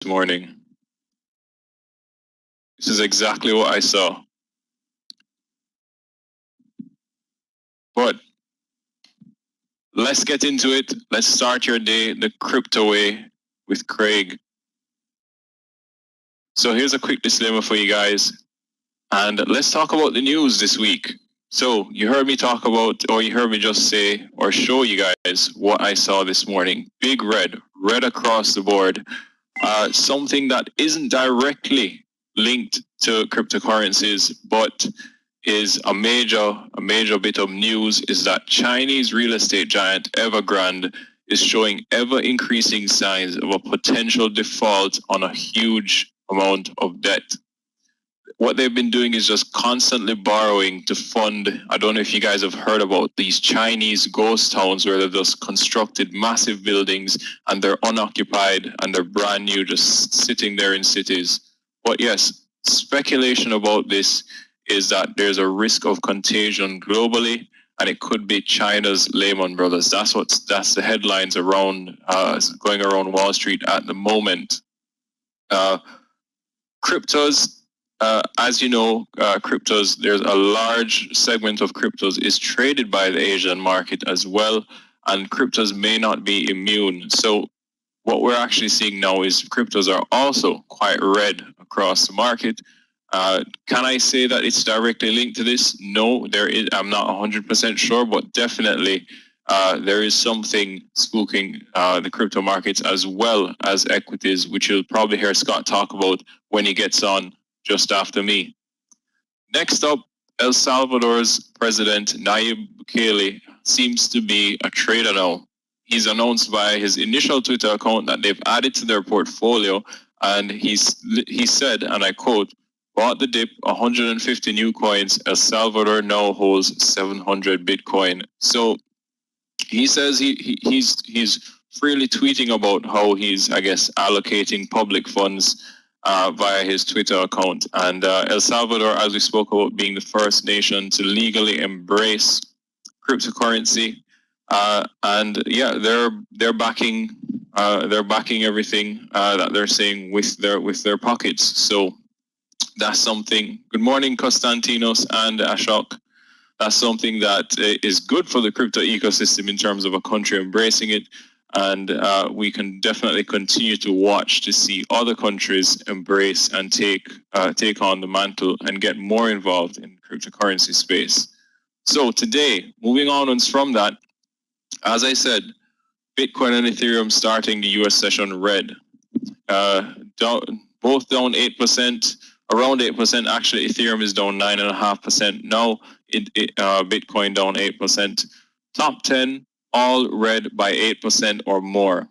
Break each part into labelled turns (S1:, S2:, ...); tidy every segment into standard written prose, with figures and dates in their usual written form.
S1: morning. This is exactly what I saw. But let's get into it. Let's start your day the crypto way with Craig. So here's a quick disclaimer for you guys. And let's talk about the news this week. So you heard me talk about, or you heard me just say, or show you guys what I saw this morning. Big red across the board. Something that isn't directly linked to cryptocurrencies, but is a major bit of news is that Chinese real estate giant Evergrande is showing ever increasing signs of a potential default on a huge amount of debt. What they've been doing is just constantly borrowing to fund. I don't know if you guys have heard about these Chinese ghost towns where they've just constructed massive buildings and they're unoccupied and they're brand new, just sitting there in cities. But yes, speculation about this is that there's a risk of contagion globally, and it could be China's Lehman Brothers. That's the headlines around going around Wall Street at the moment. Cryptos. As you know, cryptos, there's a large segment of cryptos is traded by the Asian market as well, and cryptos may not be immune. So what we're actually seeing now is cryptos are also quite red across the market. Can I say that it's directly linked to this? No, I'm not 100% sure, but definitely there is something spooking the crypto markets as well as equities, which you'll probably hear Scott talk about when he gets on just after me. Next up, El Salvador's president, Nayib Bukele, seems to be a trader now. He's announced via his initial Twitter account that they've added to their portfolio, and he said, and I quote, "Bought the dip, 150 new coins. El Salvador now holds 700 Bitcoin." So he says he's freely tweeting about how he's, I guess, allocating public funds via his Twitter account. And El Salvador, as we spoke about, being the first nation to legally embrace cryptocurrency, and yeah, they're backing everything that they're saying with their pockets. So that's something. Good morning, Konstantinos and Ashok. That's something that is good for the crypto ecosystem in terms of a country embracing it. And we can definitely continue to watch to see other countries embrace and take on the mantle and get more involved in the cryptocurrency space. So today, moving on from that, as I said, Bitcoin and Ethereum starting the US session red. Both down 8%, around 8%. Actually, Ethereum is down 9.5% now. Bitcoin down 8%. Top 10 all red by 8% or more.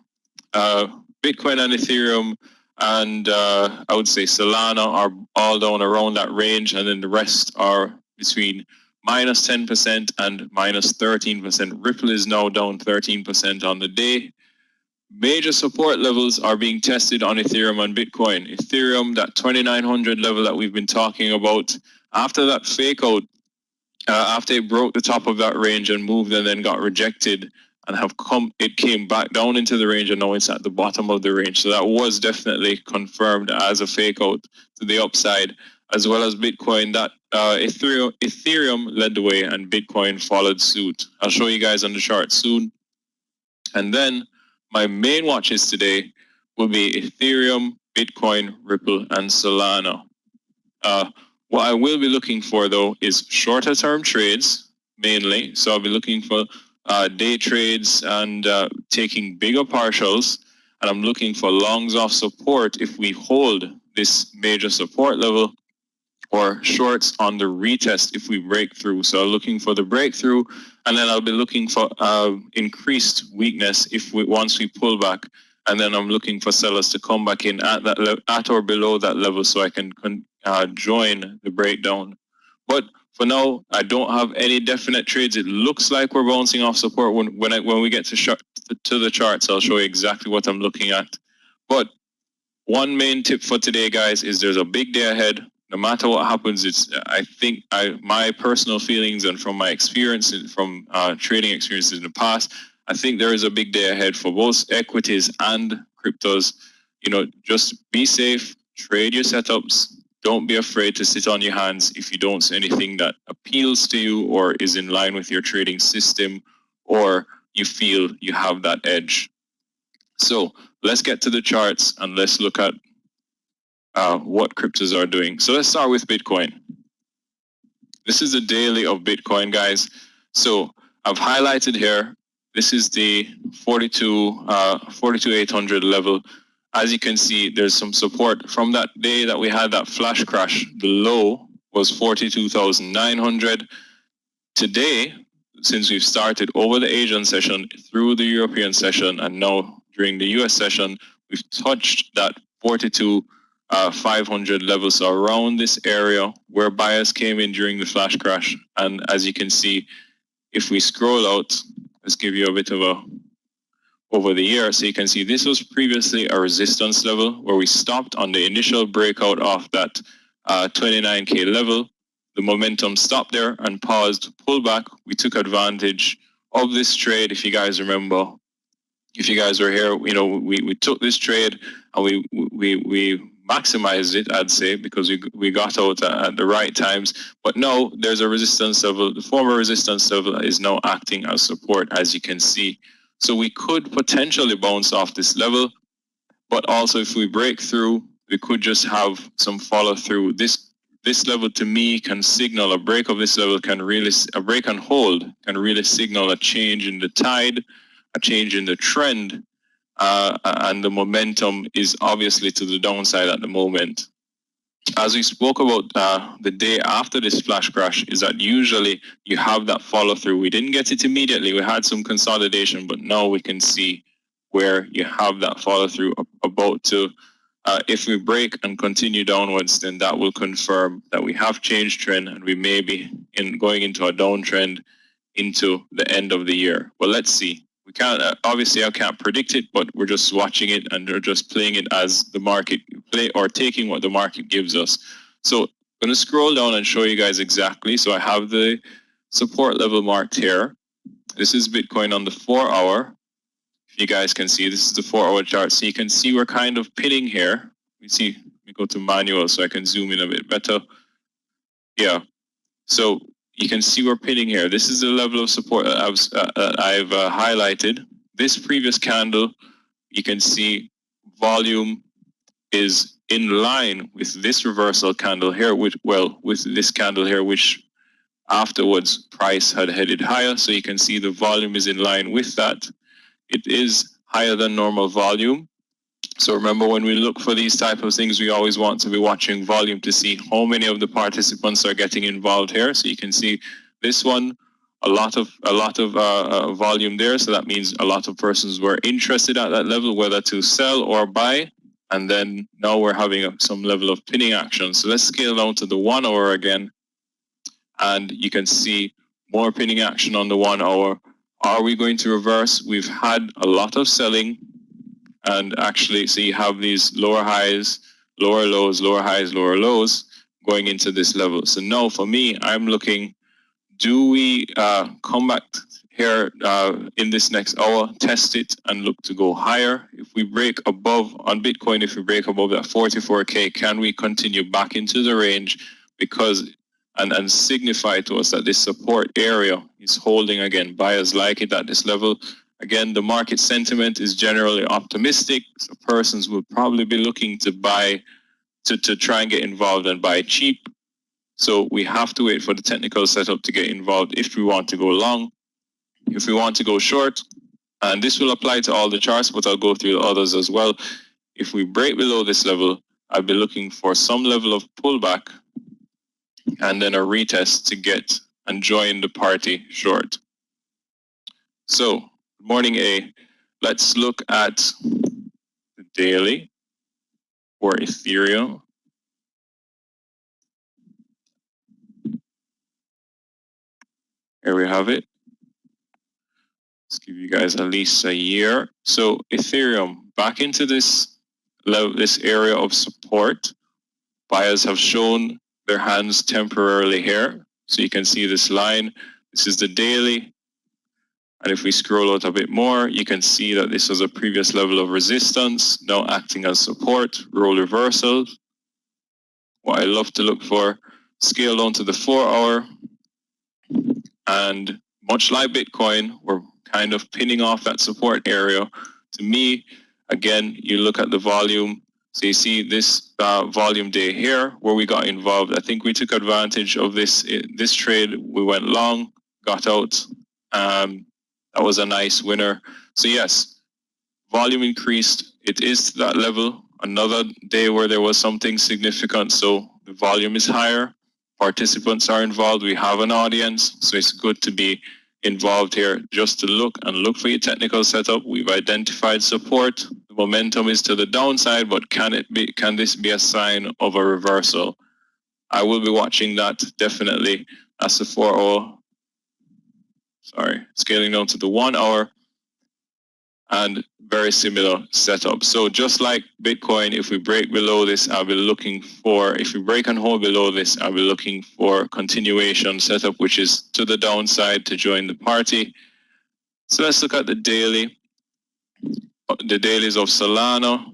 S1: Bitcoin and Ethereum and I would say Solana are all down around that range, and then the rest are between minus 10% and minus 13%. Ripple is now down 13% on the day. Major support levels are being tested on Ethereum and Bitcoin. Ethereum, that 2,900 level that we've been talking about, after that fake out, after it broke the top of that range and moved and then got rejected and it came back down into the range, and now it's at the bottom of the range. So that was definitely confirmed as a fake out to the upside, as well as Bitcoin. That Ethereum led the way and Bitcoin followed suit. I'll show you guys on the chart soon. And then my main watches today will be Ethereum, Bitcoin, Ripple, and Solana. What I will be looking for, though, is shorter term trades, mainly. So I'll be looking for day trades and taking bigger partials. And I'm looking for longs off support if we hold this major support level, or shorts on the retest if we break through. So I'm looking for the breakthrough, and then I'll be looking for increased weakness once we pull back. And then I'm looking for sellers to come back in at or below that level so I can join the breakdown. But for now, I don't have any definite trades. It looks like we're bouncing off support when we get to the charts. I'll show you exactly what I'm looking at. But one main tip for today, guys, is there's a big day ahead. No matter what happens, I think my personal feelings and from my experience, from trading experiences in the past, I think there is a big day ahead for both equities and cryptos. just be safe, trade your setups. Don't be afraid to sit on your hands if you don't see anything that appeals to you or is in line with your trading system, or you feel you have that edge. So let's get to the charts and let's look at what cryptos are doing. So let's start with Bitcoin. This is the daily of Bitcoin, guys. So I've highlighted here, this is the 42,800 level. As you can see, there's some support from that day that we had that flash crash. The low was 42,900. Today, since we've started over the Asian session, through the European session, and now during the US session, we've touched that 42,500 level. So around this area where buyers came in during the flash crash. And as you can see, if we scroll out, let's give you a bit of a over the year. So you can see this was previously a resistance level where we stopped on the initial breakout of that 29K level. The momentum stopped there and paused, pulled back. We took advantage of this trade. If you guys remember, if you guys were here, we took this trade and we maximized it, I'd say, because we got out at the right times. But now there's a resistance level. The former resistance level is now acting as support, as you can see. So we could potentially bounce off this level, but also if we break through, we could just have some follow through. This level to me can signal a break of this level a break and hold can really signal a change in the tide, a change in the trend, and the momentum is obviously to the downside at the moment. As we spoke about the day after this flash crash, is that usually you have that follow through. We didn't get it immediately. We had some consolidation, but now we can see where you have that follow through about to. If we break and continue downwards, then that will confirm that we have changed trend and we may be going into a downtrend into the end of the year. Well, let's see. We can't, obviously I can't predict it, but we're just watching it and we're just playing it as the market play or taking what the market gives us. So I'm going to scroll down and show you guys exactly. So I have the support level marked here. This is Bitcoin on the 4 hour. If you guys can see, this is the 4 hour chart. So you can see we're kind of pinning here. Let me go to manual so I can zoom in a bit better. Yeah. So you can see we're pinning here. This is the level of support that I've highlighted. This previous candle, you can see volume is in line with this reversal candle here, with this candle here, which afterwards price had headed higher. So you can see the volume is in line with that. It is higher than normal volume. So remember, when we look for these type of things, we always want to be watching volume to see how many of the participants are getting involved here. So you can see this one, a lot of volume there. So that means a lot of persons were interested at that level, whether to sell or buy. And then now we're having some level of pinning action. So let's scale down to the 1 hour again. And you can see more pinning action on the 1 hour. Are we going to reverse? We've had a lot of selling. And actually, so you have these lower highs, lower lows, lower highs, lower lows going into this level. So now for me, I'm looking, do we come back here in this next hour, test it and look to go higher? If we break above on Bitcoin, if we break above that 44K, can we continue back into the range? Because and signify to us that this support area is holding again. Buyers like it at this level. Again, the market sentiment is generally optimistic. So persons will probably be looking to buy, to try and get involved and buy cheap. So we have to wait for the technical setup to get involved if we want to go long. If we want to go short, and this will apply to all the charts, but I'll go through the others as well. If we break below this level, I'll be looking for some level of pullback and then a retest to get and join the party short. So, good morning, A. Let's look at the daily for Ethereum. Here we have it. Let's give you guys at least a year. So Ethereum, back into this area of support. Buyers have shown their hands temporarily here. So you can see this line. This is the daily. And if we scroll out a bit more, you can see that this was a previous level of resistance, now acting as support, role reversal. What I love to look for, scale down to the 4-hour. And much like Bitcoin, we're kind of pinning off that support area. To me, again, you look at the volume. So you see this volume day here where we got involved. I think we took advantage of this trade. We went long, got out. That was a nice winner. So yes, volume increased. It is to that level. Another day where there was something significant. So the volume is higher. Participants are involved. We have an audience. So it's good to be involved here just to look for your technical setup. We've identified support. The momentum is to the downside, but can this be a sign of a reversal? I will be watching that definitely as the 4-hour. Scaling down to the 1 hour, and very similar setup. So just like Bitcoin, if we break below this, I'll be looking for, if we break and hold below this, I'll be looking for continuation setup, which is to the downside to join the party. So let's look at the daily, the dailies of Solana.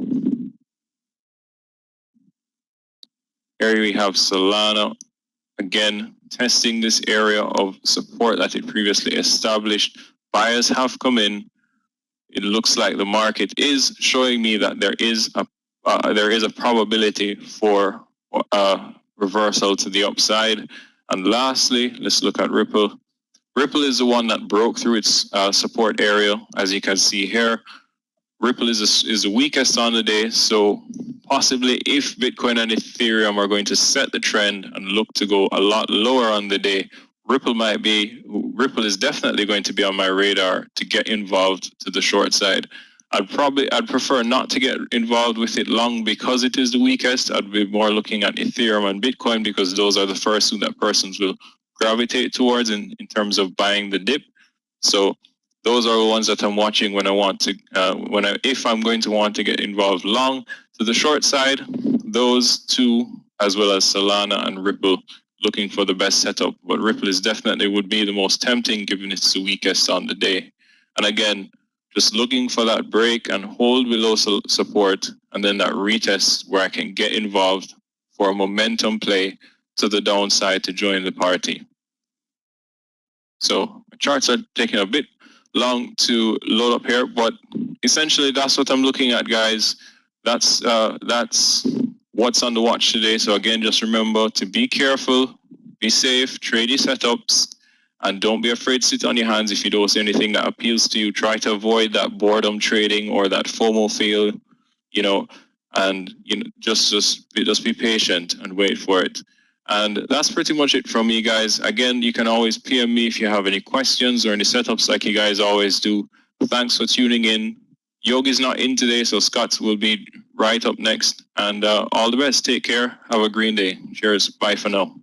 S1: Here we have Solana, again, testing this area of support that it previously established. Buyers have come in. It looks like the market is showing me that there is a probability for a reversal to the upside. And lastly, let's look at Ripple. Ripple is the one that broke through its support area, as you can see here. Ripple is the weakest on the day, so possibly if Bitcoin and Ethereum are going to set the trend and look to go a lot lower on the day, Ripple is definitely going to be on my radar to get involved to the short side. I'd prefer not to get involved with it long because it is the weakest. I'd be more looking at Ethereum and Bitcoin because those are the first two that persons will gravitate towards in terms of buying the dip. So those are the ones that I'm watching when I want to, if I'm going to want to get involved long to the short side. Those two, as well as Solana and Ripple, looking for the best setup. But Ripple is definitely would be the most tempting given it's the weakest on the day. And again, just looking for that break and hold below support, and then that retest where I can get involved for a momentum play to the downside to join the party. So my charts are taking a bit long to load up here, but essentially that's what I'm looking at, guys. That's what's on the watch today. So again, just remember to be careful, be safe, trade your setups, and don't be afraid to sit on your hands if you don't see anything that appeals to you. Try to avoid that boredom trading or that FOMO feel, and just be patient and wait for it. And that's pretty much it from me, guys. Again, you can always PM me if you have any questions or any setups like you guys always do. Thanks for tuning in. Yogi's not in today, so Scott will be right up next. And all the best. Take care. Have a green day. Cheers. Bye for now.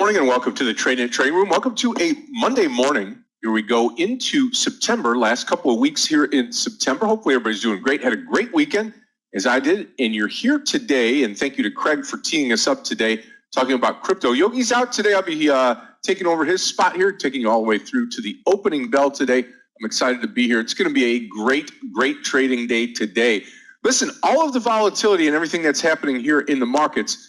S2: Morning and welcome to the Tradenet Trading Room. Welcome to a Monday morning. Here we go into September, last couple of weeks here in September. Hopefully everybody's doing great. Had a great weekend, as I did. And you're here today, and thank you to Craig for teeing us up today, talking about crypto. Yogi's out today. I'll be taking over his spot here, taking you all the way through to the opening bell today. I'm excited to be here. It's going to be a great trading day today. Listen, all of the volatility and everything that's happening here in the markets,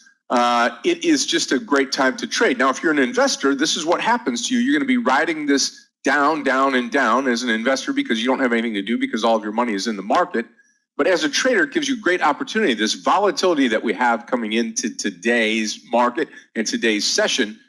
S2: it is just a great time to trade. Now, if you're an investor, this is what happens to you. You're going to be riding this down, down, and down as an investor because you don't have anything to do because all of your money is in the market. But as a trader, it gives you great opportunity. This volatility that we have coming into today's market and today's session,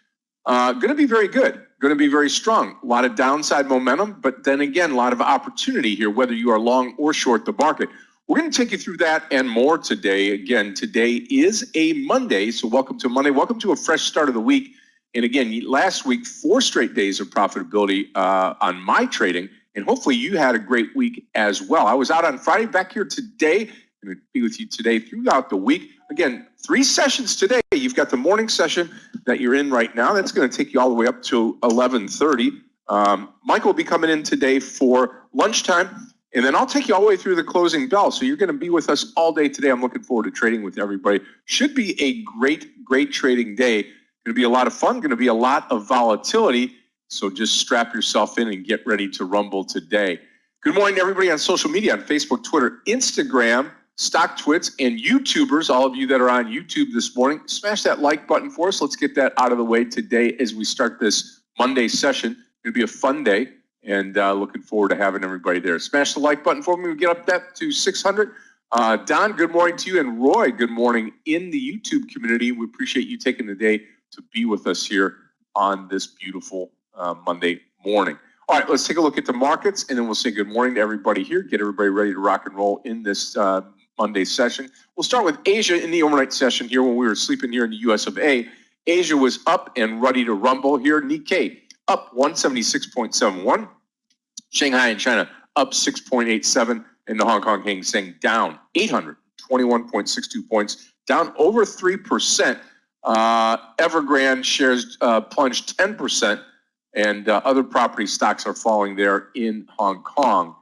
S2: going to be very good, going to be very strong. A lot of downside momentum, but then again, a lot of opportunity here, whether you are long or short the market. We're going to take you through that and more today. Again, today is a Monday, so welcome to Monday. Welcome to a fresh start of the week. And again, last week, 4 straight days of profitability on my trading. And hopefully you had a great week as well. I was out on Friday, back here today. I'm going to be with you today throughout the week. Again, 3 sessions today. You've got the morning session that you're in right now. That's going to take you all the way up to 11:30. Mike will be coming in today for lunchtime. And then I'll take you all the way through the closing bell. So you're going to be with us all day today. I'm looking forward to trading with everybody. Should be a great trading day. Going to be a lot of fun. Going to be a lot of volatility. So just strap yourself in and get ready to rumble today. Good morning to everybody on social media, on Facebook, Twitter, Instagram, Stock Twits, and YouTubers. All of you that are on YouTube this morning, smash that like button for us. Let's get that out of the way today as we start this Monday session. It's going to be a fun day, and looking forward to having everybody there. Smash the like button for me. We get up that to 600. Don, good morning to you, and Roy, good morning in the YouTube community. We appreciate you taking the day to be with us here on this beautiful Monday morning. All right, let's take a look at the markets, and then we'll say good morning to everybody here, get everybody ready to rock and roll in this Monday session. We'll start with Asia in the overnight session here when we were sleeping here in the US of A. Asia was up and ready to rumble here. Nikkei up 176.71. Shanghai and China up 6.87, and the Hong Kong Hang Seng down 821.62 points, down over 3%. Evergrande shares plunged 10%, and other property stocks are falling there in Hong Kong.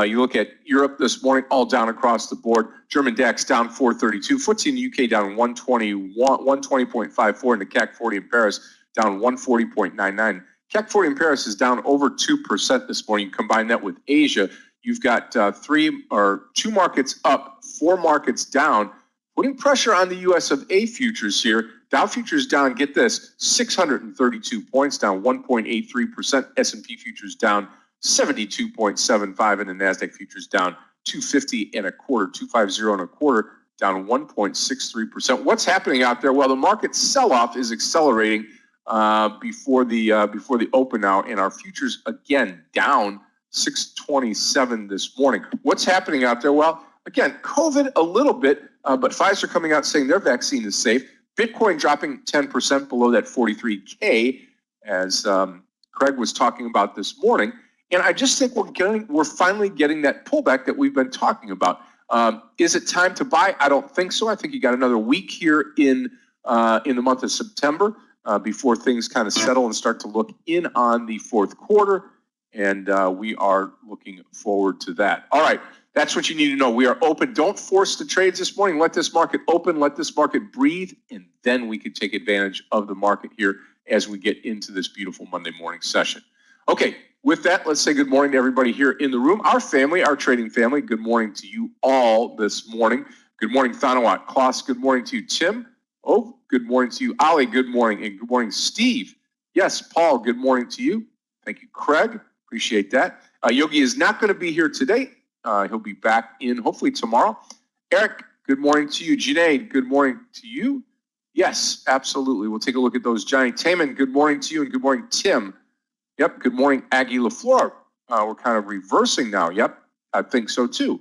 S2: You look at Europe this morning, all down across the board. German DAX down 432. FTSE in the UK down 120.54, and the CAC 40 in Paris down 140.99. CAC 40 in Paris is down over 2% this morning. You combine that with Asia, you've got 2 markets up, 4 markets down, putting pressure on the US of A futures here. Dow futures down, get this, 632 points, down 1.83%. S&P futures down 72.75, and the NASDAQ futures down 250 and a quarter, 250 and a quarter, down 1.63%. What's happening out there? Well, the market sell-off is accelerating before the open now, and our futures again down 627 this morning. What's happening out there? Well, again, COVID a little bit, but Pfizer coming out saying their vaccine is safe. Bitcoin dropping 10% below that 43K, as Craig was talking about this morning. And I just think we're finally getting that pullback that we've been talking about. Is it time to buy? I don't think so. I think you got another week here in the month of September before things kind of settle and start to look in on the fourth quarter. And we are looking forward to that. All right. That's what you need to know. We are open. Don't force the trades this morning. Let this market open. Let this market breathe. And then we can take advantage of the market here as we get into this beautiful Monday morning session. Okay. With that, let's say good morning to everybody here in the room. Our family, our trading family, good morning to you all this morning. Good morning, Thanawat. Klaus, good morning to you. Tim, oh, good morning to you. Ali, good morning. And good morning, Steve. Yes, Paul, good morning to you. Thank you, Craig. Appreciate that. Yogi is not going to be here today. He'll be back in hopefully tomorrow. Eric, good morning to you. Junaid, good morning to you. Yes, absolutely. We'll take a look at those. Johnny Taman, good morning to you, and good morning, Tim. Yep, good morning, Aggie LaFleur. We're kind of reversing now. Yep, I think so too.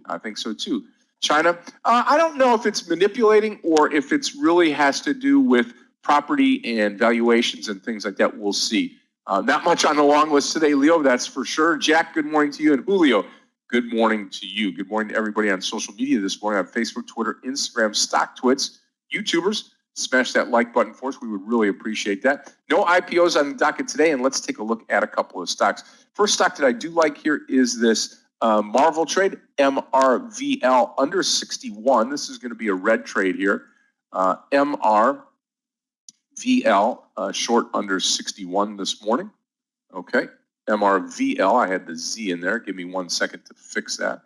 S2: China, I don't know if it's manipulating or if it's really has to do with property and valuations and things like that. We'll see. Not much on the long list today, Leo, that's for sure. Jack, good morning to you. And Julio, good morning to you. Good morning to everybody on social media this morning on Facebook, Twitter, Instagram, Stock Twits, YouTubers. Smash that like button for us. We would really appreciate that. No IPOs on the docket today, and let's take a look at a couple of stocks. First stock that I do like here is this Marvel trade, MRVL, under 61. This is going to be a red trade here. MRVL, short under 61 this morning. Okay, MRVL, I had the Z in there. Give me 1 second to fix that.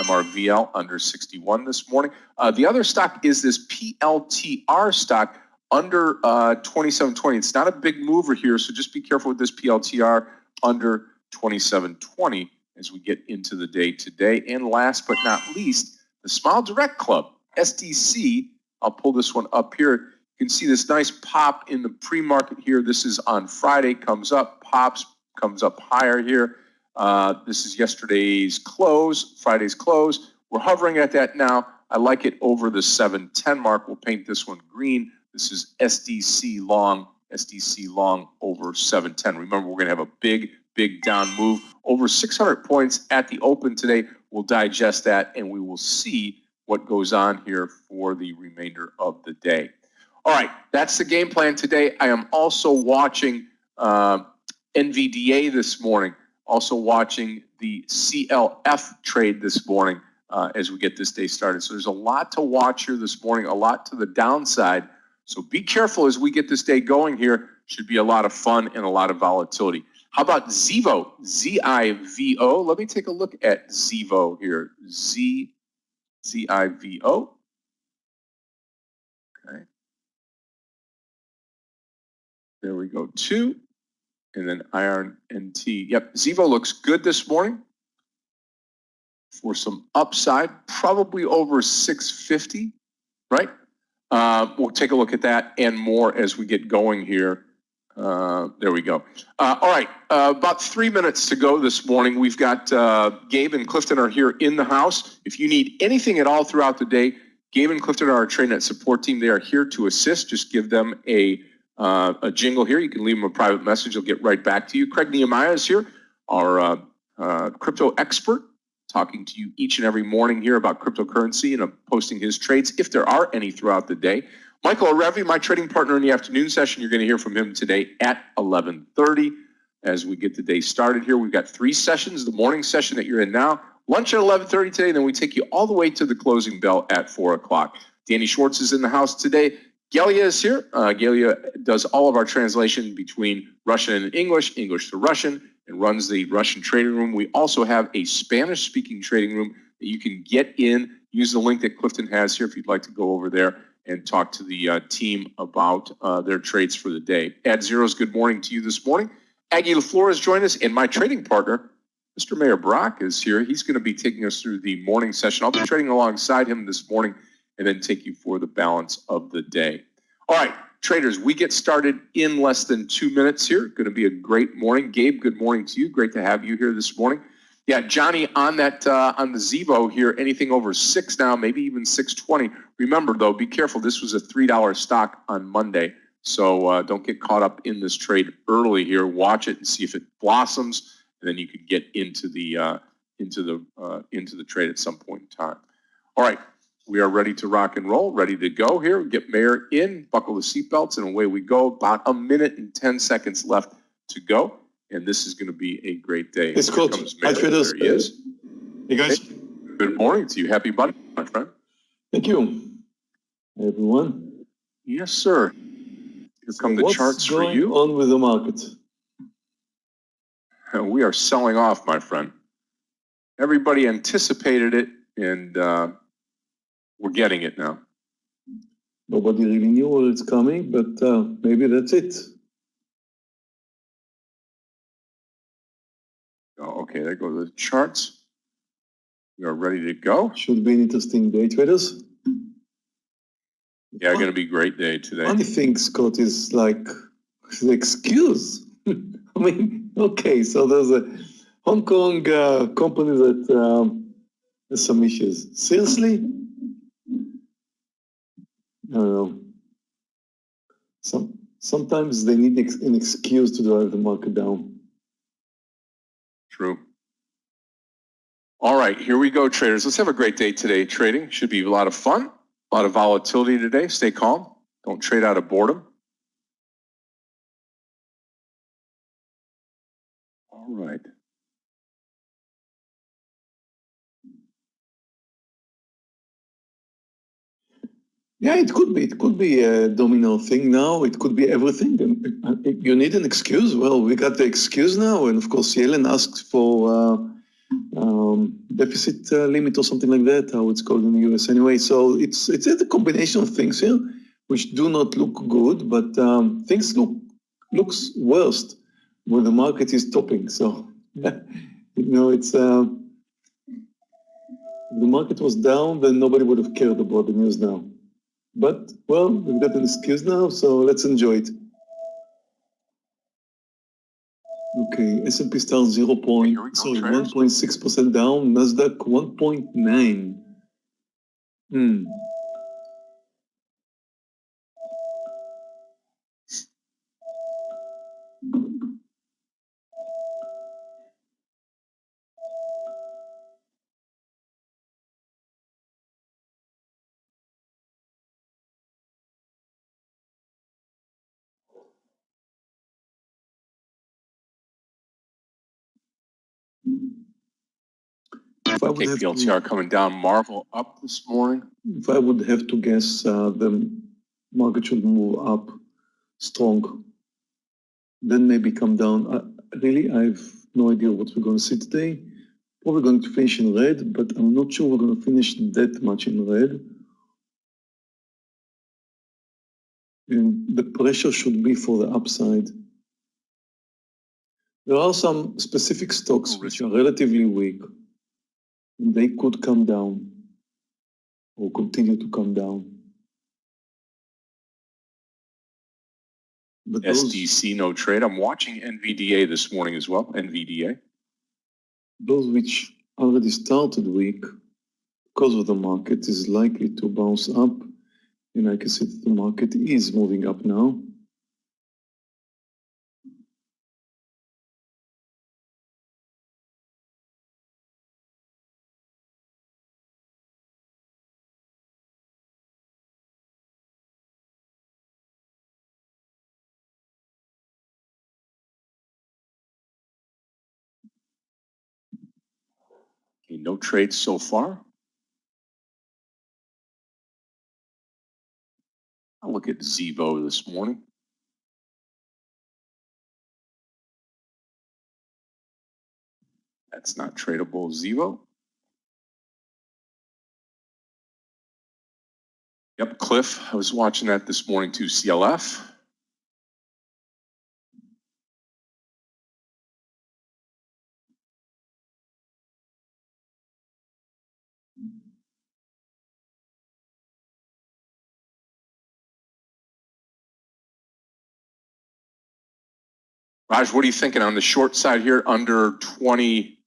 S2: MRVL under 61 this morning. The other stock is this PLTR stock under 27.20. It's not a big mover here, so just be careful with this PLTR under 27.20 as we get into the day today. And last but not least, the Smile Direct Club, SDC. I'll pull this one up here. You can see this nice pop in the pre-market here. This is on Friday, comes up, pops, comes up higher here. This is yesterday's close, Friday's close. We're hovering at that now. I like it over the 710 mark. We'll paint this one green. This is SDC long over 710. Remember, we're going to have a big down move over 600 points at the open today. We'll digest that and we will see what goes on here for the remainder of the day. All right, that's the game plan today. I am also watching NVDA this morning, also watching the CLF trade this morning as we get this day started. So there's a lot to watch here this morning, a lot to the downside. So be careful as we get this day going here. Should be a lot of fun and a lot of volatility. How about Zivo? Z-I-V-O. Let me take a look at Zivo here. Z-I-V-O. Okay. There we go. 2. And then Iron NT. Yep, Zivo looks good this morning for some upside, probably over 650, right? We'll take a look at that and more as we get going here. There we go. All right, about 3 minutes to go this morning. We've got Gabe and Clifton are here in the house. If you need anything at all throughout the day, Gabe and Clifton are our Tradenet support team. They are here to assist. Just give them a jingle here. You can leave them a private message. They'll get right back to you. Craig Nehemiah is here, our crypto expert, talking to you each and every morning here about cryptocurrency and posting his trades, if there are any throughout the day. Michael Arevi, my trading partner in the afternoon session, you're going to hear from him today at 11:30 as we get the day started here. We've got 3 sessions, the morning session that you're in now, lunch at 11:30 today, and then we take you all the way to the closing bell at 4 o'clock. Danny Schwartz is in the house today. Gelia is here. Gelia does all of our translation between Russian and English, English to Russian, and runs the Russian trading room. We also have a Spanish-speaking trading room that you can get in. Use the link that Clifton has here if you'd like to go over there and talk to the team about their trades for the day. Ad Zeros, good morning to you this morning. Aggie LaFleur has joined us, and my trading partner, Mr. Meir Barak, is here. He's going to be taking us through the morning session. I'll be trading alongside him this morning and then take you for the balance of the day. All right, traders, we get started in less than 2 minutes here. Going to be a great morning. Gabe, good morning to you. Great to have you here this morning. Yeah, Johnny, on that on the Zivo here, anything over 6 now, maybe even 620. Remember, though, be careful. This was a $3 stock on Monday, so don't get caught up in this trade early here. Watch it and see if it blossoms, and then you could get into the trade at some point in time. All right, we are ready to rock and roll, ready to go here. Get Meir in, buckle the seatbelts, and away we go. About 1 minute and 10 seconds left to go. And this is going to be a great day.
S3: It's cool.
S2: Hi, traders. There he is.
S3: Hey, guys.
S2: Hey, good morning to you. Happy Monday, my friend.
S3: Thank you, everyone.
S2: Yes, sir. Here come the charts for you.
S3: What's going on with the market?
S2: We are selling off, my friend. Everybody anticipated it, and we're getting it now.
S3: Nobody really knew where it's coming, but maybe that's it.
S2: Oh, okay, there go the charts. We are ready to go.
S3: Should be an interesting day, traders.
S2: Yeah, going to be a great day today.
S3: Funny thing, Scott, is like the excuse. I mean, okay, so there's a Hong Kong company that has some issues. Seriously? I don't know. Sometimes they need an excuse to drive the market down.
S2: True. All right, here we go, traders. Let's have a great day today. Trading should be a lot of fun, a lot of volatility today. Stay calm. Don't trade out of boredom. All right.
S3: Yeah, it could be. It could be a domino thing now. It could be everything. You need an excuse. Well, we got the excuse now, and of course, Yellen asked for deficit limit or something like that. How it's called in the US anyway. So it's a combination of things here, which do not look good, but things looks worst when the market is topping. So you know, it's If the market was down, then nobody would have cared about the news now. But, well, we've got an excuse now, so let's enjoy it. Okay, S&P Star 1.6% down, Nasdaq 1.9. If I would have
S2: KPLTR coming down, Marvel up this morning.
S3: If I would have to guess, the market should move up strong, then maybe come down. Really, I have no idea what we're going to see today. Probably going to finish in red, but I'm not sure we're going to finish that much in red. And the pressure should be for the upside. There are some specific stocks which are relatively weak, and they could come down or continue to come down. But
S2: SDC, no trade. I'm watching NVDA this morning as well, NVDA.
S3: Those which already started weak, because of the market, is likely to bounce up. And I can see that the market is moving up now.
S2: Okay, no trades so far. I'll look at Zevo this morning. That's not tradable, Zevo. Yep, Cliff, I was watching that this morning too, CLF. Raj, what are you thinking on the short side here? Under 20,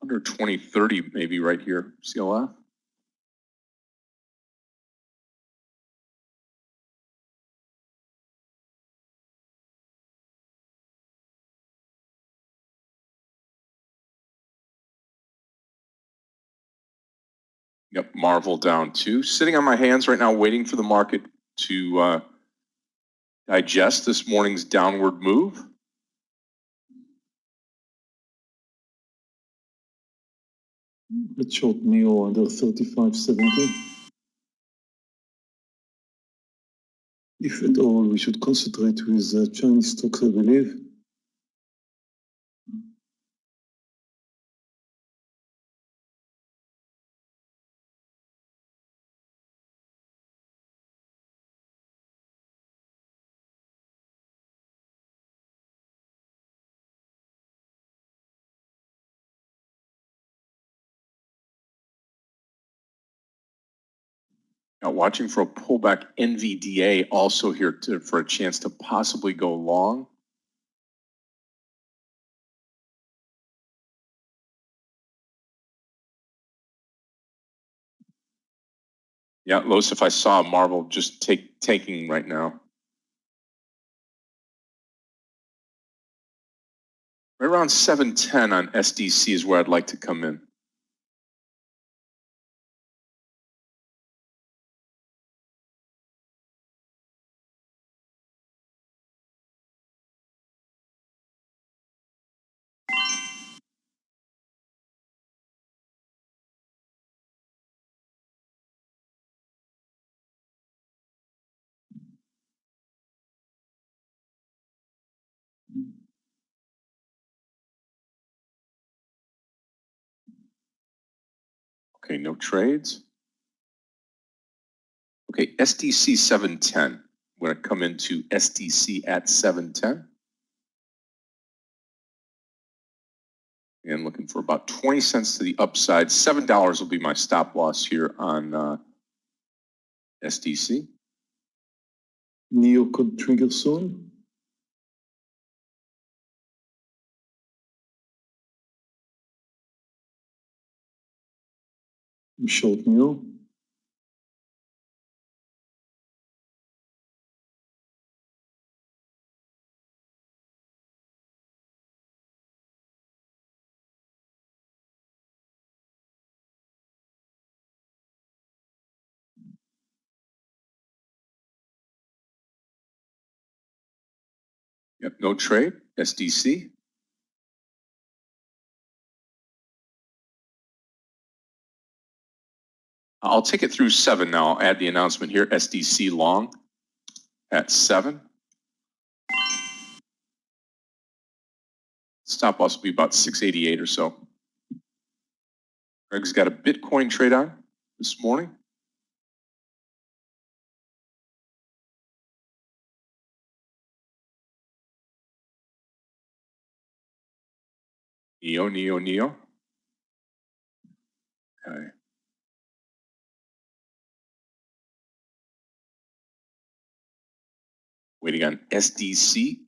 S2: under 2030 maybe right here, CLF. Yep, Marvel down too. Sitting on my hands right now, waiting for the market to digest this morning's downward move.
S3: Let's short Meir under 35.70. If at all, we should concentrate with Chinese stocks, I believe.
S2: Now watching for a pullback NVDA also here for a chance to possibly go long. Yeah, Los, if I saw Marvel just taking right now. Right around 710 on SDC is where I'd like to come in. Okay, no trades. Okay, SDC 710. I'm going to come into SDC at 710. And looking for about 20 cents to the upside. $7 will be my stop loss here on SDC.
S3: Neo could trigger soon. I'm short Neo.
S2: Yep, no trade, SDC. I'll take it through 7 now. I'll add the announcement here, SDC long at 7. Stop loss will be about 688 or so. Greg's got a Bitcoin trade on this morning. Neo. Okay. Waiting on SDC.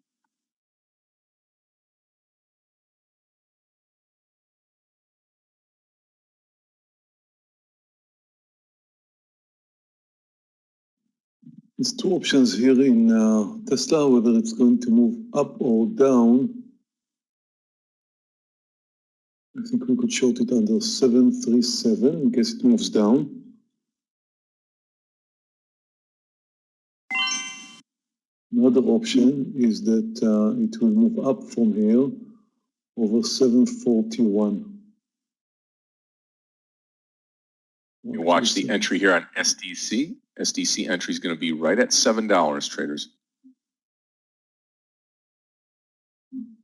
S3: There's 2 options here in Tesla, whether it's going to move up or down. I think we could short it under 737 in case it moves down. Another option is that it will move up from here over 741.
S2: You watch the entry here on SDC. SDC entry is going to be right at $7, traders.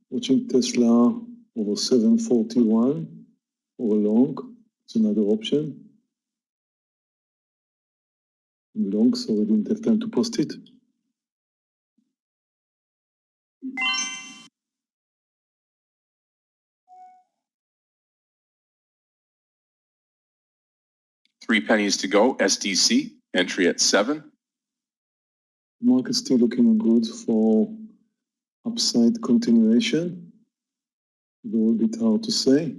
S3: Watching Tesla over 741 or long. It's another option. Long, so we didn't have time to post it.
S2: Three pennies to go. SDC entry at 7.
S3: Market's still looking good for upside continuation. Though a bit hard to say.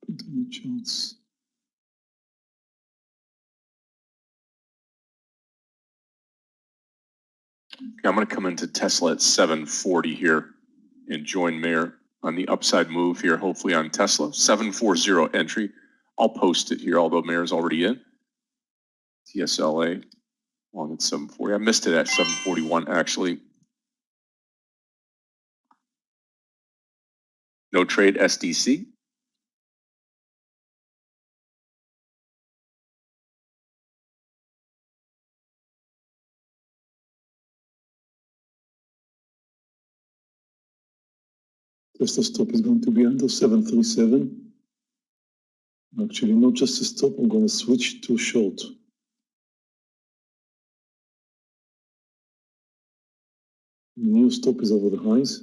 S3: Continue charts.
S2: Okay, I'm going to come into Tesla at 740 here and join Meir on the upside move here, hopefully on Tesla. 740 entry. I'll post it here, although Meir's already in. TSLA long at 740. I missed it at 741 actually. No trade SDC.
S3: Just the stop is going to be under 737. Actually, not just a stop, I'm going to switch to short. New stop is over the highs.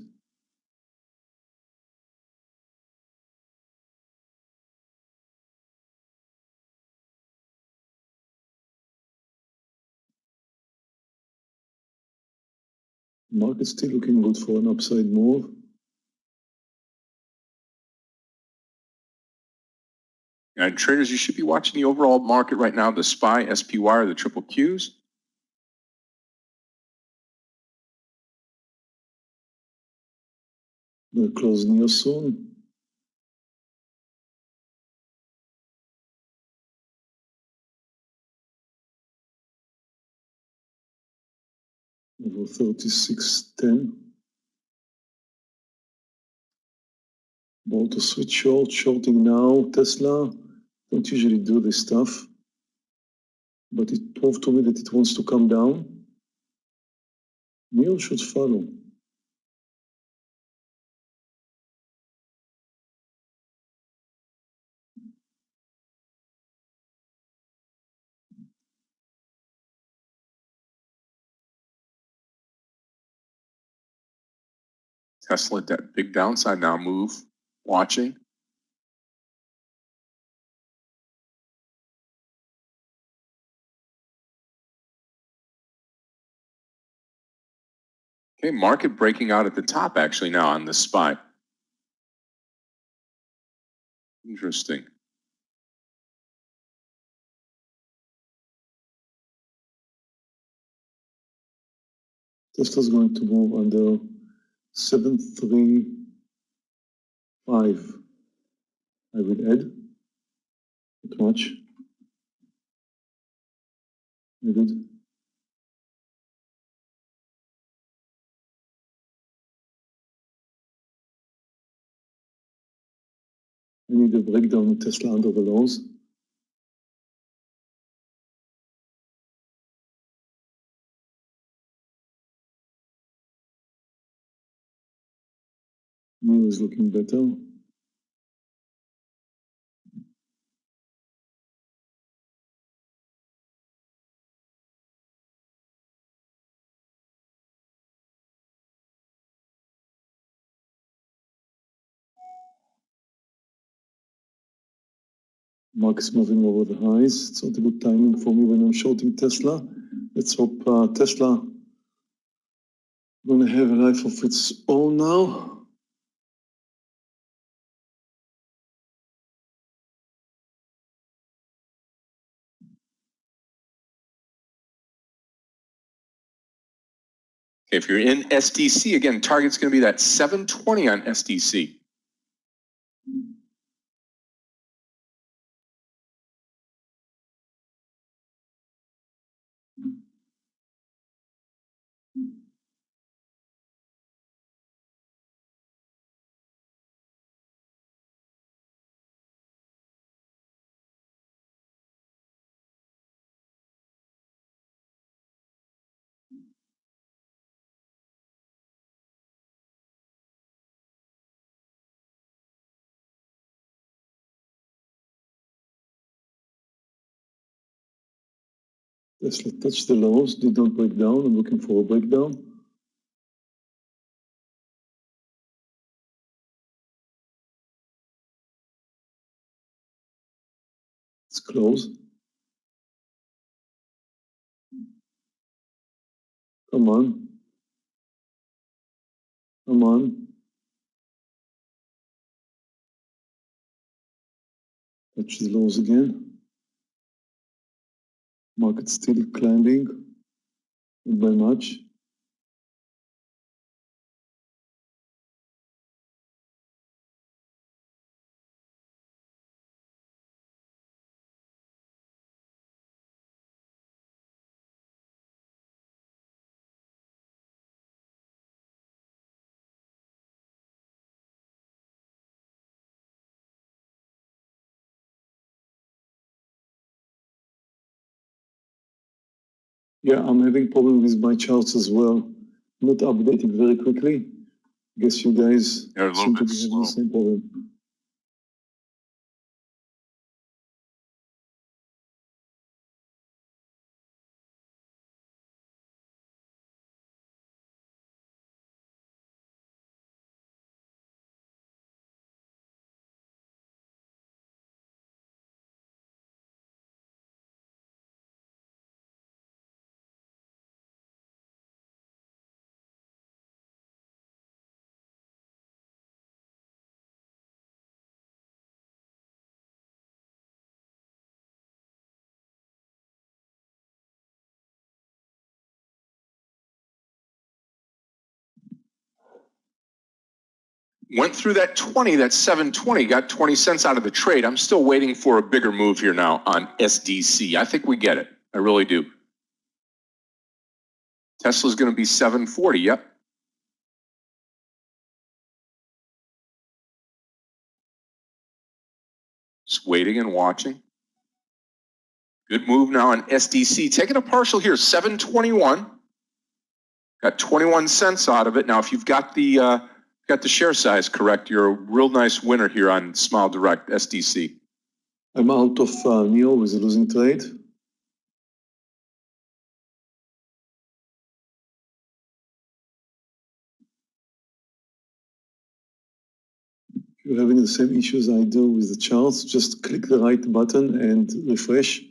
S3: Market's still looking good for an upside move.
S2: And traders, you should be watching the overall market right now, the SPY, SPY, or the triple Qs.
S3: We'll close near soon. Over 36.10. About to switch short, shorting now. Tesla, don't usually do this stuff, but it proved to me that it wants to come down. Meir should follow.
S2: Tesla, that big downside now move. Watching. Okay, market breaking out at the top actually now on this spot. Interesting.
S3: Tesla's going to move under 735. I would add. Not much. Very good. I need a breakdown of Tesla under the lows. Meir is looking better. Market's moving over the highs. It's not a good timing for me when I'm shorting Tesla. Let's hope Tesla gonna have a life of its own now.
S2: Okay, if you're in SDC, again, target's going to be that 720 on SDC.
S3: Tesla touched the lows, did not break down. I'm looking for a breakdown. It's close. Come on. Come on. Touch the lows again. Market still climbing. Not by much. Yeah, I'm having problems with my charts as well. Not updating very quickly. Guess you guys
S2: They're a little
S3: seem to
S2: bit
S3: be having
S2: slow.
S3: the same problem.
S2: Went through that 20, that 720, got 20 cents out of the trade. I'm still waiting for a bigger move here now on SDC. I think we get it. I really do. Tesla's going to be 740. Yep. Just waiting and watching. Good move now on SDC. Taking a partial here, 721. Got 21 cents out of it. Now, if you've got the share size correct, you're a real nice winner here on Smile Direct SDC.
S3: I'm out of Neo with a losing trade. you're having the same issues I do with the charts, just click the right button and refresh.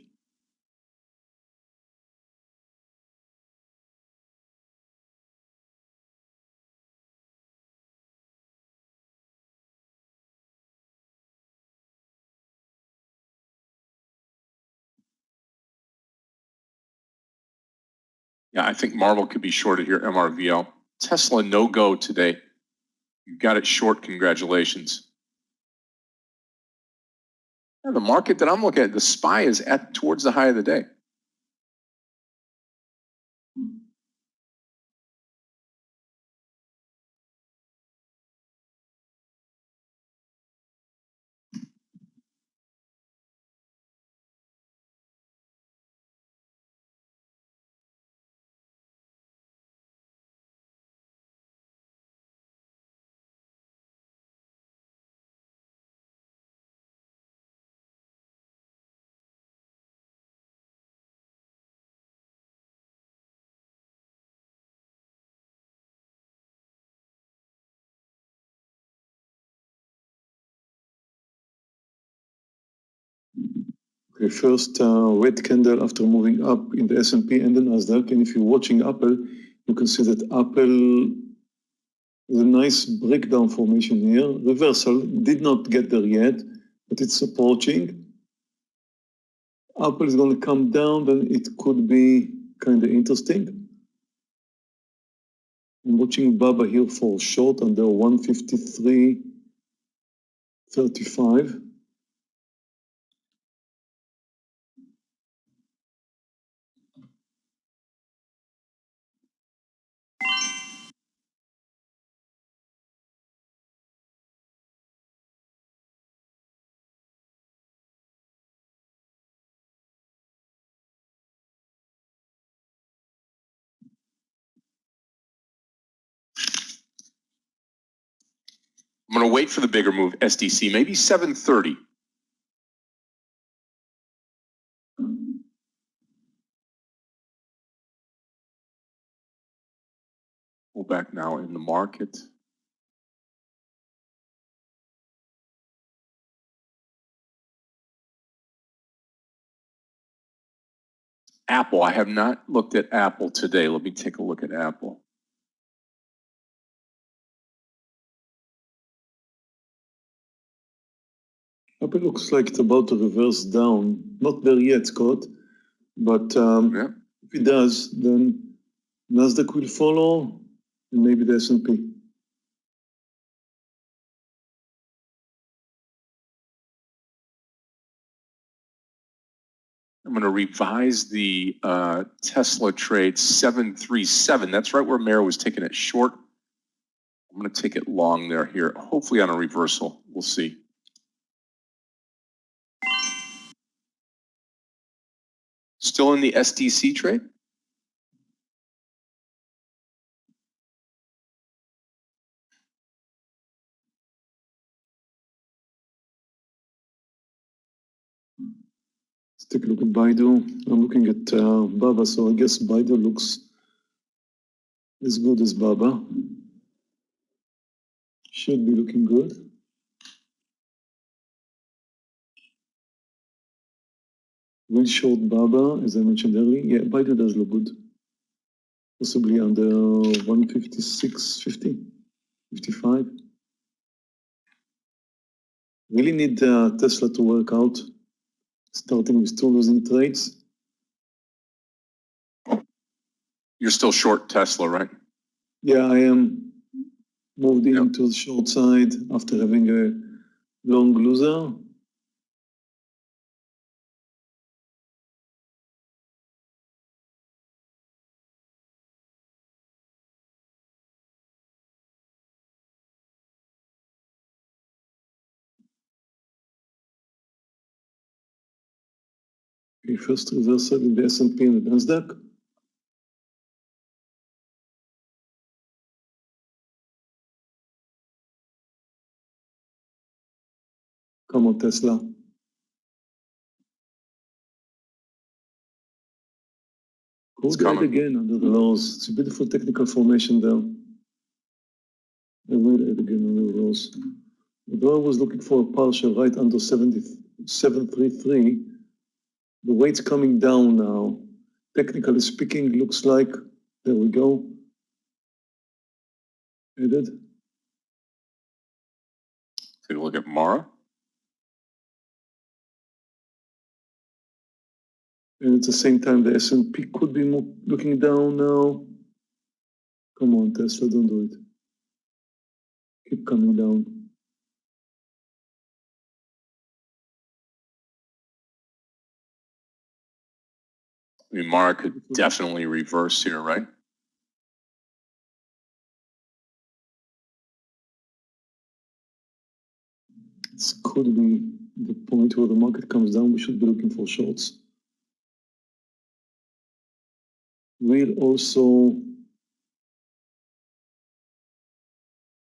S2: Yeah, I think Marvel could be shorted here, MRVL. Tesla no-go today. You got it short, congratulations. Yeah, the market that I'm looking at, the SPY is at towards the high of the day.
S3: Okay, first red candle after moving up in the S&P and the Nasdaq. And if you're watching Apple, you can see that Apple is a nice breakdown formation here. Reversal did not get there yet, but it's approaching. Apple is going to come down, then it could be kind of interesting. I'm watching Baba here for short under 153.35.
S2: I'm going to wait for the bigger move, SDC, maybe 730. Pull back now in the market. Apple, I have not looked at Apple today. Let me take a look at Apple.
S3: Apple looks like it's about to reverse down. Not there yet, Scott, but if it does, then Nasdaq will follow, and maybe the S&P.
S2: I'm going to revise the Tesla trade 737. That's right where Meir was taking it short. I'm going to take it long there here, hopefully on a reversal. We'll see. Still in the SDC trade?
S3: Let's take a look at Baidu. I'm looking at Baba, so I guess Baidu looks as good as Baba. Should be looking good. Will short Baba, as I mentioned earlier. Yeah, Baidu does look good. Possibly under 156.50, 55. Really need Tesla to work out, starting with 2 losing trades.
S2: You're still short Tesla, right?
S3: Yeah, I am moved into the short side after having a long loser. Okay, first reversal in the S&P and the Nasdaq. Come on, Tesla. Go down again under the lows. It's a beautiful technical formation there. I will add again under the lows. Although I was looking for a partial right under 733, the weight's coming down now. Technically speaking, looks like, there we go. Headed.
S2: Take a look at Mara.
S3: And at the same time, the S&P could be looking down now. Come on, Tesla, don't do it. Keep coming down.
S2: I mean, Mara could definitely reverse here, right?
S3: This could be the point where the market comes down. We should be looking for shorts. We'll also...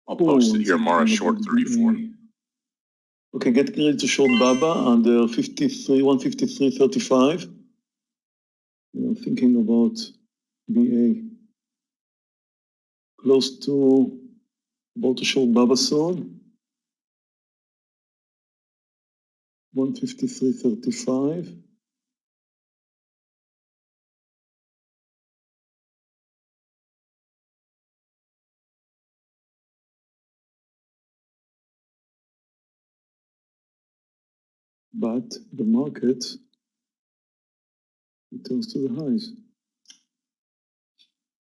S2: I'll post it here, Mara short 34.
S3: Okay, get ready to short Baba under 53, 153.35. I'm thinking about BA. Close to about to short Baba soon. 153.35. But the market returns to the highs.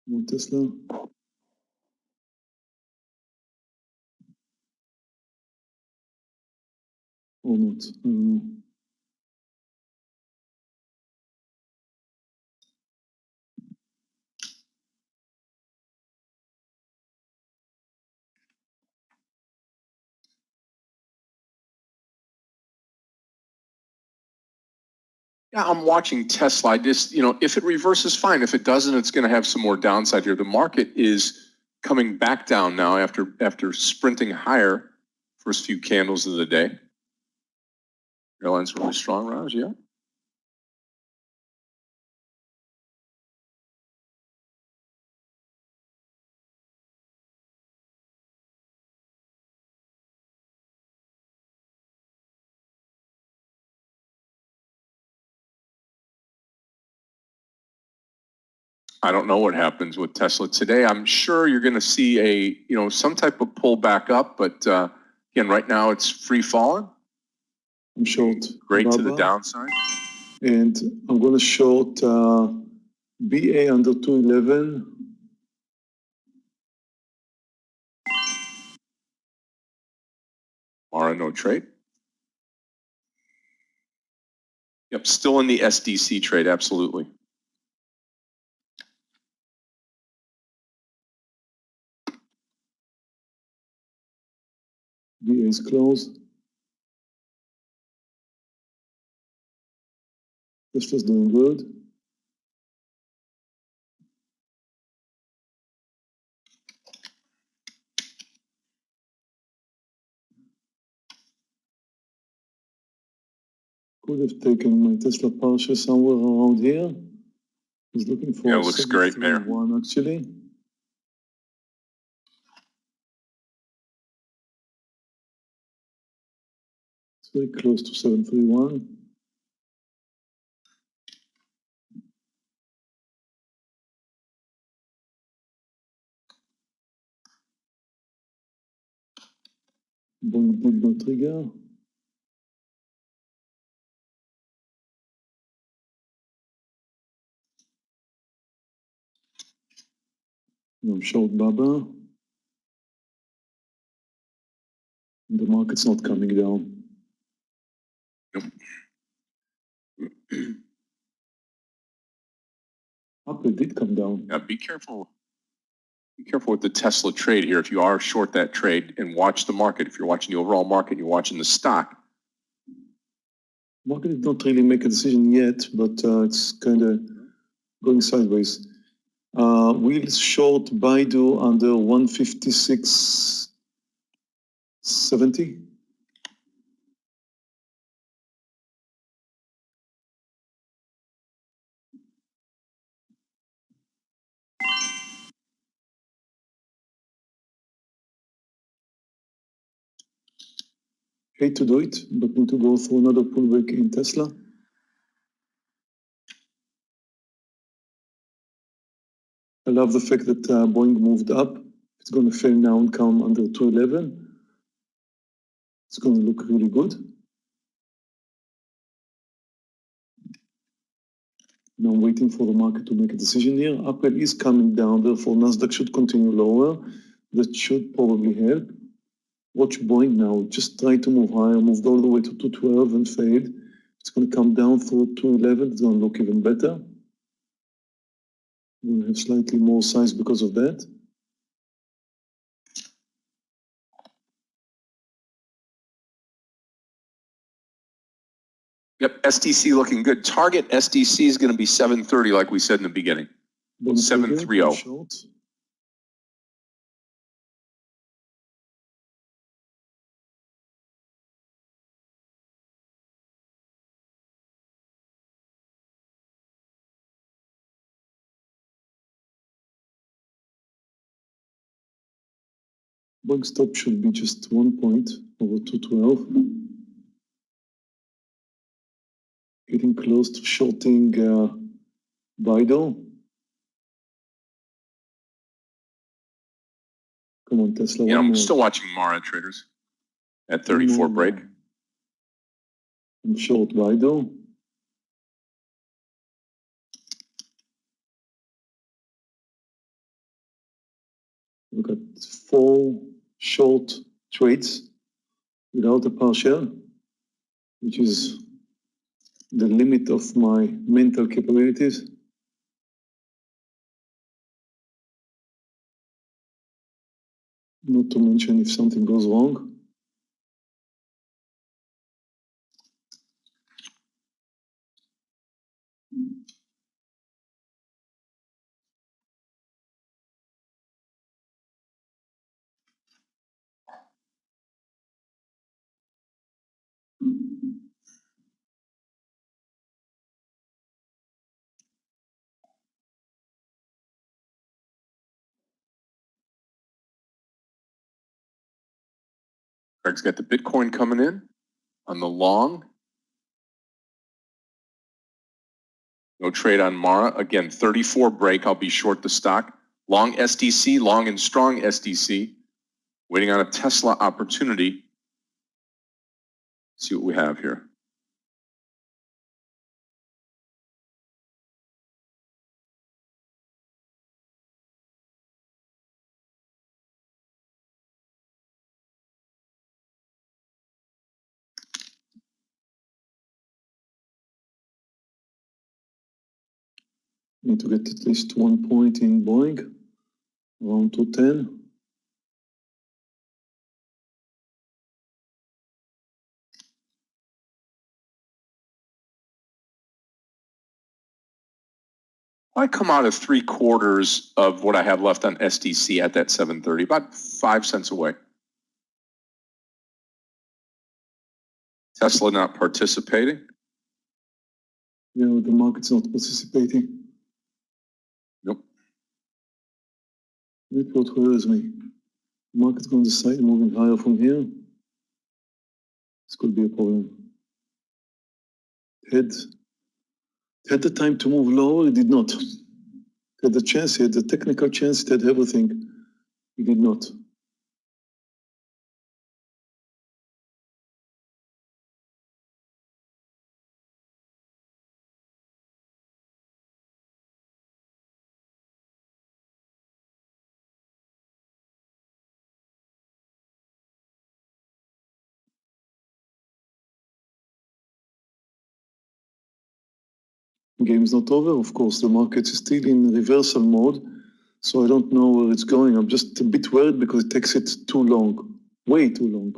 S3: More Tesla. Or not. I don't know.
S2: Yeah, I'm watching Tesla. I just, if it reverses, fine. If it doesn't, it's going to have some more downside here. The market is coming back down now after sprinting higher first few candles of the day. Airline's really strong, Raj, yeah. I don't know what happens with Tesla today. I'm sure you're going to see some type of pullback up, but again, right now it's free falling.
S3: I'm short.
S2: Great
S3: Baba,
S2: to the downside.
S3: And I'm going to short BA under 211.
S2: Mara, no trade. Yep, still in the SDC trade, absolutely.
S3: BA is closed. Tesla's doing good. Could have taken my Tesla partial somewhere around here. He's looking for
S2: Yeah, it looks great, Meir.
S3: one actually. It's very close to 731. Bond did not trigger. No short Baba. The market's not coming down. Up, it did come down.
S2: Yeah, be careful. Be careful with the Tesla trade here. If you are short that trade, and watch the market. If you're watching the overall market, you're watching the stock.
S3: Market did not really make a decision yet, but it's kind of going sideways. We'll short Baidu under 156.70. Hate to do it, but need to go through another pullback in Tesla. I love the fact that Boeing moved up. It's going to fail now and come under 211. It's going to look really good. Now I'm waiting for the market to make a decision here. Apple is coming down, therefore Nasdaq should continue lower. That should probably help. Watch Boeing now, just try to move higher, moved all the way to 212 and failed. It's going to come down through 211, it's going to look even better. We're going to have slightly more size because of that.
S2: Yep, SDC looking good. Target SDC is going to be 730, like we said in the beginning. 730.
S3: Short. Bug stop should be just 1 point over 212. Getting close to shorting Baidu. Come on, Tesla.
S2: Yeah, I'm
S3: more.
S2: still watching Mara traders at 34 break.
S3: I'm short Baidu. We've got 4 short trades without a partial, which is the limit of my mental capabilities. Not to mention if something goes wrong.
S2: Greg's got the Bitcoin coming in on the long. No trade on Mara. Again, 34 break. I'll be short the stock. Long SDC, long and strong SDC. Waiting on a Tesla opportunity. See what we have here.
S3: Need to get at least 1 point in Boeing, around 210.
S2: I come out of 3/4 of what I have left on SDC at that 730, about 5 cents away. Tesla not participating.
S3: Yeah, the market's not participating.
S2: Nope.
S3: That's what worries me. The market's going to decide moving higher from here. This could be a problem. Had the time to move lower, it did not. Had the chance, he had the technical chance, he had everything. He did not. Game's not over, of course. The market is still in reversal mode, so I don't know where it's going. I'm just a bit worried because it takes it too long, way too long.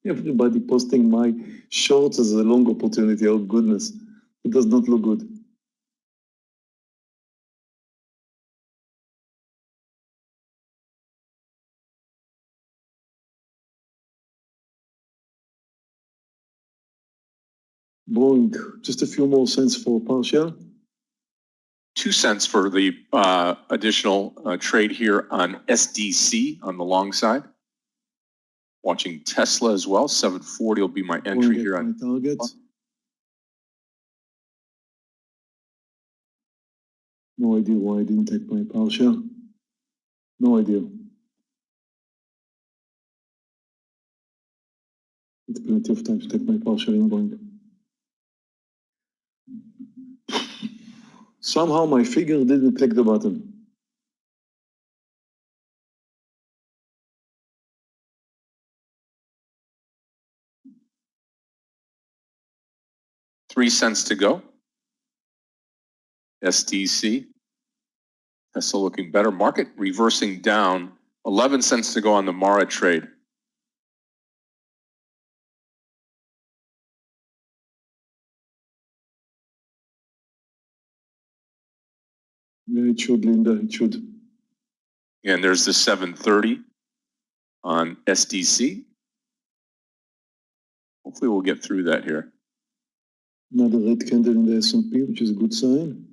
S3: Everybody posting my shorts as a long opportunity. Oh goodness, it does not look good. Boeing, just a few more cents for partial.
S2: 2 cents for the additional trade here on SDC on the long side. Watching Tesla as well. 740 will be my entry here on
S3: target. No idea why I didn't take my partial. No idea. It's plenty of time to take my partial in Boeing. Somehow my figure didn't click the button.
S2: $0.03 to go. SDC. Tesla looking better. Market reversing down. 11 cents to go on the Mara trade.
S3: Yeah, it should, Linda, it should.
S2: And there's the 730 on SDC. Hopefully we'll get through that here.
S3: Another red candle in the S&P, which is a good sign.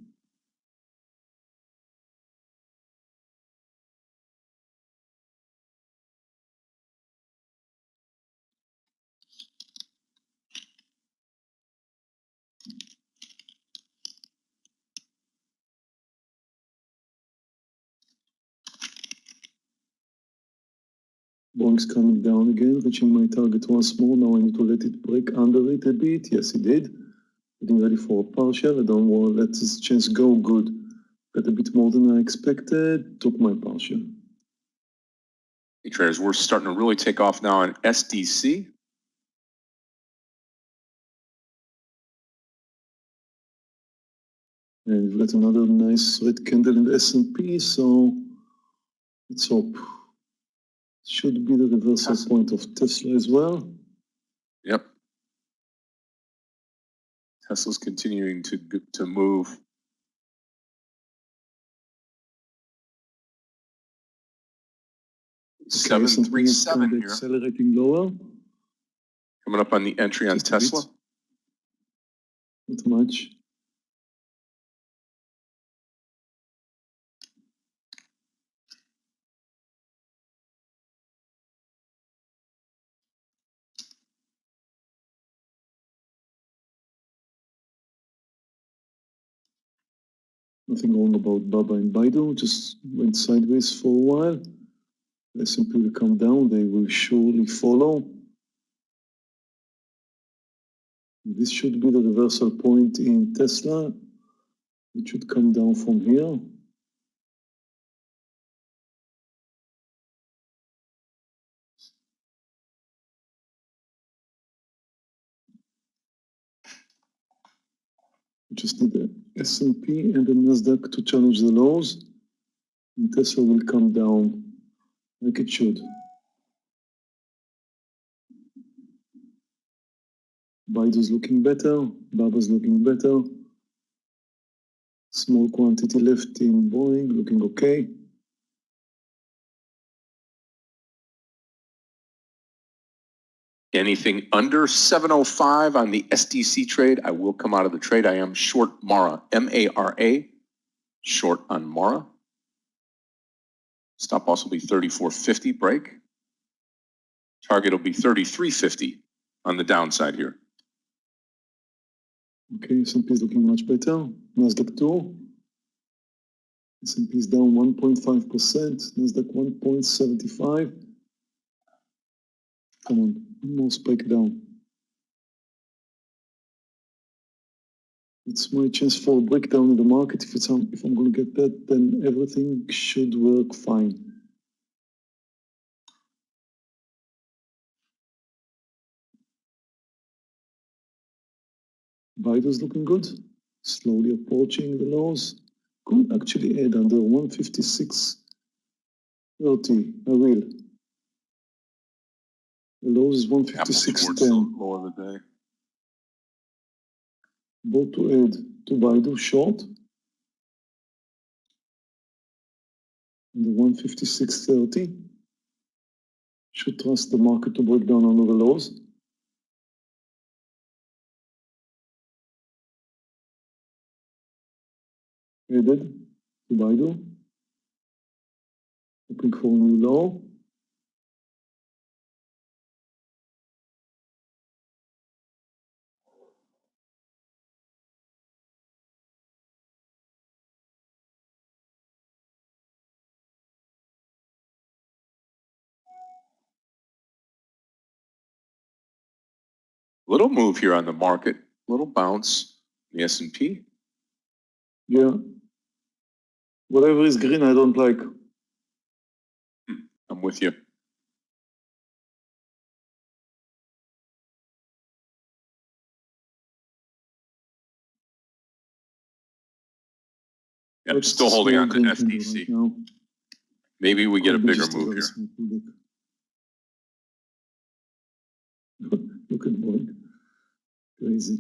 S3: Boeing's coming down again, reaching my target once more. Now I need to let it break under it a bit. Yes, it did. Getting ready for a partial. I don't want to let this chance go. Good. Got a bit more than I expected. Took my partial.
S2: Hey traders, we're starting to really take off now on SDC.
S3: And we've got another nice red candle in the S&P, so let's hope. Should be the reversal point of Tesla as well.
S2: Yep. Tesla's continuing to move.
S3: Okay,
S2: 737 here.
S3: Accelerating lower.
S2: Coming up on the entry on Tesla.
S3: Not much. Nothing wrong about Baba and Baidu, just went sideways for a while. The S&P will come down, they will surely follow. This should be the reversal point in Tesla. It should come down from here. We just need the S&P and the Nasdaq to challenge the lows. And Tesla will come down like it should. Baidu's looking better, Baba's looking better. Small quantity left in Boeing, looking okay.
S2: Anything under 705 on the SDC trade, I will come out of the trade. I am short Mara, M-A-R-A, short on Mara. Stop loss will be 34.50 break. Target will be 33.50 on the downside here.
S3: Okay, S&P is looking much better. Nasdaq too. S&P is down 1.5%, Nasdaq 1.75. Come on, one more spike down. It's my chance for a breakdown in the market. If I'm going to get that, then everything should work fine. Baidu's looking good. Slowly approaching the lows. Could actually add under 156.30. I will. The lows is 156.10.
S2: Low of the day.
S3: Both to add to Baidu short. And the 156.30. Should trust the market to break down under the lows. Headed to Baidu. Looking for a new low.
S2: Little move here on the market, little bounce, the S&P.
S3: Yeah. Whatever is green, I don't like.
S2: I'm with you. Yeah, I'm still holding on to FTC.
S3: Right now.
S2: Maybe we get a
S3: Could be
S2: bigger
S3: just a
S2: move
S3: very
S2: here.
S3: small pullback. Look at Barak. Crazy.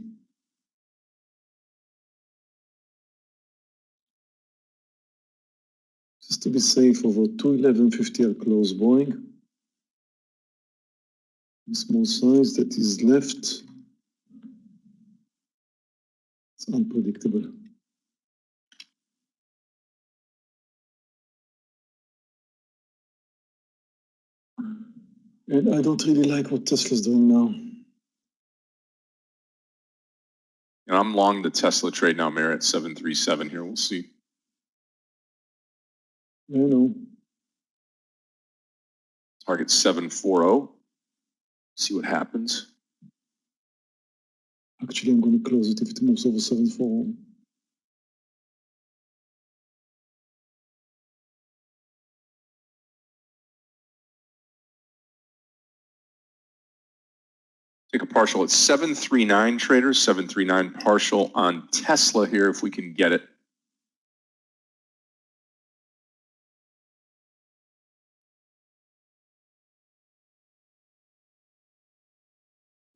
S3: Just to be safe, over 211.50 I'll close Boeing. Small size that is left. It's unpredictable. And I don't really like what Tesla's doing now.
S2: And I'm long the Tesla trade now, Meir, at 737 here. We'll see.
S3: I know.
S2: Target 740. See what happens.
S3: Actually, I'm going to close it if it moves over 7.4.
S2: Take a partial at 739 traders, 739 partial on Tesla here if we can get it.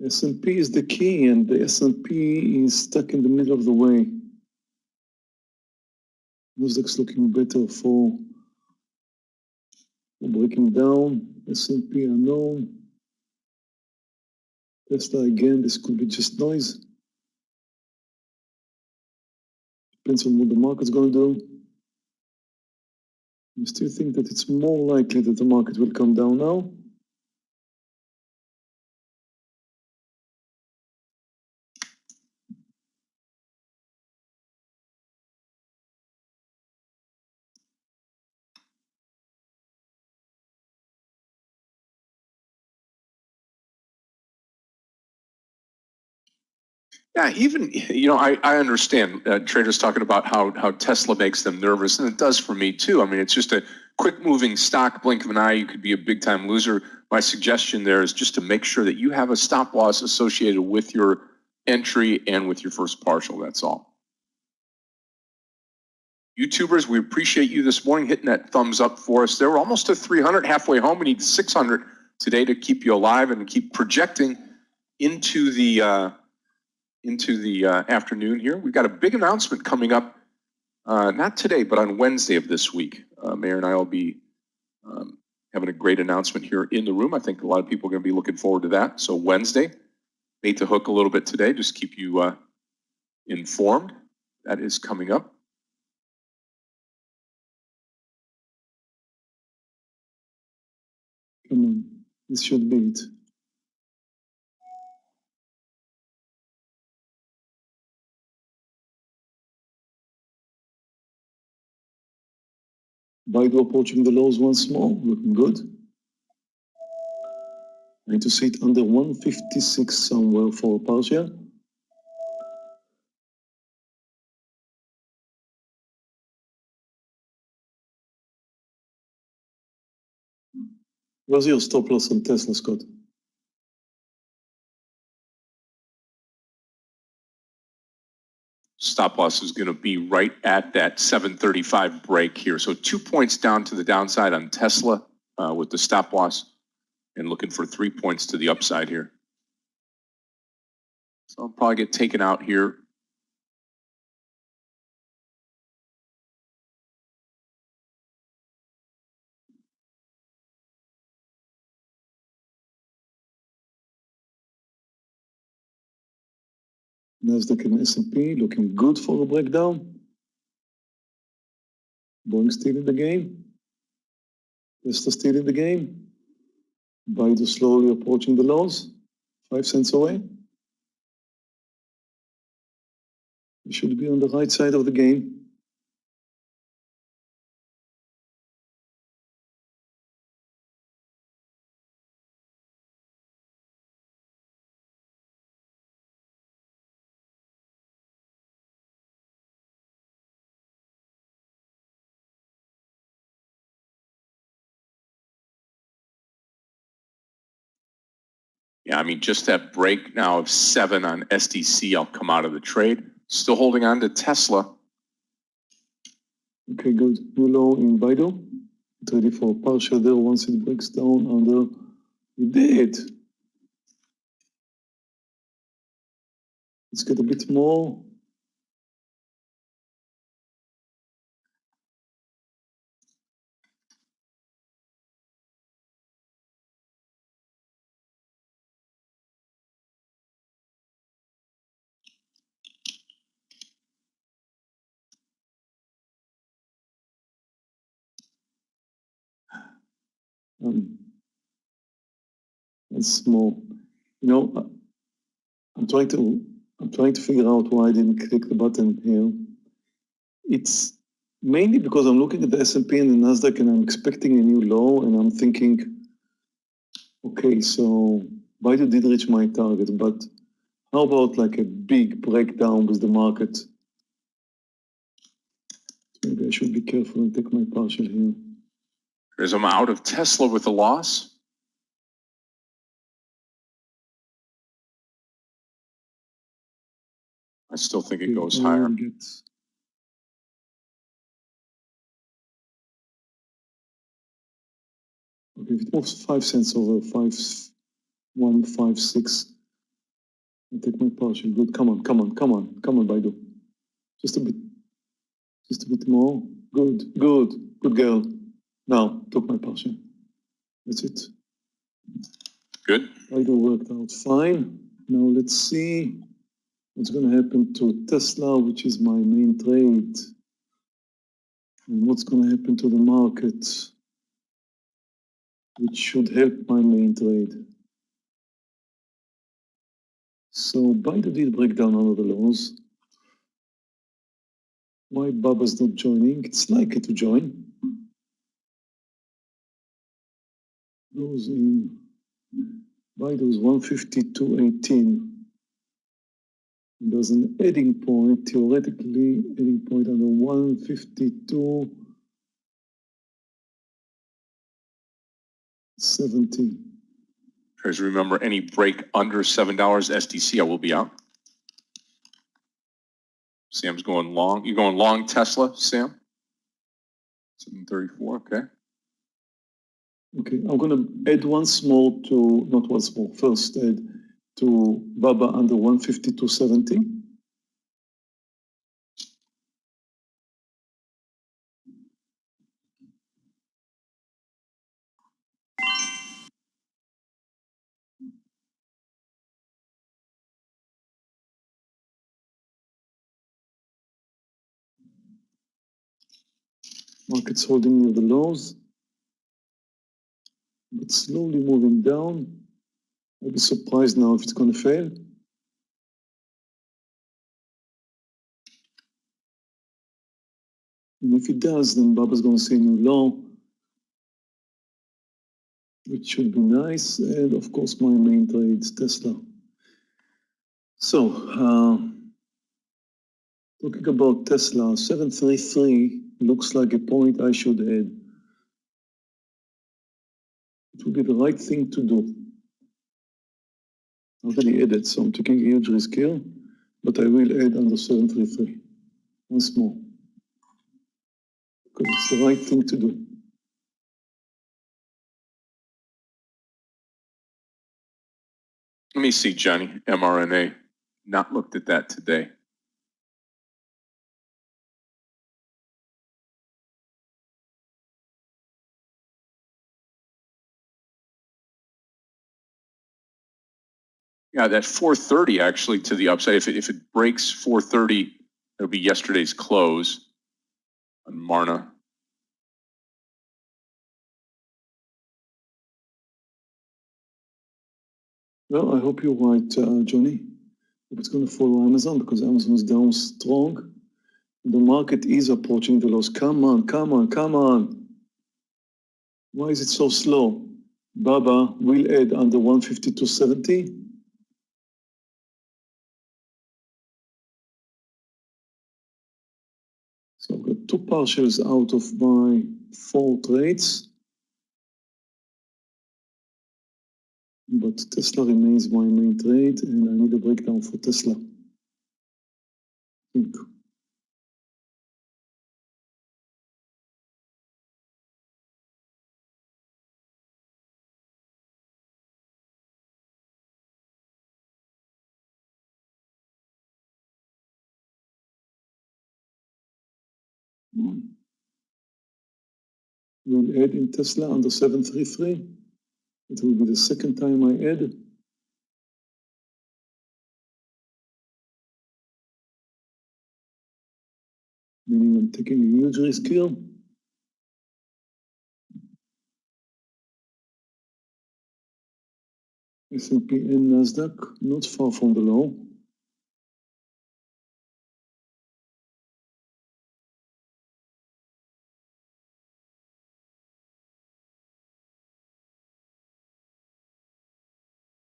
S3: S&P is the key, and the S&P is stuck in the middle of the way. Nasdaq's looking better for breaking down. S&P unknown. Tesla again, this could be just noise. Depends on what the market's going to do. I still think that it's more likely that the market will come down now.
S2: Yeah, even, I understand traders talking about how Tesla makes them nervous, and it does for me too. I mean, it's just a quick moving stock, blink of an eye, you could be a big time loser. My suggestion there is just to make sure that you have a stop loss associated with your entry and with your first partial, that's all. YouTubers, we appreciate you this morning hitting that thumbs up for us. They were almost to 300, halfway home. We need 600 today to keep you alive and keep projecting into the afternoon here. We've got a big announcement coming up, not today, but on Wednesday of this week. Meir and I will be having a great announcement here in the room. I think a lot of people are going to be looking forward to that. So Wednesday, bait the hook a little bit today, just keep you informed. That is coming up.
S3: Come on, this should be it. Baidu approaching the lows once more, looking good. I need to see it under 156 somewhere for a partial. Where's your stop loss on Tesla, Scott?
S2: Stop loss is going to be right at that 735 break here. So 2 points down to the downside on Tesla with the stop loss, and looking for 3 points to the upside here. So I'll probably get taken out here.
S3: Nasdaq and S&P looking good for a breakdown. Boeing still in the game. Tesla still in the game. Baidu slowly approaching the lows, 5 cents away. We should be on the right side of the game.
S2: Yeah, I mean, just that break now of 7 on SDC, I'll come out of the trade. Still holding on to Tesla.
S3: Okay, good. New low in Baidu. Get ready for partial there once it breaks down under. It did. Let's get a bit more. That's more. You know, I'm trying to figure out why I didn't click the button here. It's mainly because I'm looking at the S&P and the Nasdaq and I'm expecting a new low and I'm thinking, okay, so Baidu did reach my target, but how about like a big breakdown with the market? Maybe I should be careful and take my partial here.
S2: As I'm out of Tesla with a loss. I still think it goes higher.
S3: Okay, if it moves 5 cents over 5.156, I'll take my partial. Good. Come on, Baidu. Just a bit more. Good girl. Now, took my partial. That's it.
S2: Good.
S3: Baidu worked out fine. Now let's see what's going to happen to Tesla, which is my main trade. And what's going to happen to the market, which should help my main trade. So Baidu did break down under the lows. Why Baba's not joining? It's likely to join. Goes in. Baidu's 152.18. There's an heading point, theoretically, heading point under 152.70.
S2: Tries to remember any break under $7 SDC, I will be out. Sam's going long. You going long Tesla, Sam? 734, okay.
S3: Okay, I'm going to add once more to, not once more, first add to Baba under 152.70. Market's holding near the lows, but slowly moving down. I'll be surprised now if it's going to fail. And if it does, then Baba's going to see a new low, which should be nice. And of course, my main trade is Tesla. So, talking about Tesla, 733 looks like a point I should add. It would be the right thing to do. I already added, so I'm taking a huge risk here, but I will add under 733 once more, because it's the right thing to do.
S2: Let me see, Johnny, mRNA. Not looked at that today. Yeah, that 430 actually to the upside. If it breaks 430, it'll be yesterday's close on Marna.
S3: Well, I hope you're right, Johnny. Hope it's going to follow Amazon because Amazon is down strong. The market is approaching the lows. Come on, come on, come on. Why is it so slow? Baba will add under 152.70. So I've got two partials out of my 4 trades. But Tesla remains my main trade, and I need a breakdown for Tesla. I think. We'll add in Tesla under 733. It will be the second time I add. Meaning I'm taking a huge risk here. S&P and Nasdaq, not far from the low.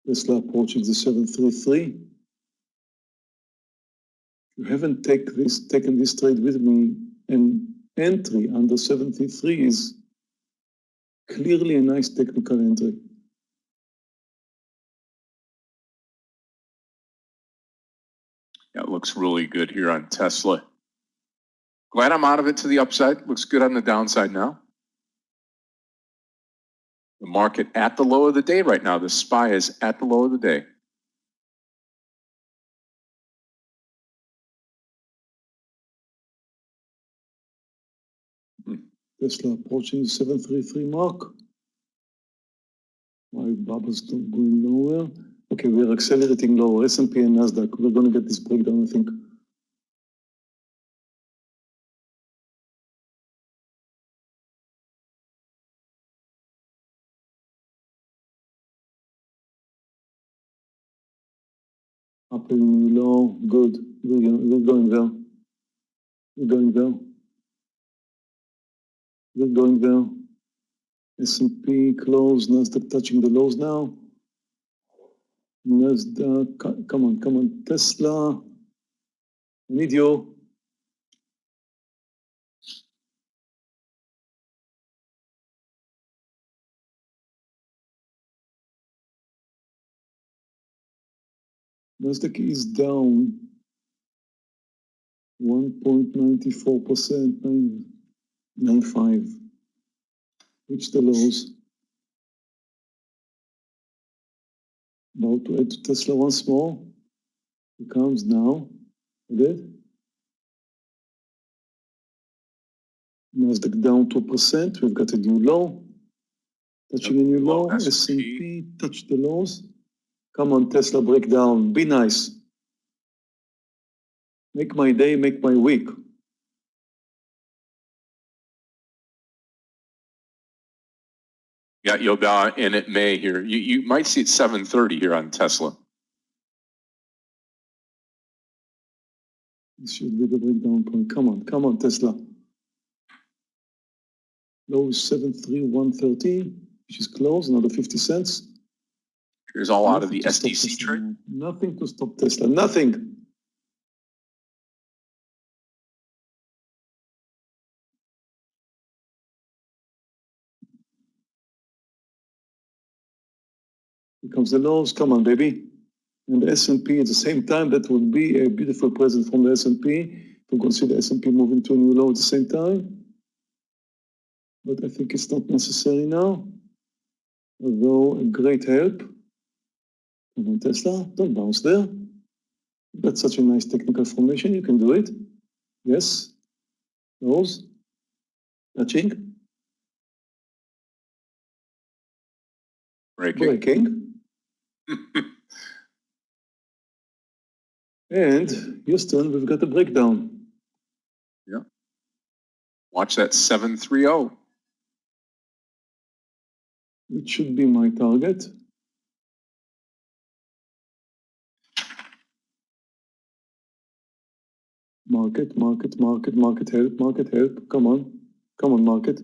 S3: Tesla approaching the 733. You haven't taken this trade with me, an entry under 73 is clearly a nice technical entry.
S2: Yeah, it looks really good here on Tesla. Glad I'm out of it to the upside. Looks good on the downside now. The market at the low of the day right now. The SPY is at the low of the day.
S3: Tesla approaching the 733 mark. Why Baba's not going nowhere? Okay, we're accelerating lower. S&P and Nasdaq. We're going to get this breakdown, I think. Up and low. Good. We're going well. We're going well. We're going well. S&P close. Nasdaq touching the lows now. Nasdaq, come on. Tesla. I need you. Nasdaq is down 1.94%, 9.95. Reach the lows. About to add to Tesla once more. It comes now. Good. Nasdaq down 2%. We've got a new low. Touching a new low. S&P touch the lows. Come on, Tesla breakdown. Be nice. Make my day, make my week.
S2: Got Yoga in at May here. You might see it 7:30 here on Tesla.
S3: This should be the breakdown point. Come on, Tesla. Low is 73130, which is close, another 50 cents.
S2: Here's all out of the SDC trade.
S3: Nothing to stop Tesla, nothing. Here comes the lows, come on, baby. And the S&P at the same time, that would be a beautiful present from the S&P to consider S&P moving to a new low at the same time. But I think it's not necessary now. Although a great help. Come on, Tesla, don't bounce there. That's such a nice technical formation, you can do it. Yes, those, touching. Breaking. And Houston, we've got a breakdown.
S2: Yeah. Watch that 730.
S3: It should be my target. Market, help. Come on, market.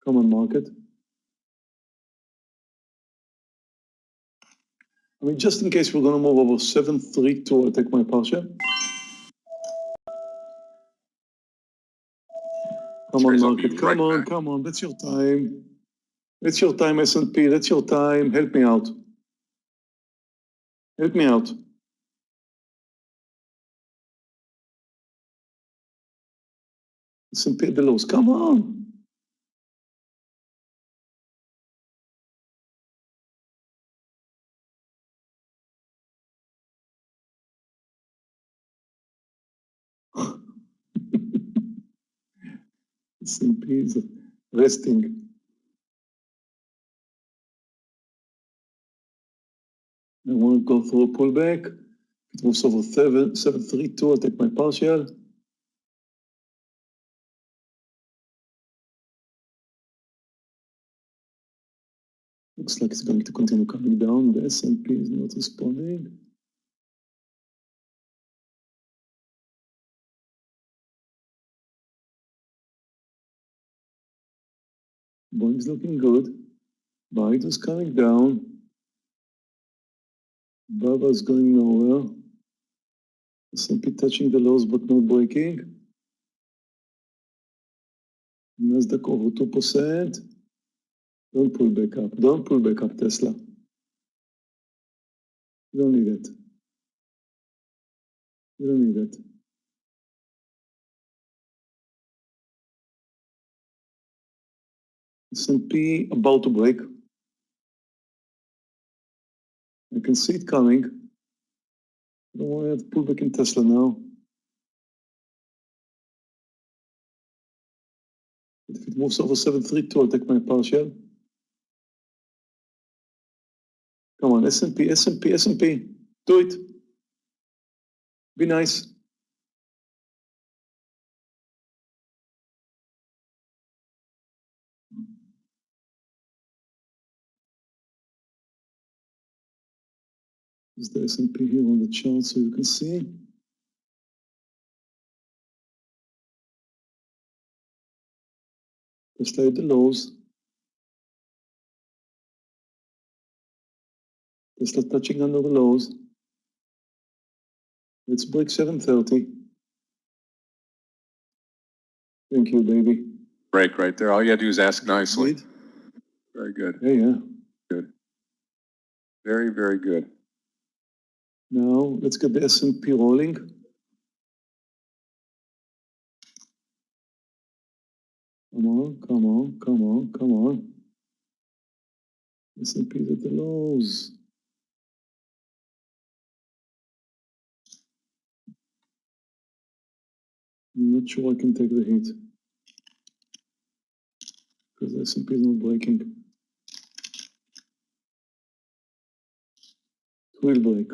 S3: Come on, market. I mean, just in case we're going to move over 732, I'll take my partial. Come on, market. Come on. That's your time. That's your time, S&P. That's your time. Help me out. S&P at the lows. Come on. S&P is resting. I want to go through a pullback. It moves over 732. I'll take my partial. Looks like it's going to continue coming down. The S&P is not responding. Boeing's looking good. Biden's coming down. Baba's going nowhere. S&P touching the lows but not breaking. Nasdaq over 2%. Don't pull back up, Tesla. You don't need it. S&P about to break. I can see it coming. I don't want to have pullback in Tesla now. If it moves over 732, I'll take my partial. Come on, S&P. Do it. Be nice. Is the S&P here on the chart so you can see? Tesla at the lows. Tesla touching under the lows. Let's break 730. Thank you, baby.
S2: Break right there. All you gotta do is ask nicely.
S3: Right?
S2: Very good.
S3: Yeah.
S2: Good. Very, very good.
S3: Now, let's get the S&P rolling. Come on. S&P at the lows. I'm not sure I can take the hit. Because the S&P is not breaking. It will break.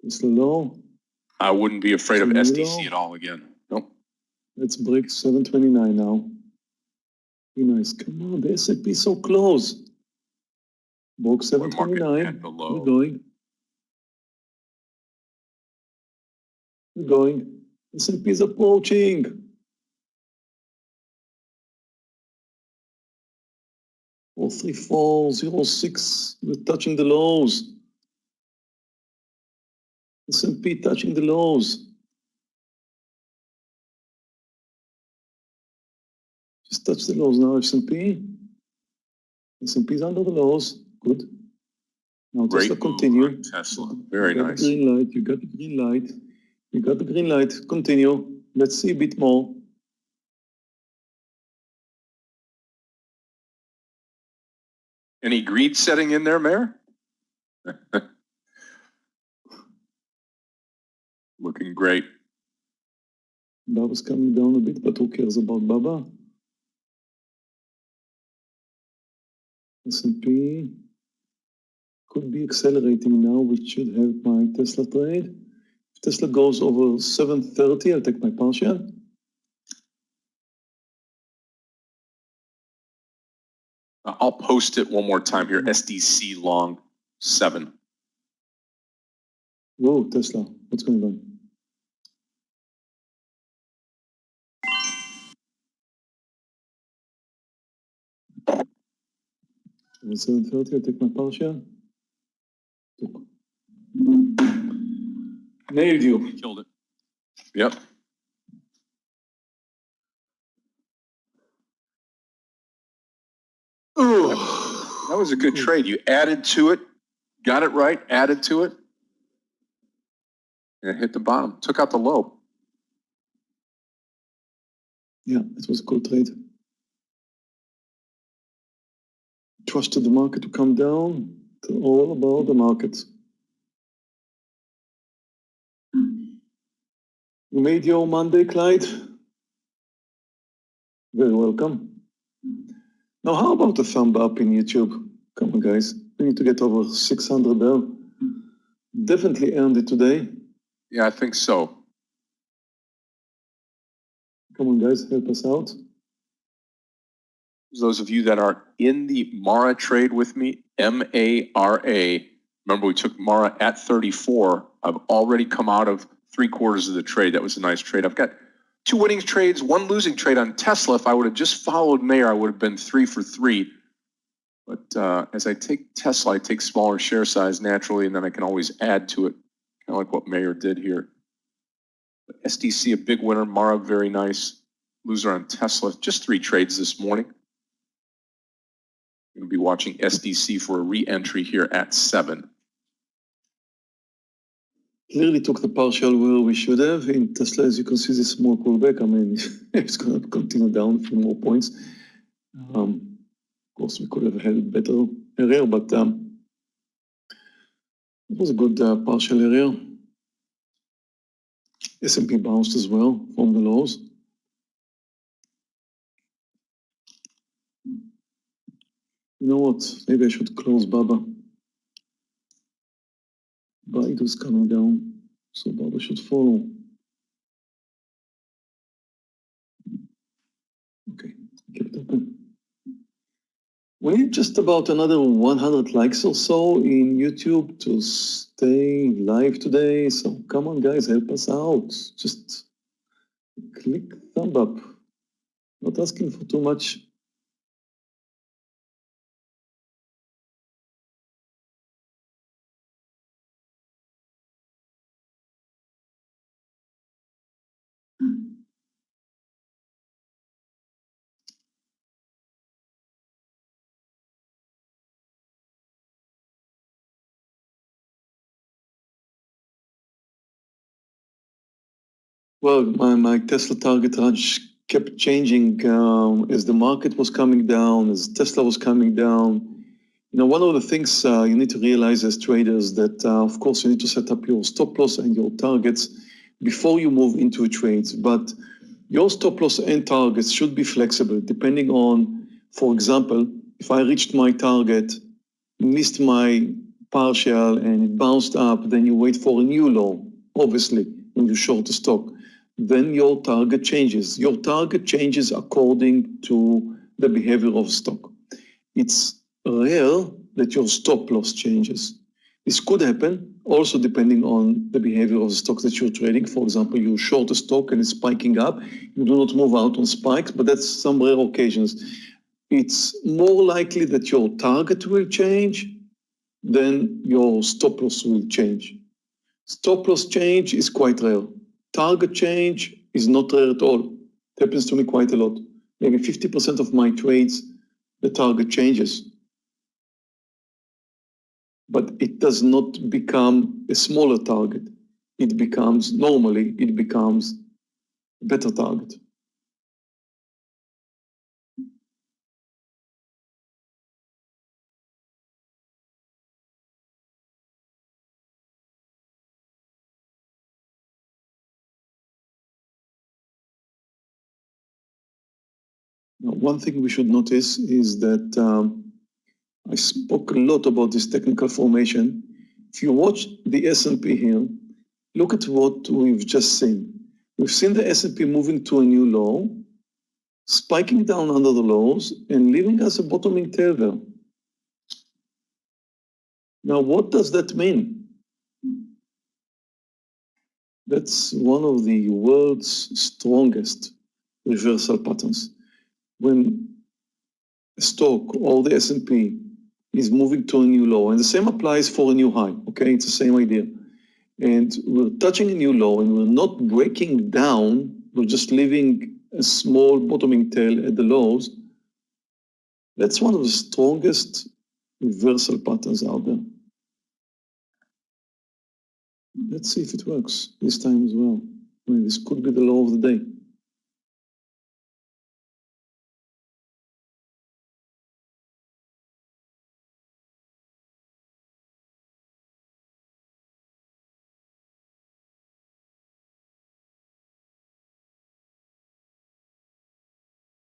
S3: It's low.
S2: I wouldn't be afraid of SDC at all again. Nope.
S3: Let's break 729 now. Be nice. Come on, the S&P is so close. Broke 729. We're going. S&P is approaching. 43406. We're touching the lows. S&P touching the lows. Just touch the lows now, S&P. S&P is under the lows. Good. Now Tesla continue.
S2: Tesla. Very nice.
S3: You got the green light. Continue. Let's see a bit more.
S2: Any greed setting in there, Meir? Looking great.
S3: Baba's coming down a bit, but who cares about Baba? S&P could be accelerating now, which should help my Tesla trade. If Tesla goes over 730, I'll take my partial.
S2: I'll post it one more time here. SDC long 7.
S3: Whoa, Tesla, what's going on? Over 730, I'll take my partial. Nailed you.
S1: Killed it.
S2: Yep. Ooh, that was a good trade. You added to it, got it right, added to it, and it hit the bottom. Took out the low.
S3: Yeah, it was a good trade. Trusted the market to come down. It's all about the market. You made your Monday, Clyde? Very welcome. Now, how about a thumb up in YouTube? Come on, guys. We need to get over 600 there. Definitely earned it today.
S2: Yeah, I think so.
S3: Come on, guys, help us out.
S2: Those of you that are in the Mara trade with me, M-A-R-A. Remember, we took Mara at 34. I've already come out of 3/4 of the trade. That was a nice trade. I've got 2 winning trades, 1 losing trade on Tesla. If I would have just followed Meir, I would have been 3 for 3. But as I take Tesla, I take smaller share size naturally, and then I can always add to it, kind of like what Meir did here. But SDC, a big winner. Mara, very nice. Loser on Tesla. Just 3 trades this morning. Going to be watching SDC for a re-entry here at 7.
S3: Clearly took the partial where we should have. In Tesla, as you can see, this small pullback. I mean, it's going to continue down a few more points. Of course, we could have had better area, but it was a good partial area. S&P bounced as well from the lows. You know what? Maybe I should close Baba. Baidu's coming down, so Baba should follow. Okay, keep it open. We need just about another 100 likes or so in YouTube to stay live today. So come on, guys, help us out. Just click thumb up. Not asking for too much. Well, my Tesla target range kept changing as the market was coming down, as Tesla was coming down. You know, one of the things you need to realize as traders that, of course, you need to set up your stop loss and your targets before you move into trades. But your stop loss and targets should be flexible depending on, for example, if I reached my target, missed my partial and it bounced up, then you wait for a new low, obviously, when you short the stock. Then your target changes. Your target changes according to the behavior of stock. It's rare that your stop loss changes. This could happen also depending on the behavior of the stocks that you're trading. For example, you short a stock and it's spiking up. You do not move out on spikes, but that's some rare occasions. It's more likely that your target will change than your stop loss will change. Stop loss change is quite rare. Target change is not rare at all. It happens to me quite a lot. Maybe 50% of my trades, the target changes. But it does not become a smaller target. It becomes a better target. Now, one thing we should notice is that I spoke a lot about this technical formation. If you watch the S&P here, look at what we've just seen. We've seen the S&P moving to a new low, spiking down under the lows and leaving us a bottoming tail there. Now, what does that mean? That's one of the world's strongest reversal patterns. When a stock or the S&P is moving to a new low, and the same applies for a new high, okay? It's the same idea. And we're touching a new low and we're not breaking down, we're just leaving a small bottoming tail at the lows. That's one of the strongest reversal patterns out there. Let's see if it works this time as well. I mean, this could be the low of the day.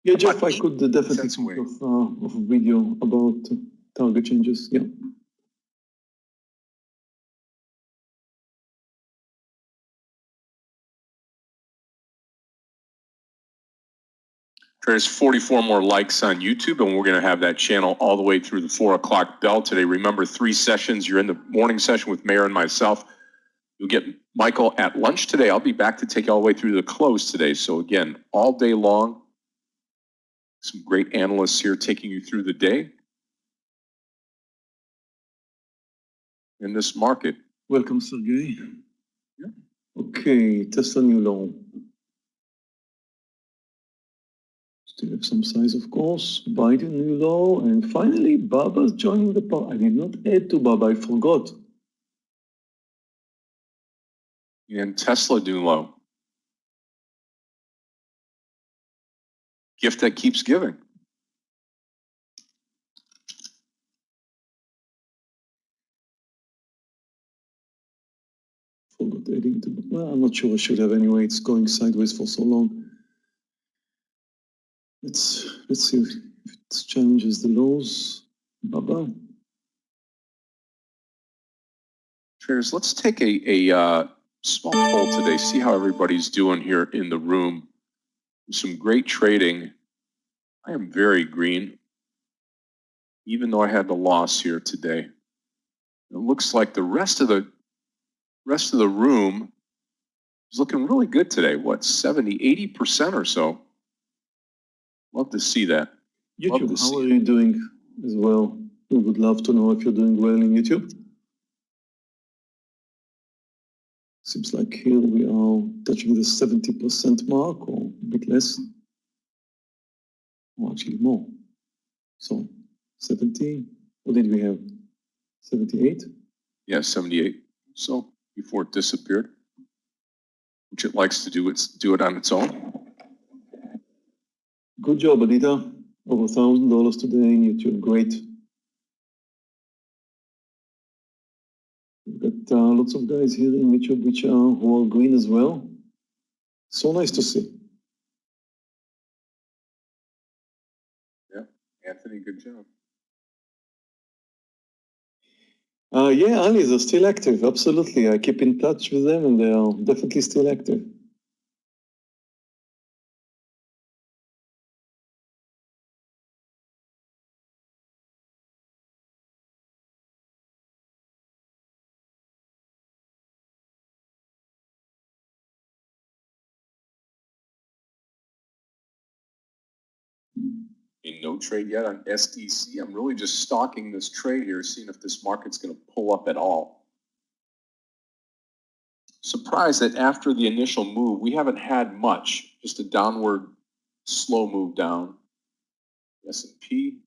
S3: Yeah, Jeff, I could definitely think of a video about target changes. Yeah.
S2: There's 44 more likes on YouTube, and we're going to have that channel all the way through the 4 o'clock bell today. Remember, 3 sessions. You're in the morning session with Meir and myself. You'll get Michael at lunch today. I'll be back to take you all the way through the close today. So again, all day long, some great analysts here taking you through the day in this market.
S3: Welcome, Sergey. Yeah. Okay, Tesla new low. Still have some size, of course. Biden new low, and finally, Baba's joining the party. I did not add to Baba, I forgot.
S2: And Tesla new low. Gift that keeps giving.
S3: Forgot adding to, well, I'm not sure I should have anyway. It's going sideways for so long. Let's see if it challenges the lows. Baba.
S2: Traders, let's take a small poll today. See how everybody's doing here in the room. Some great trading. I am very green, even though I had the loss here today. It looks like the rest of the room is looking really good today. What, 70, 80% or so? Love to see that.
S3: YouTube, how are you doing as well? We would love to know if you're doing well in YouTube. Seems like here we are touching the 70% mark, or a bit less. Or actually more. So 70, what did we have? 78?
S2: Yeah, 78. So before it disappeared, which it likes to do, it on its own.
S3: Good job, Adita. Over $1,000 today in YouTube. Great. We've got lots of guys here in YouTube who are green as well. So nice to see.
S2: Yeah, Anthony, good job.
S3: Yeah, Ali, they're still active. Absolutely. I keep in touch with them and they are definitely still active.
S2: No trade yet on SDC. I'm really just stalking this trade here, seeing if this market's going to pull up at all. Surprised that after the initial move, we haven't had much, just a downward slow move down. S&P.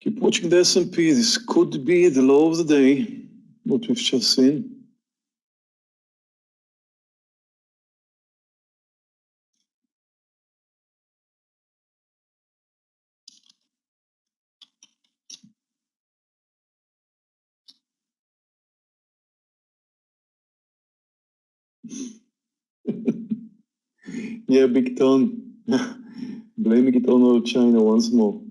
S3: Keep watching the S&P. This could be the low of the day, what we've just seen. Yeah, Big Ton. Blaming it on all China once more.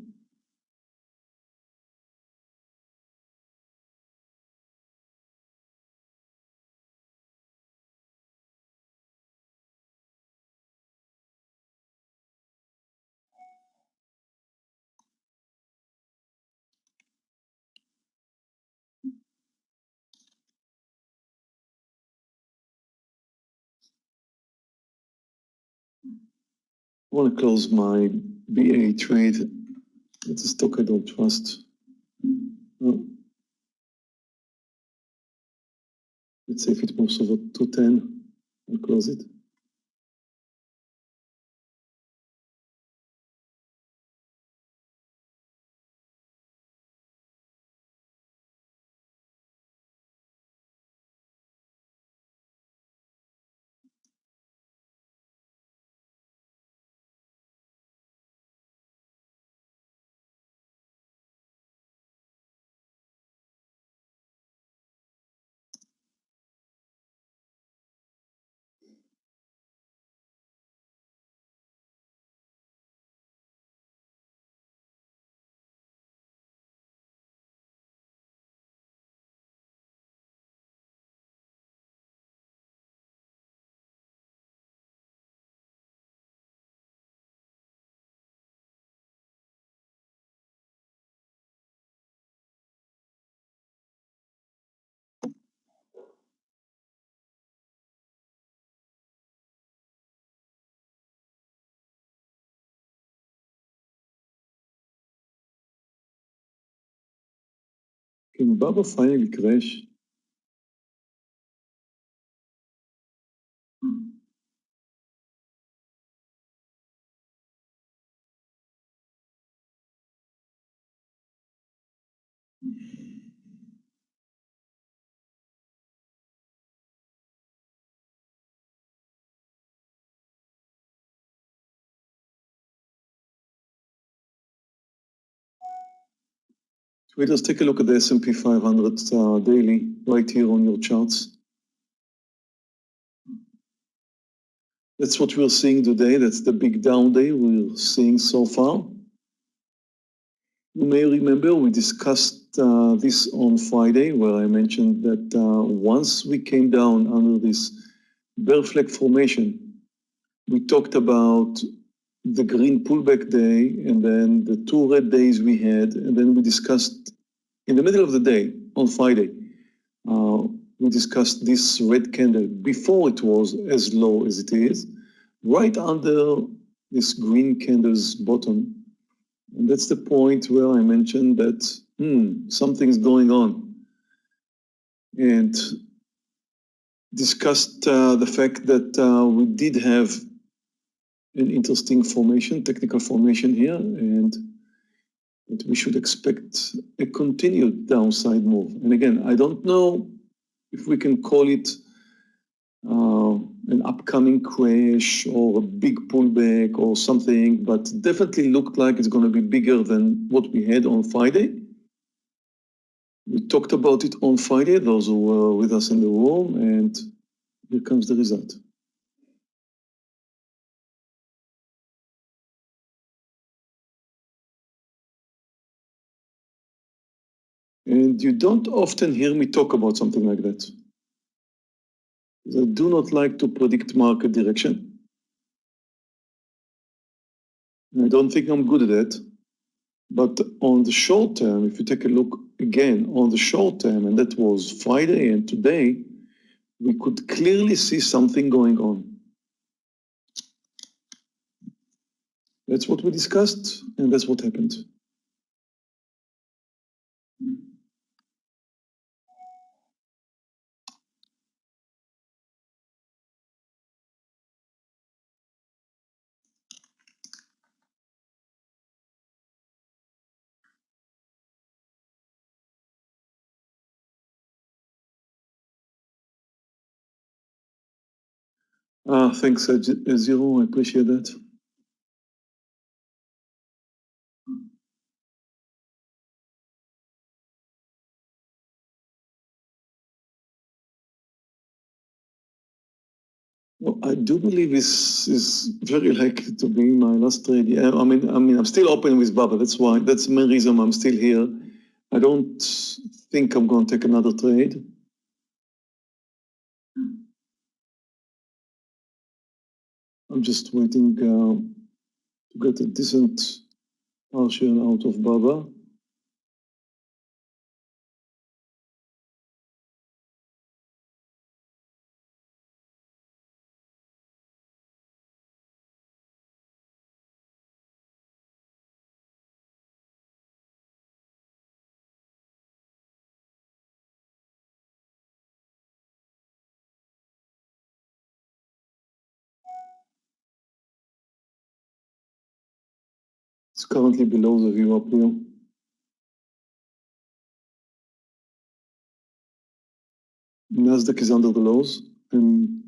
S3: I want to close my BA trade. It's a stock I don't trust. Oh. Let's see if it moves over 210. I'll close it. Can Baba finally crash? Traders, take a look at the S&P 500 daily right here on your charts. That's what we're seeing today. That's the big down day we're seeing so far. You may remember we discussed this on Friday, where I mentioned that once we came down under this bear flag formation, we talked about the green pullback day and then the two red days we had, and then we discussed in the middle of the day on Friday, we discussed this red candle before it was as low as it is, right under this green candle's bottom. And that's the point where I mentioned that something's going on. And discussed the fact that we did have an interesting formation, technical formation here, and that we should expect a continued downside move. And again, I don't know if we can call it an upcoming crash or a big pullback or something, but definitely looked like it's going to be bigger than what we had on Friday. We talked about it on Friday, those who were with us in the room, and here comes the result. And you don't often hear me talk about something like that. I do not like to predict market direction. I don't think I'm good at it. But on the short term, if you take a look again on the short term, and that was Friday and today, we could clearly see something going on. That's what we discussed, and that's what happened. Thanks, Zero. I appreciate that. Well, I do believe this is very likely to be my last trade. Yeah, I mean, I'm still open with Baba. That's the main reason I'm still here. I don't think I'm going to take another trade. I'm just waiting to get a decent partial out of Baba. It's currently below the view up here. Nasdaq is under the lows and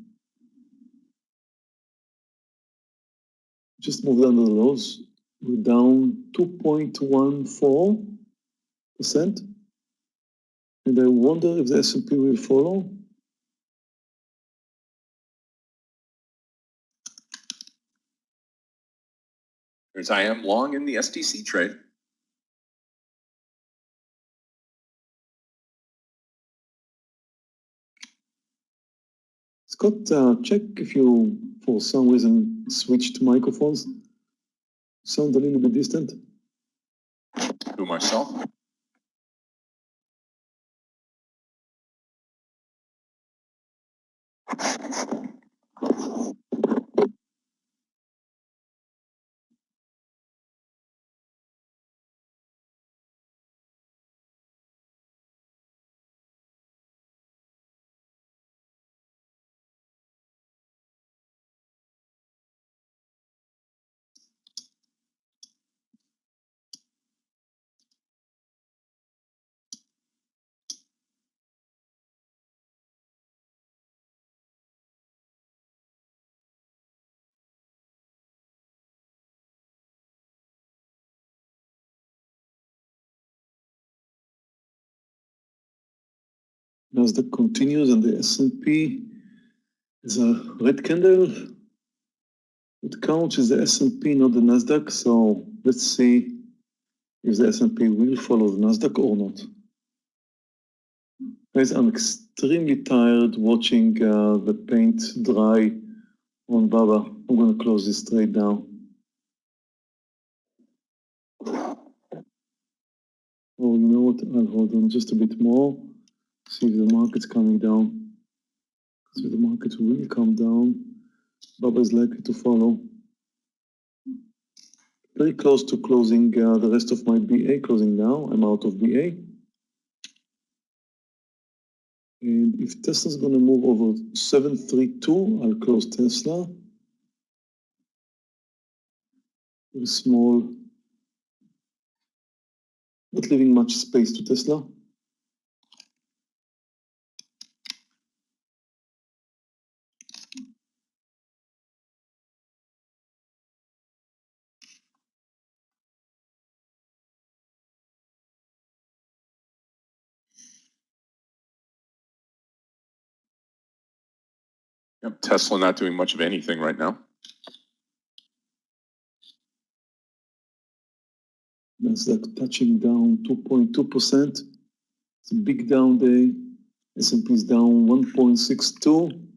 S3: just moved under the lows. We're down 2.14%. And I wonder if the S&P will follow.
S2: As I am long in the SDC trade.
S3: Scott, check if you, for some reason, switched microphones. Sound a little bit distant.
S2: To myself.
S3: Nasdaq continues and the S&P is a red candle. It counts as the S&P, not the Nasdaq. So let's see if the S&P will follow the Nasdaq or not. Guys, I'm extremely tired watching the paint dry on Baba. I'm going to close this trade now. Oh, you know what? I'll hold on just a bit more. See if the market's coming down. So the market will come down. Baba is likely to follow. Very close to closing the rest of my BA, closing now. I'm out of BA. And if Tesla's going to move over 732, I'll close Tesla. Very small. Not leaving much space to Tesla.
S2: Yep, Tesla not doing much of anything right now.
S3: Nasdaq touching down 2.2%. It's a big down day. S&P is down 1.62.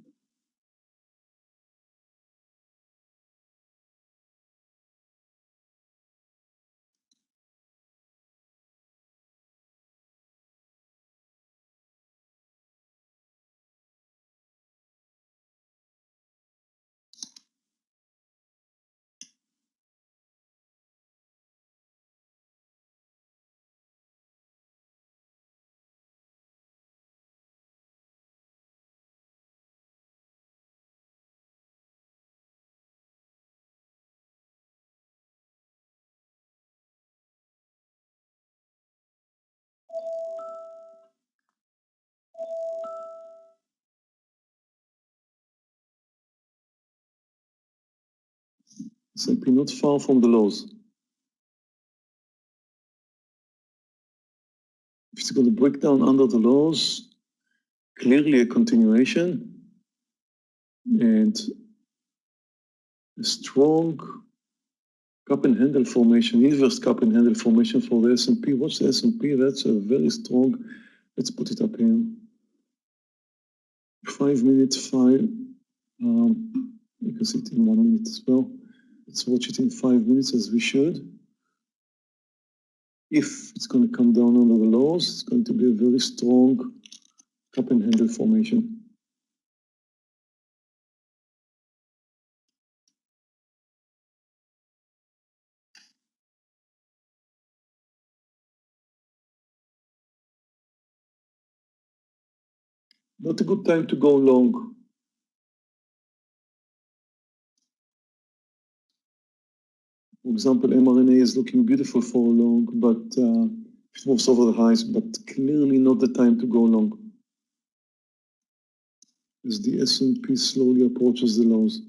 S3: S&P not far from the lows. If it's going to break down under the lows, clearly a continuation. and a strong cup and handle formation, inverse cup and handle formation for the S&P. Watch the S&P, that's a very strong, let's put it up here. 5 minutes, you can see it in 1 minute as well. Let's watch it in 5 minutes as we should. If it's going to come down under the lows, it's going to be a very strong cup and handle formation. Not a good time to go long. For example, mRNA is looking beautiful for a long, but it moves over the highs, but clearly not the time to go long. As the S&P slowly approaches the lows.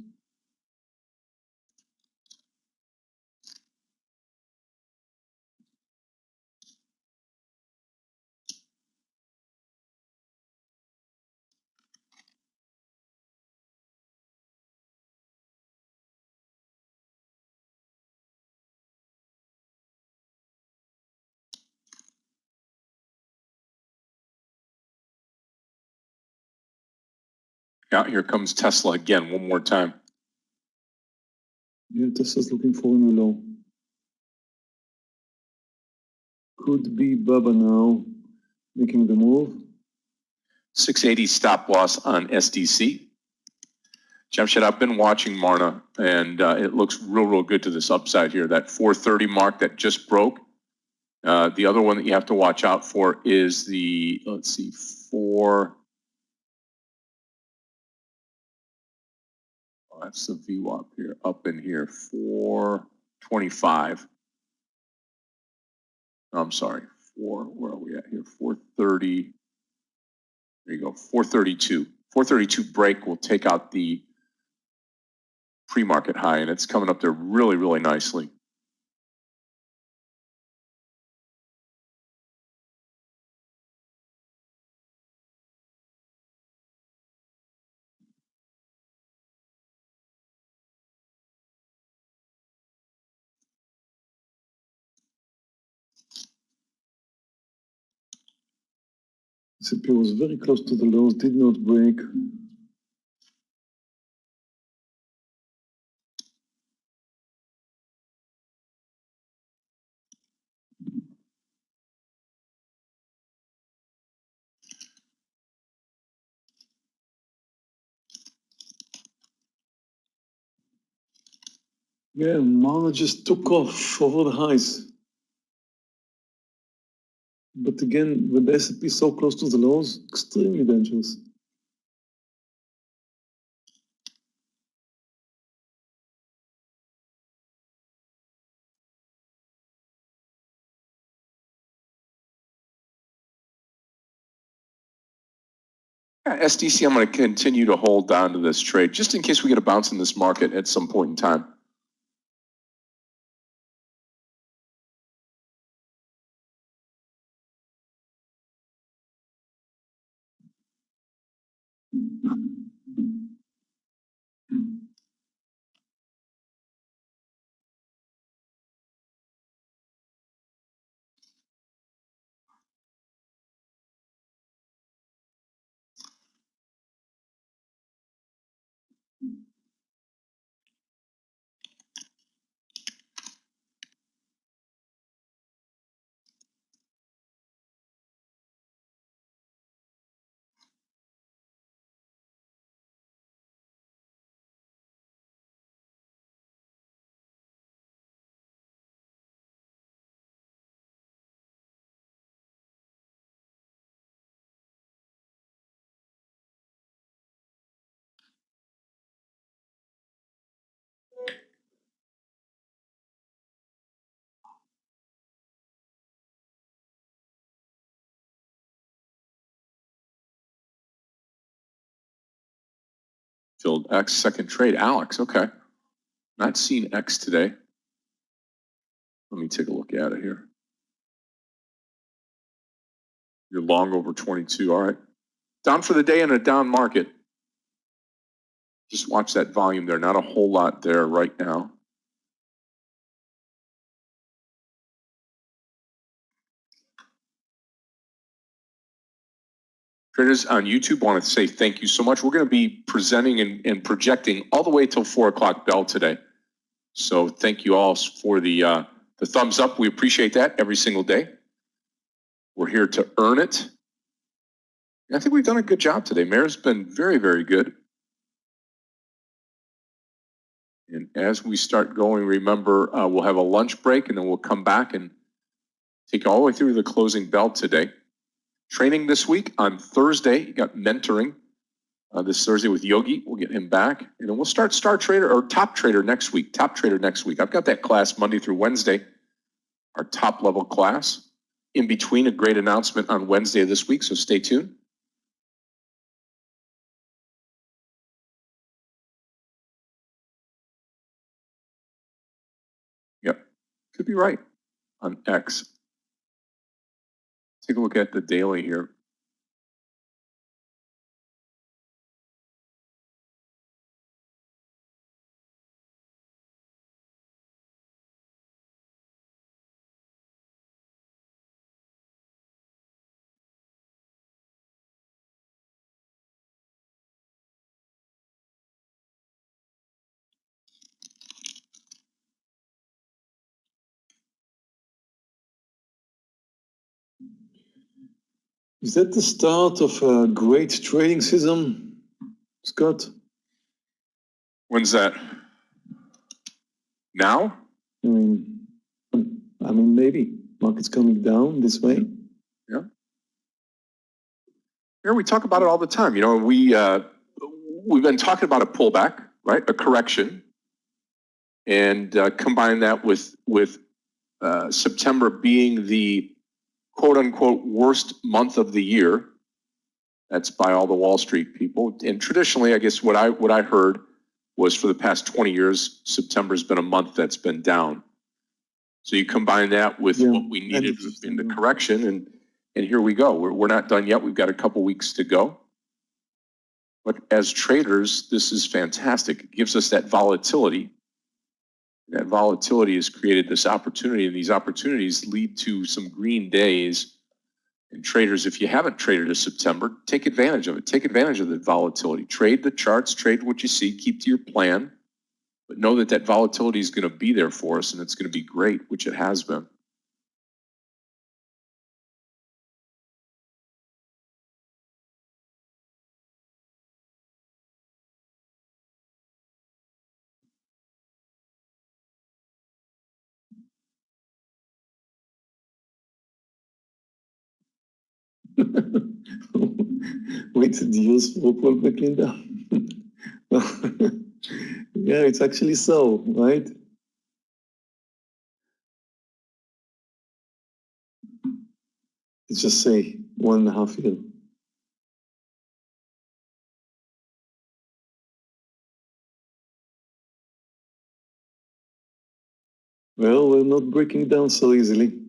S2: Yeah, here comes Tesla again, one more time.
S3: Yeah, Tesla's looking for a new low. Could be Baba now making the move.
S2: 680 stop loss on SDC. Jamshed, I've been watching Marna, and it looks real good to this upside here. That 430 mark that just broke. The other one that you have to watch out for is the, let's see, that's the VWAP here, up in here, 425. I'm sorry, where are we at here? 430. There you go, 432. 432 break will take out the pre-market high, and it's coming up there really nicely.
S3: S&P was very close to the lows, did not break. Yeah, Mana just took off over the highs. But again, with the S&P so close to the lows, extremely dangerous.
S2: Yeah, SDC, I'm going to continue to hold down to this trade, just in case we get a bounce in this market at some point in time. Filled X second trade. Alex, okay. Not seen X today. Let me take a look at it here. You're long over 22. All right. Down for the day in a down market. Just watch that volume there. Not a whole lot there right now. Traders on YouTube, want to say thank you so much. We're going to be presenting and projecting all the way till 4 o'clock bell today. So thank you all for the thumbs up. We appreciate that every single day. We're here to earn it. I think we've done a good job today. Meir's been very, very good. And as we start going, remember, we'll have a lunch break and then we'll come back and take you all the way through the closing bell today. Training this week on Thursday, you got mentoring this Thursday with Yogi. We'll get him back. And then we'll start Star Trader or Top Trader next week. Top Trader next week. I've got that class Monday through Wednesday, our top level class. In between, a great announcement on Wednesday of this week, so stay tuned. Yep, could be right on X. Take a look at the daily here.
S3: Is that the start of a great trading season, Scott?
S2: When's that? Now?
S3: I mean, maybe market's coming down this way.
S2: Yeah. Here we talk about it all the time. You know, we've been talking about a pullback, right? A correction, and combine that with September being the quote unquote worst month of the year. That's by all the Wall Street people. And traditionally, I guess what I heard was for the past 20 years, September's been a month that's been down. So you combine that with what we needed in the correction, and here we go. We're not done yet. We've got a couple weeks to go. But as traders, this is fantastic. It gives us that volatility. That volatility has created this opportunity, and these opportunities lead to some green days. And traders, if you haven't traded a September, take advantage of it. Take advantage of the volatility. Trade the charts, trade what you see, keep to your plan, but know that that volatility is going to be there for us, and it's going to be great, which it has been.
S3: Wait, the use for pullback, Linda? Yeah, it's actually so, right? Let's just say 1.5 years. Well, we're not breaking down so easily.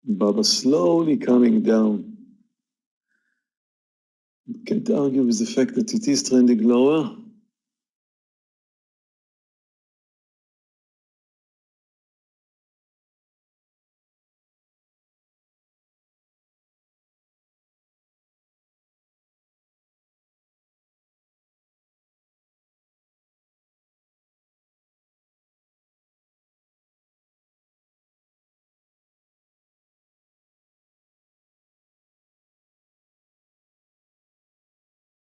S3: Baba slowly coming down. You can't argue with the fact that it is trending lower.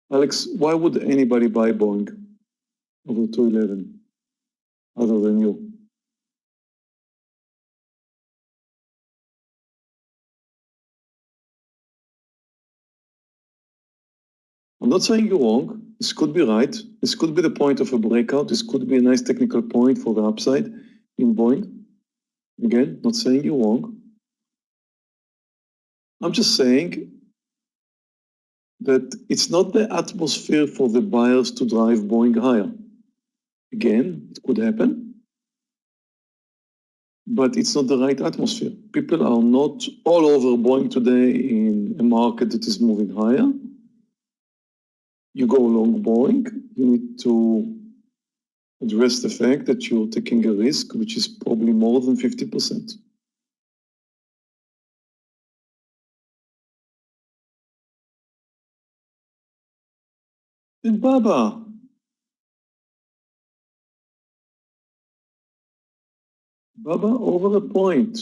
S3: Alex, why would anybody buy Boeing over 211 other than you? I'm not saying you're wrong. This could be right. This could be the point of a breakout. This could be a nice technical point for the upside in Boeing. Again, not saying you're wrong. I'm just saying that it's not the atmosphere for the buyers to drive Boeing higher. Again, it could happen, but it's not the right atmosphere. People are not all over Boeing today in a market that is moving higher. You go long Boeing, you need to address the fact that you're taking a risk, which is probably more than 50%. And Baba, over a point.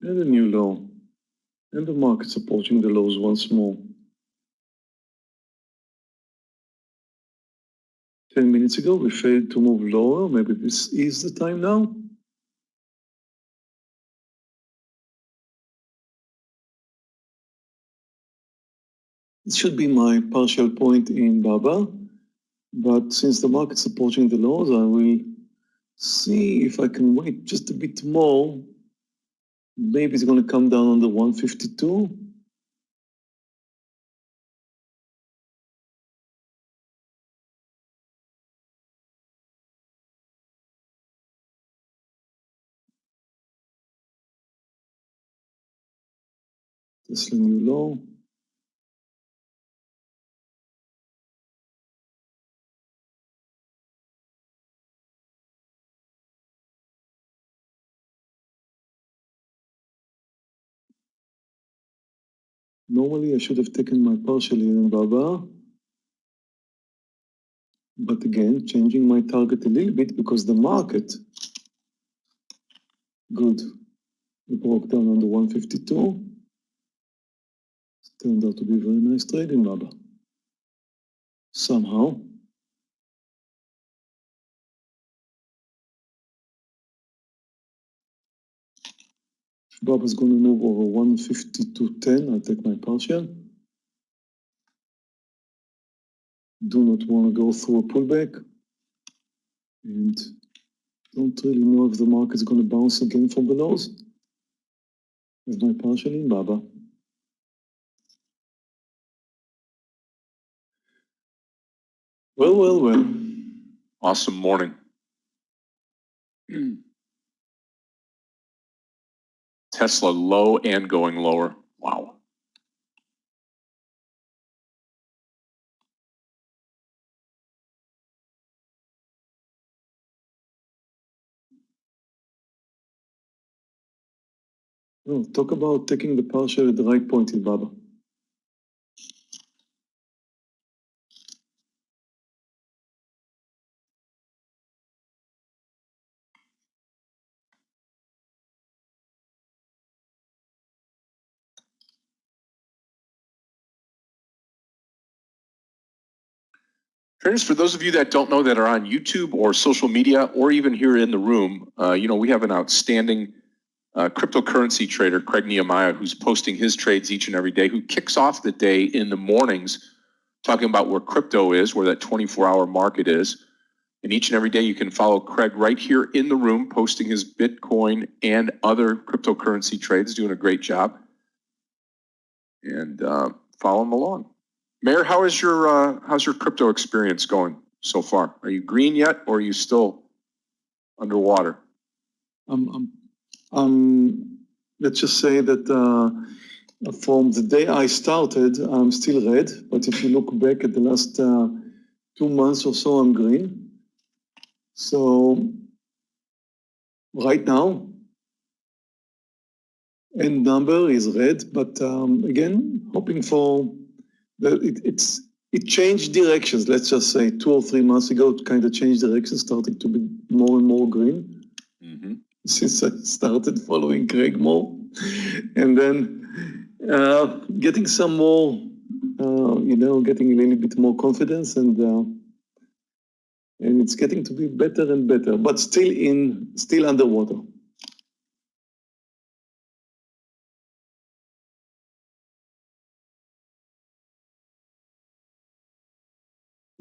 S3: And a new low. And the market's approaching the lows once more. 10 minutes ago, we failed to move lower. Maybe this is the time now. It should be my partial point in Baba. But since the market's approaching the lows, I will see if I can wait just a bit more. Maybe it's going to come down on the 152. This is a new low. Normally, I should have taken my partial here in Baba. But again, changing my target a little bit because the market, good, we broke down on the 152. It turned out to be a very nice trade in Baba. Somehow. If Baba's going to move over 152.10, I'll take my partial. Do not want to go through a pullback. And don't really know if the market's going to bounce again from the lows. With my partial in Baba. Well.
S2: Awesome morning. Tesla low and going lower. Wow.
S3: Well, talk about taking the partial at the right point in Baba.
S2: Traders, for those of you that don't know that are on YouTube or social media or even here in the room, we have an outstanding cryptocurrency trader, Craig Nehemiah, who's posting his trades each and every day, who kicks off the day in the mornings talking about where crypto is, where that 24-hour market is. And each and every day you can follow Craig right here in the room, posting his Bitcoin and other cryptocurrency trades, doing a great job. And follow him along. Meir, how's your crypto experience going so far? Are you green yet, or are you still underwater?
S3: Let's just say that from the day I started, I'm still red. But if you look back at the last 2 months or so, I'm green. So right now, end number is red. But again, hoping for it changed directions. Let's just say 2 or 3 months ago, it kind of changed directions, starting to be more and more green. Since I started following Craig more, and then getting some more, getting a little bit more confidence, and And it's getting to be better and better, but still underwater.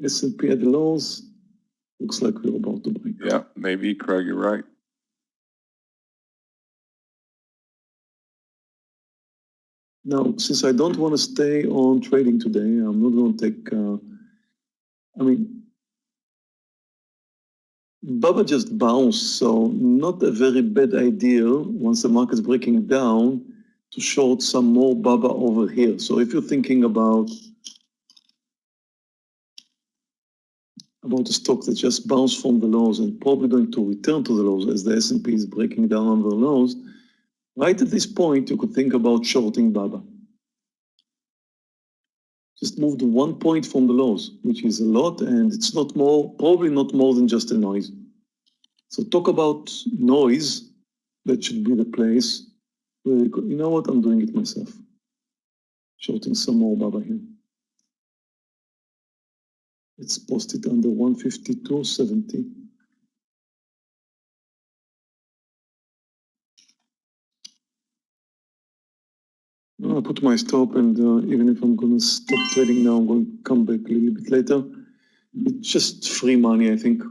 S3: S&P at the lows, looks like we're about to break.
S2: Yeah, maybe, Craig, you're right.
S3: Now, since I don't want to stay on trading today, I'm not going to take, Baba just bounced, so not a very bad idea once the market's breaking down to short some more Baba over here. So if you're thinking about a stock that just bounced from the lows and probably going to return to the lows as the S&P is breaking down on the lows, right at this point, you could think about shorting Baba. Just moved 1 point from the lows, which is a lot, and it's not more, probably not more than just a noise. So talk about noise, that should be the place where you know what, I'm doing it myself. Shorting some more Baba here. Let's post it under 152.70. I put my stop, and even if I'm going to stop trading now, I'm going to come back a little bit later. It's just free money, I think.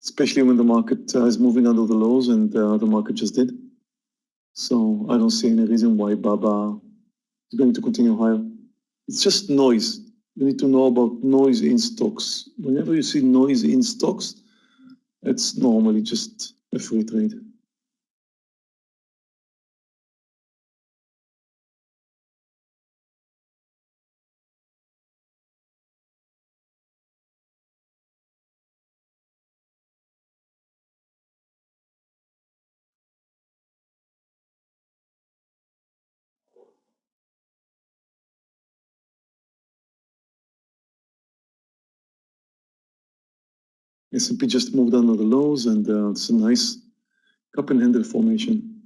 S3: Especially when the market is moving under the lows, and the market just did. So I don't see any reason why Baba is going to continue higher. It's just noise. You need to know about noise in stocks. Whenever you see noise in stocks, it's normally just a free trade. S&P just moved under the lows, and it's a nice cup and handle formation.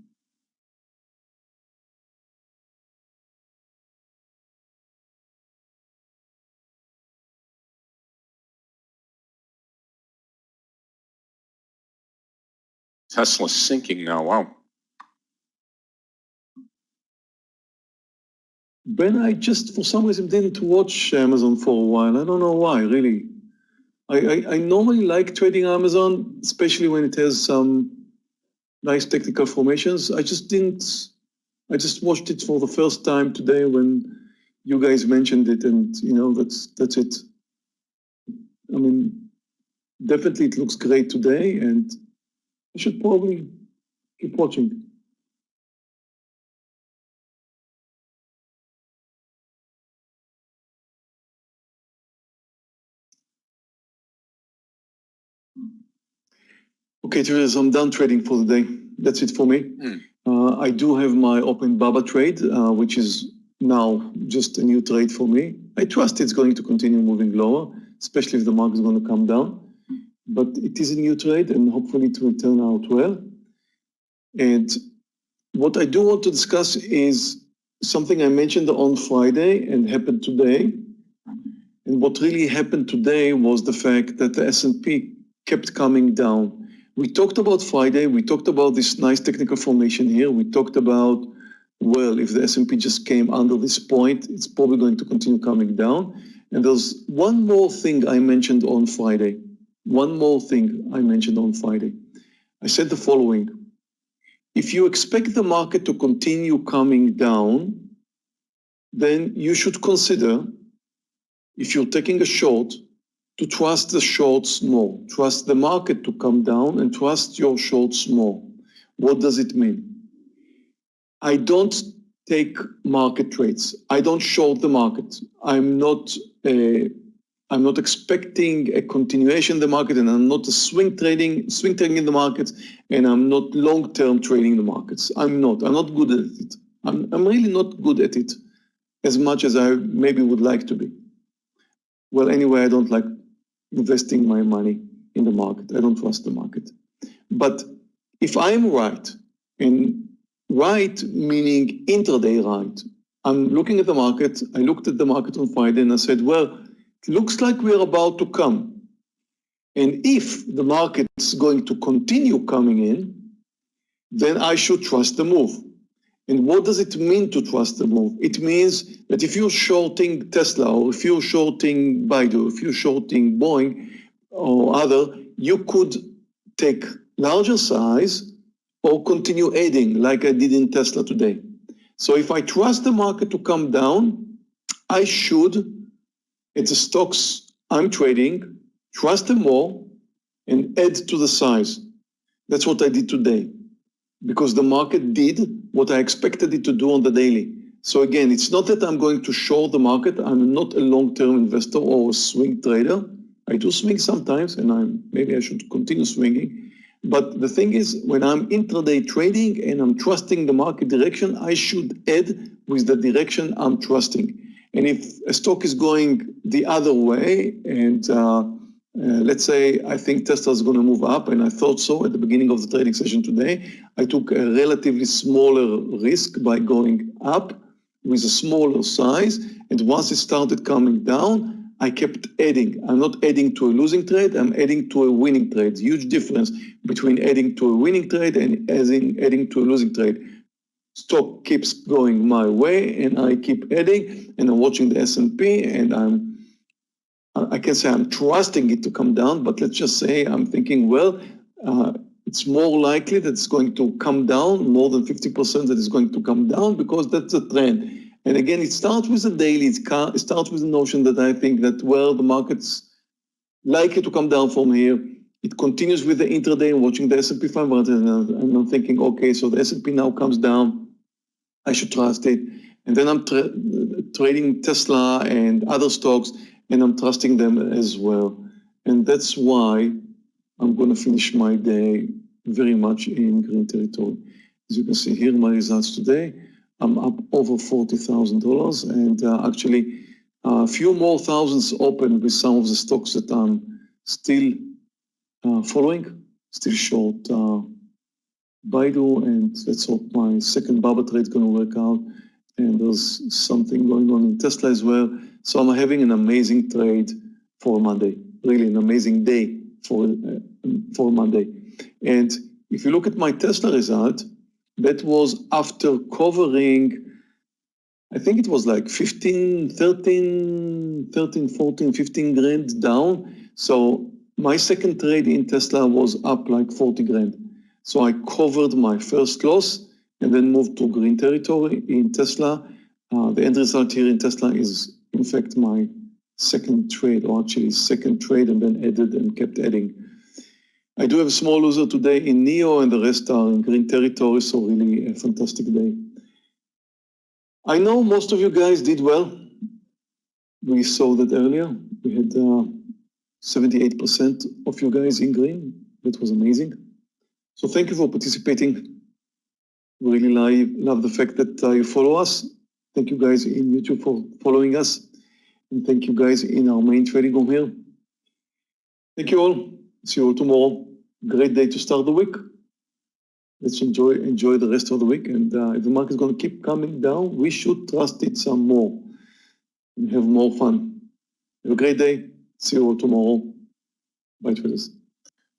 S2: Tesla's sinking now, wow.
S3: Ben, I just, for some reason, didn't watch Amazon for a while. I don't know why, really. I normally like trading Amazon, especially when it has some nice technical formations. I just watched it for the first time today when you guys mentioned it, and that's it. I mean, definitely it looks great today, and I should probably keep watching. Okay, traders, I'm done trading for the day. That's it for me. I do have my open Baba trade, which is now just a new trade for me. I trust it's going to continue moving lower, especially if the market is going to come down. But it is a new trade, and hopefully it will turn out well. And what I do want to discuss is something I mentioned on Friday and happened today. And what really happened today was the fact that the S&P kept coming down. We talked about Friday, we talked about this nice technical formation here. We talked about, well, if the S&P just came under this point, it's probably going to continue coming down. And there's one more thing I mentioned on Friday. I said the following. If you expect the market to continue coming down, then you should consider, if you're taking a short, to trust the shorts more. Trust the market to come down and trust your shorts more. What does it mean? I don't take market trades. I don't short the market. I'm not expecting a continuation in the market, and I'm not swing trading in the markets, and I'm not long-term trading in the markets. I'm not good at it. I'm really not good at it as much as I maybe would like to be. Well, anyway, I don't like investing my money in the market. I don't trust the market. But if I'm right, and right meaning intraday right, I'm looking at the market. I looked at the market on Friday and I said, well, looks like we're about to come. And if the market's going to continue coming in, then I should trust the move. And what does it mean to trust the move? It means that if you're shorting Tesla, or if you're shorting Baidu, if you're shorting Boeing or other, you could take larger size or continue adding like I did in Tesla today. So if I trust the market to come down, I should, at the stocks I'm trading, trust them more and add to the size. That's what I did today, because the market did what I expected it to do on the daily. So again, it's not that I'm going to short the market. I'm not a long-term investor or a swing trader. I do swing sometimes, and maybe I should continue swinging. But the thing is, when I'm intraday trading and I'm trusting the market direction, I should add with the direction I'm trusting. And if a stock is going the other way, and let's say I think Tesla is going to move up, and I thought so at the beginning of the trading session today, I took a relatively smaller risk by going up with a smaller size. And once it started coming down, I kept adding. I'm not adding to a losing trade, I'm adding to a winning trade. Huge difference between adding to a winning trade and adding to a losing trade. Stock keeps going my way and I keep adding, and I'm watching the S&P, and I can say I'm trusting it to come down, but let's just say I'm thinking, well, it's more likely that it's going to come down, more than 50% that it's going to come down, because that's a trend. And again, it starts with the daily, it starts with the notion that I think that, well, the market's likely to come down from here. It continues with the intraday and watching the S&P 500, and I'm thinking, okay, so the S&P now comes down, I should trust it. And then I'm trading Tesla and other stocks, and I'm trusting them as well. And that's why I'm going to finish my day very much in green territory. As you can see here, my results today, I'm up over $40,000, and actually a few more thousands open with some of the stocks that I'm still following, still short Baidu, and let's hope my second Baba trade is going to work out. And there's something going on in Tesla as well. So I'm having an amazing trade for Monday, really an amazing day for Monday. And if you look at my Tesla result, that was after covering, I think it was like 13, 14, 15 grand down. So my second trade in Tesla was up like 40 grand. So I covered my first loss and then moved to green territory in Tesla. The end result here in Tesla is, in fact, my second trade, or actually second trade, and then added and kept adding. I do have a small loser today in NEO, and the rest are in green territory, so really a fantastic day. I know most of you guys did well. We saw that earlier. We had 78% of you guys in green. That was amazing. So thank you for participating. We really love the fact that you follow us. Thank you guys in YouTube for following us. And thank you guys in our main trading room here. Thank you all. See you all tomorrow. Great day to start the week. Let's enjoy the rest of the week. And if the market is going to keep coming down, we should trust it some more and have more fun. Have a great day. See you all tomorrow. Bye, traders.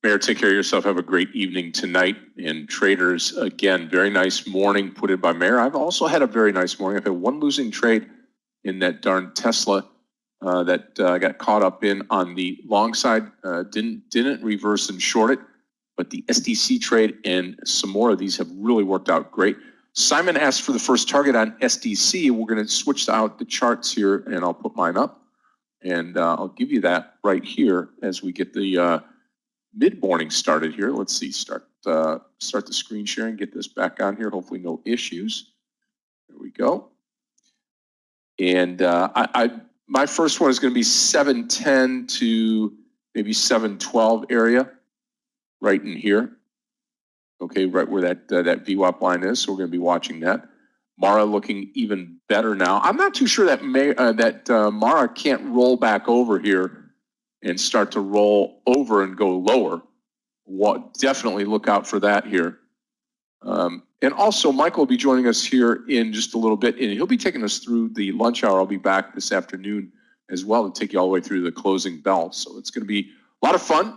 S2: Meir, take care of yourself. Have a great evening tonight. And traders, again, very nice morning put in by Meir. I've also had a very nice morning. I've had one losing trade in that darn Tesla that I got caught up in on the long side. Didn't reverse and short it, but the SDC trade and some more of these have really worked out great. Simon asked for the first target on SDC. We're going to switch out the charts here, and I'll put mine up. And I'll give you that right here as we get the mid-morning started here. Let's see, start the screen sharing, get this back on here. Hopefully no issues. There we go. And my first one is going to be 710 to maybe 712 area, right in here. Okay, right where that VWAP line is. So we're going to be watching that. Mara looking even better now. I'm not too sure that Mara can't roll back over here and start to roll over and go lower. Definitely look out for that here. And also, Michael will be joining us here in just a little bit, and he'll be taking us through the lunch hour. I'll be back this afternoon as well to take you all the way through the closing bell. So it's going to be a lot of fun.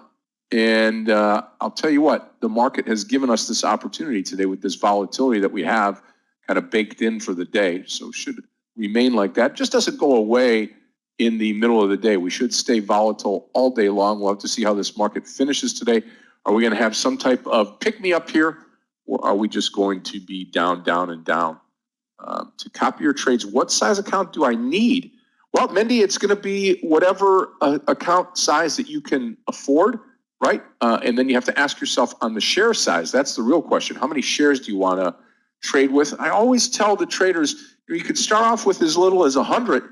S2: And I'll tell you what, the market has given us this opportunity today with this volatility that we have kind of baked in for the day. So should remain like that. Just doesn't go away in the middle of the day. We should stay volatile all day long. We'll have to see how this market finishes today. Are we going to have some type of pick-me-up here, or are we just going to be down, down, and down? To copy your trades, what size account do I need? Well, Mendy, it's going to be whatever account size that you can afford, right? And then you have to ask yourself on the share size. That's the real question. How many shares do you want to trade with? I always tell the traders, you could start off with as little as 100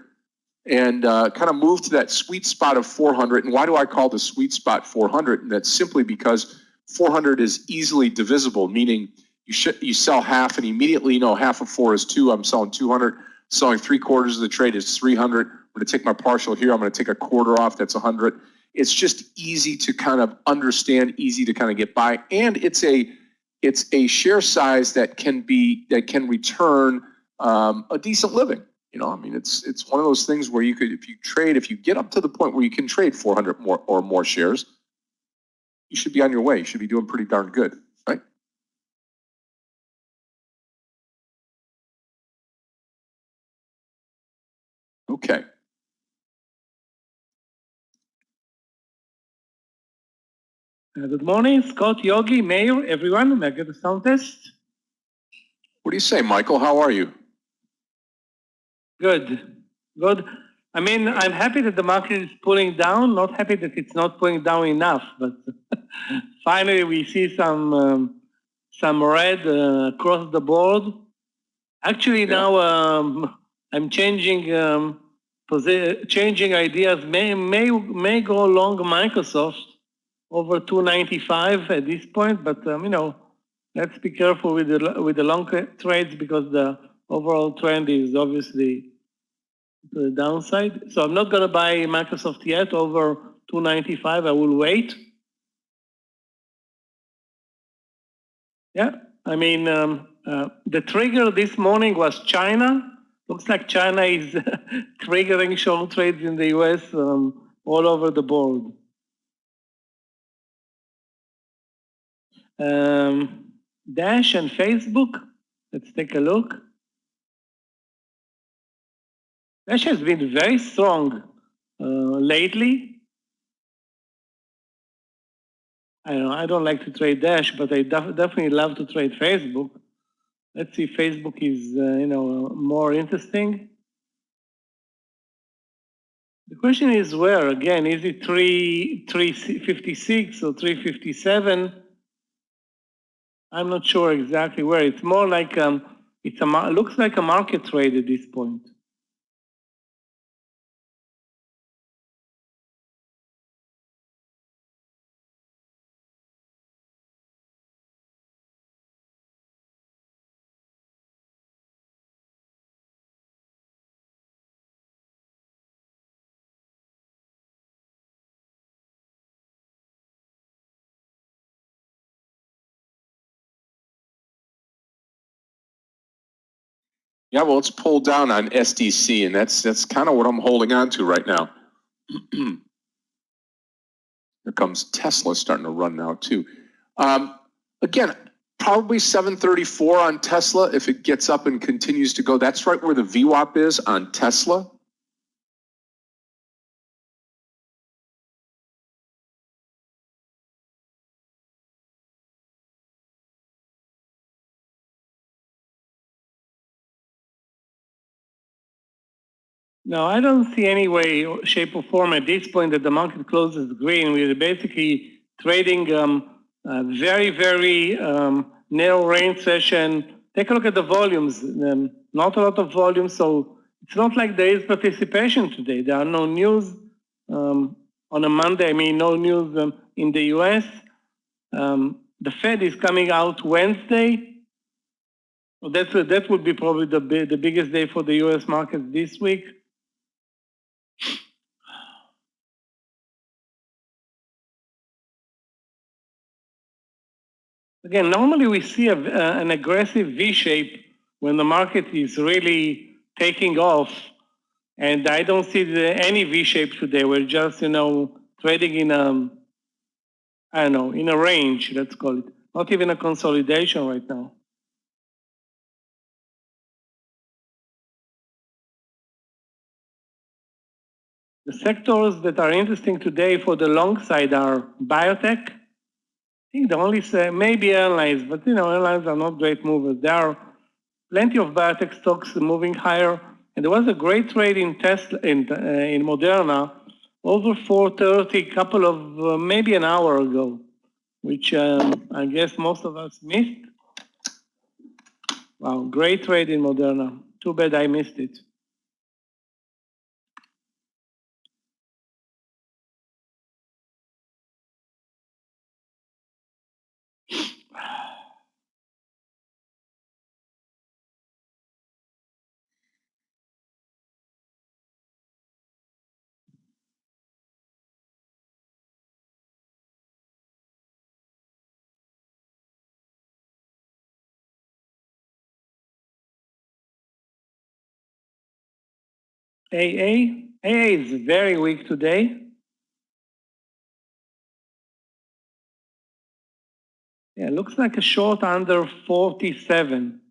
S2: and kind of move to that sweet spot of 400. And why do I call the sweet spot 400? And that's simply because 400 is easily divisible, meaning you sell half and immediately you know half of 4 is 2. I'm selling 200. Selling 3/4 of the trade is 300. I'm going to take my partial here. I'm going to take a quarter off. That's 100. It's just easy to kind of understand, easy to kind of get by, and it's a share size that can return a decent living. You know, I mean, it's one of those things where you could, if you get up to the point where you can trade 400 more shares, you should be on your way. You should be doing pretty darn good, right? Okay.
S4: Good morning, Scott, Yogi, Meir, everyone. May I get a sound test?
S2: What do you say, Michael? How are you?
S4: Good, good. I mean, I'm happy that the market is pulling down, not happy that it's not pulling down enough, but finally we see some red across the board. Actually, now I'm changing ideas. May go long Microsoft over 295 at this point, but you know, let's be careful with the long trades because the overall trend is obviously to the downside. So I'm not going to buy Microsoft yet over 295. I will wait. Yeah, I mean, the trigger this morning was China. Looks like China is triggering short trades in the US all over the board. Dash and Facebook, let's take a look. Dash has been very strong lately. I don't like to trade Dash, but I definitely love to trade Facebook. Let's see if Facebook is more interesting. The question is where, again, is it 356 or 357? I'm not sure exactly where. It's more like looks like a market trade at this point.
S2: Yeah, well, it's pulled down on SDC, and that's kind of what I'm holding on to right now. Here comes Tesla starting to run now too. Again, probably 734 on Tesla if it gets up and continues to go. That's right where the VWAP is on Tesla.
S4: No, I don't see any way, shape, or form at this point that the market closes green. We're basically trading a very, very narrow range session. Take a look at the volumes. Not a lot of volume, so it's not like there is participation today. There are no news on a Monday. I mean, no news in the US. The Fed is coming out Wednesday. Well, that would be probably the biggest day for the US market this week. Again, normally we see an aggressive V shape when the market is really taking off. And I don't see any V-shape today. We're just, trading in I don't know, in a range, let's call it. Not even a consolidation right now. The sectors that are interesting today for the long side are biotech. I think the only maybe airlines, but airlines are not great movers. There are plenty of biotech stocks moving higher, and there was a great trade in Tesla in Moderna over 430, couple of maybe an hour ago, which I guess most of us missed. Wow, great trade in Moderna. Too bad I missed it. AA is very weak today. Yeah, looks like a short under 47.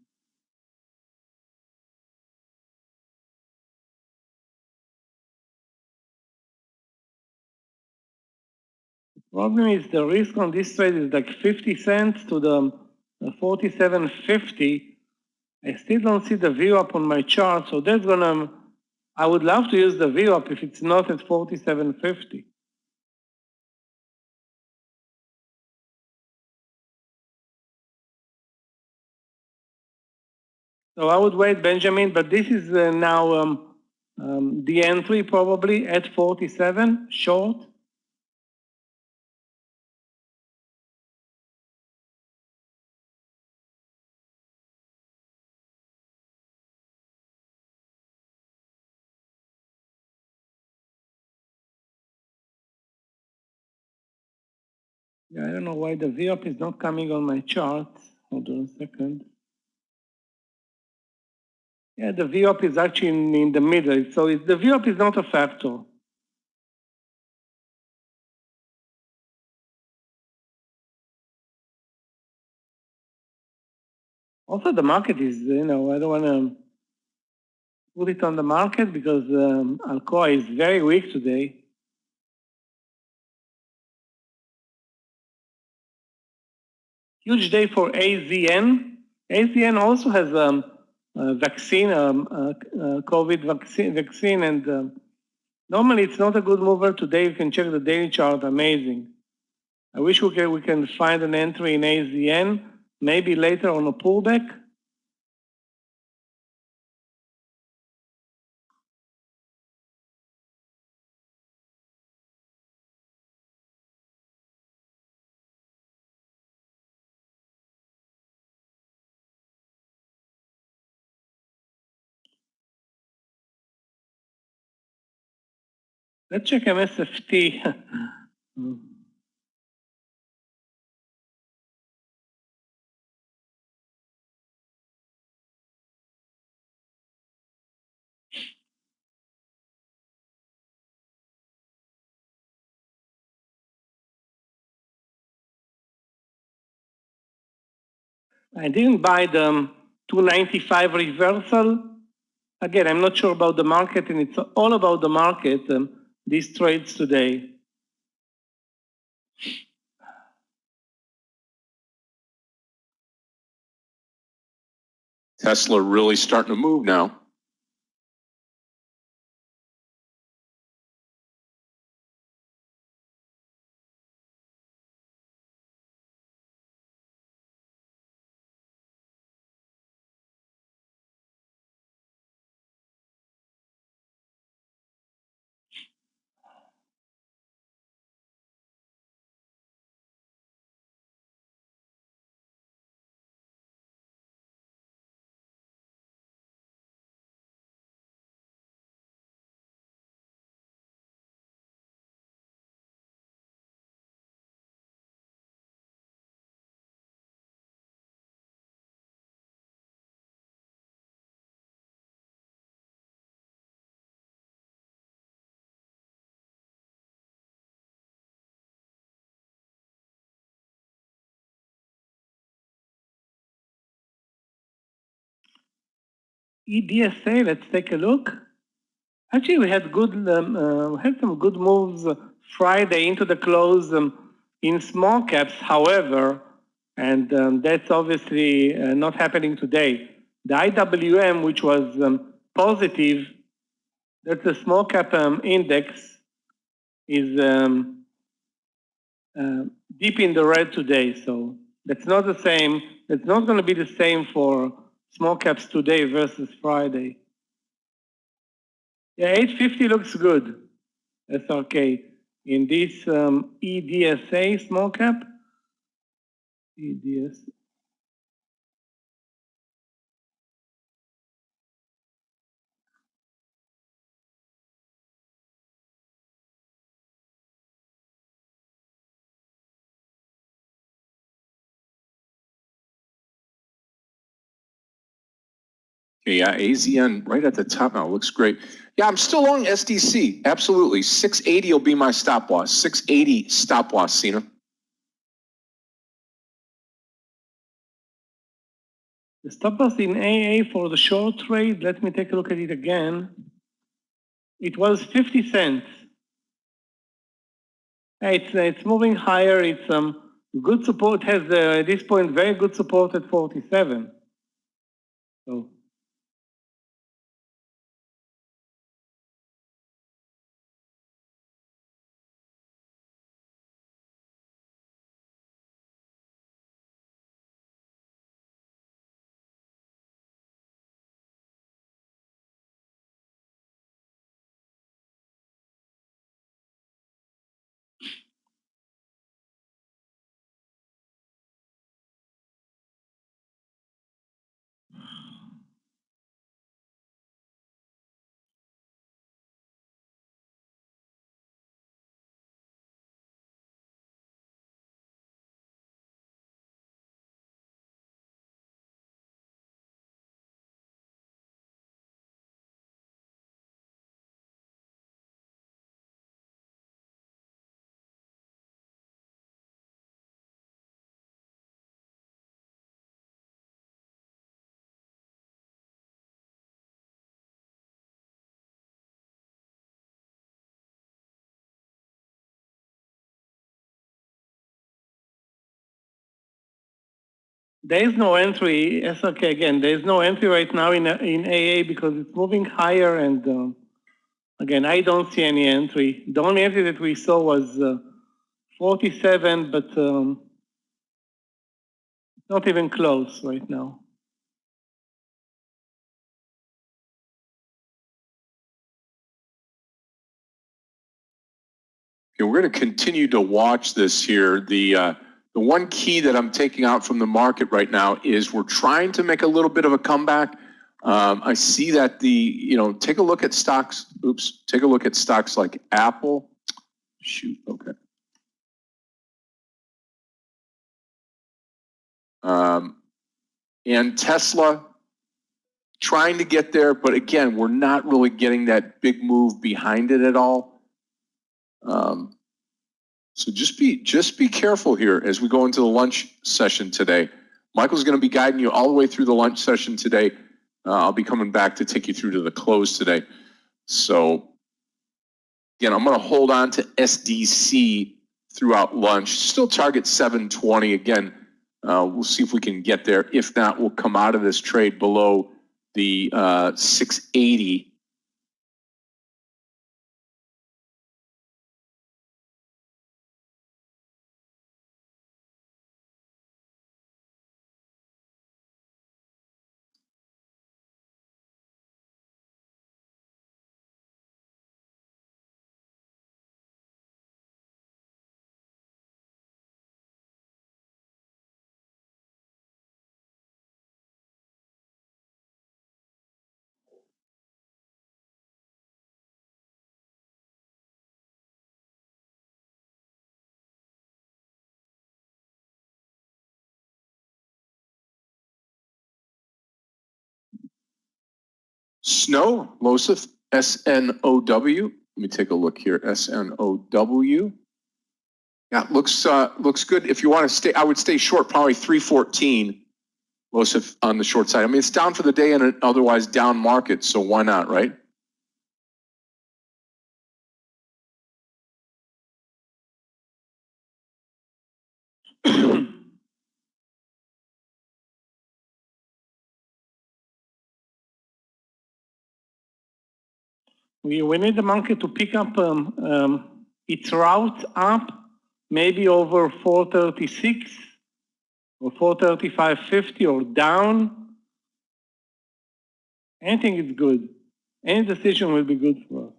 S4: The problem is the risk on this trade is like 50 cents to the 47.50. I still don't see the VWAP on my chart, so that's gonna, I would love to use the VWAP if it's not at 47.50. So I would wait, Benjamin, but this is now the entry probably at 47, short. Yeah, I don't know why the VWAP is not coming on my chart. Hold on a second. Yeah, the VWAP is actually in the middle, so the VWAP is not a factor. Also, the market is, I don't want to put it on the market because Alcoa is very weak today. Huge day for AZN. AZN also has a vaccine, COVID vaccine, and normally it's not a good mover. Today you can check the daily chart, amazing. I wish we can find an entry in AZN, maybe later on a pullback. Let's check MSFT. I didn't buy the 295 reversal. Again, I'm not sure about the market, and it's all about the market, these trades today.
S2: Tesla really starting to move now.
S4: EDSA, let's take a look. Actually, we had some good moves Friday into the close in small caps. However, and that's obviously not happening today. The IWM, which was positive, that's the small cap index, is deep in the red today. So that's not the same. It's not going to be the same for small caps today versus Friday. Yeah, 850 looks good. SRK in this EDSA small cap. EDS.
S2: Yeah, AZN right at the top now. Looks great. Yeah, I'm still long SDC. Absolutely. 680 will be my stop loss. 680 stop loss, Sina.
S4: The stop loss in AA for the short trade, let me take a look at it again. It was 50 cents. It's moving higher. It's good support, has at this point very good support at 47. So there is no entry, SRK again, there is no entry right now in AA because it's moving higher and again, I don't see any entry. The only entry that we saw was 47, but not even close right now.
S2: Okay, we're going to continue to watch this here. The one key that I'm taking out from the market right now is we're trying to make a little bit of a comeback. I see that take a look at stocks. Oops, take a look at stocks like Apple. Shoot, okay. And Tesla, trying to get there, but again, we're not really getting that big move behind it at all. So just be careful here as we go into the lunch session today. Michael's going to be guiding you all the way through the lunch session today. I'll be coming back to take you through to the close today. So again, I'm going to hold on to SDC throughout lunch. Still target 720 again. We'll see if we can get there. If not, we'll come out of this trade below the 680. Snow, Losif, SNOW. Let me take a look here. SNOW. Yeah, looks good. If you want to stay, I would stay short, probably 314. Joseph, on the short side? I mean, it's down for the day in an otherwise down market, so why not, right?
S4: We need the market to pick up its route up, maybe over 436 or 435.50 or down. Anything is good. Any decision will be good for us.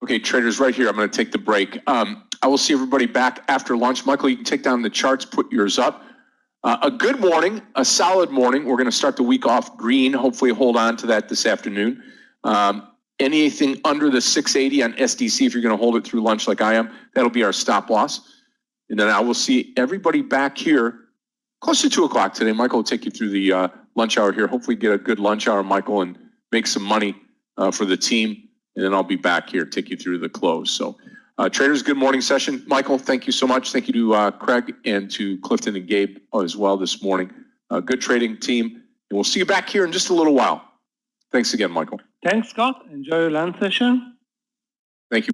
S2: Okay, traders, right here. I'm going to take the break. I will see everybody back after lunch. Michael, you can take down the charts, put yours up. A good morning, a solid morning. We're going to start the week off green. Hopefully hold on to that this afternoon. Anything under the 680 on SDC, if you're going to hold it through lunch like I am, that'll be our stop loss. And then I will see everybody back here close to 2 o'clock today. Michael will take you through the lunch hour here. Hopefully get a good lunch hour, Michael, and make some money for the team. And then I'll be back here, take you through the close. So traders, good morning session. Michael, thank you so much. Thank you to Craig and to Clifton and Gabe as well this morning. Good trading team. And we'll see you back here in just a little while. Thanks again, Michael.
S4: Thanks, Scott. Enjoy your lunch session.
S2: Thank you.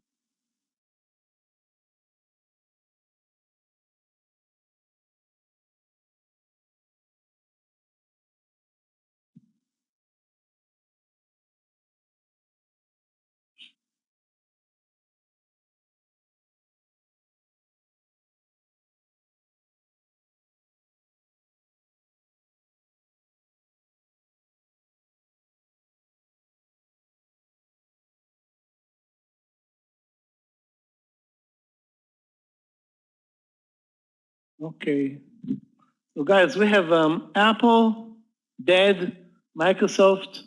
S4: Okay. So guys, we have Apple, dead, Microsoft,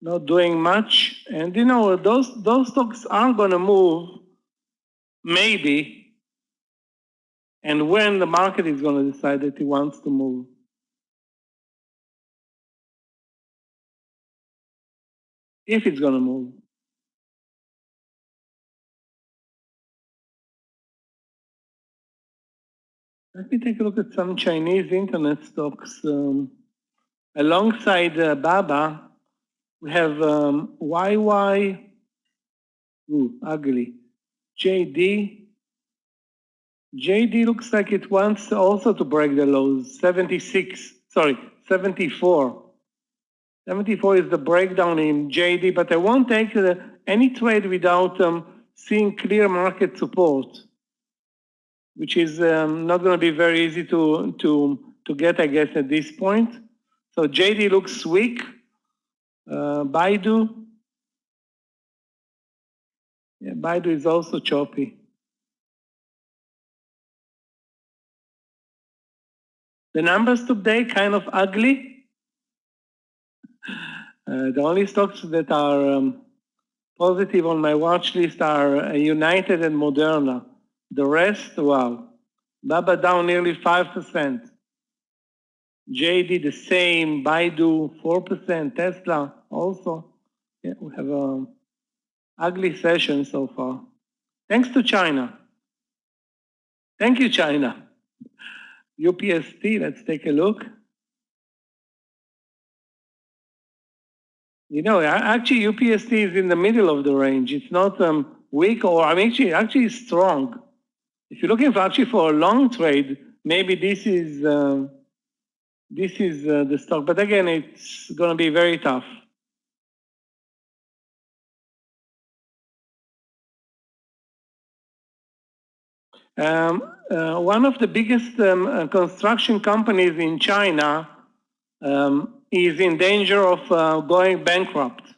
S4: not doing much. And you know, those stocks are going to move, maybe, and when the market is going to decide that it wants to move. If it's going to move. Let me take a look at some Chinese internet stocks. Alongside BABA, we have YY, ugly, JD. JD looks like it wants also to break the lows, 74. 74 is the breakdown in JD, but I won't take any trade without seeing clear market support, which is not going to be very easy to get, I guess, at this point. So JD looks weak. Baidu. Yeah, Baidu is also choppy. The numbers today kind of ugly. The only stocks that are positive on my watch list are United and Moderna. The rest, wow. BABA down nearly 5%. JD the same, Baidu 4%, Tesla also. Yeah, we have an ugly session so far. Thanks to China. Thank you, China. UPST, let's take a look. You know, actually UPST is in the middle of the range. It's not weak or I mean, actually strong. If you're looking for a long trade, maybe this is the stock. But again, it's going to be very tough. One of the biggest construction companies in China is in danger of going bankrupt.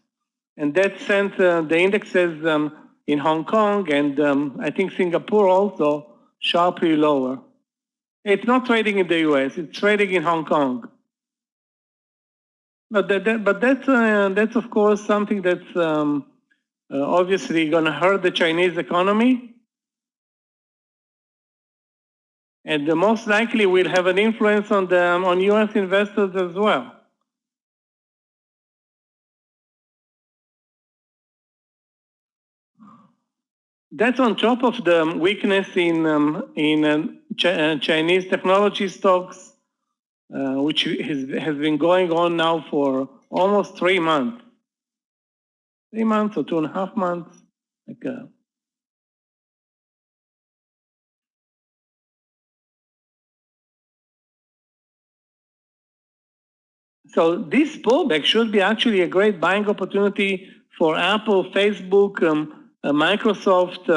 S4: And that sent the indexes in Hong Kong and I think Singapore also sharply lower. It's not trading in the US, it's trading in Hong Kong. But that's of course something that's obviously going to hurt the Chinese economy. And most likely will have an influence on U.S. investors as well. That's on top of the weakness in Chinese technology stocks, which has been going on now for almost 3 months. 3 months or 2.5 months. So this pullback should be actually a great buying opportunity for Apple, Facebook, Microsoft,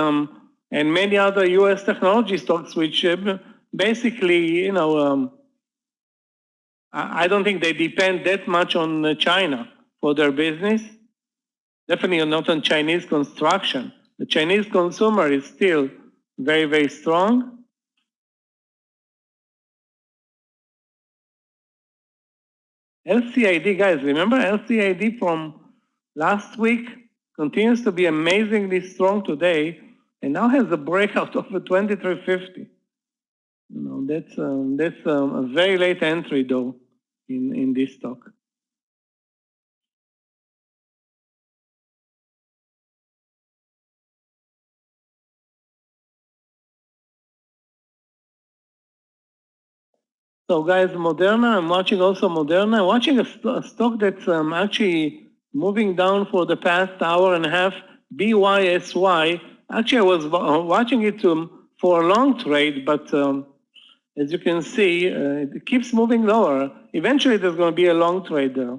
S4: and many other U.S. technology stocks, which basically, I don't think they depend that much on China for their business. Definitely not on Chinese construction. The Chinese consumer is still very, very strong. LCID, guys, remember LCID from last week? Continues to be amazingly strong today, and now has a breakout of a 2350. That's a very late entry though in this stock. So guys, Moderna, I'm watching also Moderna. I'm watching a stock that's actually moving down for the past hour and a half, BYSY. Actually, I was watching it for a long trade, but as you can see, it keeps moving lower. Eventually, there's going to be a long trade there.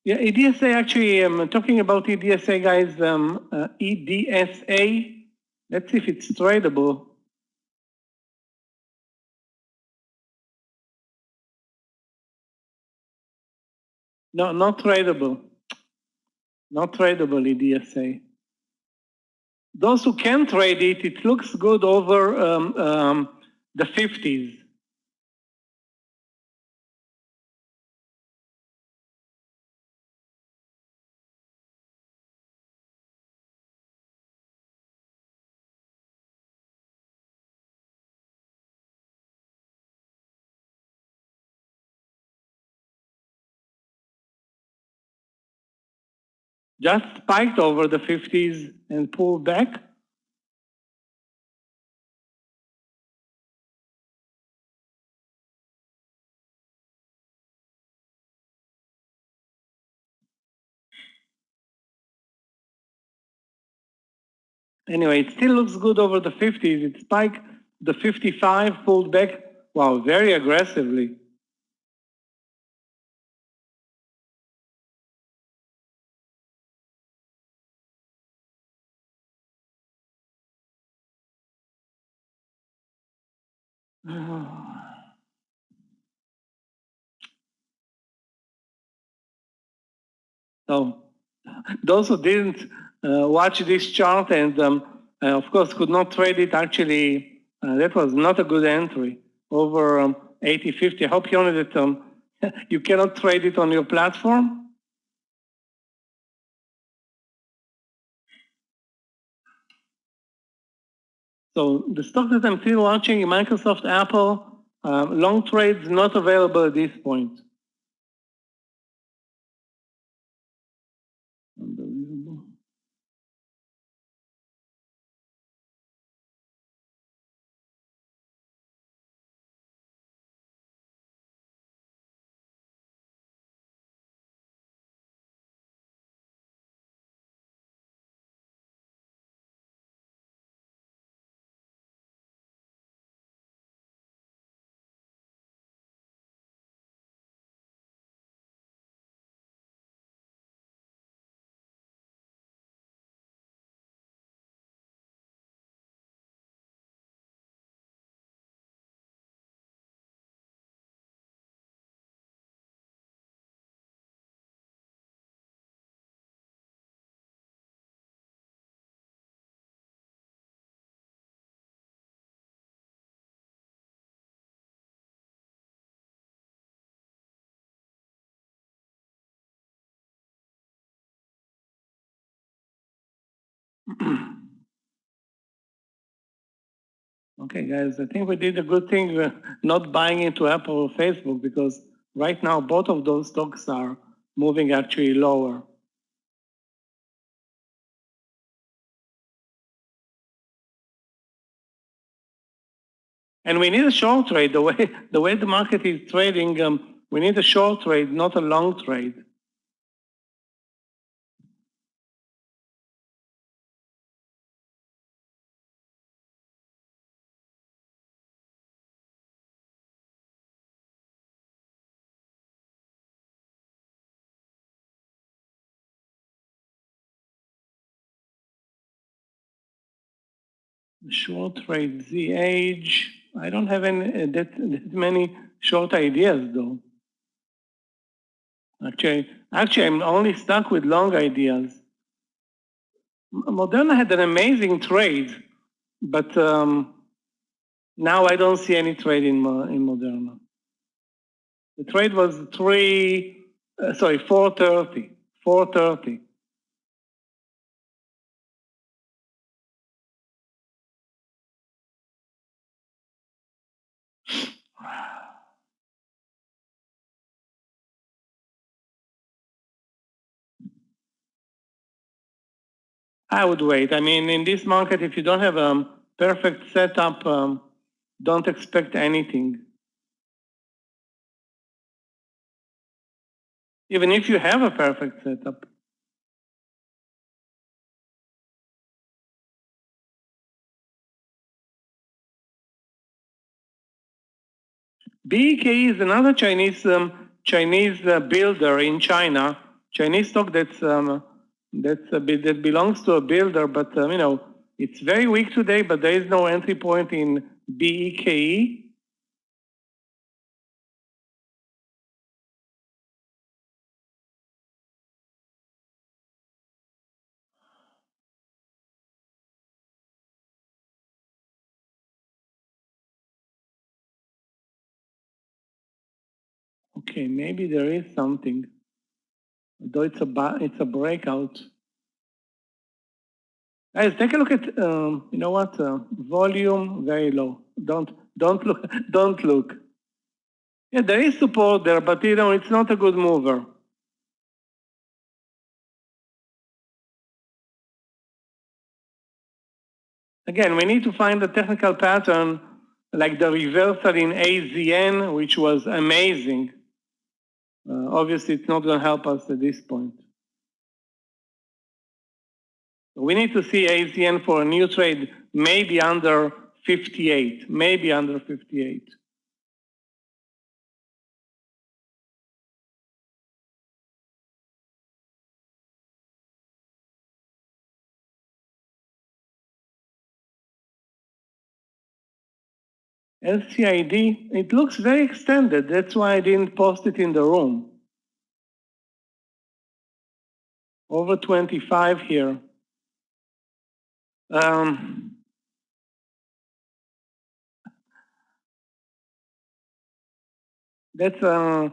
S4: Yeah, EDSA, actually, I'm talking about EDSA, guys, EDSA. Let's see if it's tradable. No, not tradable. Not tradable, EDSA. Those who can trade it, it looks good over the 50s. Just spiked over the 50s and pulled back. Anyway, it still looks good over the 50s. It spiked the 55, pulled back, wow, very aggressively. So those who didn't watch this chart and of course could not trade it, actually that was not a good entry over 80.50. I hope you know that you cannot trade it on your platform. So the stock that I'm still watching, Microsoft, Apple, long trades not available at this point. Unbelievable. Okay, guys, I think we did a good thing not buying into Apple or Facebook, because right now both of those stocks are moving actually lower. And we need a short trade. The way the market is trading, we need a short trade, not a long trade. Short trade ZH. I don't have any that many short ideas though. Actually, I'm only stuck with long ideas. Moderna had an amazing trade, but now I don't see any trade in Moderna. The trade was 430. 430. I would wait. I mean, in this market, if you don't have a perfect setup, don't expect anything. Even if you have a perfect setup. BEK is another Chinese builder in China. Chinese stock that belongs to a builder, but you know, it's very weak today. But there is no entry point in BEKE. Okay, maybe there is something, though it's a breakout. Guys, take a look at you know what? Volume very low. Don't look. Don't look. Yeah, there is support there, but you know it's not a good mover. Again, we need to find a technical pattern like the reversal in AZN, which was amazing. Obviously, it's not going to help us at this point. We need to see AZN for a new trade, maybe under 58, maybe under 58. LCID, it looks very extended. That's why I didn't post it in the room. Over 25 here. That's a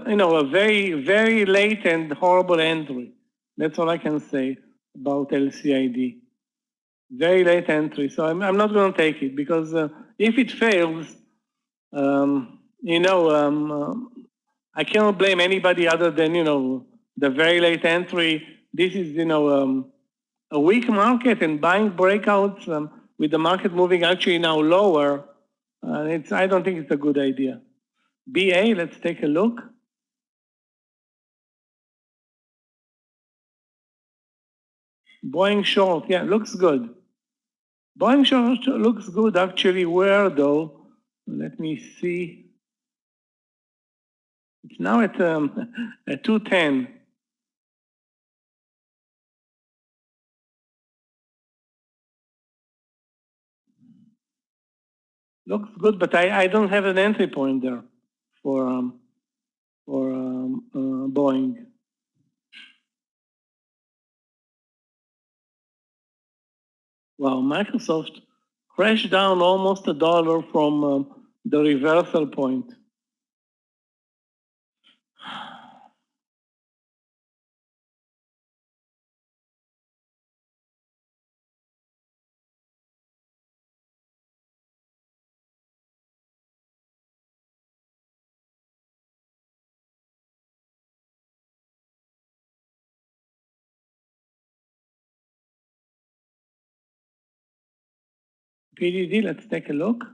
S4: you know, a very late and horrible entry. That's all I can say about LCID. Very late entry. So I'm not going to take it, because if it fails, you know, I cannot blame anybody other than, you know, the very late entry. This is, you know, a weak market, and buying breakouts with the market moving actually now lower. I don't think it's a good idea. BA, let's take a look. Boeing short, yeah, looks good. Boeing short looks good actually. Where though? Let me see. It's now at 210. Looks good, but I don't have an entry point there for Boeing. Wow, Microsoft crashed down almost $1 from the reversal point. PDD, let's take a look.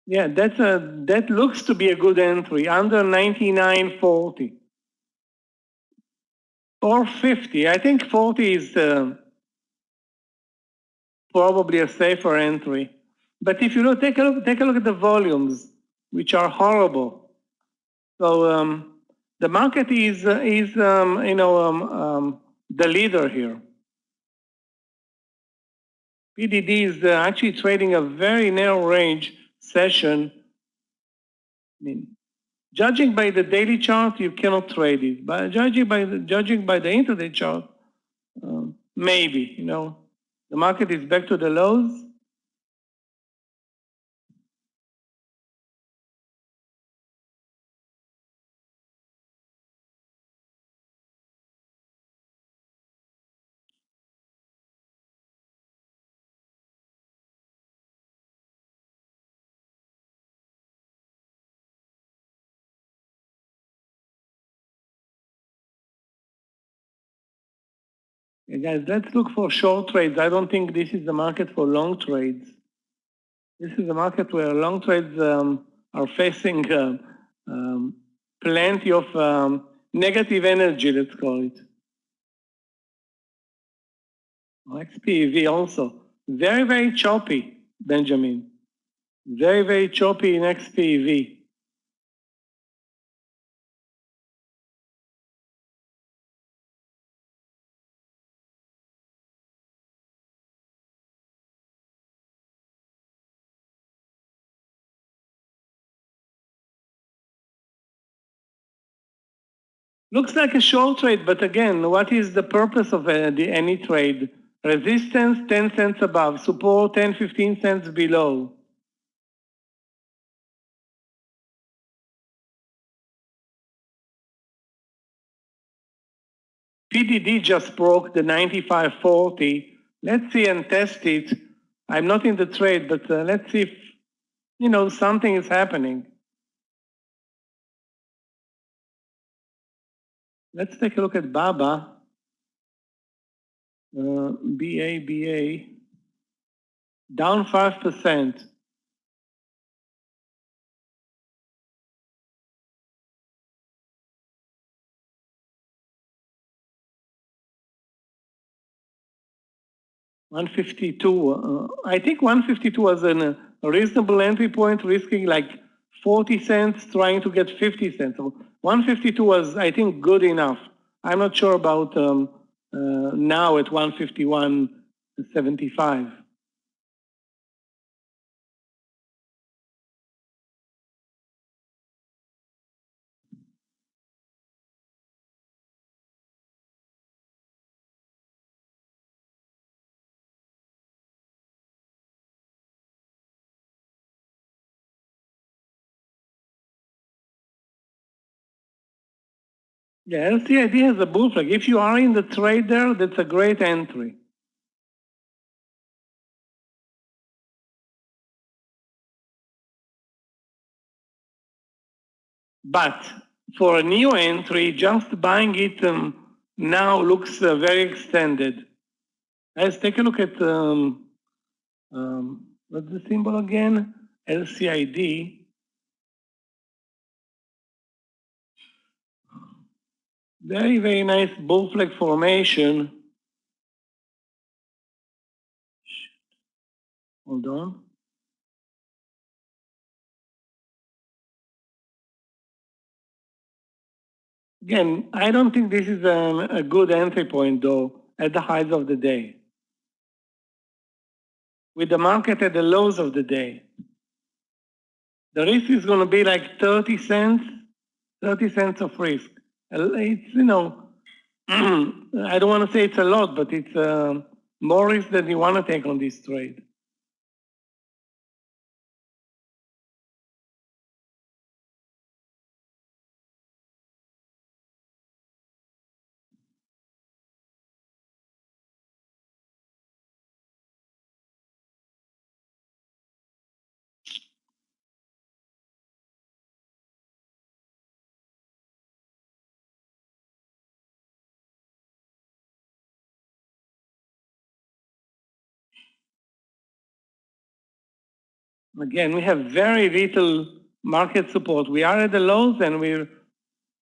S4: Yeah, that looks to be a good entry, under 99.40. Or 50. I think 40 is probably a safer entry. But if you look, take a look at the volumes, which are horrible. So the market is the leader here. PDD is actually trading a very narrow range session. I mean, judging by the daily chart, you cannot trade it. But judging by the intraday chart, maybe. The market is back to the lows. Hey guys, let's look for short trades. I don't think this is the market for long trades. This is a market where long trades are facing plenty of negative energy, let's call it. XPEV also. Very, very choppy, Benjamin. Very, very choppy in XPEV. Looks like a short trade, but again, what is the purpose of any trade? Resistance, 10 cents above. Support, 10, 15 cents below. PDD just broke the 95.40. Let's see and test it. I'm not in the trade, but let's see if, something is happening. Let's take a look at BABA. BA, down 5%. $152. I think 152 was a reasonable entry point, risking like 40 cents, trying to get 50 cents. So 152 was, I think, good enough. I'm not sure about now at 151.75. Yeah, LCID has a bull flag. If you are in the trade there, that's a great entry. But for a new entry, just buying it now looks very extended. Let's take a look at what's the symbol again? LCID. Very, very nice bull flag formation. Hold on. Again, I don't think this is a good entry point, though, at the highs of the day. With the market at the lows of the day. The risk is going to be like 30 cents of risk. It's, I don't want to say it's a lot, but it's more risk than you want to take on this trade. Again, we have very little market support. We are at the lows, and we're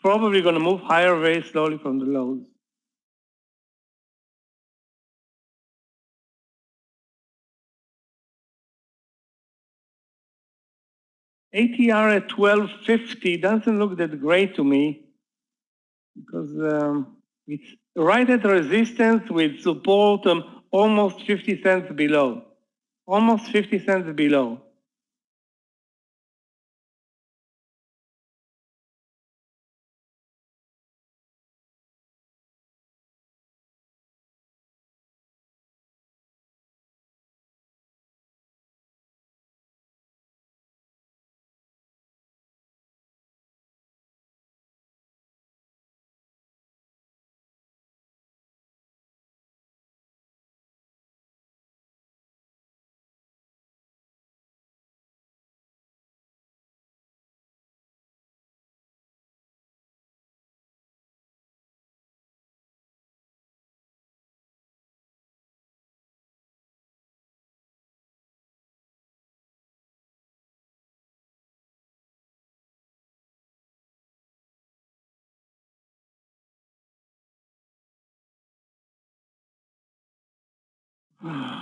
S4: probably going to move higher very slowly from the lows. ATR at 1250 doesn't look that great to me because it's right at resistance with support almost 50 cents below. Almost 50 cents below.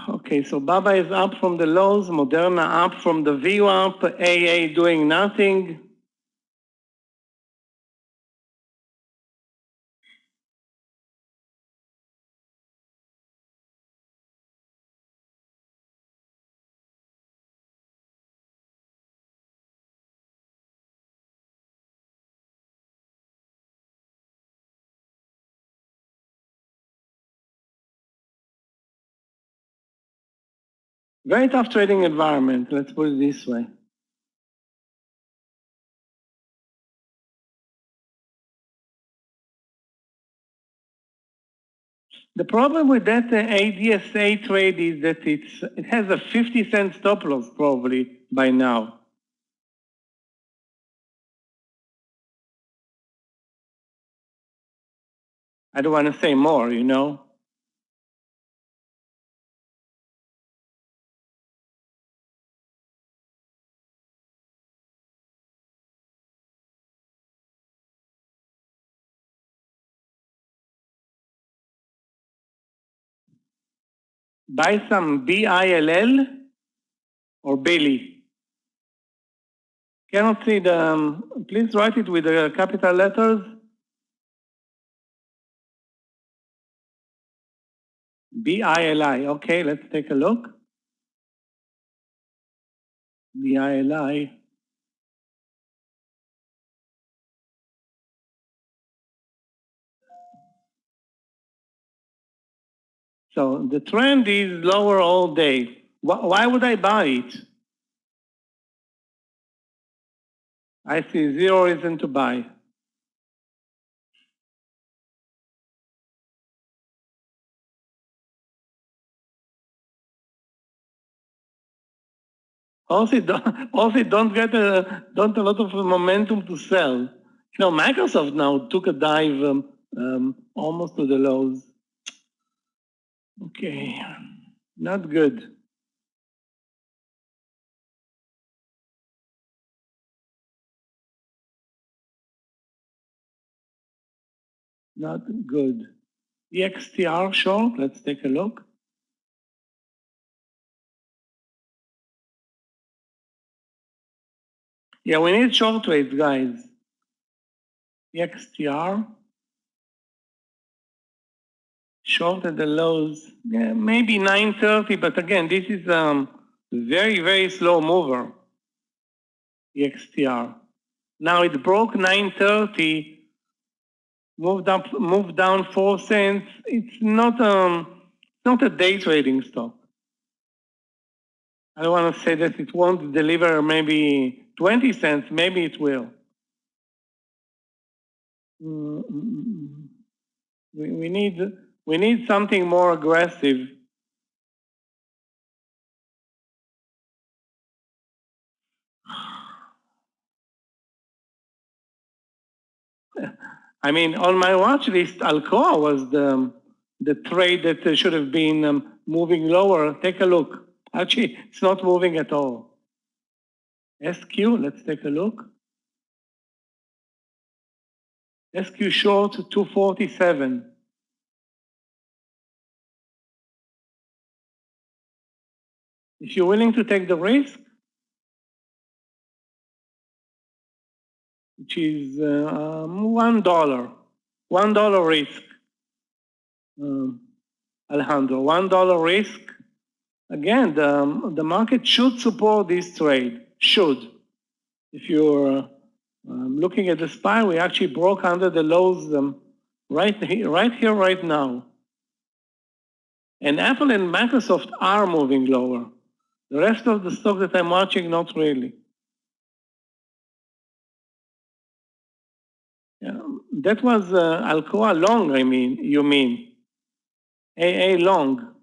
S4: Okay, so Baba is up from the lows, Moderna up from the VWAP, AA doing nothing. Very tough trading environment, let's put it this way. The problem with that ADSA trade is that it has a 50-cent stop loss probably by now. I don't want to say more, you know. Buy some BILL or Billy. Cannot see the, please write it with the capital letters. BILI, okay, let's take a look. BILI. So the trend is lower all day. Why would I buy it? I see zero reason to buy. Also, don't get don't a lot of momentum to sell. You know, Microsoft now took a dive almost to the lows. Okay, not good. Not good. EXTR short, let's take a look. Yeah, we need short trades, guys. EXTR. Short at the lows, yeah, maybe 930, but again, this is very, very slow mover, EXTR. Now it broke 930, moved down 4 cents. It's not a day trading stock. I don't want to say that it won't deliver maybe 20 cents, maybe it will. We need something more aggressive. I mean, on my watch list, Alcoa was the trade that should have been moving lower. Take a look. Actually, it's not moving at all. SQ, let's take a look. SQ short 247. If you're willing to take the risk, which is $1, $1 risk, Alejandro, $1 risk. Again, the market should support this trade, should. If you're looking at the SPY, we actually broke under the lows right here, right now. And Apple and Microsoft are moving lower. The rest of the stock that I'm watching, not really. Yeah, that was Alcoa long, you mean. AA long.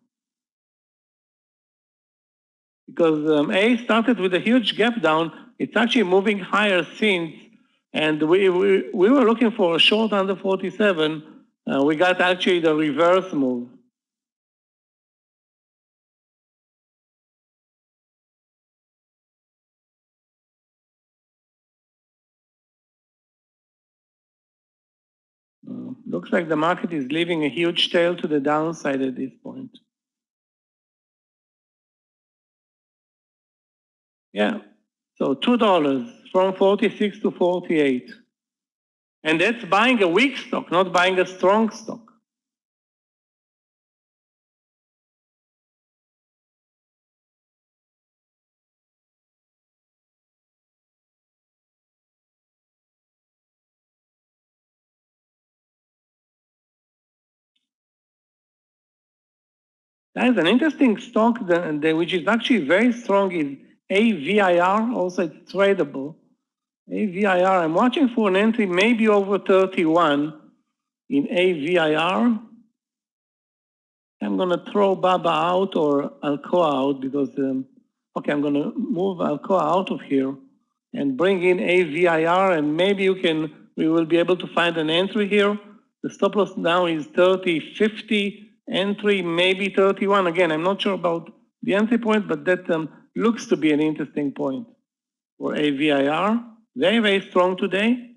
S4: Because A started with a huge gap down. It's actually moving higher since. And we were looking for a short under 47. We got actually the reverse move. Looks like the market is leaving a huge tail to the downside at this point. Yeah, so $2 from 46 to 48. And that's buying a weak stock, not buying a strong stock. There's an interesting stock which is actually very strong is AVIR, also it's tradable. AVIR, I'm watching for an entry maybe over 31 in AVIR. I'm going to throw Baba out or Alcoa out because, okay, I'm going to move Alcoa out of here and bring in AVIR and maybe we will be able to find an entry here. The stop loss now is 30.50. Entry maybe 31. Again, I'm not sure about the entry point, but that looks to be an interesting point for AVIR. Very, very strong today.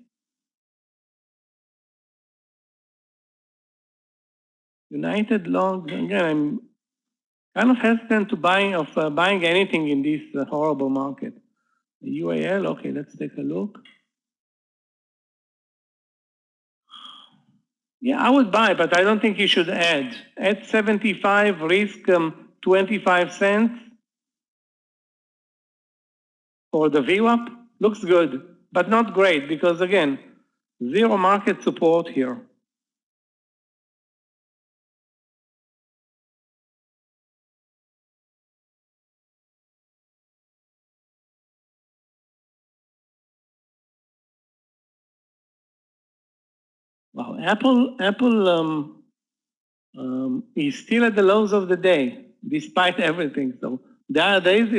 S4: United Long, again, I'm kind of hesitant to buying anything in this horrible market. The UAL, okay, let's take a look. Yeah, I would buy, but I don't think you should add. At 75, risk 25 cents for the VWAP. Looks good, but not great because, again, zero market support here. Wow, Apple is still at the lows of the day, despite everything. So nowadays,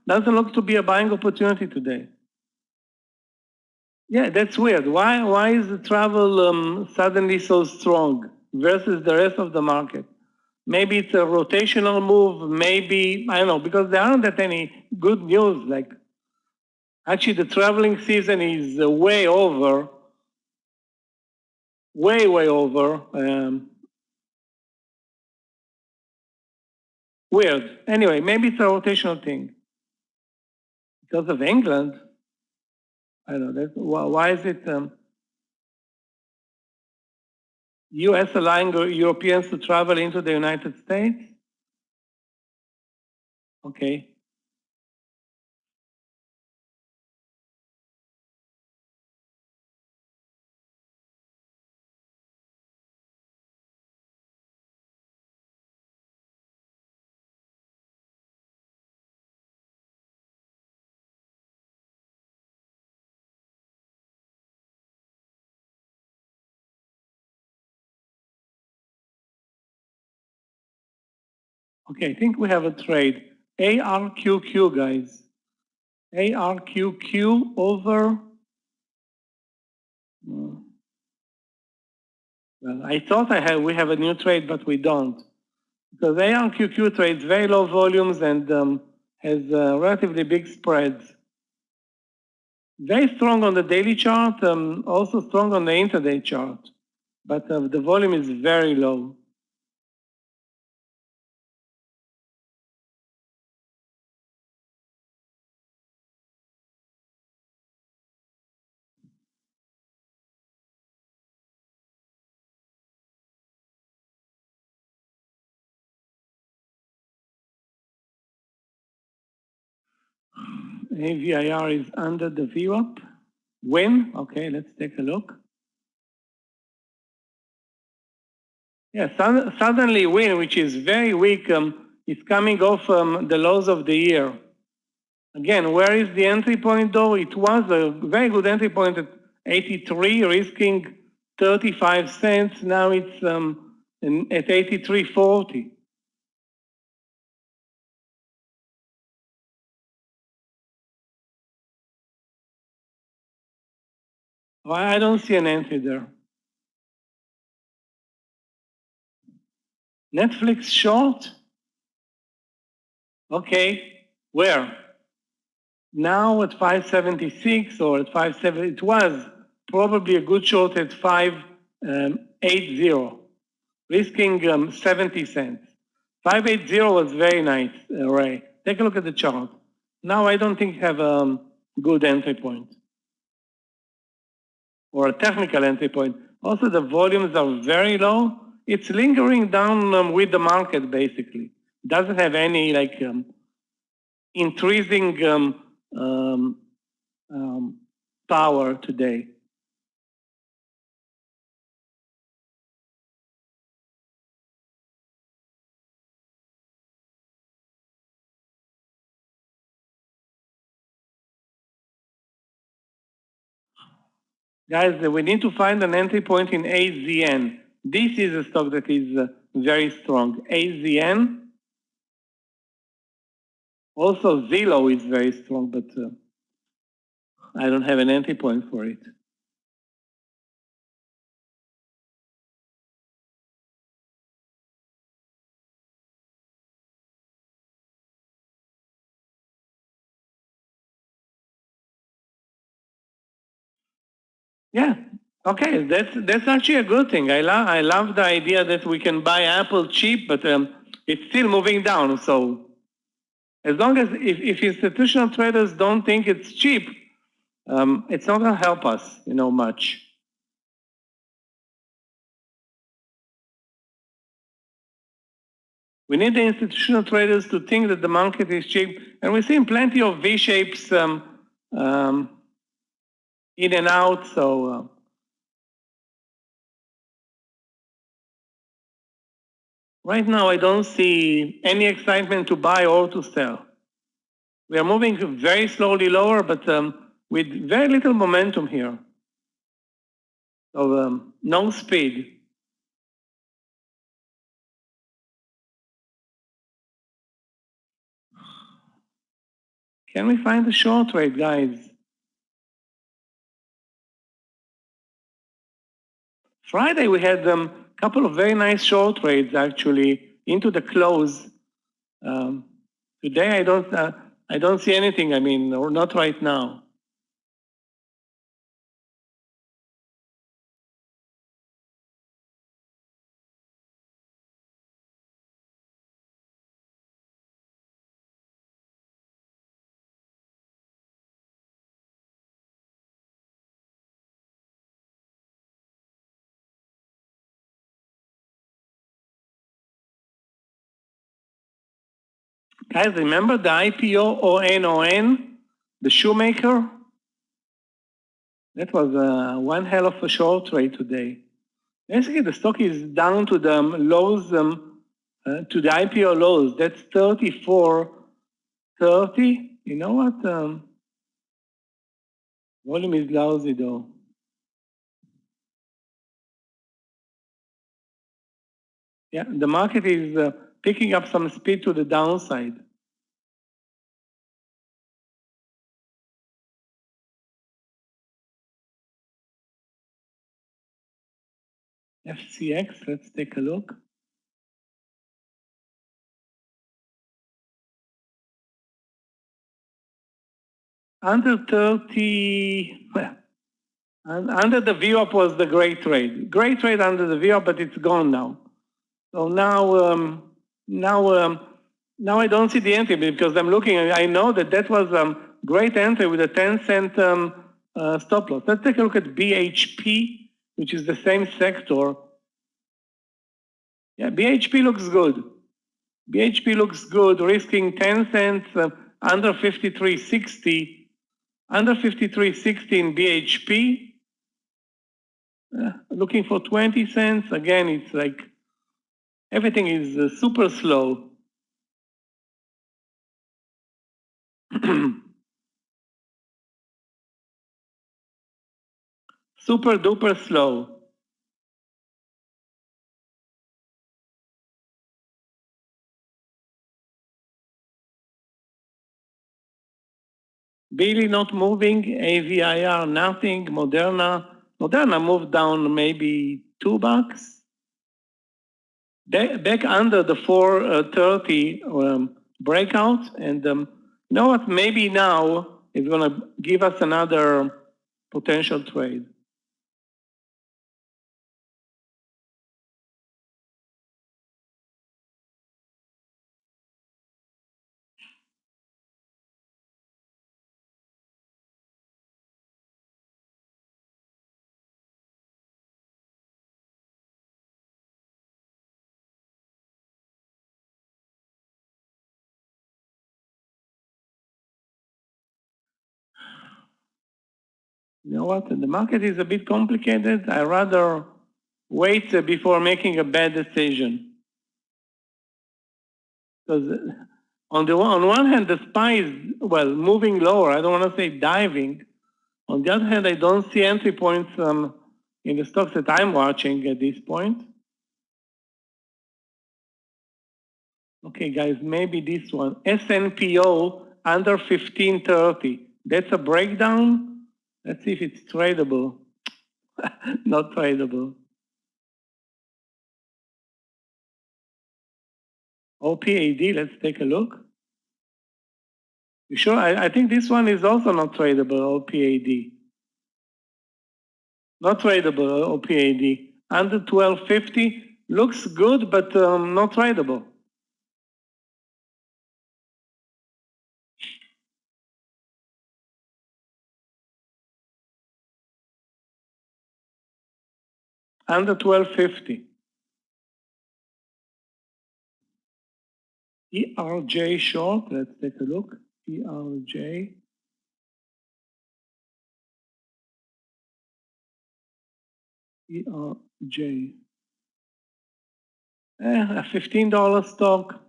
S4: doesn't look to be a buying opportunity today. Yeah, that's weird. Why is the travel suddenly so strong versus the rest of the market? Maybe it's a rotational move. Maybe, I don't know, because there aren't that any good news. Like, actually, the traveling season is way over. Way over. Weird. Anyway, maybe it's a rotational thing. Because of England, I don't know. Why is it U.S. allowing Europeans to travel into the United States? Okay. Okay, I think we have a trade. ARQQ, guys. ARQQ over. Well, I thought we have a new trade, but we don't. Because ARQQ trades very low volumes and has relatively big spreads. Very strong on the daily chart, also strong on the intraday chart, but the volume is very low. AVIR is under the VWAP. When? Okay, let's take a look. Yeah, suddenly win, which is very weak, is coming off the lows of the year. Again, where is the entry point though? It was a very good entry point at 83, risking 35 cents. Now it's at 83.40. I don't see an entry there. Netflix short? Okay, where? Now at 576 or at 570, it was probably a good short at 580, risking 70 cents. 580 was very nice, Ray. Take a look at the chart. Now I don't think you have a good entry point or a technical entry point. Also, the volumes are very low. It's lingering down with the market, basically. Doesn't have any like increasing power today. Guys, we need to find an entry point in AZN. This is a stock that is very strong. AZN. Also, Zillow is very strong, but I don't have an entry point for it. Yeah, okay, that's actually a good thing. I love the idea that we can buy Apple cheap, but it's still moving down. So as long as if institutional traders don't think it's cheap, it's not going to help us, much. We need the institutional traders to think that the market is cheap, and we've seen plenty of V-shapes in and out. So right now, I don't see any excitement to buy or to sell. We are moving very slowly lower, but with very little momentum here. So no speed. Can we find a short trade, guys? Friday we had a couple of very nice short trades actually into the close. Today I don't see anything. I mean, or not right now. Guys, remember the IPO ON, the shoemaker? That was one hell of a short trade today. Basically, the stock is down to the lows, to the IPO lows. That's 34.30. You know what? Volume is lousy though. Yeah, the market is picking up some speed to the downside. FCX, let's take a look. under 30, well, and under the VWAP was the great trade. Great trade under the VWAP, but it's gone now. So now I don't see the entry because I'm looking, I know that was great entry with a 10-cent stop loss. Let's take a look at BHP, which is the same sector. Yeah, BHP looks good. BHP looks good, risking 10 cents under 53.60. Under 53.60 in BHP. Looking for 20 cents. Again, it's like everything is super slow. Super duper slow. Billy not moving, AVIR nothing, Moderna moved down maybe $2. Back under the 430 breakout, and you know what? Maybe now it's gonna give us another potential trade. You know what? The market is a bit complicated. I rather wait before making a bad decision. Because on one hand, the SPY is, well, moving lower. I don't want to say diving. On the other hand, I don't see entry points in the stocks that I'm watching at this point. Okay, guys, maybe this one. SNPO under 1530. That's a breakdown. Let's see if it's tradable. Not tradable. OPAD, let's take a look. You sure? I think this one is also not tradable, OPAD. Not tradable, OPAD. Under 1250, looks good, but not tradable. Under 1250. ERJ short, let's take a look. ERJ. ERJ. A $15 stock.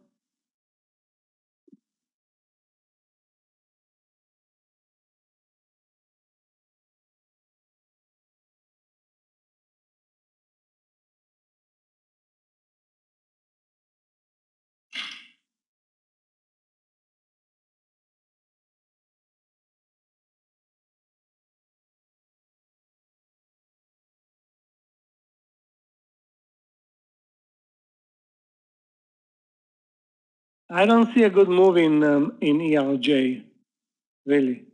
S4: I don't see a good move in ERJ, really.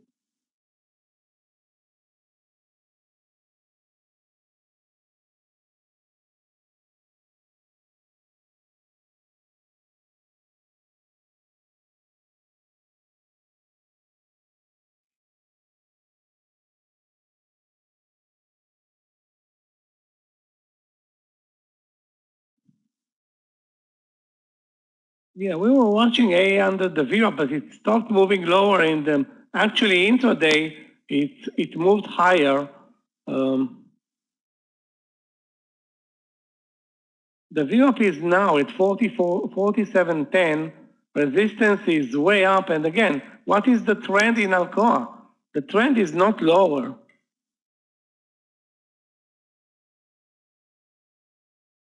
S4: Yeah, we were watching A under the VWAP, but it stopped moving lower in the, actually intraday, it moved higher. The VWAP is now at 47.10, resistance is way up, and again, what is the trend in Alcoa? The trend is not lower.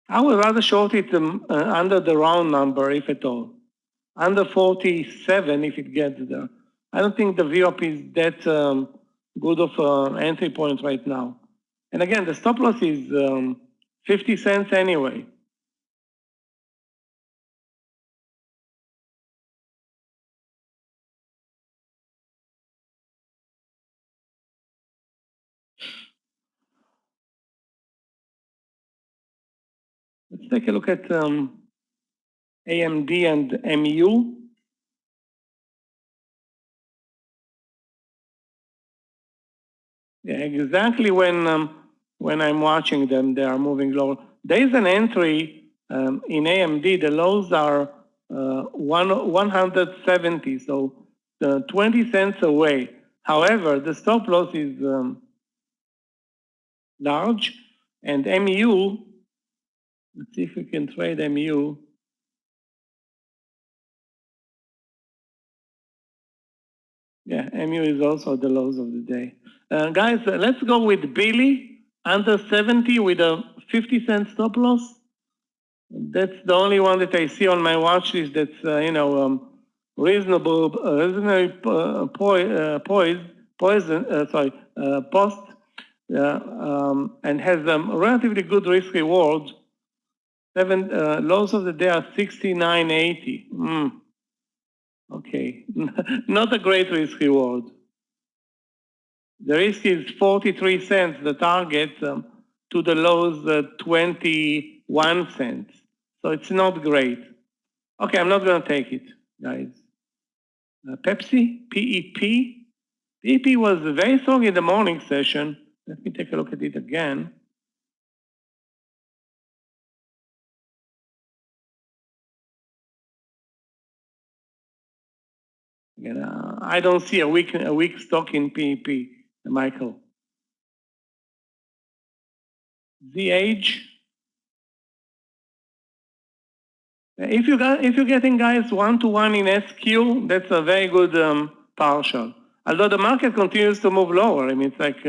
S4: I would rather short it under the round number, if at all. Under 47, if it gets there. I don't think the VWAP is that good of an entry point right now. And again, the stop loss is 50 cents anyway. Let's take a look at AMD and MU. Yeah, exactly when I'm watching them, they are moving lower. There is an entry in AMD. The lows are 170, so 20 cents away. However, the stop loss is large, and MU. Let's see if we can trade MU. Yeah, MU is also the lows of the day. Guys, let's go with Billy, under 70 with a 50-cent stop loss. That's the only one that I see on my watch list that's, reasonable, reasonably post, and has a relatively good risk reward. Lows of the day are 69.80. Okay, not a great risk reward. The risk is 43 cents, the target, to the lows 21 cents. So it's not great. Okay, I'm not going to take it, guys. Pepsi, PEP. PEP was very strong in the morning session. Let me take a look at it again. Again, I don't see a weak stock in PEP, Michael. ZH. If you're getting, guys, 1-to-1 in SQ, that's a very good partial. Although the market continues to move lower. I mean, it's like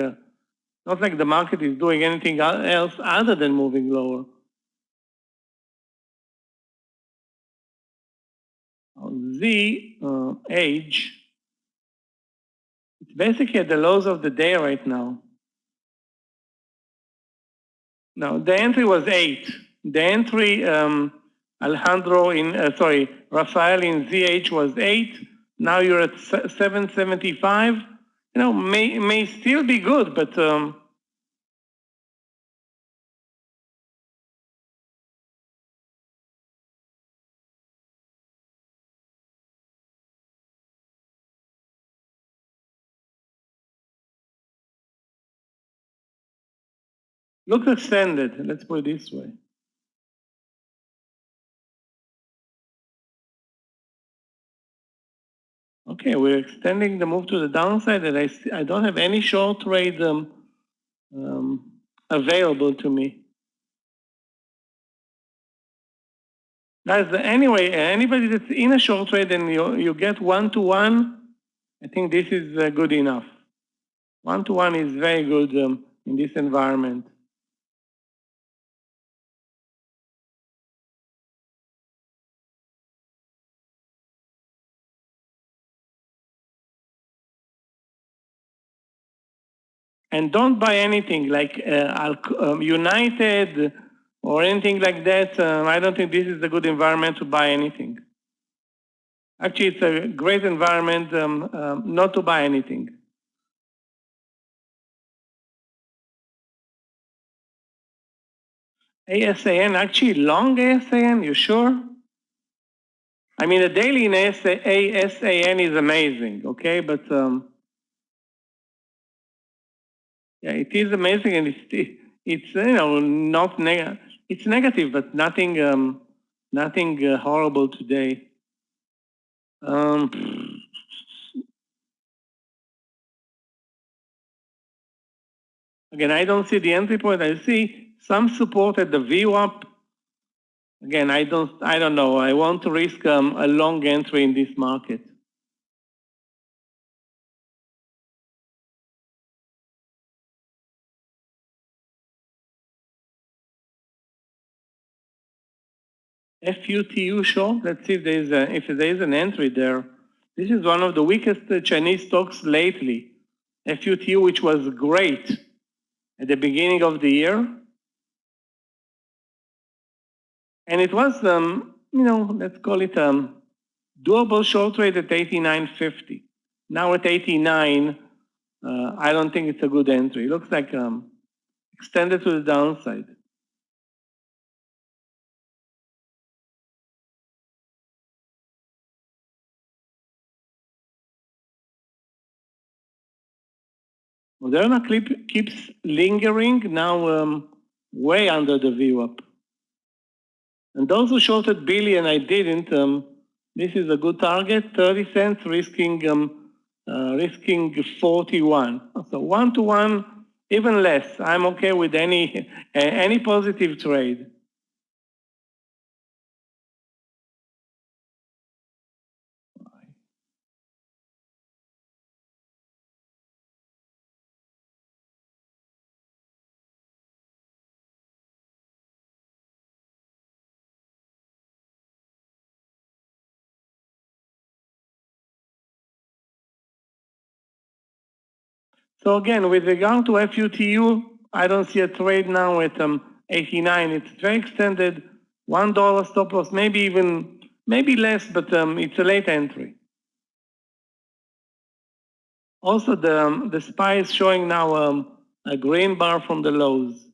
S4: not like the market is doing anything else other than moving lower. ZH, it's basically at the lows of the day right now. Now, the entry was 8. The entry, Rafael in ZH was 8. Now you're at 775. You know, may still be good, but looks extended. Let's put it this way. Okay, we're extending the move to the downside, and I don't have any short trade available to me. Guys, anyway, anybody that's in a short trade and you get 1-to-1, I think this is good enough. 1-to-1 is very good in this environment. And don't buy anything like United or anything like that. I don't think this is a good environment to buy anything. Actually, it's a great environment not to buy anything. ASAN, actually long ASAN, you sure? I mean, the daily in ASAN is amazing, okay? But yeah, it is amazing, and it's not negative. It's negative, but nothing horrible today. Again, I don't see the entry point. I see some support at the VWAP. Again, I don't know. I want to risk a long entry in this market. FUTU short. Let's see if there is an entry there. This is one of the weakest Chinese stocks lately. FUTU, which was great at the beginning of the year, and it was let's call it doable short trade at 89.50. Now at 89, I don't think it's a good entry. It looks like extended to the downside. Moderna keeps lingering now way under the VWAP. And those who shorted Billy and I didn't, this is a good target, 30 cents, risking 41. So 1-to-1, even less. I'm okay with any positive trade. So again, with regard to FUTU, I don't see a trade now at 89. It's very extended, $1 stop loss, maybe less, but it's a late entry. Also, the SPY is showing now a green bar from the lows.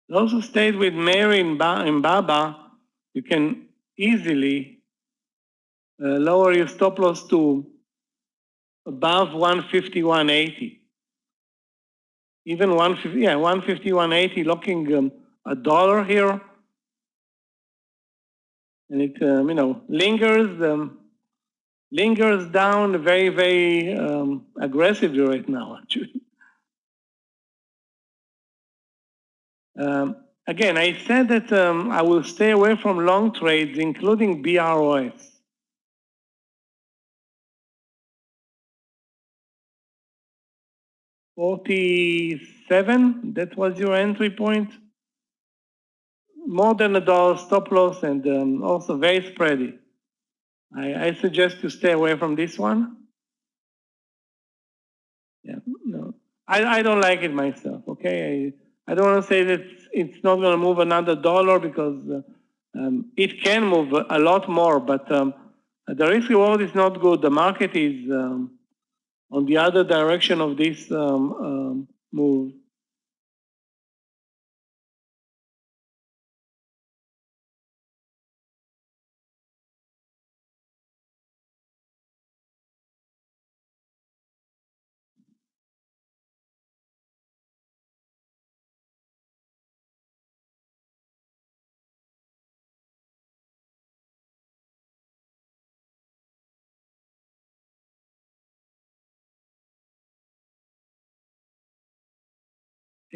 S4: Those who stayed with Meir in Baba, you can easily lower your stop loss to above 150-180. Even 150-180, locking a dollar here, and it lingers down very aggressively right now. Actually, again, I said that I will stay away from long trades, including BROS. $47, that was your entry point. More than $1 stop loss, and also very spready. I suggest you stay away from this one. Yeah, no, I don't like it myself. Okay, I don't want to say that it's not going to move another dollar, because it can move a lot more, but the risk reward is not good. The market is on the other direction of this move.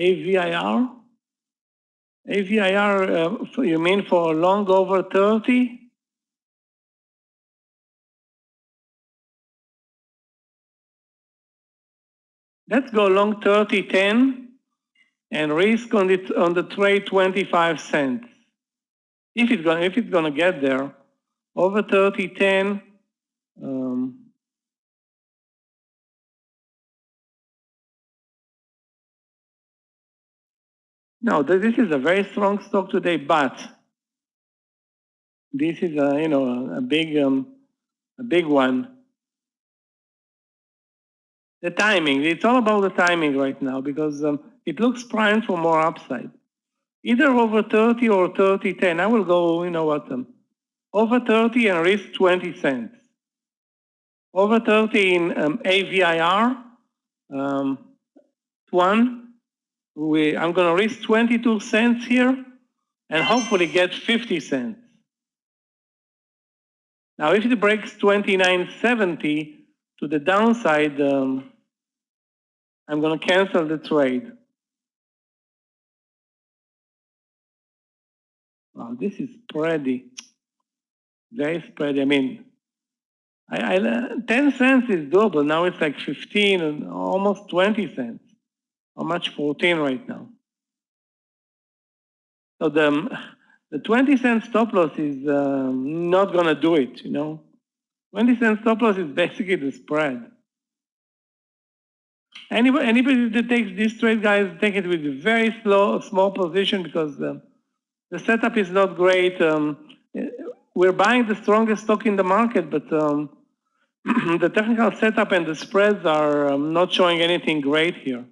S4: AVIR? AVIR, you mean for long over 30? Let's go long 30-10 and risk on the trade 25 cents. If it's gonna get there, over 30-10. No, this is a very strong stock today, but this is a big one. The timing, it's all about the timing right now, because it looks primed for more upside. Either over 30 or 30-10. I will go, over 30 and risk 20 cents. Over 30 in AVIR, one. I'm going to risk 22 cents here and hopefully get 50 cents. Now, if it breaks 29.70 to the downside, I'm going to cancel the trade. Wow, this is spready, very spready. I mean, 10 cents is doable. Now it's like 15 and almost 20 cents. How much? 14 right now. So the 20-cent stop loss is not going to do it, 20-cent stop loss is basically the spread. Anybody that takes this trade, guys, take it with a very small position because the setup is not great. We're buying the strongest stock in the market, but the technical setup and the spreads are not showing anything great here.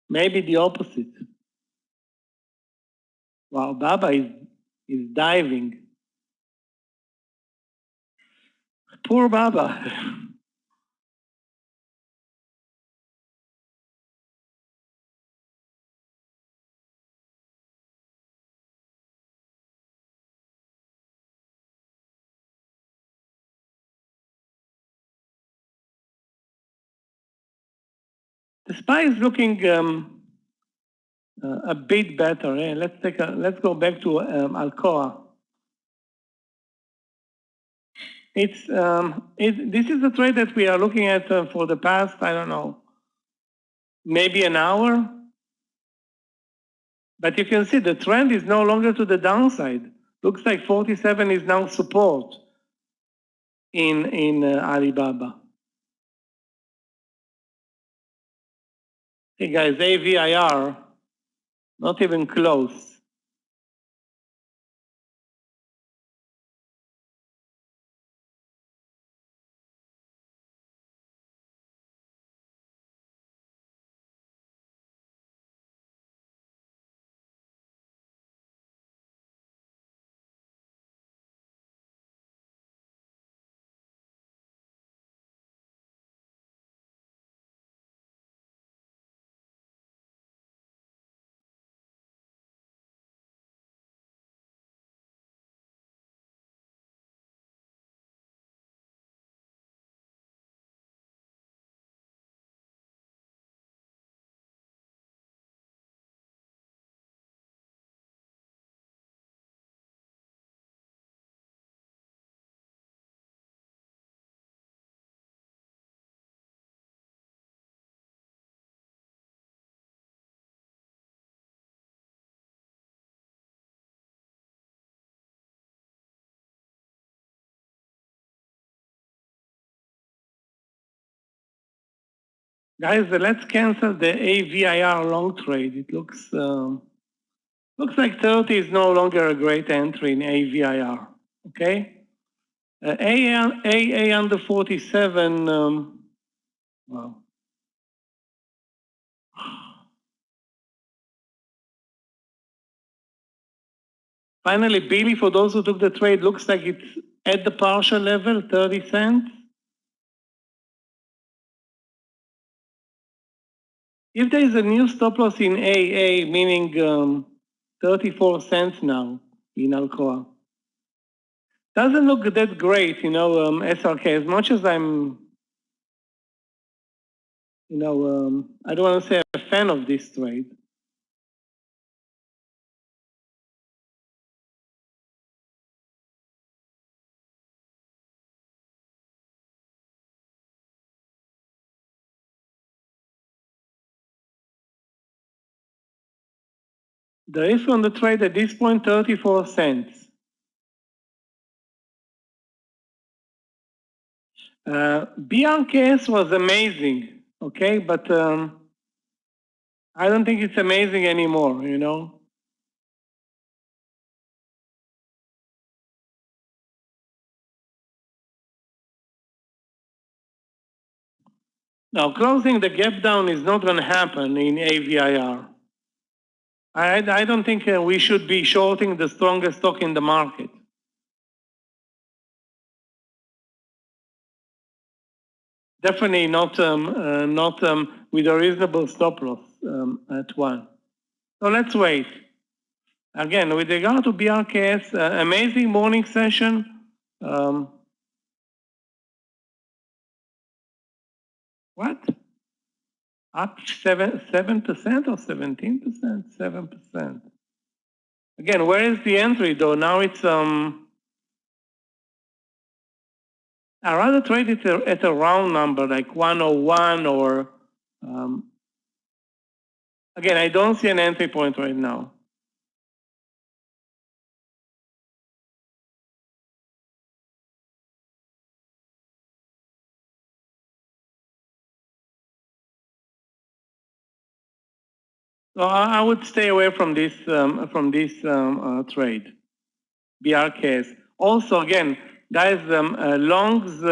S4: Maybe the opposite. Wow, Baba is diving. Poor Baba. The SPY is looking a bit better. Let's go back to Alcoa. This is the trade that we are looking at for the past, I don't know, maybe an hour. But you can see the trend is no longer to the downside. Looks like 47 is now support in Alibaba. Hey guys, AVIR, not even close. Guys, let's cancel the AVIR long trade. It looks like 30 is no longer a great entry in AVIR. Okay, AA under 47. Wow. Finally, Billy, for those who took the trade, looks like it's at the partial level, 30 cents. If there is a new stop loss in AA, meaning 34 cents now in Alcoa, doesn't look that great, SRK, as much as I'm, I don't want to say a fan of this trade. The risk on the trade at this point, 34 cents. BRKS was amazing, okay, but I don't think it's amazing anymore, Now, closing the gap down is not going to happen in AVIR. I don't think we should be shorting the strongest stock in the market. Definitely not with a reasonable stop loss at 1. So let's wait. Again, with regard to BRKS, amazing morning session. What? Up 7% or 17%? 7%. Again, where is the entry though? Now it's I rather trade it at a round number like 101 or Again, I don't see an entry point right now. So I would stay away from this trade, BRKs. Also, again, guys, longs,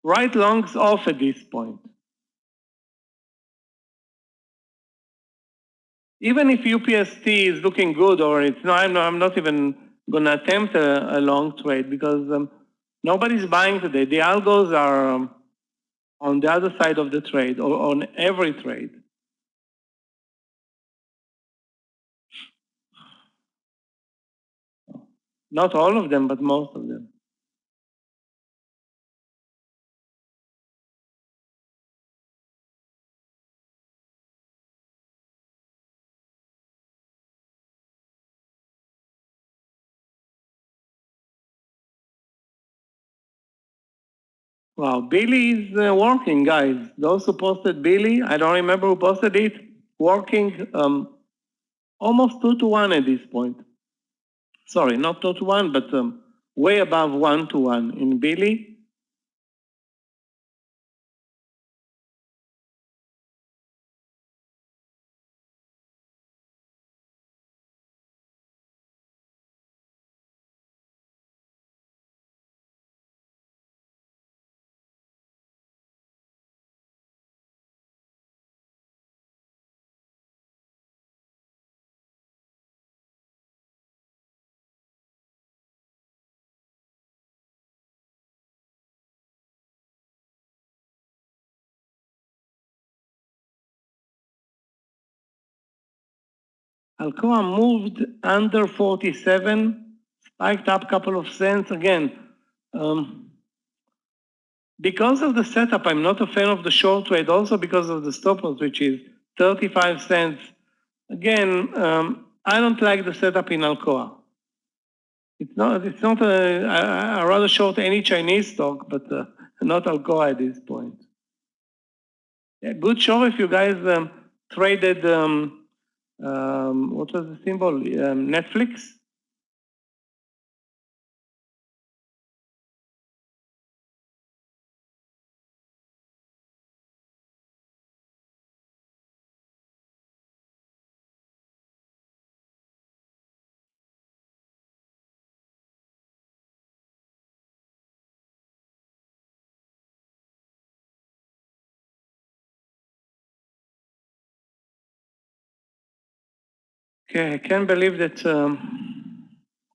S4: right longs off at this point. Even if UPST is looking good, or it's not, I'm not even going to attempt a long trade because nobody's buying today. The algos are on the other side of the trade, or on every trade. Not all of them, but most of them. Wow, Billy is working, guys. Those who posted Billy, I don't remember who posted it, working almost 2-to-1 at this point. Sorry, not 2-to-1, but way above 1-to-1 in Billy. Alcoa moved under 47, spiked up a couple of cents. Again, because of the setup, I'm not a fan of the short trade, also because of the stop loss, which is 35 cents. Again, I don't like the setup in Alcoa. It's not I rather short any Chinese stock, but not Alcoa at this point. Yeah, good show if you guys traded, what was the symbol? Netflix? Okay, I can't believe that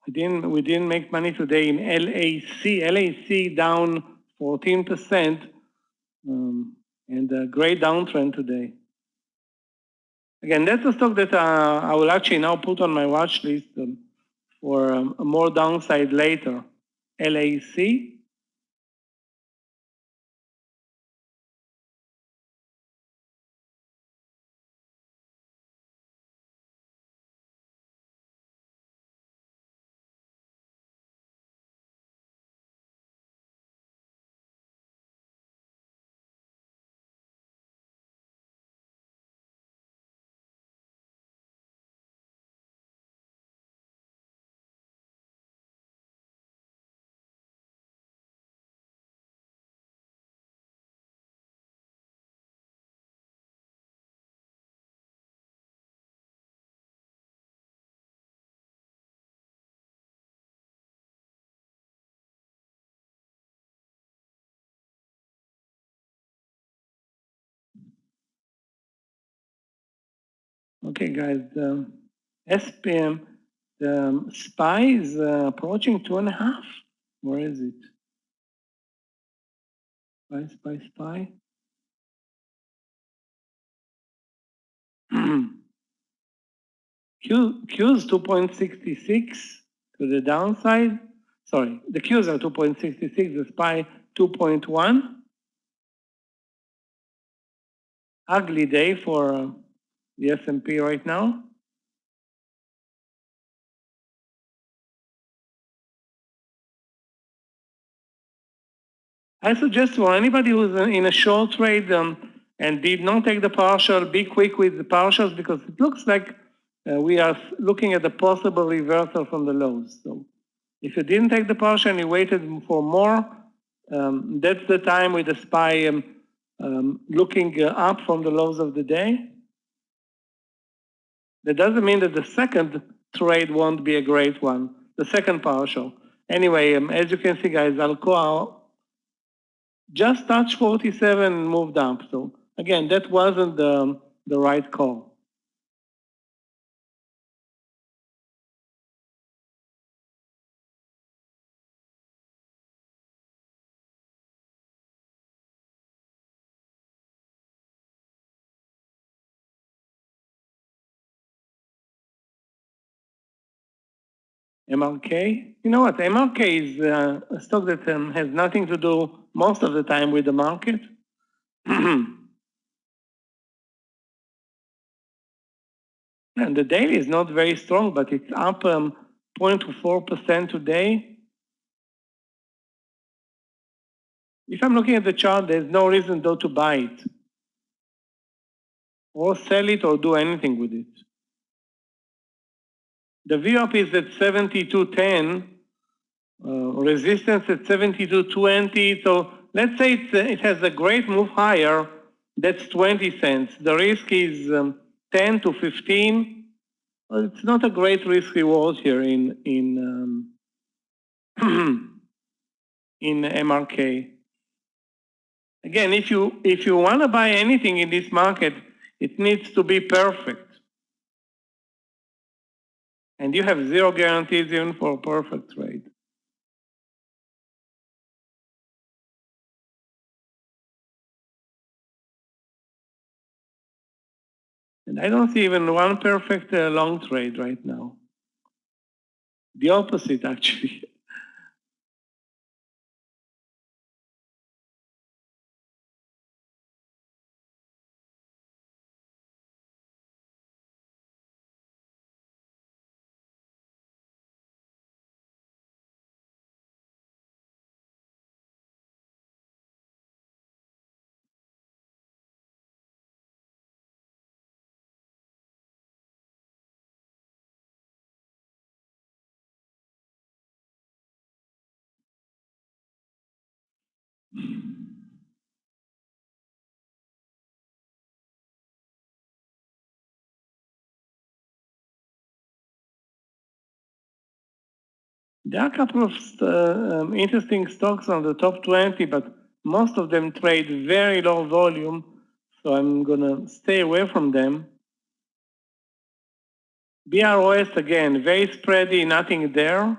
S4: we didn't make money today in LAC. LAC down 14%, and a great downtrend today. Again, that's a stock that I will actually now put on my watch list for a more downside later. LAC. Okay, guys, SPM, the SPY is approaching 2.5. Where is it? SPY. Q is 2.66 to the downside. Sorry, the Qs are 2.66, the SPY 2.1. Ugly day for the S&P right now. I suggest for anybody who's in a short trade, and did not take the partial. Be quick with the partials because it looks like we are looking at a possible reversal from the lows. So if you didn't take the partial and you waited for more, that's the time with the SPY looking up from the lows of the day. That doesn't mean that the second trade won't be a great one, the second partial. Anyway, as you can see, guys, Alcoa just touched 47 and moved up. So again, that wasn't the right call. MRK, you know what? MRK is a stock that has nothing to do most of the time with the market. And the daily is not very strong, but it's up 0.4% today. If I'm looking at the chart, there's no reason though to buy it or sell it or do anything with it. The VWAP is at 72.10, resistance at 72.20. So let's say it has a great move higher. That's 20 cents. The risk is 10 to 15. Well, it's not a great risk reward here in MRK. Again, if you want to buy anything in this market, it needs to be perfect. And you have zero guarantees even for a perfect trade. And I don't see even one perfect long trade right now. The opposite, actually. There are a couple of interesting stocks on the top 20, but most of them trade very low volume, so I'm going to stay away from them. BROS, again, very spready, nothing there.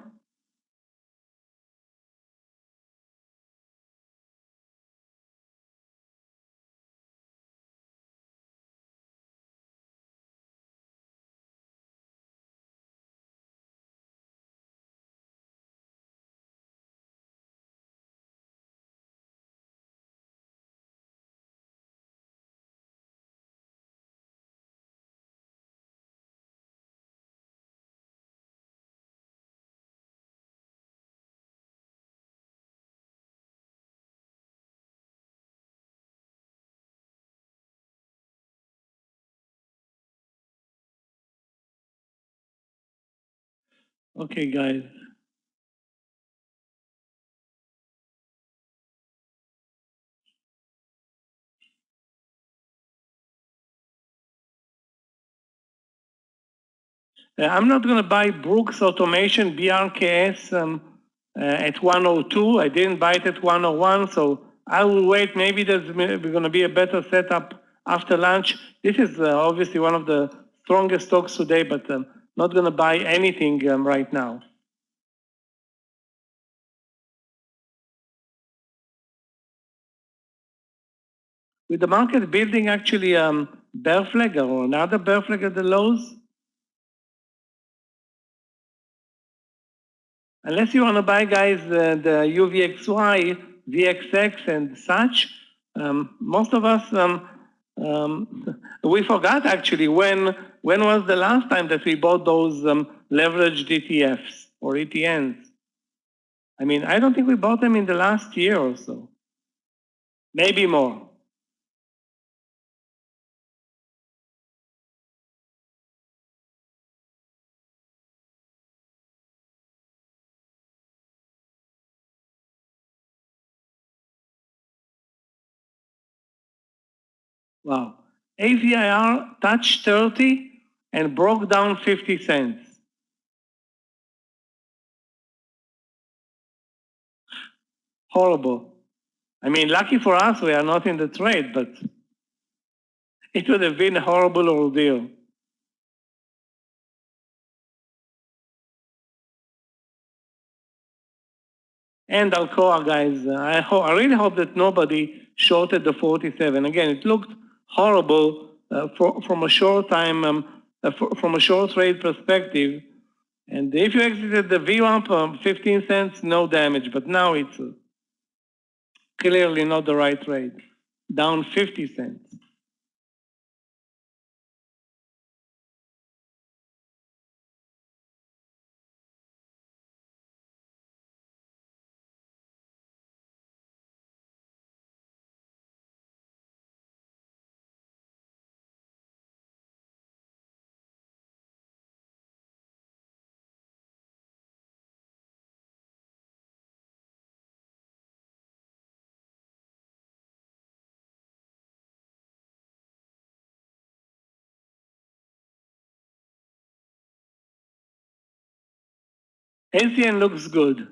S4: Okay, guys. I'm not going to buy Brooks Automation, BRKS, at 102. I didn't buy it at 101, so I will wait. Maybe there's going to be a better setup after lunch. This is obviously one of the strongest stocks today, but not going to buy anything right now. With the market building actually bear flag or another bear flag at the lows, unless you want to buy, guys, the UVXY, VXX, and such, most of us, we forgot actually when was the last time that we bought those leveraged ETFs or ETNs. I mean, I don't think we bought them in the last year or so. Maybe more. Wow. AVIR touched 30 and broke down 50 cents. Horrible. I mean, lucky for us, we are not in the trade, but it would have been a horrible ordeal. And Alcoa, guys, I really hope that nobody shorted the 47. Again, it looked horrible from a short time, from a short trade perspective. And if you exited the VWAP, 15 cents, no damage. But now it's clearly not the right trade. Down 50 cents. ACN looks good.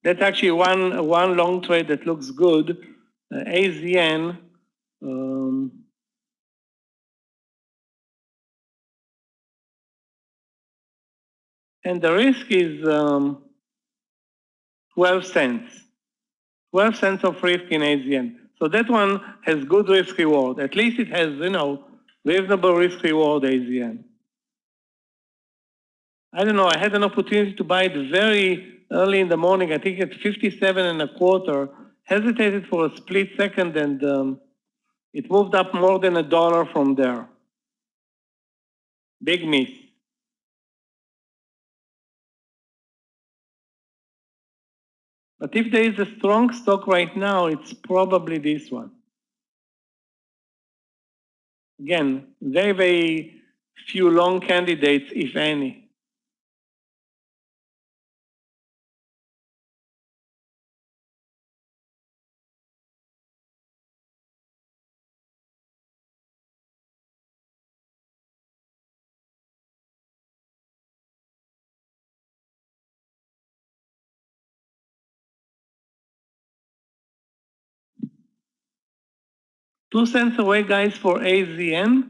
S4: That's actually one long trade that looks good. AZN, and the risk is 12 cents. 12 cents of risk in AZN. So that one has good risk reward. At least it has, reasonable risk reward AZN. I don't know, I had an opportunity to buy it very early in the morning. I think at 57 and a quarter, hesitated for a split second, and it moved up more than $1 from there. Big miss. But if there is a strong stock right now, it's probably this one. Again, very, very few long candidates, if any. $0.02 away, guys, for AZN.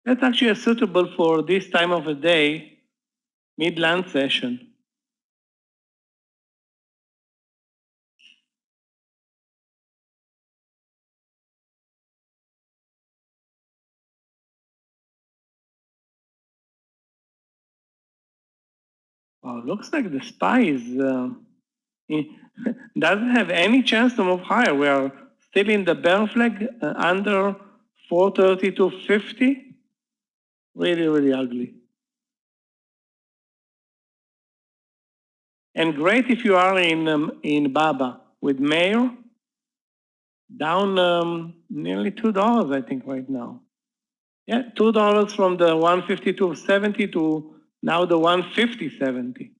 S4: That's actually suitable for this time of the day, mid-lunch session. Wow, looks like the SPY doesn't have any chance to move higher. We are still in the bear flag under 432.50. Really, really ugly. And great if you are in BABA with Meir, down nearly $2, I think, right now. Yeah, $2 from the 152.70 to now the 150.70.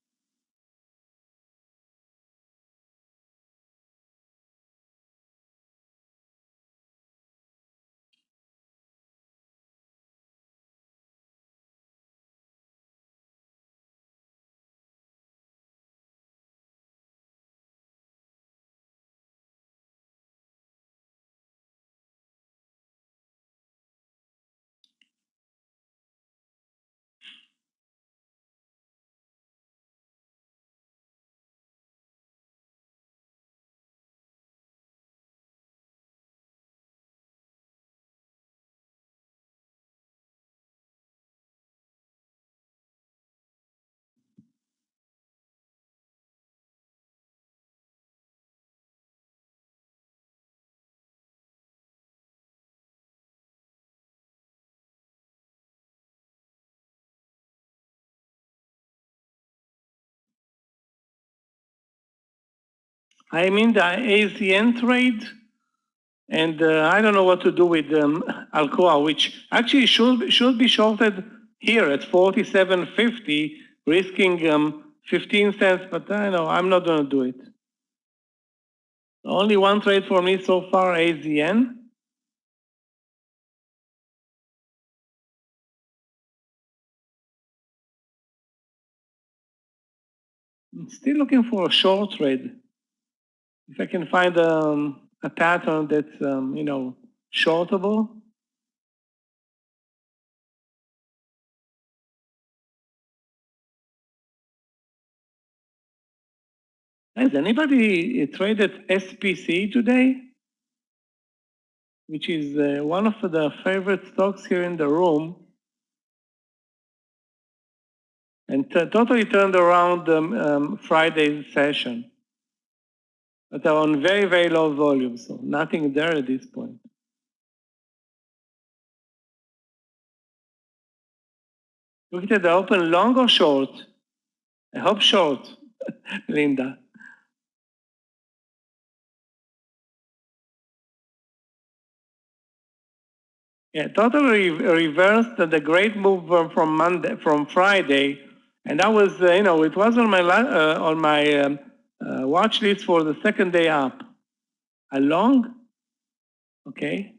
S4: I'm in the ACN trade, and I don't know what to do with Alcoa, which actually should be shorted here at 47.50, risking 15 cents, but I know I'm not going to do it. Only one trade for me so far, AZN. I'm still looking for a short trade. If I can find a pattern that's, shortable. Has anybody traded SPC today? Which is one of the favorite stocks here in the room. And totally turned around Friday's session. But they're on very, very low volume, so nothing there at this point. Look at the open, long or short? I hope short, Linda. Yeah, totally reversed the great move from Friday, and that was, it was on my watch list for the second day up. A long, okay.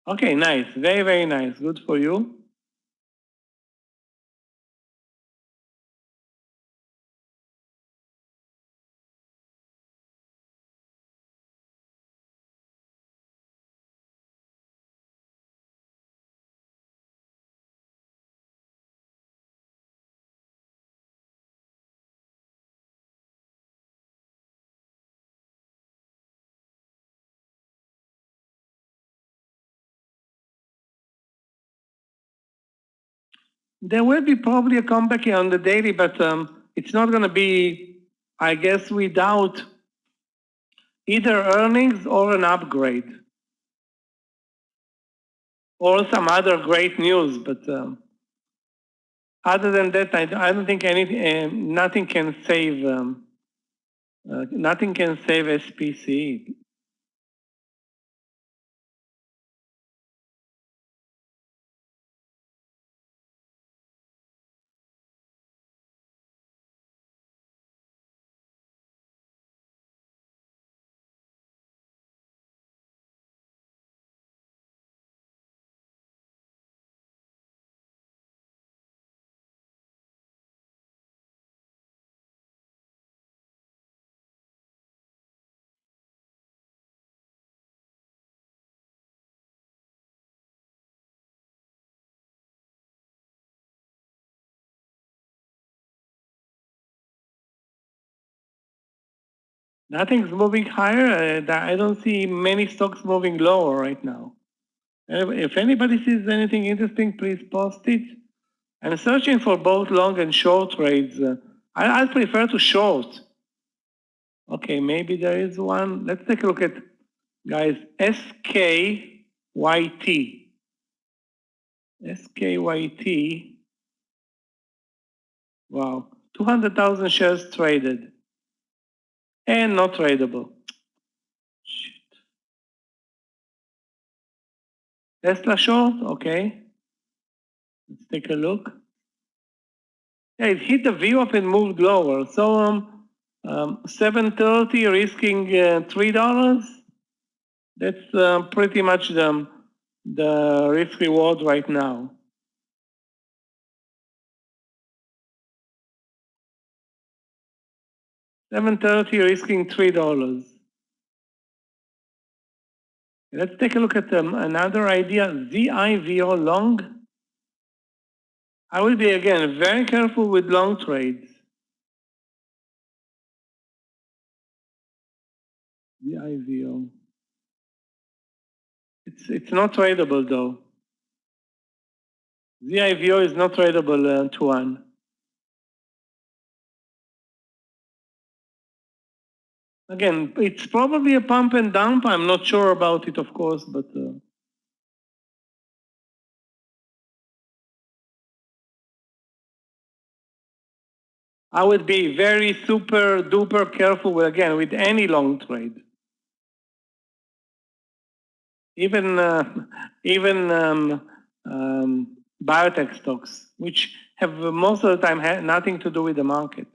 S4: Okay, nice, very, very nice, good for you. There will be probably a comeback here on the daily, but it's not going to be, I guess, without either earnings or an upgrade. Or some other great news, but other than that, I don't think nothing can save SPC. Nothing's moving higher. I don't see many stocks moving lower right now. If anybody sees anything interesting, please post it. I'm searching for both long and short trades. I prefer to short. Okay, maybe there is one. Let's take a look at, guys, SKYT. SKYT. Wow, 200,000 shares traded and not tradable. Shit. Tesla short, okay. Let's take a look. Yeah, it hit the V up and moved lower. So 730 risking $3. That's pretty much the risk reward right now. $730 risking $3. Let's take a look at another idea, ZIVO long. I will be, again, very careful with long trades. ZIVO. It's not tradable, though. ZIVO is not tradable, Tuan. Again, it's probably a pump and dump. I'm not sure about it, of course, but I would be very super duper careful with, again, with any long trade. Even biotech stocks, which have most of the time nothing to do with the market.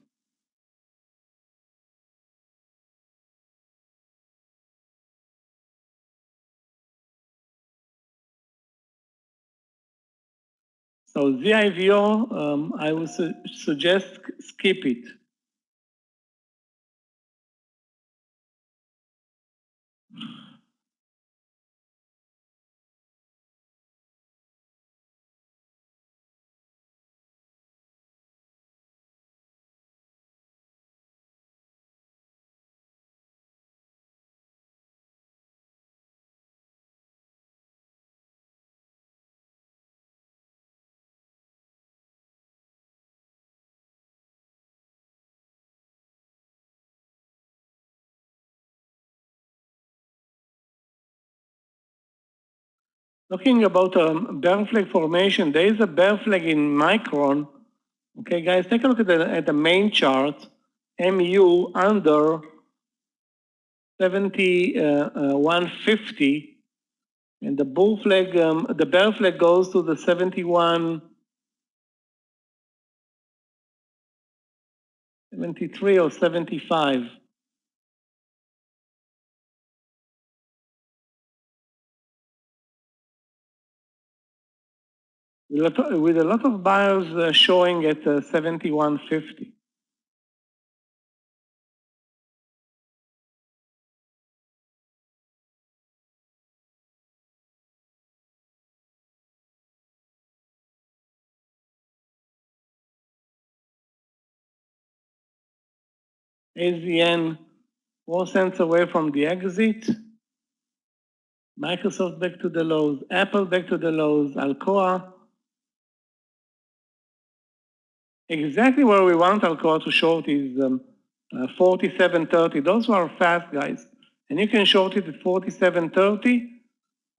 S4: So ZIVO, I would suggest skip it. Talking about bear flag formation, there is a bear flag in Micron. Okay, guys, take a look at the main chart. MU under 7150, and the bull flag, the bear flag goes to the 71, 73 or 75. With a lot of buyers showing at 7150. AZN 4 cents away from the exit. Microsoft back to the lows. Apple back to the lows. Alcoa. Exactly where we want Alcoa to short is 47.30. Those are fast, guys. And you can short it at 47.30.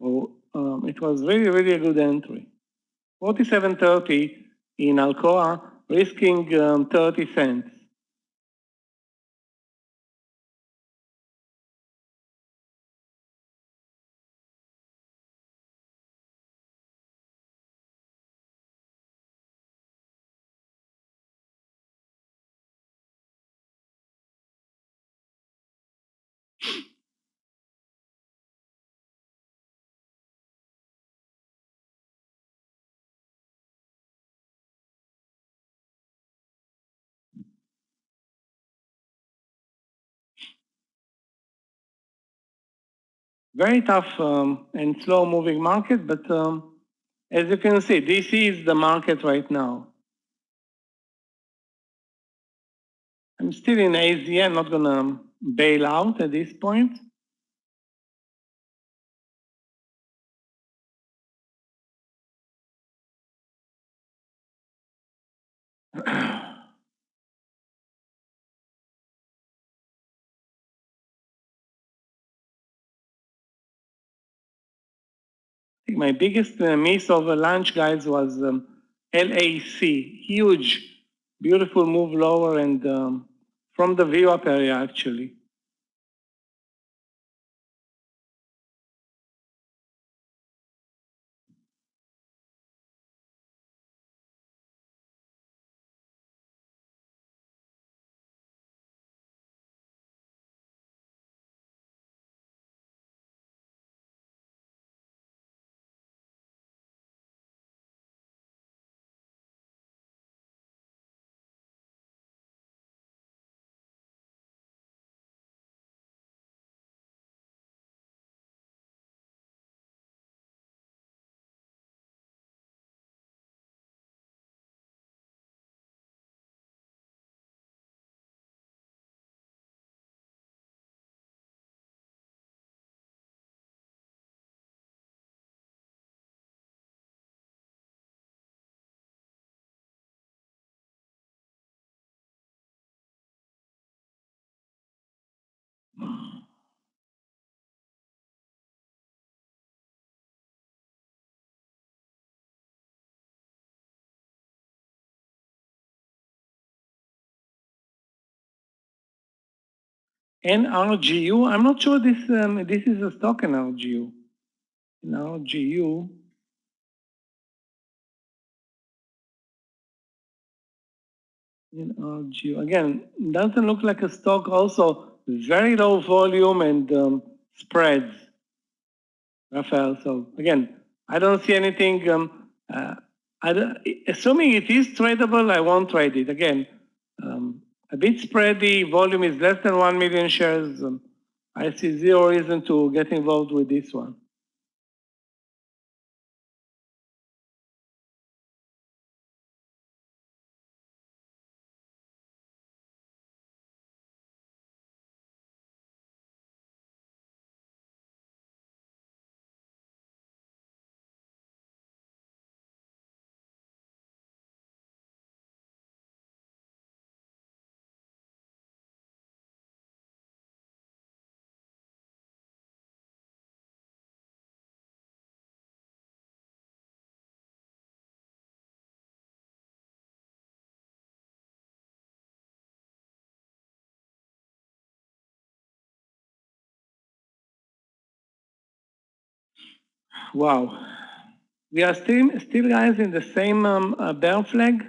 S4: Oh, it was really, really a good entry. 47.30 in Alcoa, risking 30 cents. Very tough and slow moving market, but as you can see, this is the market right now. I'm still in AZN, not gonna bail out at this point. I think my biggest miss over lunch, guys, was LAC. Huge, beautiful move lower and from the VWAP area, actually. NRGU. I'm not sure this is a stock NRGU. NRGU. NRGU. Again, doesn't look like a stock. Also, very low volume and spreads. Rafael. So again, I don't see anything. Assuming it is tradable, I won't trade it. Again, a bit spready, volume is less than 1 million shares. I see zero reason to get involved with this one. Wow. We are still guys in the same bear flag.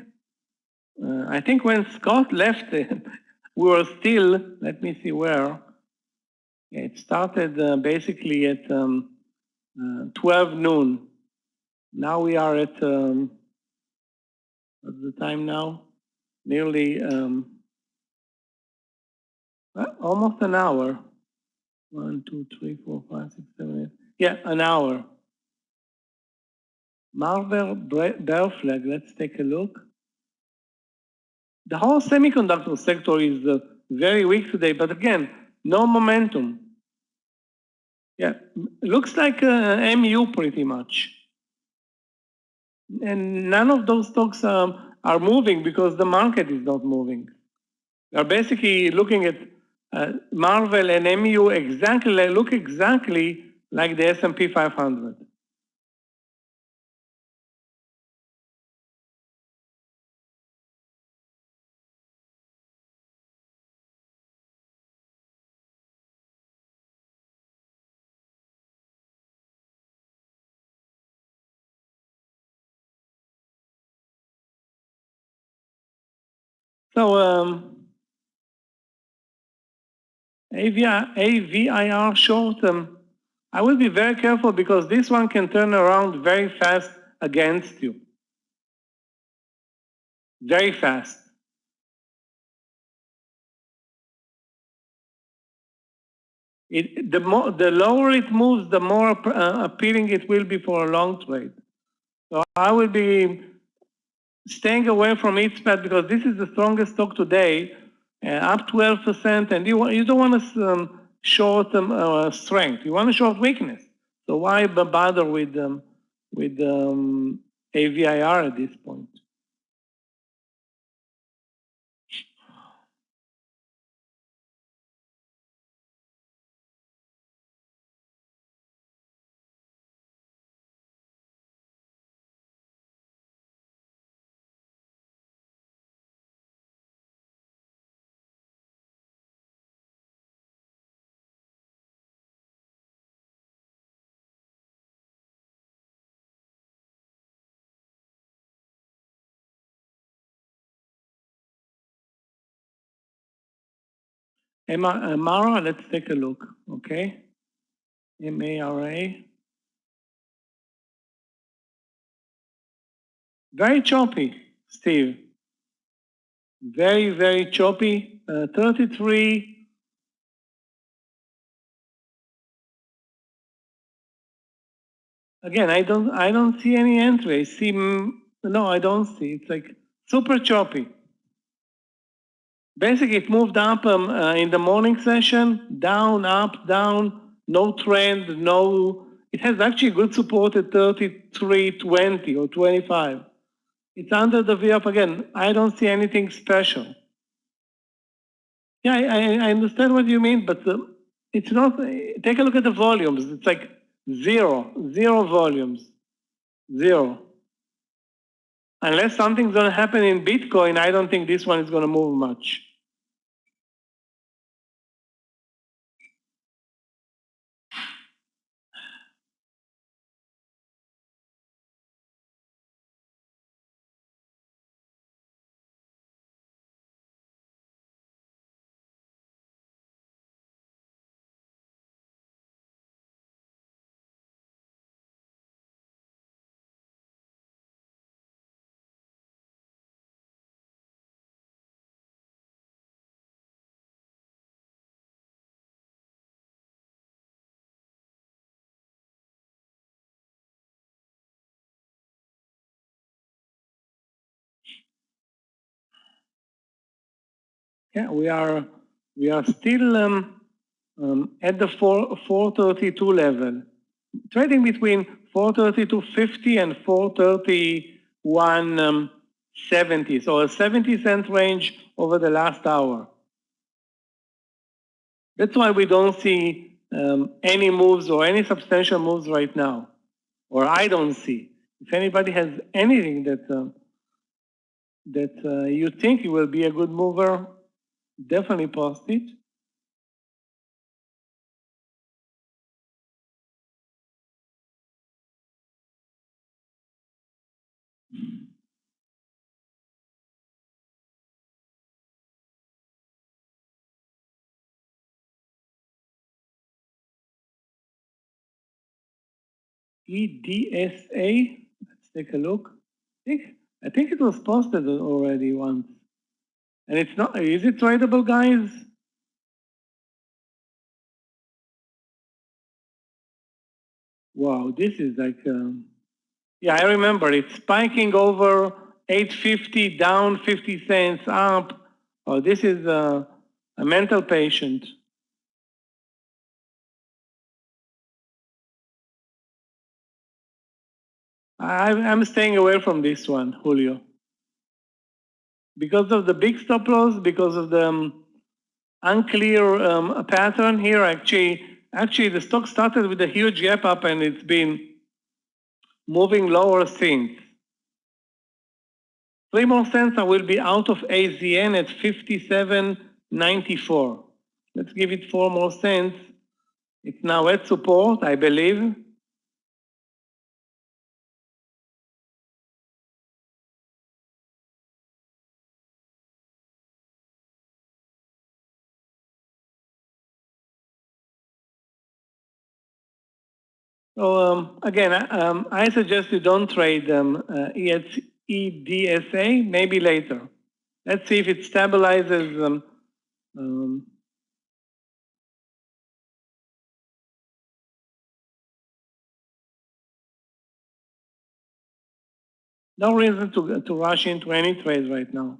S4: I think when Scott left, we were still, let me see where. It started basically at 12 noon. Now we are at, what's the time now? Nearly almost an hour. 1, 2, 3, 4, 5, 6, 7, 8. Yeah, an hour. Marvel bear flag, let's take a look. The whole semiconductor sector is very weak today, but again, no momentum. Yeah, looks like MU pretty much. And none of those stocks are moving because the market is not moving. We are basically looking at Marvel and MU exactly, look exactly like the S&P 500. So AVIR short, I will be very careful because this one can turn around very fast against you. Very fast. The lower it moves, the more appealing it will be for a long trade. So I will be staying away from its path because this is the strongest stock today, up 12%, and you don't want to short strength. You want to short weakness. So why bother with AVIR at this point? Mara, let's take a look, okay? MARA. Very choppy, Steve. Very, very choppy. 33. Again, I don't see any entry. No, I don't see. It's like super choppy. Basically, it moved up in the morning session, down, up, down, no trend, no. It has actually good support at 33.20 or 25. It's under the V up again. I don't see anything special. Yeah, I understand what you mean, but it's not. Take a look at the volumes. It's like zero volumes, zero. Unless something's going to happen in Bitcoin, I don't think this one is going to move much. Yeah, we are still at the 432 level, trading between 432.50 and 431.70, so a 70-cent range over the last hour. That's why we don't see any moves or any substantial moves right now, or I don't see. If anybody has anything that you think it will be a good mover, definitely post it. EDSA, let's take a look. I think it was posted already once. And it's not, is it tradable, guys? Wow, this is like, yeah, I remember it's spiking over 850, down 50 cents, up. Oh, this is a mental patient. I'm staying away from this one, Julio. Because of the big stop loss, because of the unclear pattern here. Actually, the stock started with a huge gap up and it's been moving lower since. 3 more cents, I will be out of AZN at 57.94. Let's give it 4 more cents. It's now at support, I believe. So again, I suggest you don't trade EDSA, maybe later. Let's see if it stabilizes. No reason to rush into any trades right now.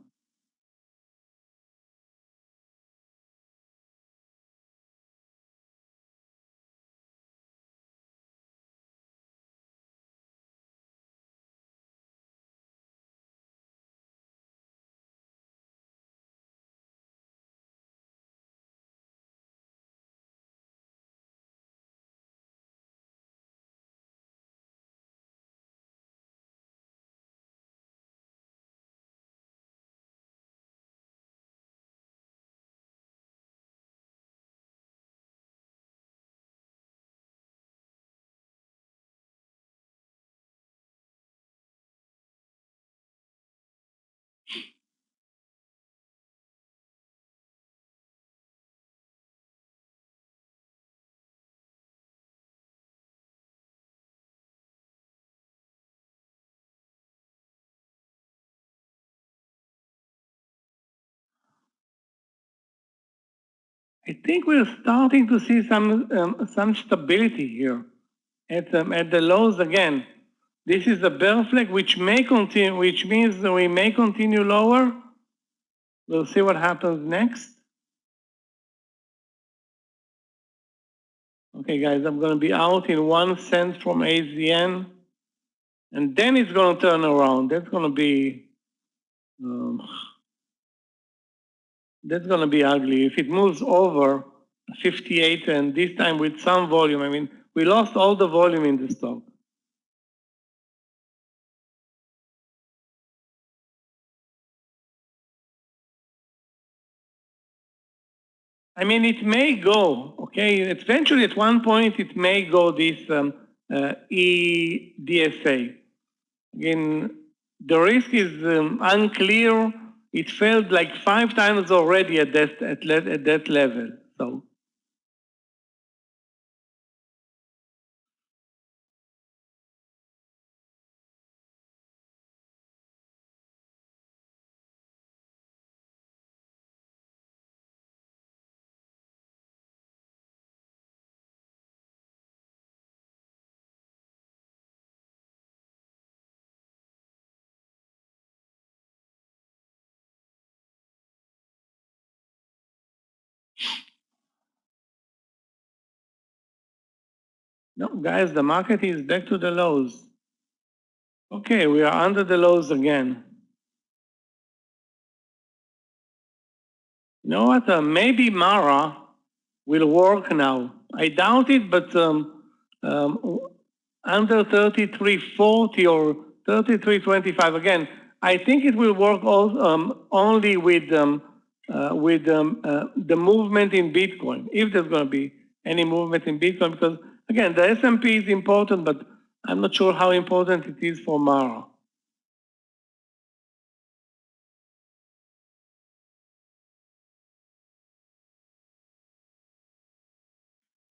S4: I think we're starting to see some stability here at the lows again. This is a bear flag which may continue, which means that we may continue lower. We'll see what happens next. Okay, guys, I'm going to be out in 1 cent from AZN, and then it's going to turn around. That's going to be ugly if it moves over 58, and this time with some volume. I mean, we lost all the volume in the stock. I mean, it may go, okay? Eventually, at one point, it may go this EDSA. Again, the risk is unclear. It failed like 5 times already at that level. So No, guys, the market is back to the lows. Okay, we are under the lows again. You know what? Maybe Mara will work now. I doubt it, but under 33.40 or 33.25 again, I think it will work only with the movement in Bitcoin, if there's going to be any movement in Bitcoin, because again, the S&P is important, but I'm not sure how important it is for Mara.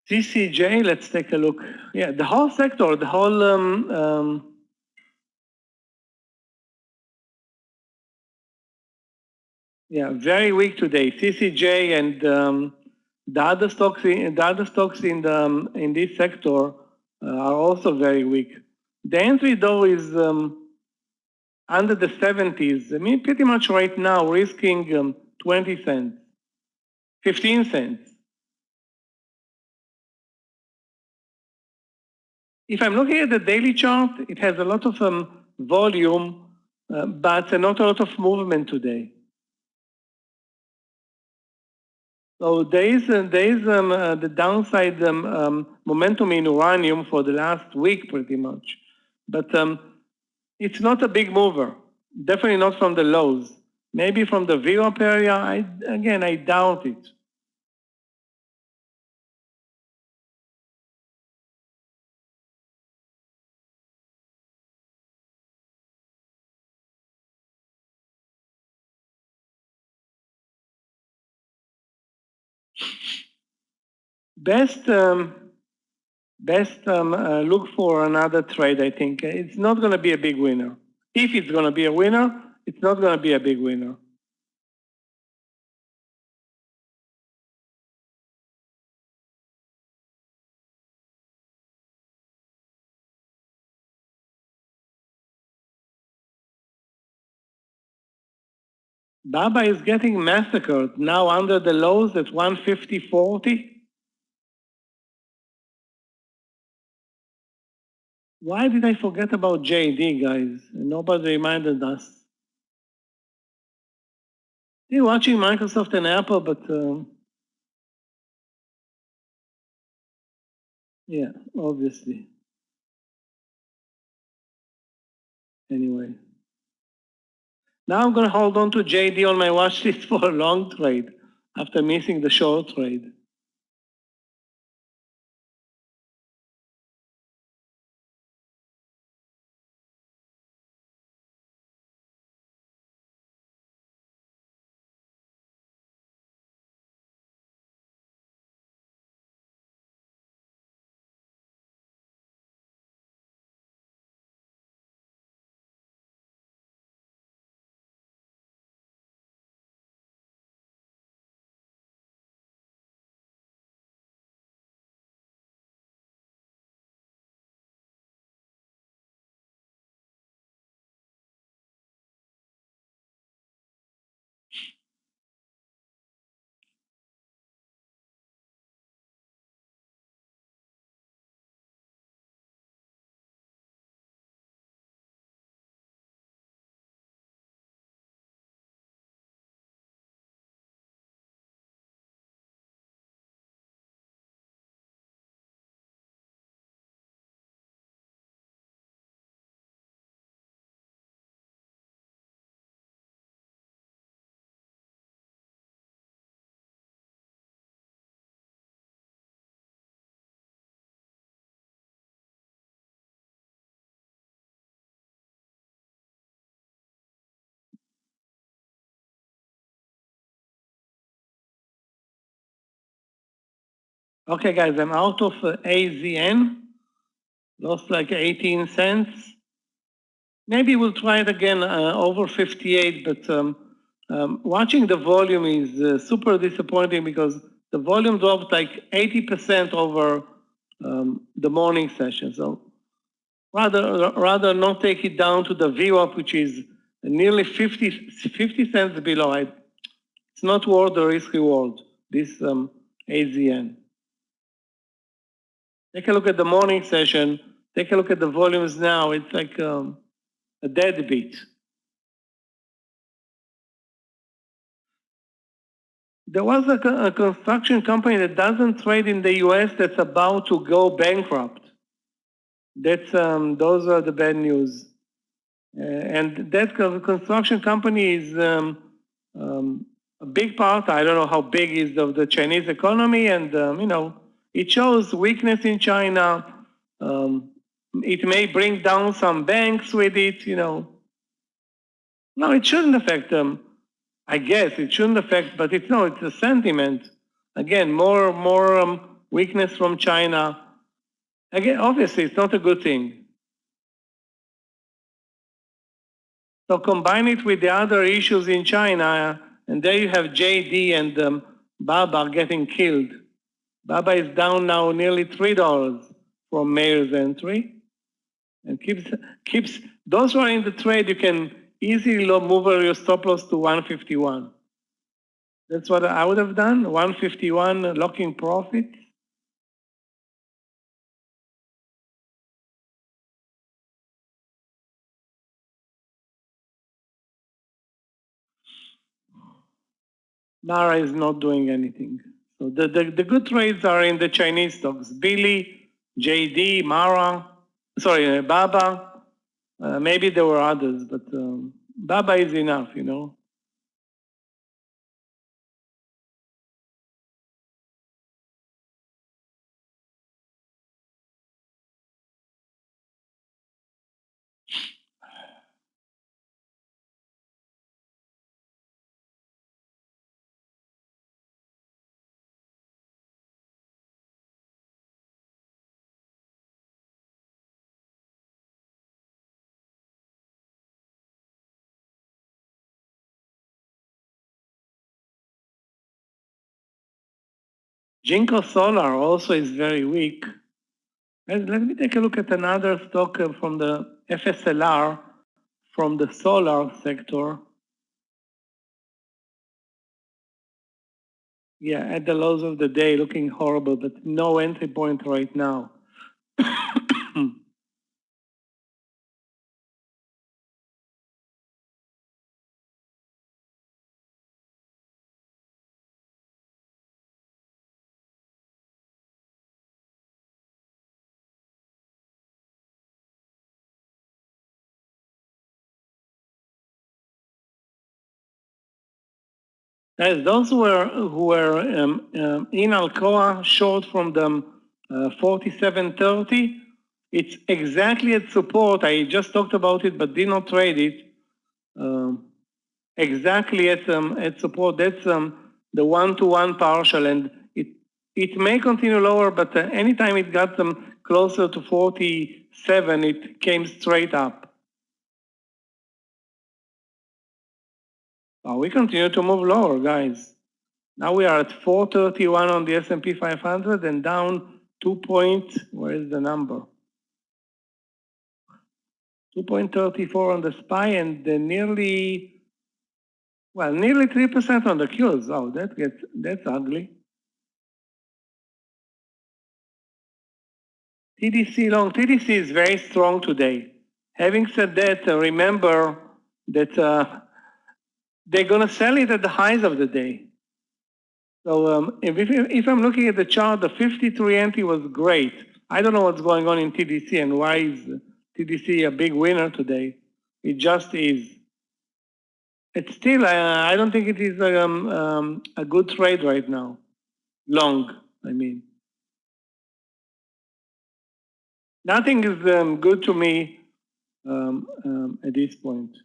S4: CCJ, let's take a look. Yeah, the whole sector, the whole yeah, very weak today. CCJ and the other stocks in this sector are also very weak. The entry though is under the 70s. I mean, pretty much right now, risking 20 cents, 15 cents. If I'm looking at the daily chart, it has a lot of volume, but not a lot of movement today. So there is the downside momentum in uranium for the last week, pretty much, but it's not a big mover. Definitely not from the lows. Maybe from the VWAP area. I doubt it. Best look for another trade. I think it's not going to be a big winner. If it's going to be a winner, it's not going to be a big winner. Baba is getting massacred now under the lows at 150.40. Why did I forget about JD, guys? Nobody reminded us. You're watching Microsoft and Apple, but yeah, obviously. Anyway. Now I'm going to hold on to JD on my watch list for a long trade after missing the short trade. Okay, guys, I'm out of AZN. Lost like 18 cents. Maybe we'll try it again over 58, but watching the volume is super disappointing because the volume dropped like 80% over the morning session. So rather not take it down to the VWAP, which is nearly 50 cents below. It's not worth the risk reward, this AZN. Take a look at the morning session. Take a look at the volumes now. It's like a deadbeat. There was a construction company that doesn't trade in the US that's about to go bankrupt. That's those are the bad news. And that construction company is a big part. I don't know how big is of the Chinese economy, and you know, it shows weakness in China. It may bring down some banks with it. You know, no, it shouldn't affect them. I guess it shouldn't affect, but it's no, it's a sentiment. Again, more weakness from China. Again, obviously, it's not a good thing. So combine it with the other issues in China, and there you have JD and Baba getting killed. Baba is down now nearly $3 from Meir's entry, and keeps those who are in the trade. You can easily move your stop loss to 151. That's what I would have done. 151 locking profit. Nara is not doing anything. So the good trades are in the Chinese stocks. Billy, JD, Mara, sorry, Baba. Maybe there were others, but Baba is enough, you know. Jinko Solar also is very weak. Let me take a look at another stock from the FSLR, from the solar sector. Yeah, at the lows of the day, looking horrible, but no entry point right now. Guys, those who were in Alcoa short from the 47.30, it's exactly at support. I just talked about it, but did not trade it. Exactly at support. That's the 1-to-1 partial, and it may continue lower, but anytime it got closer to 47, it came straight up. We continue to move lower, guys. Now we are at 431 on the S&P 500 and down 2 point, where is the number? 2.34 on the SPY and nearly 3% on the Qs. Oh, that's ugly. TDC long, TDC is very strong today. Having said that, remember that they're going to sell it at the highs of the day. So if I'm looking at the chart, the 53 entry was great. I don't know what's going on in TDC and why is TDC a big winner today. It just is. It's still, I don't think it is a good trade right now. Long, I mean. Nothing is good to me at this point.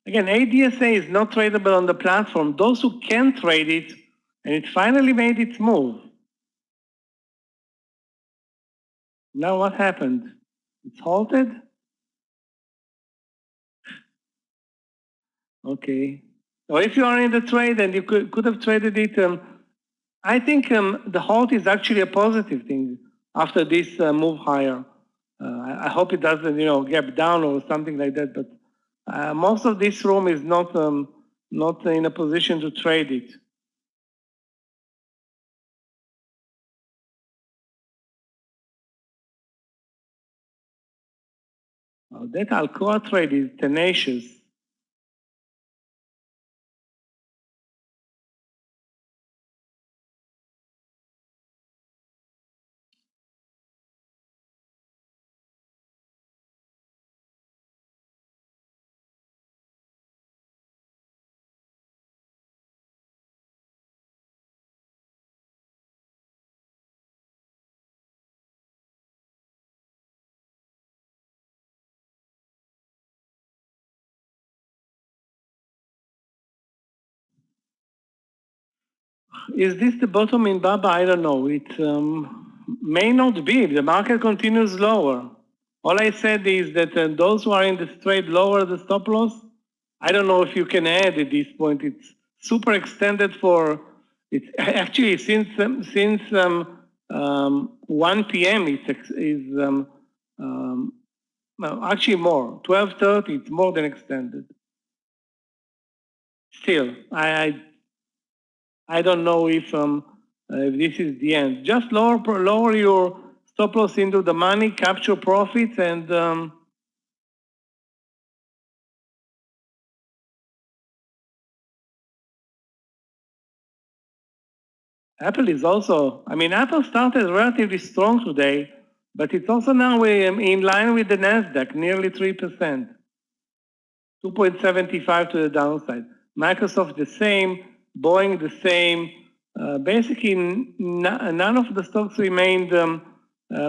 S4: Again, ADSA is not tradable on the platform. Those who can trade it, and it finally made its move. Now what happened? It's halted? Okay. So if you are in the trade and you could have traded it I think the halt is actually a positive thing after this move higher. I hope it doesn't, gap down or something like that. But most of this room is not in a position to trade it. That Alcoa trade is tenacious. Is this the bottom in Baba? I don't know. It may not be. The market continues lower. All I said is that those who are in this trade lower the stop loss. I don't know if you can add at this point. It's super extended for. It's actually since 1 p.m. No, actually more. 12:30. It's more than extended. Still, I don't know if this is the end. Just lower your stop loss into the money, capture profits, and Apple is also. I mean, Apple started relatively strong today, but it's also now in line with the Nasdaq, nearly 3%, 2.75 to the downside. Microsoft the same, Boeing the same. Basically, none of the stocks remained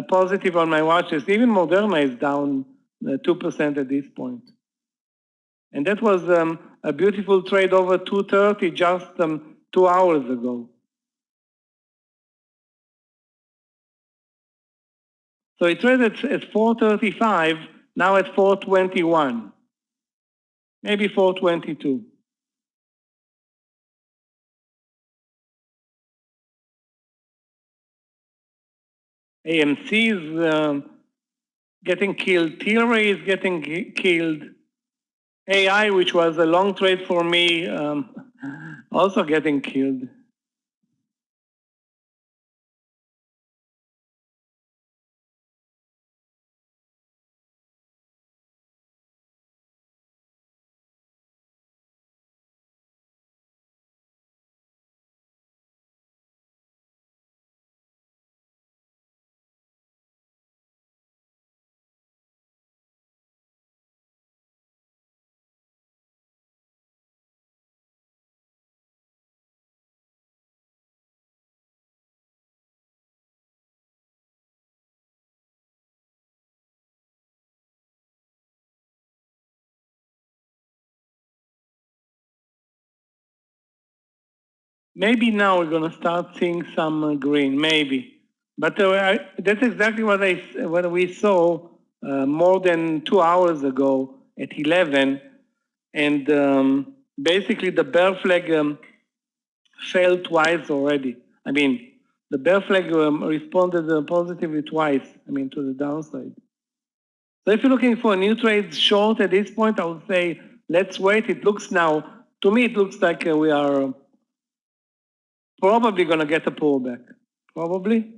S4: positive on my watch list. Even Moderna is down 2% at this point. And that was a beautiful trade over 230 just 2 hours ago. So it traded at 435, now at 421, maybe 422. AMC is getting killed. Tilray is getting killed. AI, which was a long trade for me, also getting killed. Maybe now we're going to start seeing some green, maybe. But that's exactly what we saw more than 2 hours ago at 11. And basically the bear flag failed twice already. I mean, the bear flag responded positively twice, to the downside. So if you're looking for a new trade short at this point, I would say let's wait. It looks now, to me, it looks like we are probably going to get a pullback. Probably.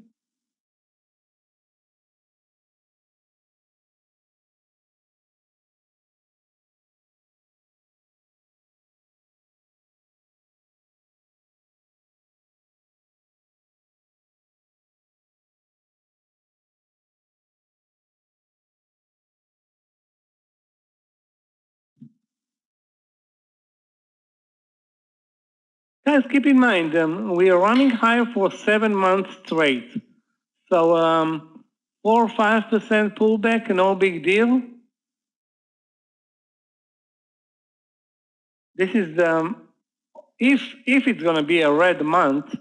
S4: Guys, keep in mind, we are running higher for 7 months straight. So 4 or 5% pullback, no big deal. This is, if it's going to be a red month,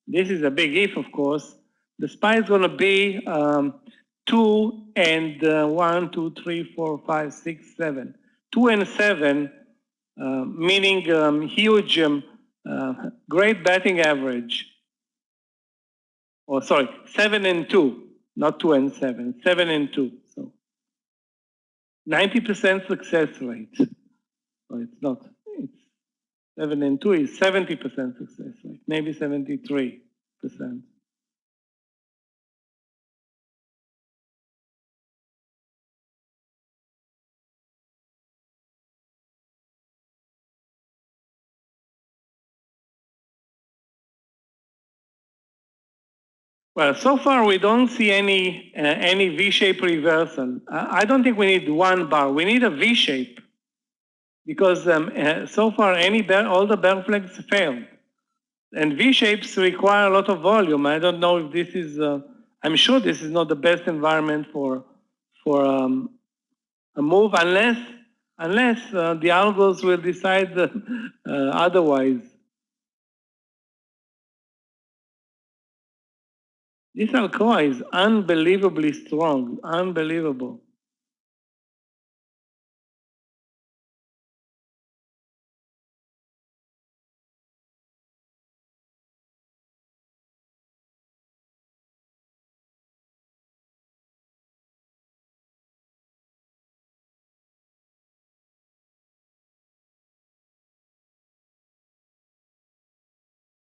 S4: this is a big if, of course, the SPY is going to be 2 and 1, 2, 3, 4, 5, 6, 7. 2 and 7, meaning huge, great batting average. or sorry, 7 and 2, not 2 and 7, 7 and 2. So 90% success rate. So it's not, it's 7 and 2 is 70% success rate, maybe 73%. Well, so far we don't see any V-shape reversal. I don't think we need one bar. We need a V-shape because so far all the bear flags failed, and V-shapes require a lot of volume. I don't know if this is. I'm sure this is not the best environment for a move unless the algos will decide otherwise. This Alcoa is unbelievably strong, unbelievable.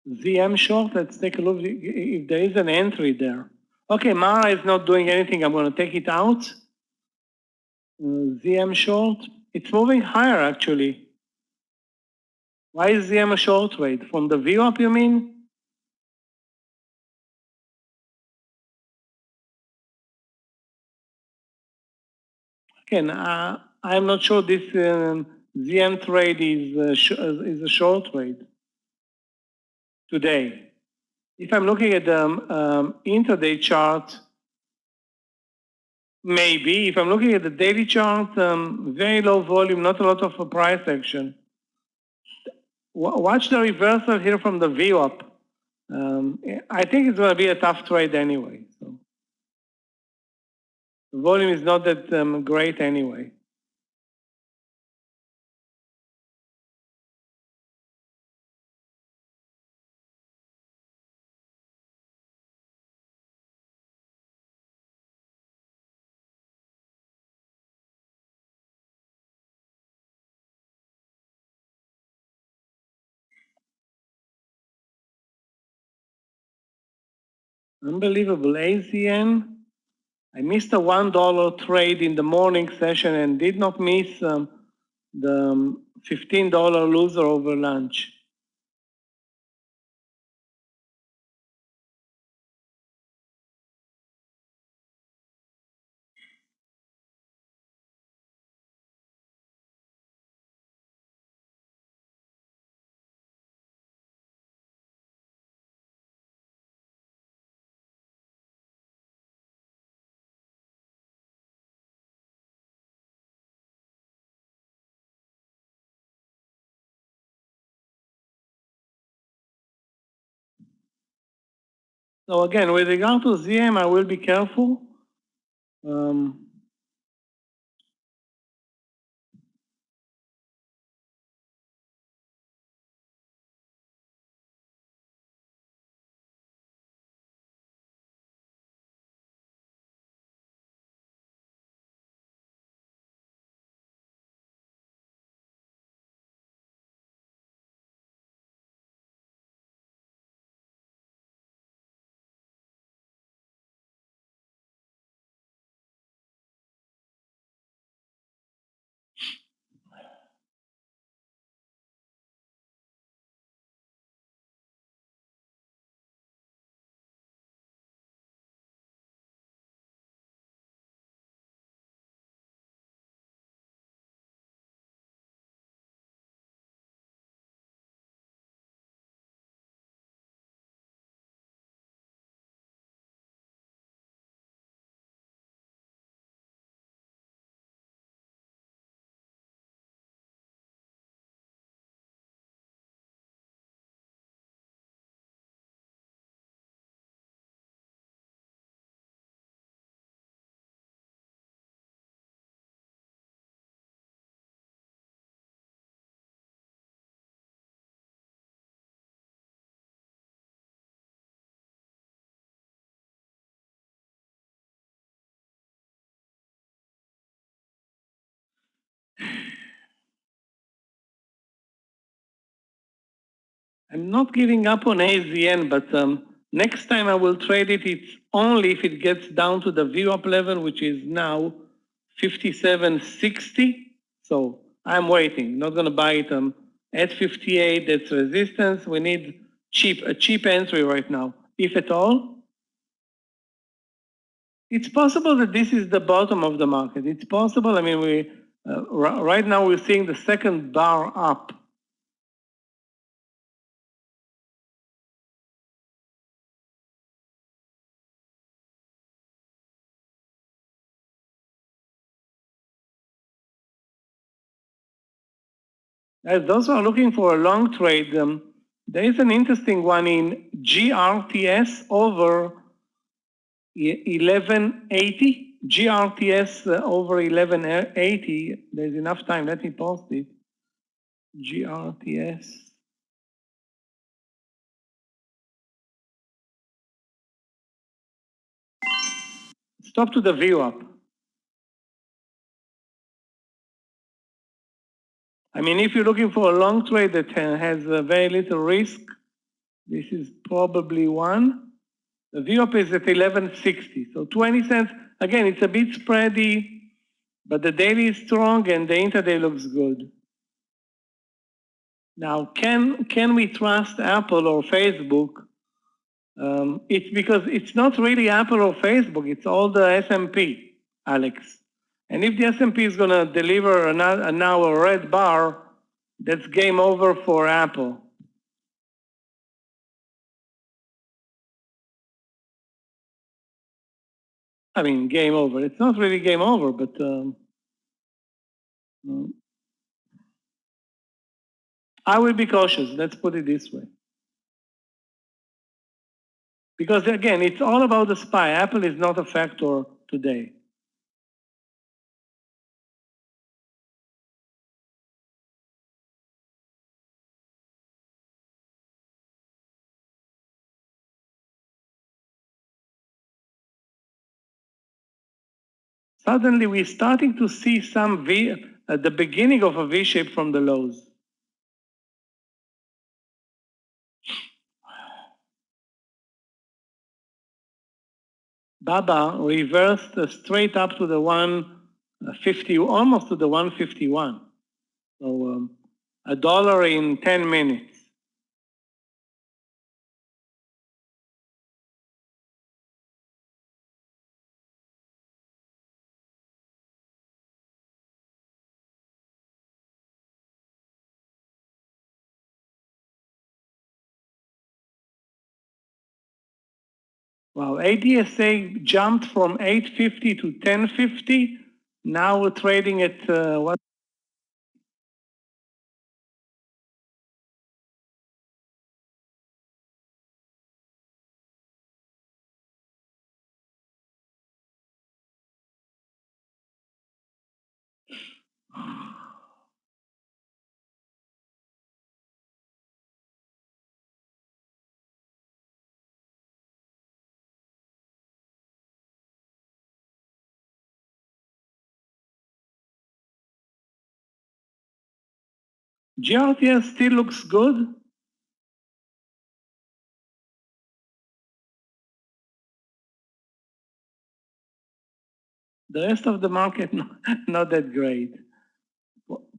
S4: ZM short, let's take a look if there is an entry there. Okay, Mara is not doing anything. I'm going to take it out. ZM short, it's moving higher actually. Why is ZM a short trade? From the view up, you mean? Again, I'm not sure this ZM trade is a short trade today. If I'm looking at the intraday chart, maybe. If I'm looking at the daily chart, very low volume, not a lot of price action. Watch the reversal here from the view up. I think it's going to be a tough trade anyway. So the volume is not that great anyway. Unbelievable. ACN. I missed a $1 trade in the morning session and did not miss the $15 loser over lunch. So again, with regard to ZM, I will be careful. I'm not giving up on AZN, but next time I will trade it, it's only if it gets down to the VWAP level, which is now 57.60. So I'm waiting, not going to buy it at 58. That's resistance. We need a cheap entry right now, if at all. It's possible that this is the bottom of the market. It's possible. I mean, right now we're seeing the second bar up. As those who are looking for a long trade, there is an interesting one in GRTS over 1180. GRTS over 1180. There's enough time. Let me post it. GRTS. Stop to the VWAP. I mean, if you're looking for a long trade that has very little risk, this is probably one. The VWAP is at 1160, so 20 cents. Again, it's a bit spready, but the daily is strong and the intraday looks good. Now, can we trust Apple or Facebook? It's because it's not really Apple or Facebook, it's all the S&P, Alex. And if the S&P is going to deliver now a red bar, that's game over for Apple. I mean, game over. It's not really game over, but I will be cautious. Let's put it this way. Because again, it's all about the SPY. Apple is not a factor today. Suddenly, we're starting to see some V at the beginning of a V shape from the lows. Baba reversed straight up to the 150, almost to the 151. So $1 in 10 minutes. Wow, ADSA jumped from 850 to 1050. Now we're trading at what? GRTS still looks good. The rest of the market, not that great.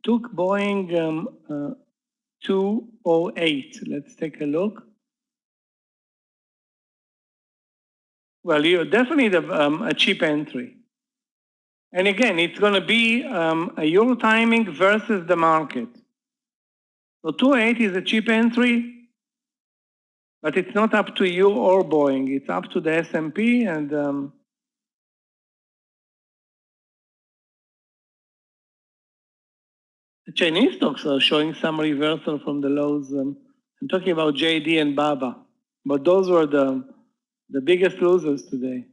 S4: Took Boeing 208. Let's take a look. Well, you definitely have a cheap entry. And again, it's going to be a Euro timing versus the market. So 208 is a cheap entry, but it's not up to you or Boeing. It's up to the S&P and the Chinese stocks are showing some reversal from the lows. I'm talking about JD and Baba, but those were the biggest losers today.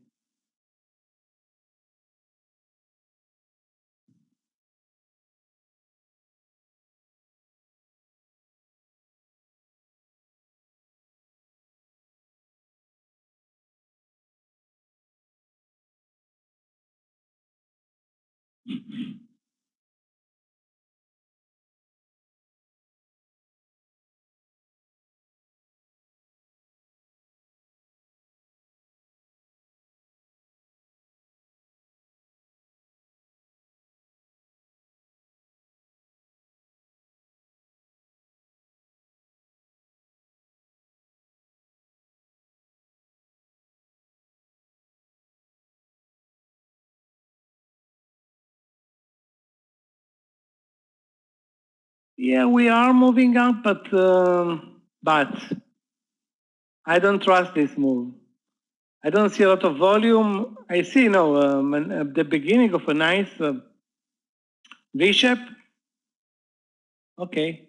S4: Yeah, we are moving up, but I don't trust this move. I don't see a lot of volume. I see, the beginning of a nice V-shape. Okay.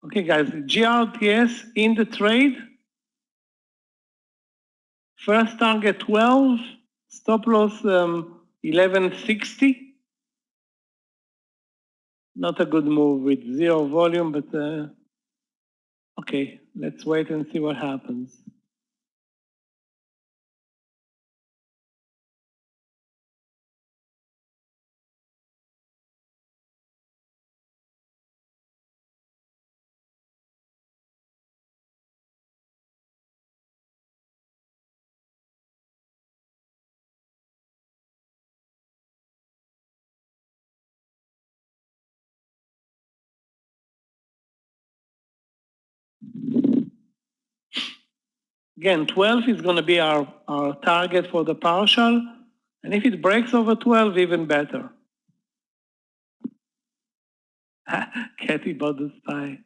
S4: Okay, guys, GRTS in the trade. First target 12, stop loss 1160. Not a good move with zero volume, but okay, let's wait and see what happens. Again, 12 is going to be our target for the partial. And if it breaks over 12, even better. Katie bought the spy.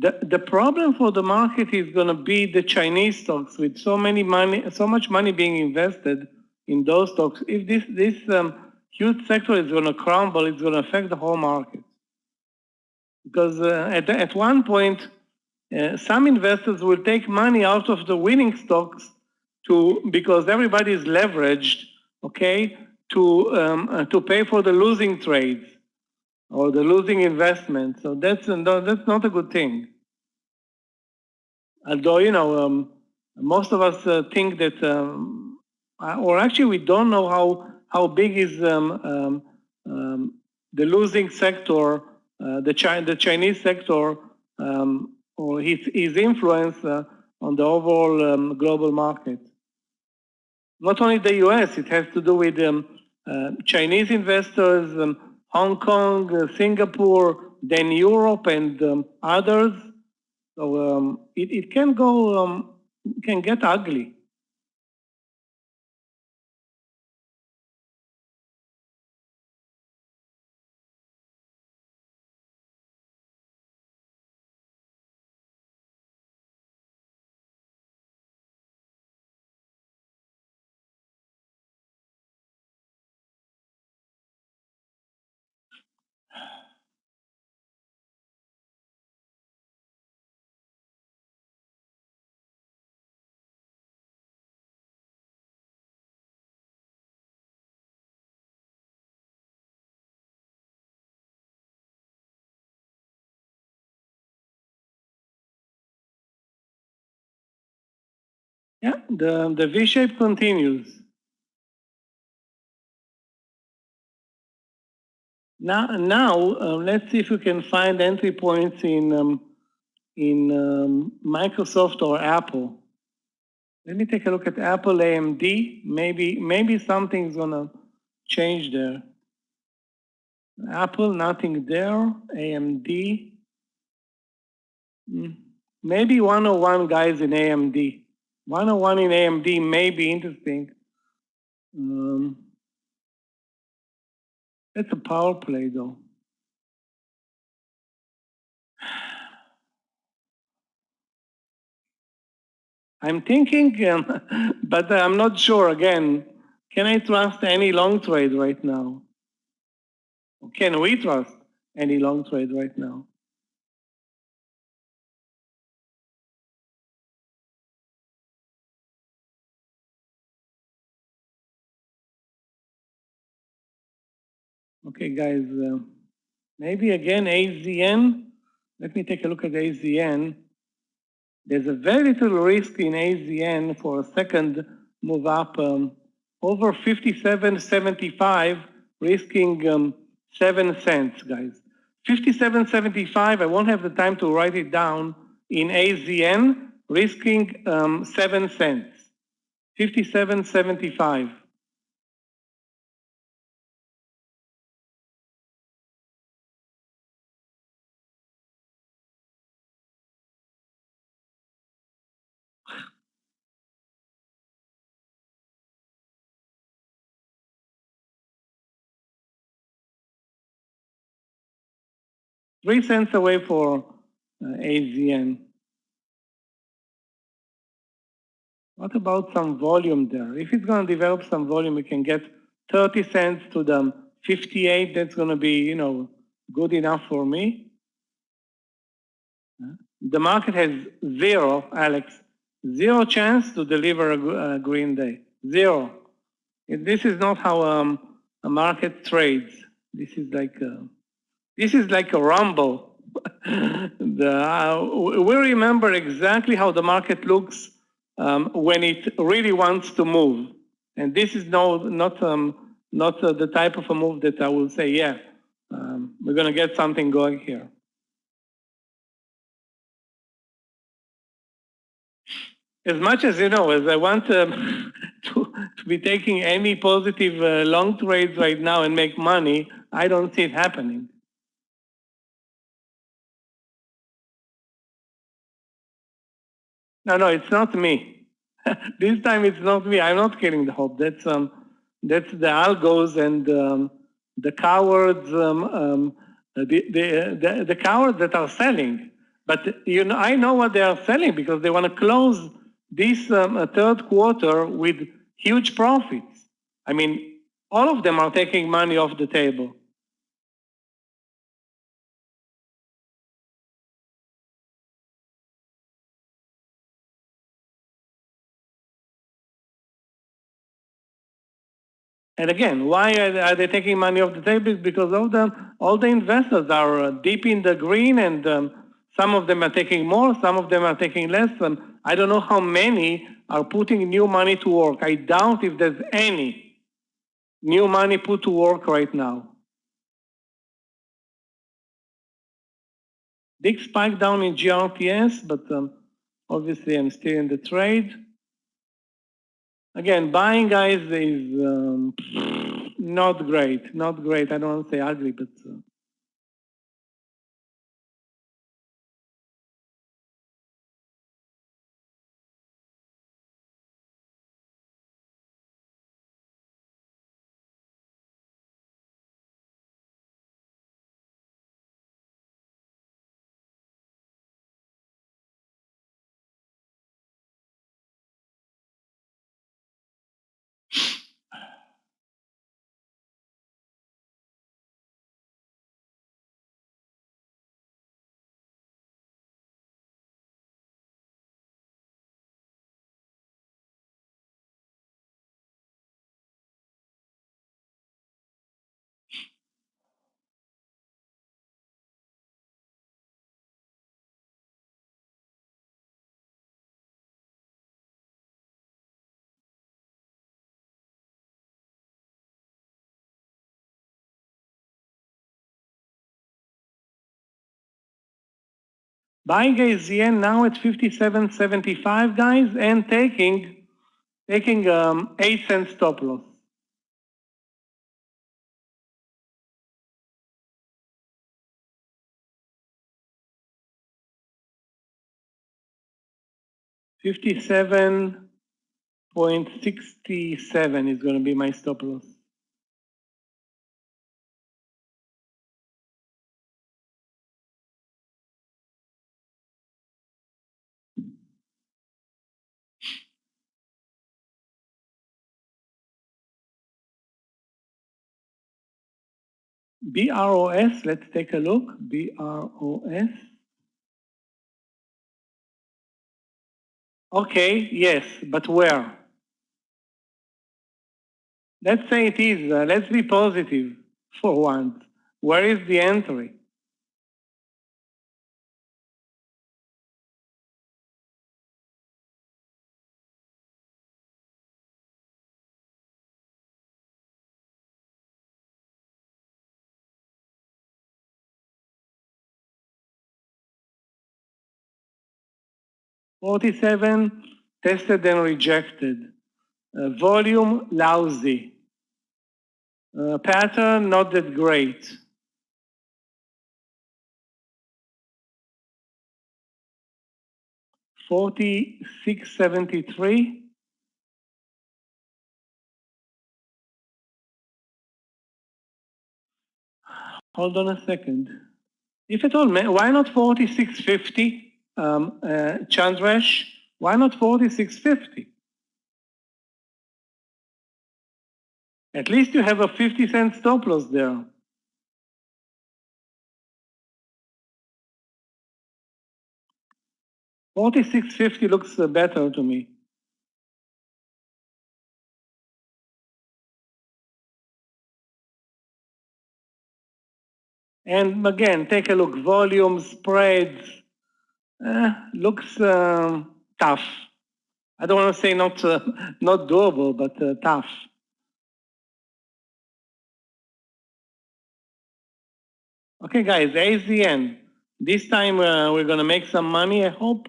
S4: The problem for the market is going to be the Chinese stocks with so much money being invested in those stocks. If this huge sector is going to crumble, it's going to affect the whole market. Because at one point, some investors will take money out of the winning stocks because everybody is leveraged, okay, to pay for the losing trades or the losing investment. So that's not a good thing. Although, most of us think that, or actually we don't know how big is the losing sector, the Chinese sector, or his influence on the overall global market. Not only the US, it has to do with Chinese investors, Hong Kong, Singapore, then Europe and others. So it can go, can get ugly. Yeah, the V-shape continues. Now, let's see if we can find entry points in Microsoft or Apple. Let me take a look at Apple AMD. Maybe something's gonna change there. Apple, nothing there. AMD. Maybe 101 guys in AMD. 101 in AMD may be interesting. It's a power play though. I'm thinking, but I'm not sure again. Can I trust any long trade right now? Or can we trust any long trade right now? Okay, guys, maybe again AZN. Let me take a look at AZN. There's a very little risk in AZN for a second move up over 57.75, risking 7 cents, guys. 57.75, I won't have the time to write it down, in AZN, risking 7 cents. 57.75. $3 away for AZN. What about some volume there? If it's going to develop some volume, we can get 30 cents to the 58. That's going to be, good enough for me. The market has zero, Alex, zero chance to deliver a green day. Zero. This is not how a market trades. This is like a rumble. We remember exactly how the market looks when it really wants to move, and this is not the type of a move that I will say, yeah, we're going to get something going here. As much as as I want to be taking any positive long trades right now and make money, I don't see it happening. No, it's not me. This time it's not me. I'm not killing the hope. That's the algos and the cowards, the cowards that are selling. But I know what they are selling because they want to close this third quarter with huge profits. I mean, all of them are taking money off the table. And again, why are they taking money off the table? Because all the investors are deep in the green, and some of them are taking more, some of them are taking less. I don't know how many are putting new money to work. I doubt if there's any new money put to work right now. Big spike down in GRPS, but obviously I'm still in the trade. Again, buying, guys, is not great. Not great. I don't want to say ugly, but Buying AZN now at 57.75, guys, and taking 8-cent stop loss. $57.67 is going to be my stop loss. BROS, let's take a look. BROS. Okay, yes, but where? Let's say it is. Let's be positive for once. Where is the entry? $47, tested and rejected. Volume, lousy. Pattern, not that great. $46.73. Hold on a second. If at all, why not 46.50, Chandresh? Why not 46.50? At least you have a 50-cent stop loss there. $46.50 looks better to me. And again, take a look. Volume, spreads, looks tough. I don't want to say not doable, but tough. Okay, guys, AZN. This time we're going to make some money, I hope.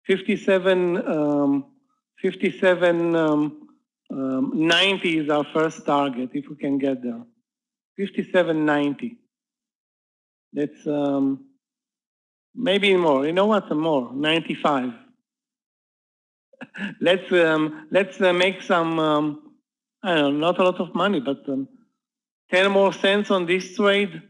S4: 57.90 is our first target, if we can get there. 57.90. That's maybe more. You know what? More. 95. Let's make some. I don't know, not a lot of money, but 10 more cents on this trade.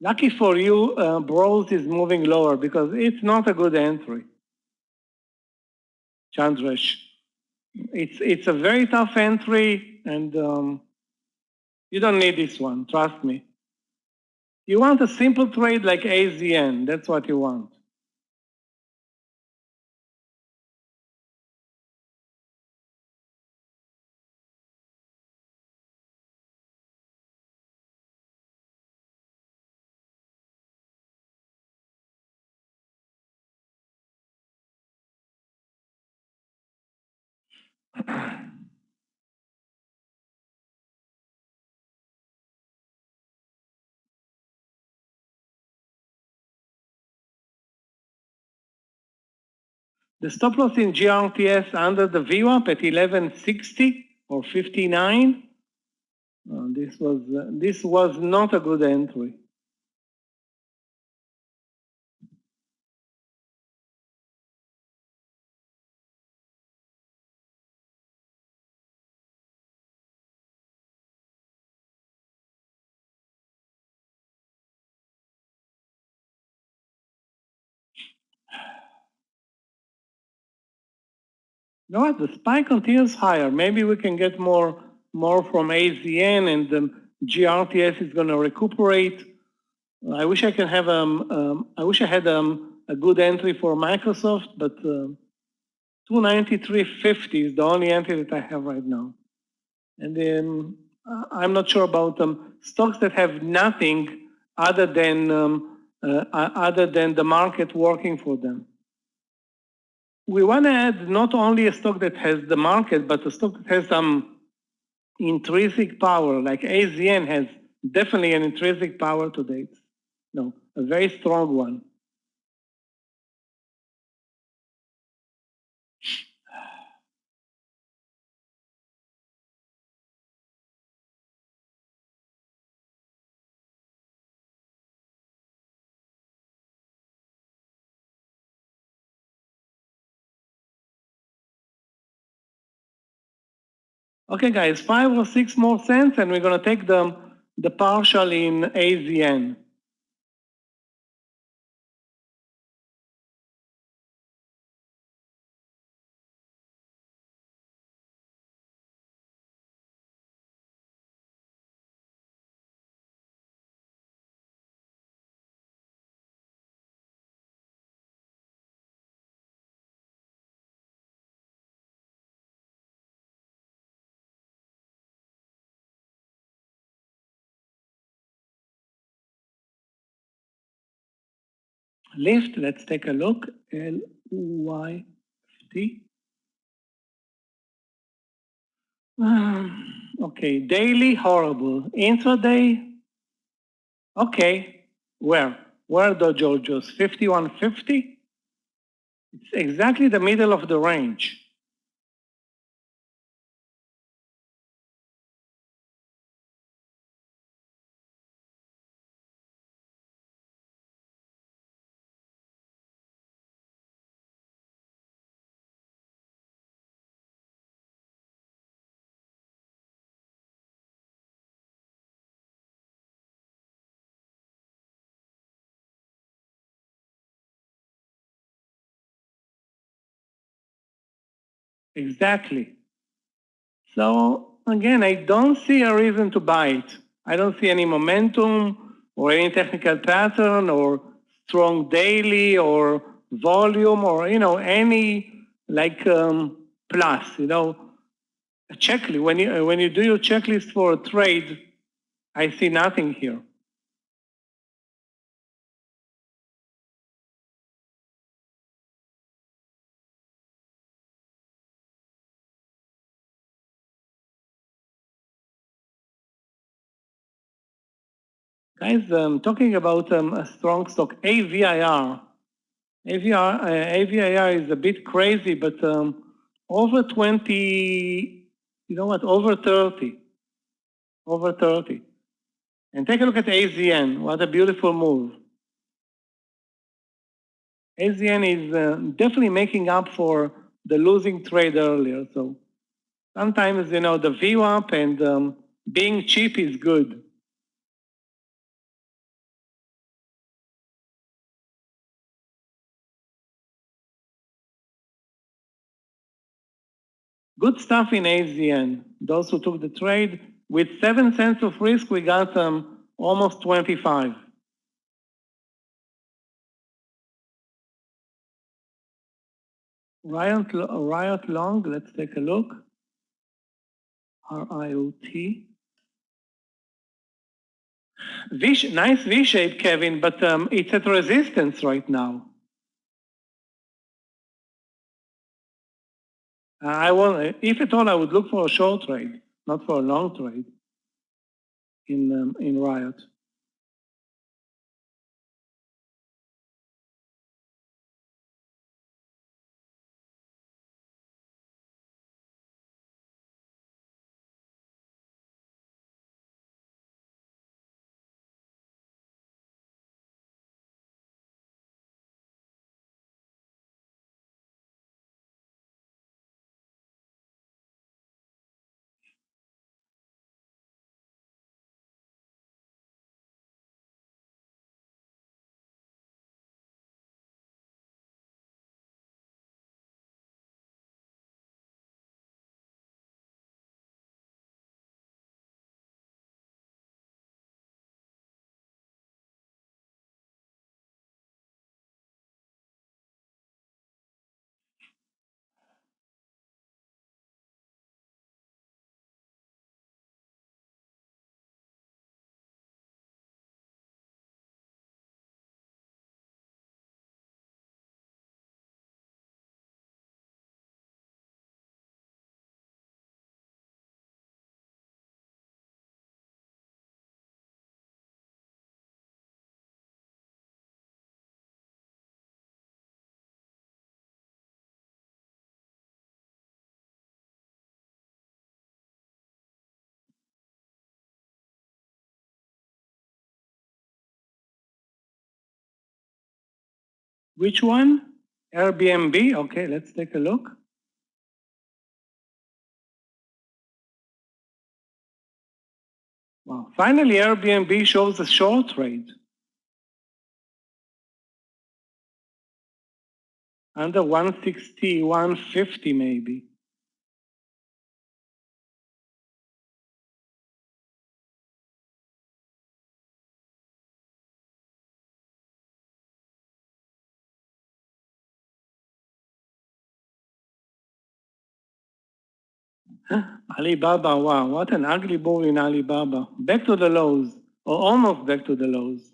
S4: Lucky for you, Bros is moving lower because it's not a good entry. Chandresh. It's a very tough entry, and you don't need this one, trust me. You want a simple trade like AZN, that's what you want. The stop loss in GRTS under the VWAP at 1160 or 59. This was not a good entry. You know what? The spike continues higher. Maybe we can get more from AZN, and the GRTS is going to recuperate. I wish I can have I wish I had a good entry for Microsoft, but 293.50 is the only entry that I have right now. And I'm not sure about stocks that have nothing other than the market working for them. we want to add not only a stock that has the market, but a stock that has some intrinsic power, like AZN has definitely an intrinsic power to date. No, a very strong one. Okay, guys, 5 or 6 more cents, and we're going to take the partial in AZN. Lift, let's take a look. LYFT. Okay, daily, horrible. Intraday, okay. Where are the Georgios? 51.50? It's exactly the middle of the range. Exactly. So again, I don't see a reason to buy it. I don't see any momentum or any technical pattern or strong daily or volume or, any like plus, a checklist. When you do your checklist for a trade, I see nothing here. Guys, talking about a strong stock, AVIR. AVIR is a bit crazy, but over 20, over 30. Over 30. And take a look at AZN. What a beautiful move. AZN is definitely making up for the losing trade earlier. So sometimes, the VWAP and being cheap is good. Good stuff in AZN. Those who took the trade, with 7 cents of risk, we got almost 25. Riot Long, let's take a look. RIOT. Nice V-shape, Kevin, but it's at resistance right now. If at all, I would look for a short trade, not for a long trade in Riot. Which one? Airbnb. Okay, let's take a look. Wow, finally Airbnb shows a short trade. Under 160, 150 maybe. Alibaba, wow, what an ugly bull in Alibaba. Back to the lows, or almost back to the lows.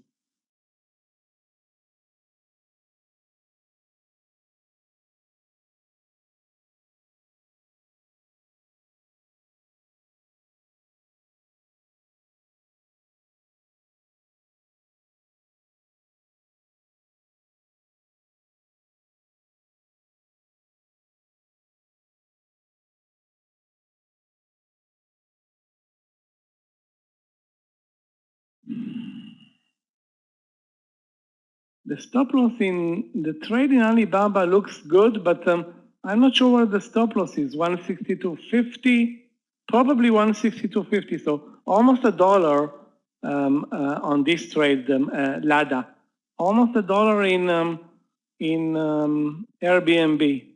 S4: The stop loss in the trade in Alibaba looks good, but I'm not sure where the stop loss is. 162.50, probably 162.50. So almost $1 on this trade, Lada. Almost $1 in Airbnb.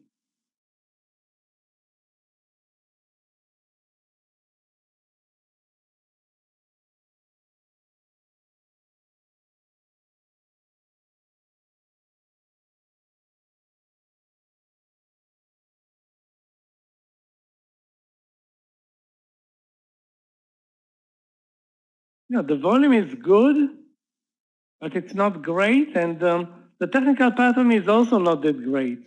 S4: Yeah, the volume is good, but it's not great, and the technical pattern is also not that great.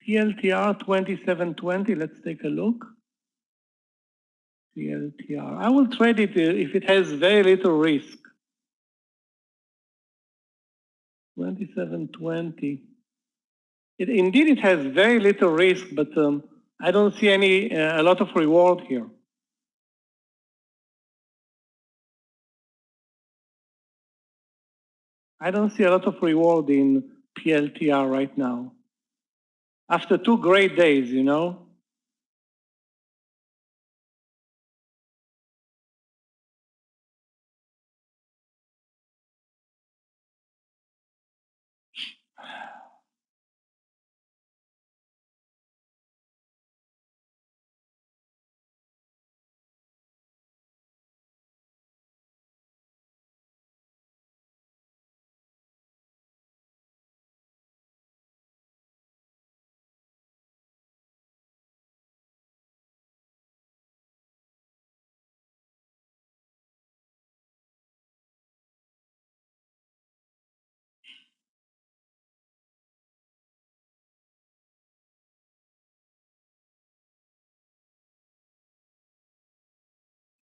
S4: PLTR 2720, let's take a look. PLTR, I will trade it if it has very little risk. 2720. Indeed, it has very little risk, but I don't see a lot of reward here. I don't see a lot of reward in PLTR right now. After 2 great days, you know?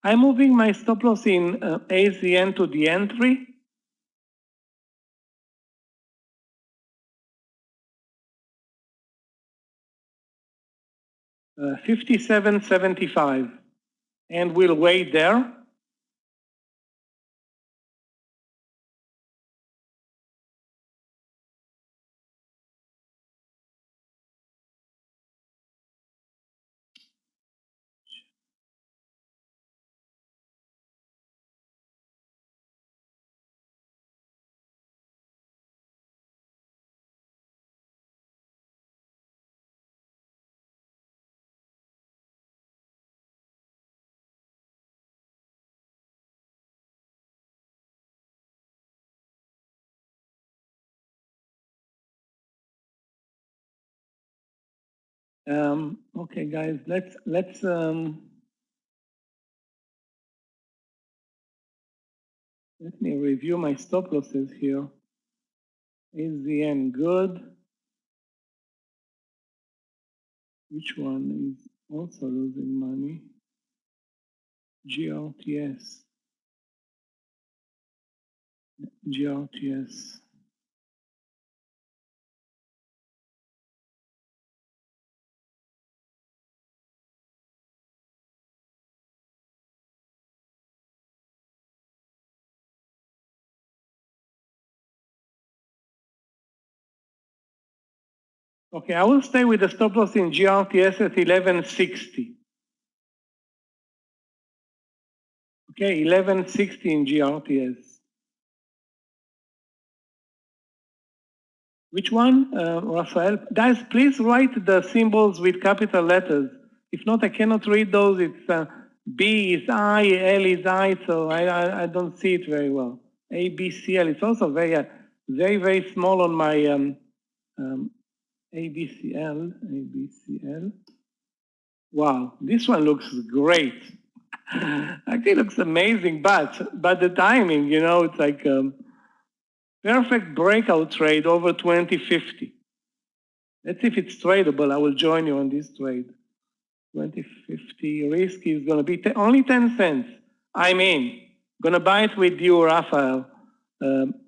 S4: I'm moving my stop loss in AZN to the entry. $57.75, and we'll wait there. Okay, guys, let's let me review my stop losses here. AZN good. Which one is also losing money? GRTS. GRTS. Okay, I will stay with the stop loss in GRTS at 1160. Okay, 1160 in GRTS. Which one, Rafael? Guys, please write the symbols with capital letters. If not, I cannot read those. It's B is I, L is I, so I don't see it very well. A, B, C, L. It's also very small on my A, B, C, L, A, B, C, L. Wow, this one looks great. Actually, it looks amazing, but the timing, you know, it's like perfect breakout trade over 2050. Let's see if it's tradable. I will join you on this trade. 2050 risk is going to be only 10 cents. I'm in. Going to buy it with you, Rafael.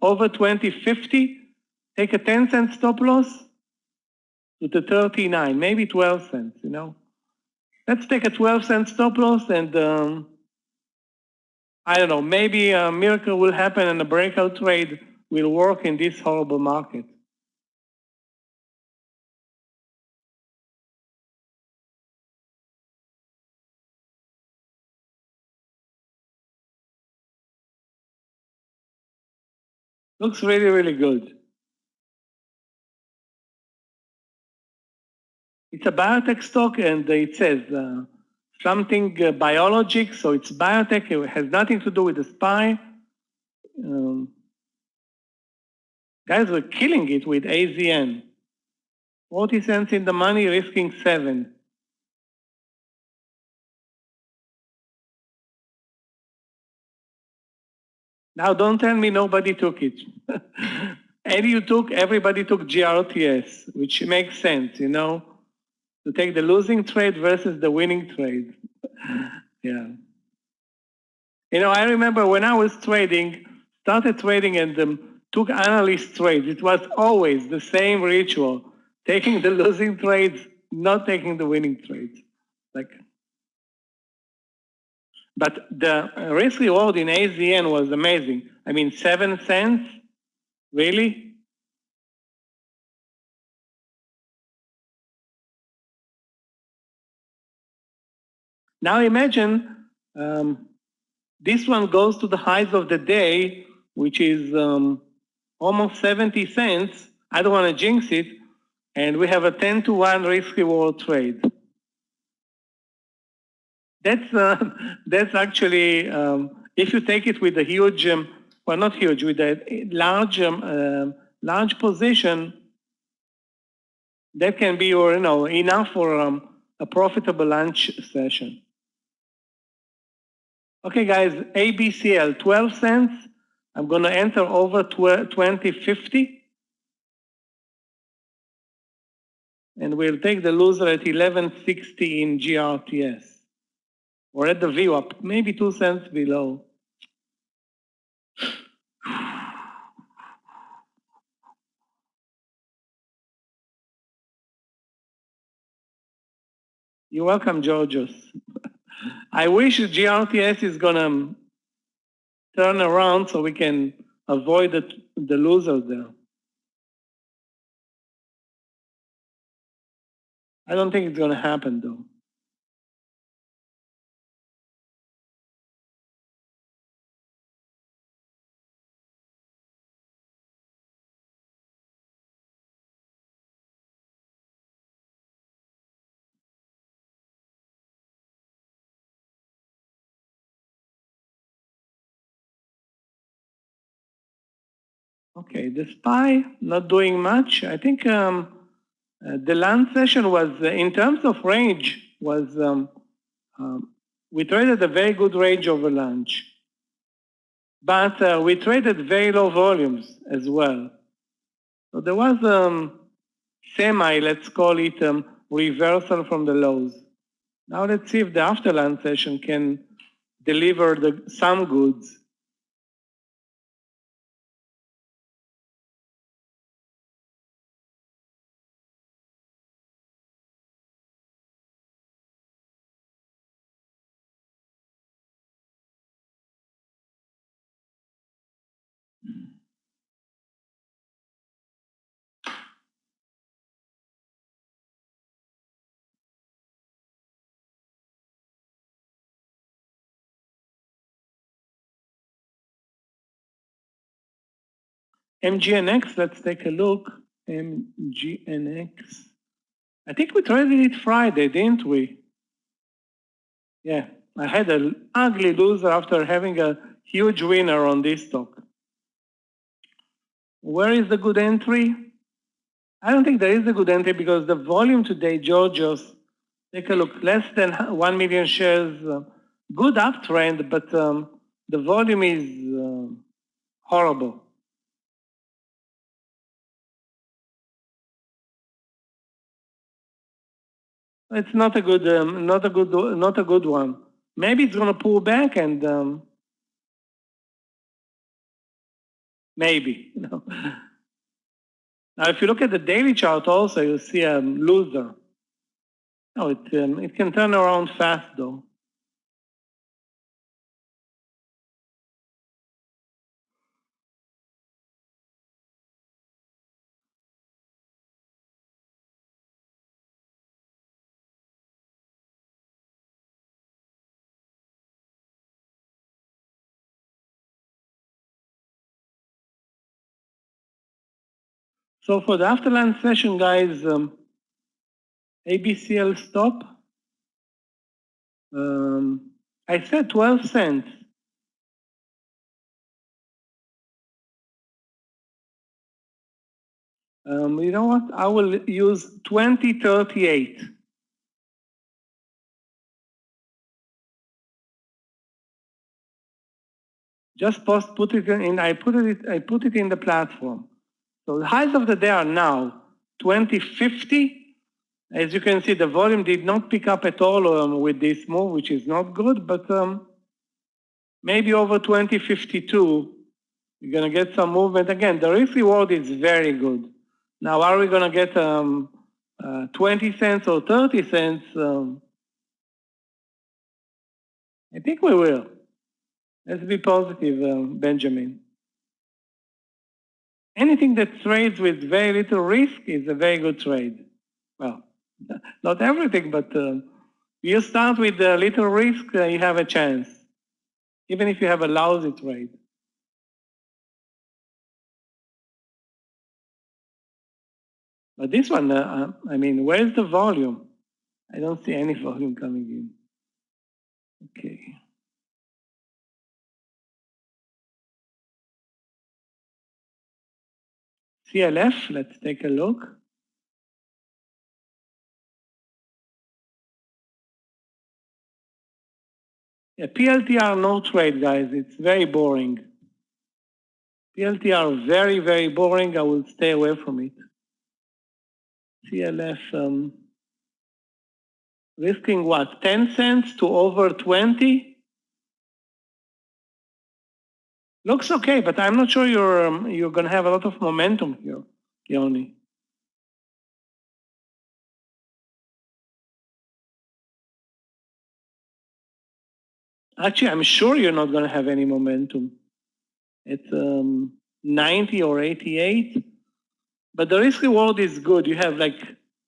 S4: Over 2050, take a 10-cent stop loss to the 39, maybe 12 cents, you know. Let's take a 12-cent stop loss and I don't know, maybe a miracle will happen and a breakout trade will work in this horrible market. Looks really good. It's a biotech stock and it says something biologic, so it's biotech. It has nothing to do with the SPY. Guys were killing it with AZN. 40 cents in the money, risking 7. Now don't tell me nobody took it. Everybody took GRTS, which makes sense, you know, to take the losing trade versus the winning trade. Yeah. You know, I remember when I was started trading and took analyst trades, it was always the same ritual, taking the losing trades, not taking the winning trades. But the risk reward in AZN was amazing. I mean, 7 cents, really? Now imagine this one goes to the highs of the day, which is almost 70 cents. I don't want to jinx it. And we have a 10-to-1 risk reward trade. That's actually, if you take it with a huge, well, not huge, with a large position, that can be, or you know, enough for a profitable lunch session. Okay, guys, ABCL, 12 cents. I'm going to enter over 2050. And we'll take the loser at 1160 in GRTS. Or at the VWAP, maybe 2 cents below. You're welcome, Georgios. I wish GRTS is going to turn around so we can avoid the losers there. I don't think it's going to happen, though. Okay, the SPY not doing much. I think the lunch session was, in terms of range, was we traded a very good range over lunch. But we traded very low volumes as well. So there was semi, let's call it, reversal from the lows. Now let's see if the after lunch session can deliver some goods. MGNX, let's take a look. MGNX. I think we traded it Friday, didn't we? Yeah, I had an ugly loser after having a huge winner on this stock. Where is the good entry? I don't think there is a good entry because the volume today, Georgios, take a look, less than 1 million shares. Good uptrend, but the volume is horrible. It's not a good, not a good one. Maybe it's going to pull back and maybe. You know. Now, if you look at the daily chart, also you see a loser. No, it can turn around fast though. So for the after lunch session, guys, ABCL stop. I said 12 cents. You know what? I will use 2038. Just put it in. I put it in the platform. So the highs of the day are now 2050. As you can see, the volume did not pick up at all with this move, which is not good. But maybe over 2052, you're going to get some movement again. The risk reward is very good. Now, are we going to get 20 cents or 30 cents? I think we will. Let's be positive, Benjamin. Anything that trades with very little risk is a very good trade. Well, not everything, but you start with little risk, you have a chance, even if you have a lousy trade. But this one, I mean, where's the volume? I don't see any volume coming in. Okay. CLF, let's take a look. Yeah, PLTR, no trade, guys. It's very boring. PLTR, very, very boring. I will stay away from it. CLF, risking what? 10 cents to over 20? Looks okay, but I'm not sure you're going to have a lot of momentum here, Yoni. Actually, I'm sure you're not going to have any momentum. It's 90 or 88, but the risk reward is good. You have like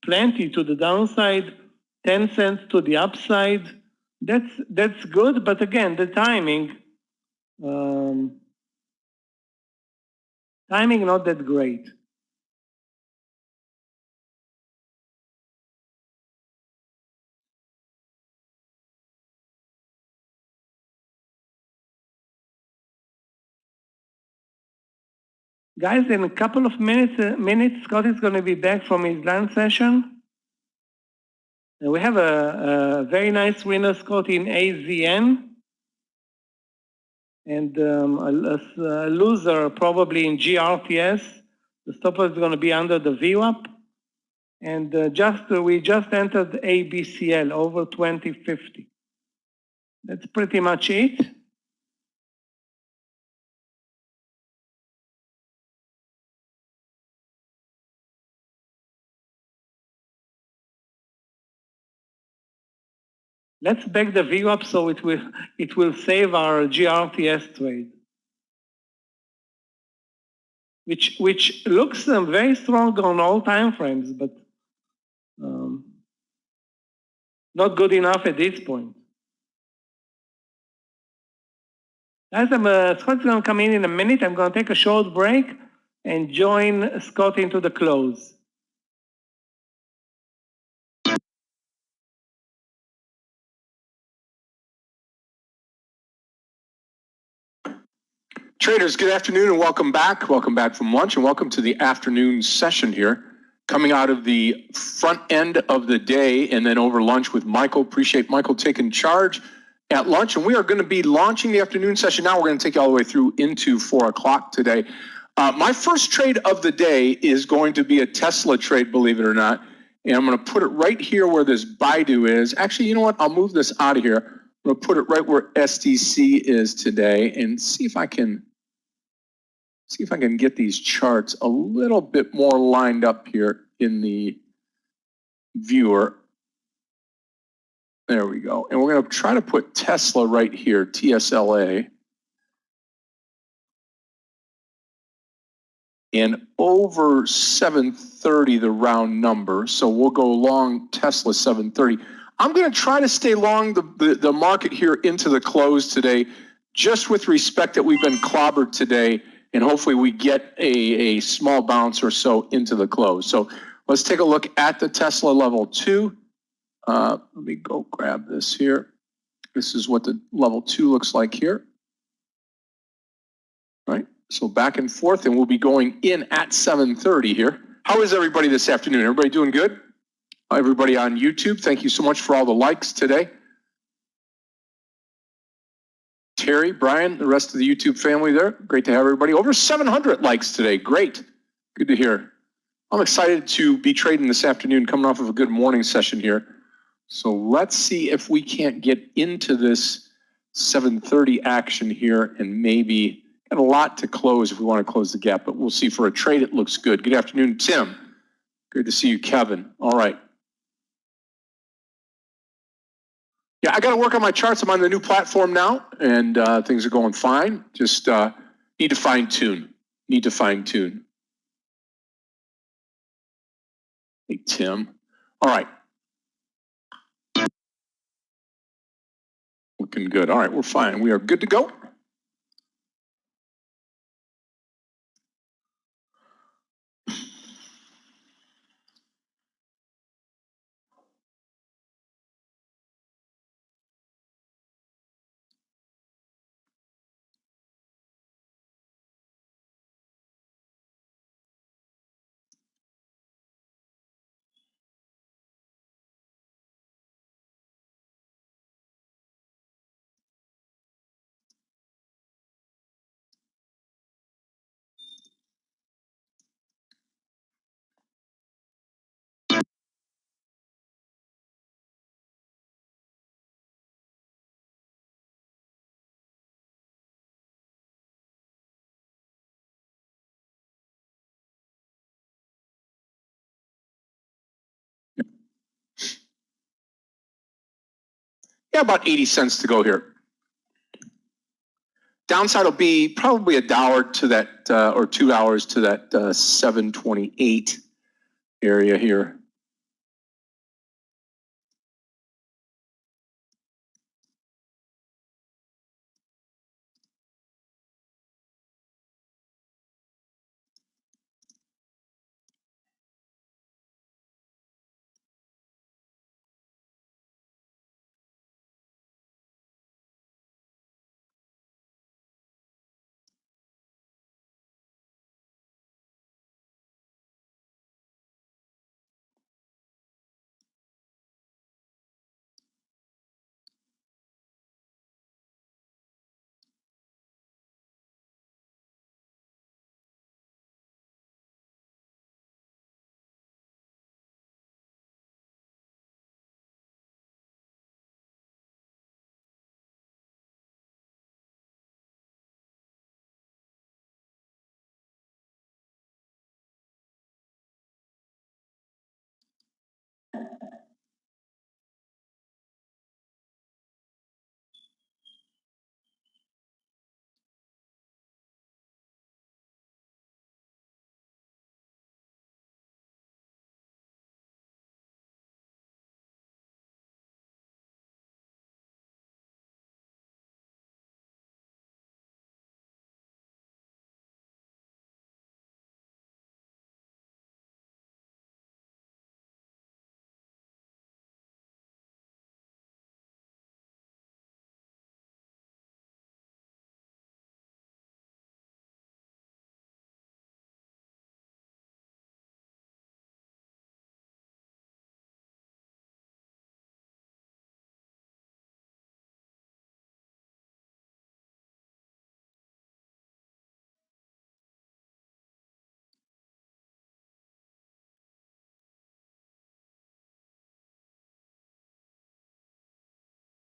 S4: plenty to the downside, 10 cents to the upside. That's good, but again, the timing, timing not that great. Guys, in a couple of minutes, Scott is going to be back from his lunch session. And we have a very nice winner, Scott, in AZN. And a loser probably in GRTS. The stopper is going to be under the VWAP. And we just entered ABCL over 2050. That's pretty much it. Let's back the VWAP so it will save our GRTS trade, which looks very strong on all time frames, but not good enough at this point. Guys, Scott's going to come in a minute. I'm going to take a short break. and join Scott into the close.
S2: Traders, good afternoon and welcome back. Welcome back from lunch and welcome to the afternoon session here. Coming out of the front end of the day and then over lunch with Michael. Appreciate Michael taking charge at lunch. And we are going to be launching the afternoon session now. We're going to take you all the way through into 4 o'clock today. My first trade of the day is going to be a Tesla trade, believe it or not. And I'm going to put it right here where this Baidu is. Actually, you know what? I'll move this out of here. I'm going to put it right where SDC is today and see if I can get these charts a little bit more lined up here in the viewer. There we go. And we're going to try to put Tesla right here, TSLA. And over 730, the round number. So we'll go long Tesla 730. I'm going to try to stay long the market here into the close today, just with respect that we've been clobbered today. And hopefully we get a small bounce or so into the close. So let's take a look at the Tesla level 2. Let me go grab this here. This is what the level 2 looks like here. Right. So back and forth, and we'll be going in at 7:30 here. How is everybody this afternoon? Everybody doing good? Everybody on YouTube, thank you so much for all the likes today. Terry, Brian, the rest of the YouTube family there. Great to have everybody. Over 700 likes today. Great. Good to hear. I'm excited to be trading this afternoon, coming off of a good morning session here. So let's see if we can't get into this 7:30 action here and maybe got a lot to close if we want to close the gap, but we'll see. For a trade, it looks good. Good afternoon, Tim. Good to see you, Kevin. All right. Yeah, I got to work on my charts. I'm on the new platform now, and things are going fine. Just need to fine tune. Hey, Tim. All right. Looking good. All right, we're fine. We are good to go. Yeah, about 80 cents to go here. Downside will be probably $1 to that, or $2 to that 728 area here.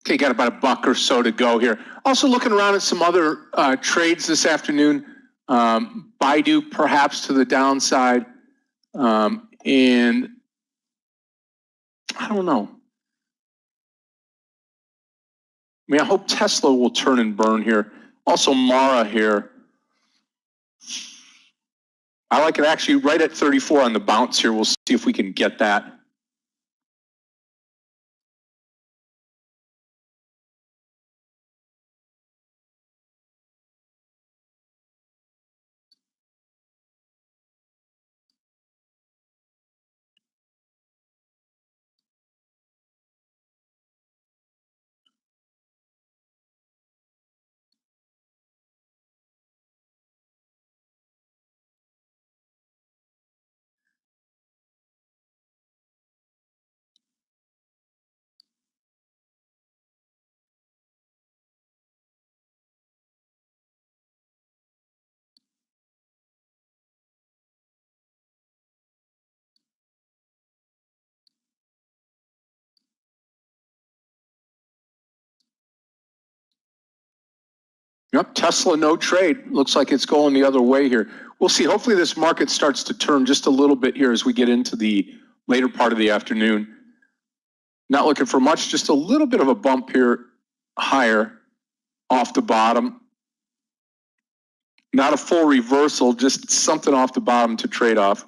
S2: Okay, got about $1 or so to go here. Also looking around at some other trades this afternoon. Baidu perhaps to the downside. And I don't know. I mean, I hope Tesla will turn and burn here. Also Mara here. I like it actually right at 34 on the bounce here. We'll see if we can get that. Yep, Tesla, no trade. Looks like it's going the other way here. We'll see. Hopefully this market starts to turn just a little bit here as we get into the later part of the afternoon. Not looking for much, just a little bit of a bump here higher off the bottom. Not a full reversal, just something off the bottom to trade off.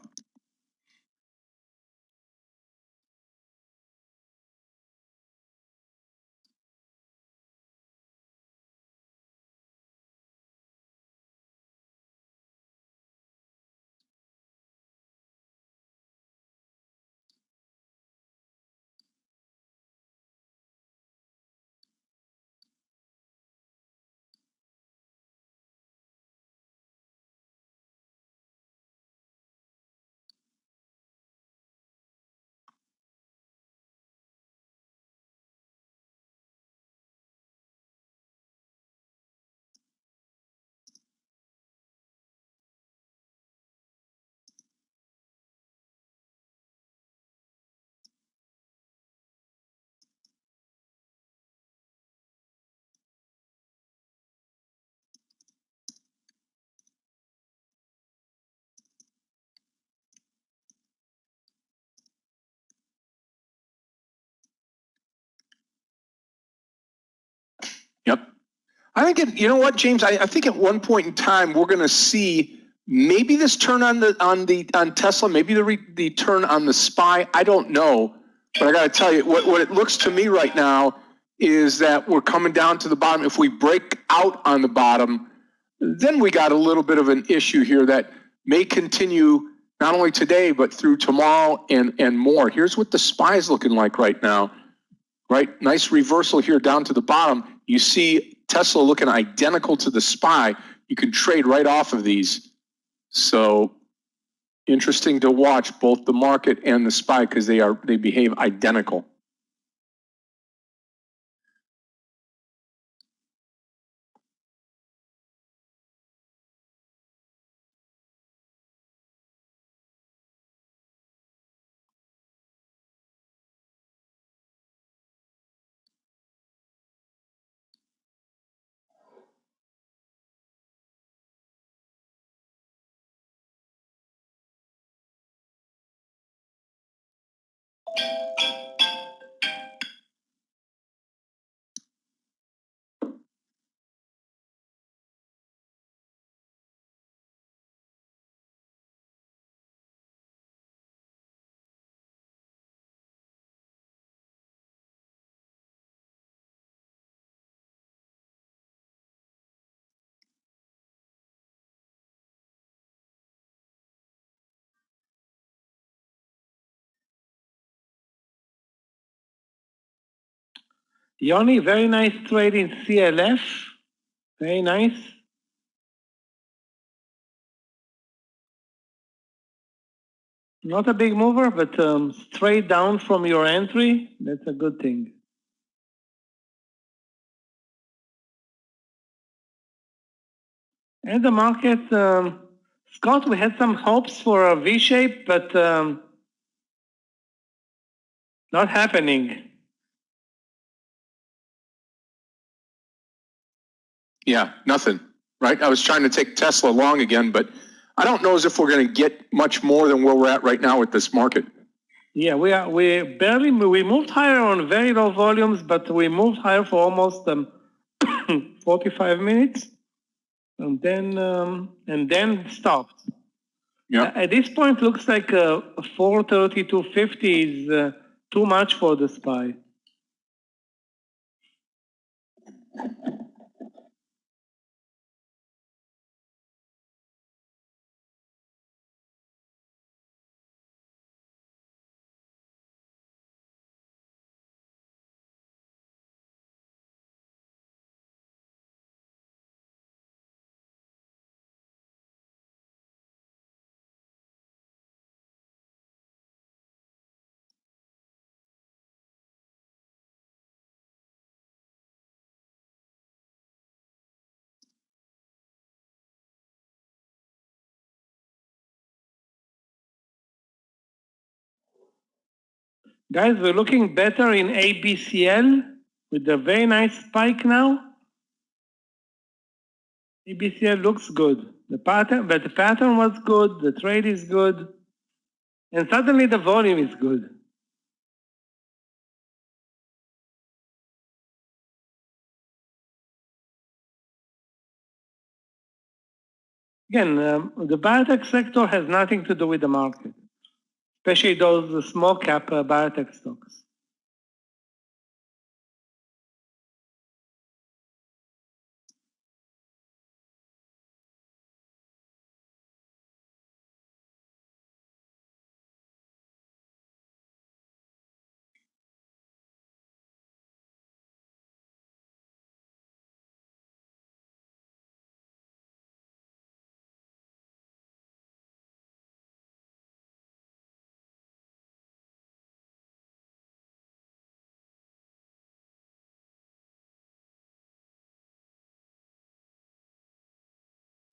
S2: Yep. I think you know what, James? I think at one point in time we're going to see maybe this turn on Tesla, maybe the turn on the SPY. I don't know, but I got to tell you what it looks to me right now is that we're coming down to the bottom. If we break out on the bottom, then we got a little bit of an issue here that may continue not only today but through tomorrow and more. Here's what the SPY is looking like right now. Right, nice reversal here down to the bottom. You see Tesla looking identical to the SPY. You can trade right off of these. So interesting to watch both the market and the SPY because they behave identical.
S4: Yoni, very nice trade in CLF. Very nice. Not a big mover, but straight down from your entry, that's a good thing. And the market, Scott, we had some hopes for a V-shape, but not happening.
S2: Yeah, nothing, right? I was trying to take Tesla long again, but I don't know as if we're going to get much more than where we're at right now with this market.
S4: Yeah, we moved higher on very low volumes, but we moved higher for almost 45 minutes, and then stopped.
S2: Yeah.
S4: At this point, looks like 432.50 is too much for the SPY. Guys, we're looking better in ABCL with a very nice spike now. ABCL looks good. The pattern was good. The trade is good, and suddenly the volume is good. Again, the biotech sector has nothing to do with the market, especially those small cap biotech stocks.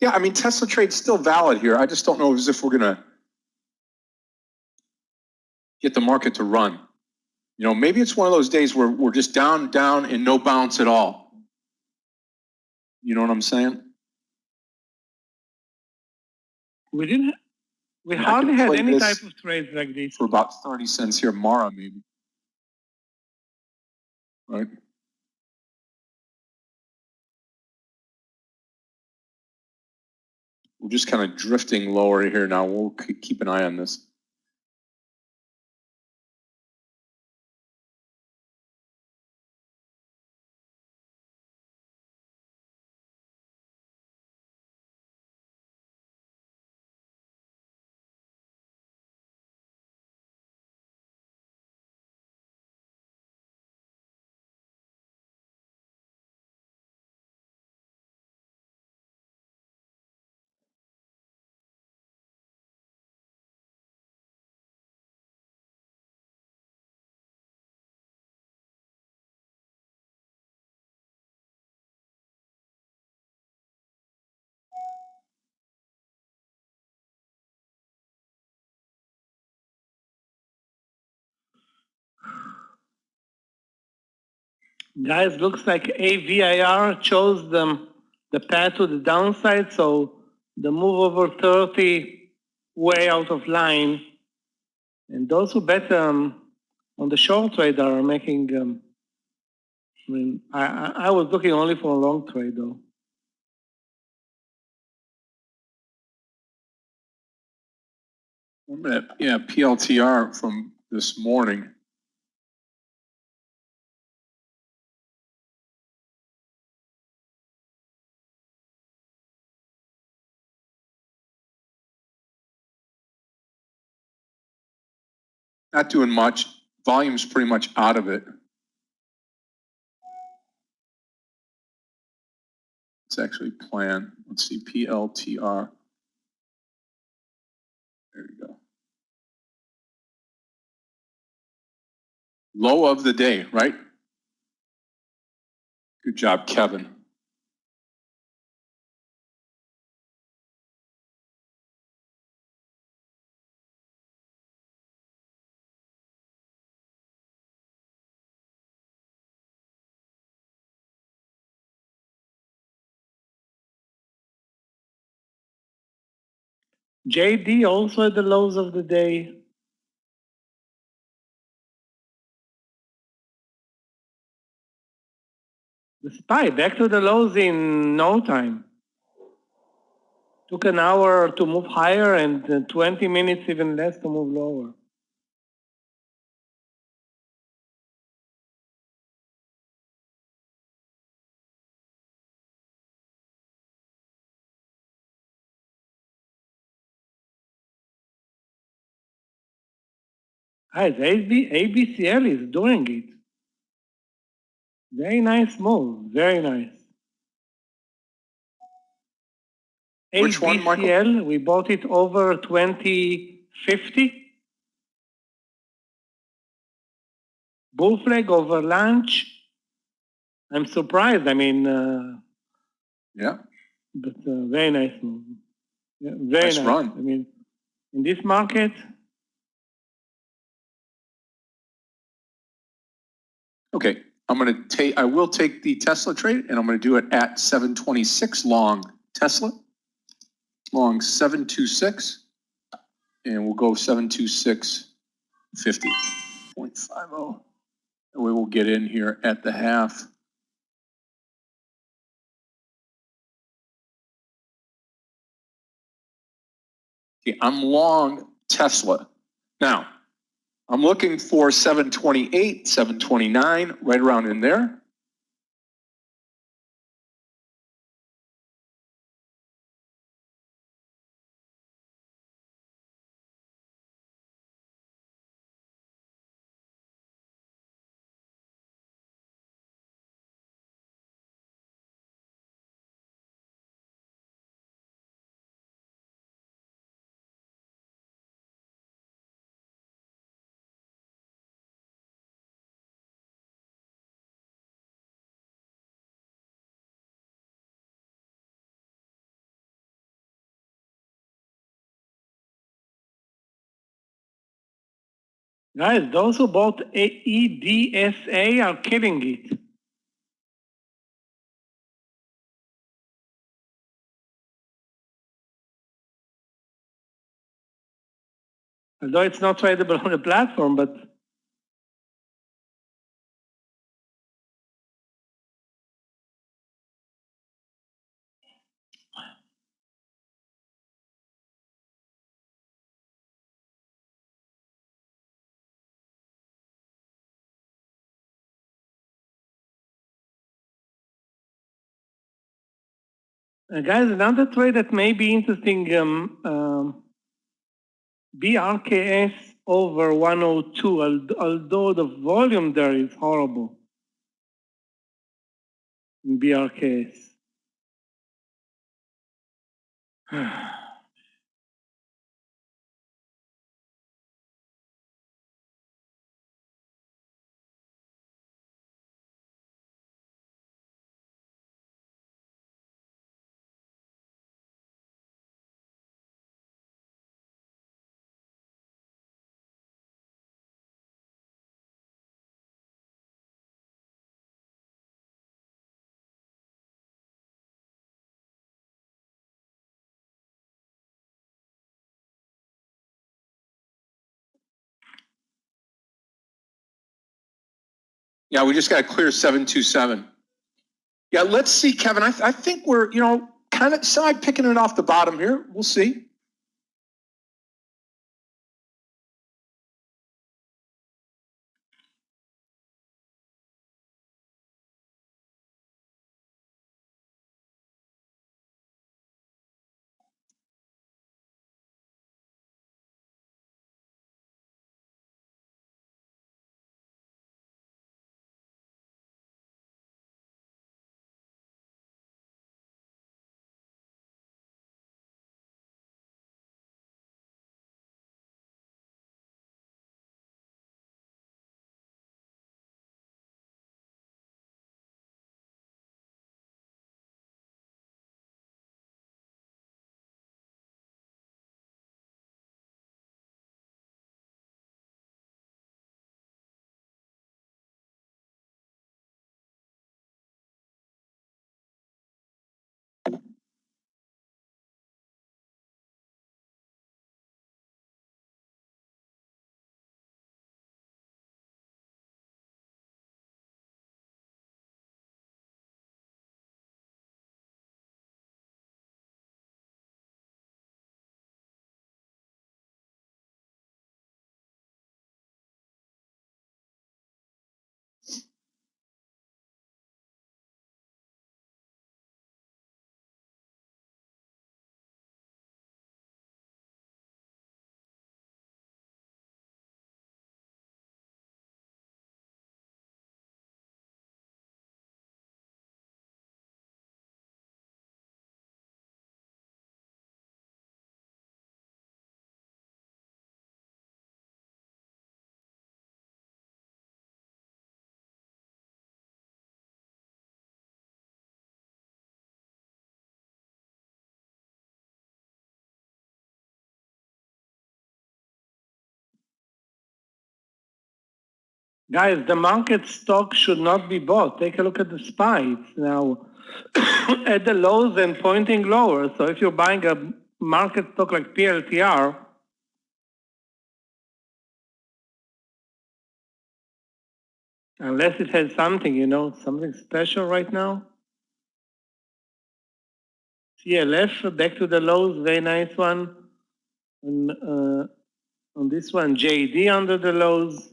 S2: Yeah, I mean, Tesla trade's still valid here. I just don't know as if we're going to get the market to run. You know, maybe it's one of those days where we're just down, and no bounce at all. You know what I'm saying?
S4: We hardly had any type of trades like this.
S2: For about 30 cents here, Mara maybe. Right? We're just kind of drifting lower here now. We'll keep an eye on this.
S4: Guys, looks like AVIR chose the path to the downside, so the move over 30 way out of line. And those who bet on the short trade are making, I was looking only for a long trade though.
S2: Yeah, PLTR from this morning. Not doing much. Volume's pretty much out of it. It's actually planned. Let's see, PLTR. There you go. Low of the day, right? Good job, Kevin.
S4: JD also at the lows of the day. The SPY back to the lows in no time. Took an hour to move higher and 20 minutes even less to move lower. Guys, ABCL is doing it. Very nice move, very nice.
S2: Which one, Michael?
S4: ABCL, we bought it over 2050. Bull flag over lunch. I'm surprised. I mean,
S2: Yeah.
S4: but very nice move. Yeah, very
S2: Nice run.
S4: I mean, in this market.
S2: Okay, I will take the Tesla trade and I'm going to do it at 726 long Tesla, long 726, and we'll go 726.50, 0.50. And we will get in here at the half. Okay, I'm long Tesla. Now, I'm looking for 728, 729, right around in there.
S4: Guys, those who bought EDSA are killing it. Although it's not tradable on the platform, but guys, another trade that may be interesting, BRKS over 102, although the volume there is horrible in BRKS.
S2: Yeah, we just got to clear 727. Yeah, let's see, Kevin. I think we're, kind of semi picking it off the bottom here. We'll see.
S4: Guys, the market stock should not be bought. Take a look at the SPY. It's now at the lows and pointing lower. So if you're buying a market stock like PLTR, unless it has something, something special right now. CLF, back to the lows, very nice one. And, on this one, JD under the lows.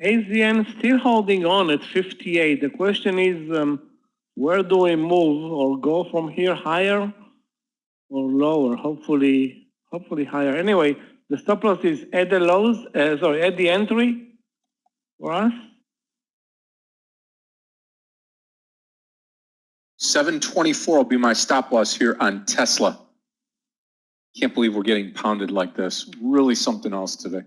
S4: AZN still holding on at 58. The question is, where do we move or go from here higher or lower? Hopefully higher. Anyway, the stop loss is at the lows, at the entry for us.
S2: 724 will be my stop loss here on Tesla. Can't believe we're getting pounded like this. Really something else today.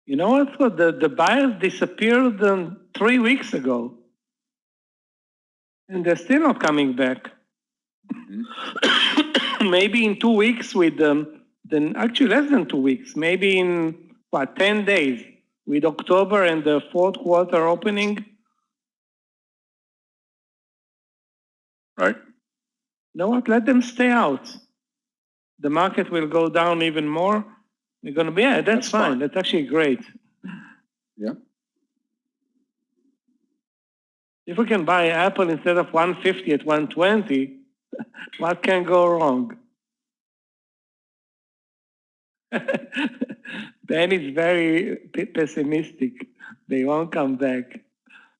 S4: You know what? The buyers disappeared 3 weeks ago. And they're still not coming back. Mm-hmm. Maybe in 2 weeks with then actually less than 2 weeks, maybe in 10 days with October and the fourth quarter opening.
S2: Right.
S4: You know what? Let them stay out. The market will go down even more. We're going to be, that's fine. That's actually great.
S2: Yeah.
S4: If we can buy Apple instead of 150 at 120, what can go wrong? Ben is very pessimistic. They won't come back.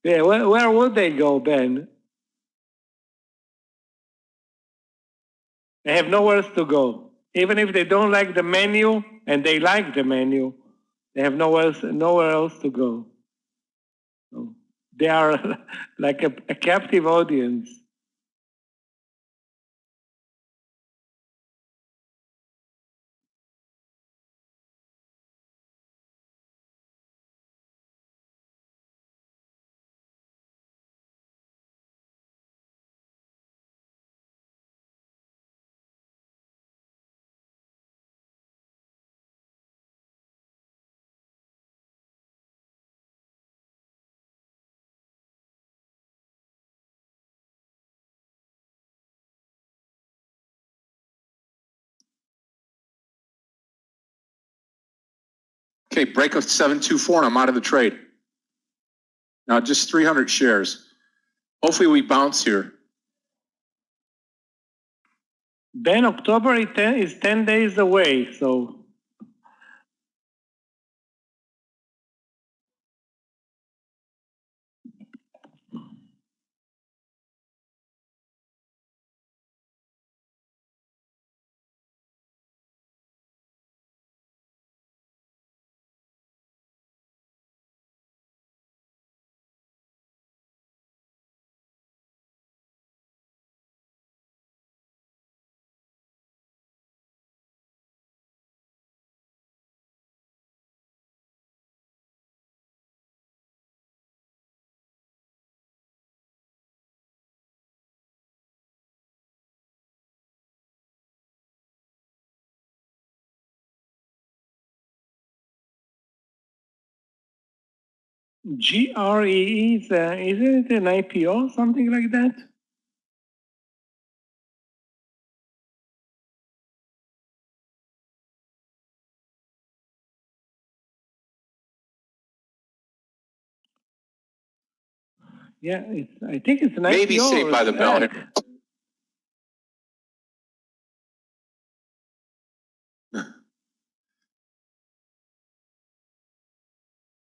S4: Yeah, where would they go, Ben? They have nowhere else to go. Even if they don't like the menu and they like the menu, they have nowhere else to go. So they are like a captive audience.
S2: Okay, break of 724 and I'm out of the trade. Now just 300 shares. Hopefully we bounce here.
S4: Ben, October is 10 days away, so. GREE, isn't it an IPO, something like that? Yeah, I think it's an IPO.
S2: Maybe Saved by the Bell.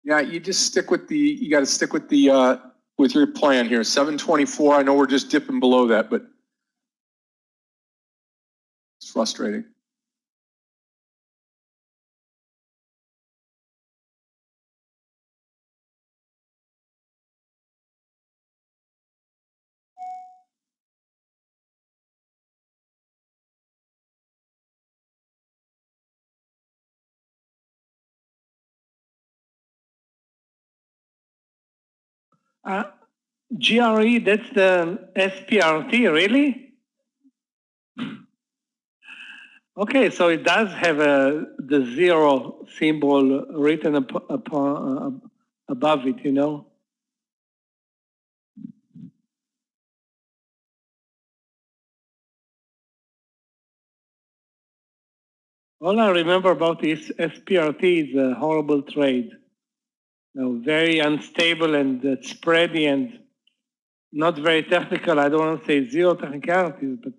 S2: Yeah, you just stick with you got to stick with with your plan here. 724. I know we're just dipping below that, but it's frustrating.
S4: GRE, that's the SPRT, really? Okay, so it does have the zero symbol written above it, you know? All I remember about this SPRT is a horrible trade. You know, very unstable and spready and not very technical. I don't want to say zero technicalities, but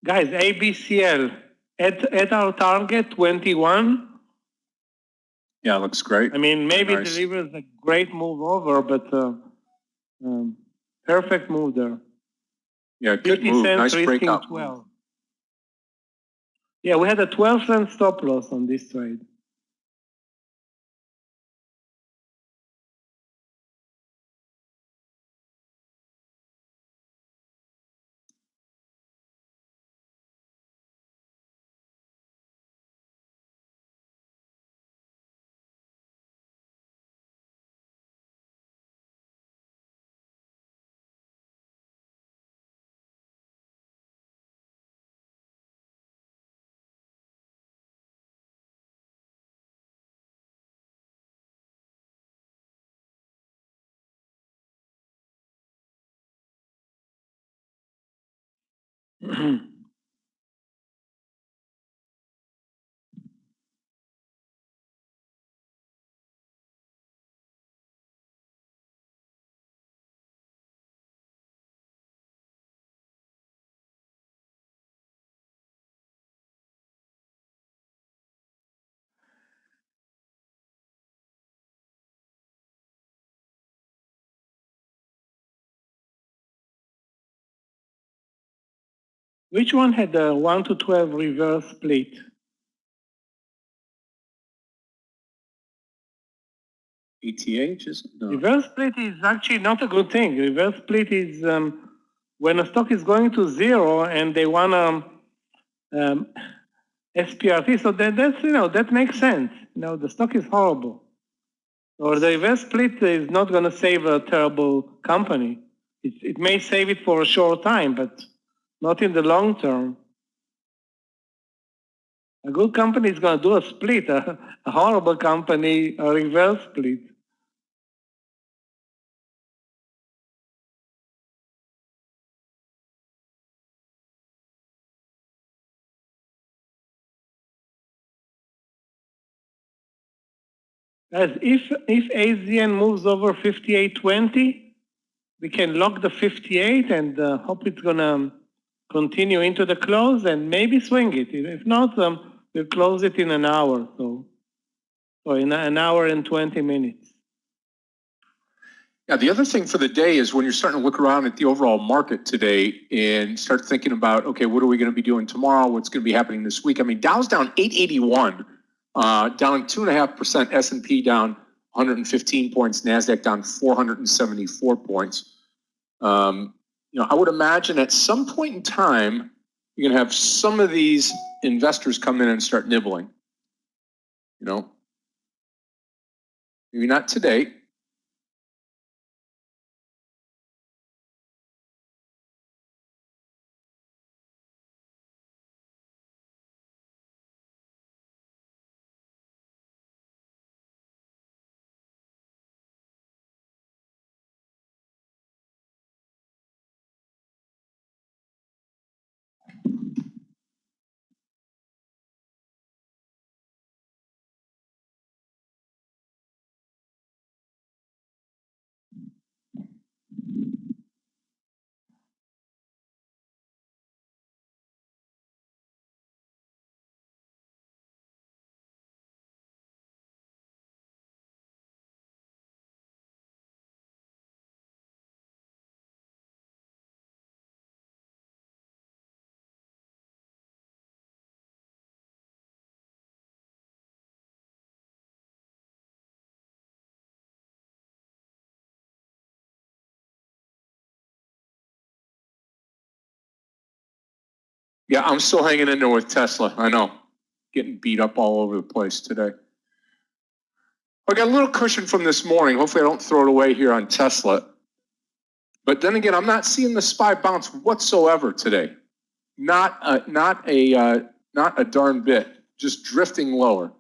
S4: guys, ABCL at our target 21.
S2: Yeah, looks great.
S4: I mean, maybe
S2: Nice.
S4: delivers a great move over, but perfect move there.
S2: Yeah, good
S4: 50
S2: move.
S4: cents
S2: Nice
S4: risking
S2: breakout.
S4: 12. Yeah, we had a 12-cent stop loss on this trade. Which one had the 1 to 12 reverse split?
S2: ETH is no.
S4: Reverse split is actually not a good thing. Reverse split is when a stock is going to zero and they want SPRT. So that's that makes sense. The stock is horrible, or the reverse split is not going to save a terrible company. It may save it for a short time, but not in the long term. A good company is going to do a split. A horrible company, a reverse split. As if AZN moves over 58.20, we can lock the 58 and hope it's going to continue into the close and maybe swing it. If not, we'll close it in an hour, or in an hour and 20 minutes.
S2: Yeah, the other thing for the day is when you're starting to look around at the overall market today and start thinking about, okay, what are we going to be doing tomorrow? What's going to be happening this week? I mean, Dow's down 881, down 2.5%, S&P down 115 points, NASDAQ down 474 points. I would imagine at some point in time, you're going to have some of these investors come in and start nibbling. Maybe not today. Yeah, I'm still hanging in there with Tesla. I know. Getting beat up all over the place today. I got a little cushion from this morning. Hopefully I don't throw it away here on Tesla. But then again, I'm not seeing the SPY bounce whatsoever today. Not a darn bit. Just drifting lower.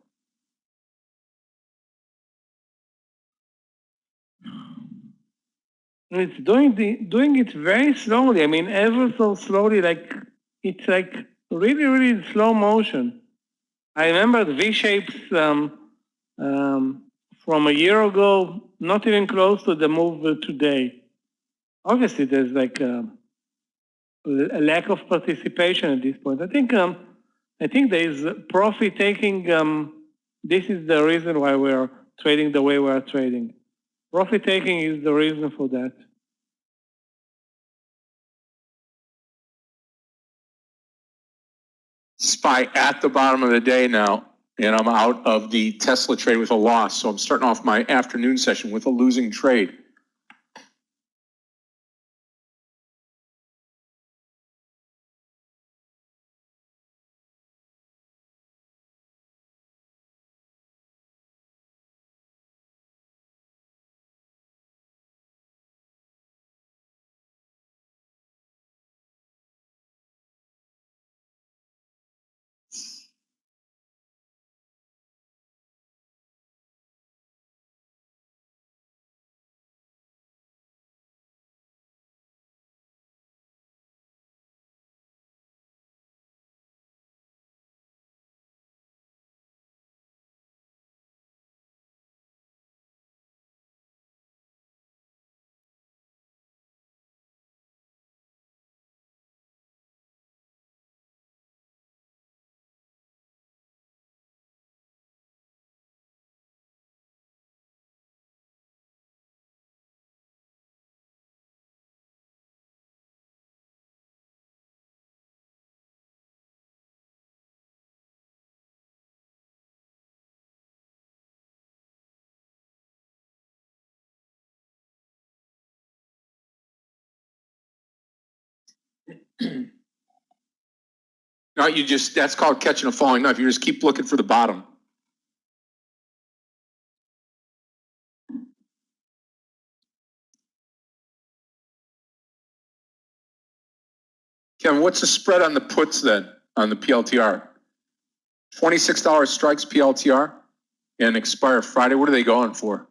S4: It's doing it very slowly. I mean, ever so slowly, like it's like really, really slow motion. I remember the V-shapes from a year ago, not even close to the move today. Obviously, there's like a lack of participation at this point. I think there is profit taking. This is the reason why we're trading the way we're trading. Profit taking is the reason for that.
S2: SPY at the bottom of the day now, and I'm out of the Tesla trade with a loss. So I'm starting off my afternoon session with a losing trade. No, that's called catching a falling knife. You just keep looking for the bottom. Kevin, what's the spread on the puts then, on the PLTR? $26 strikes PLTR and expire Friday. What are they going for?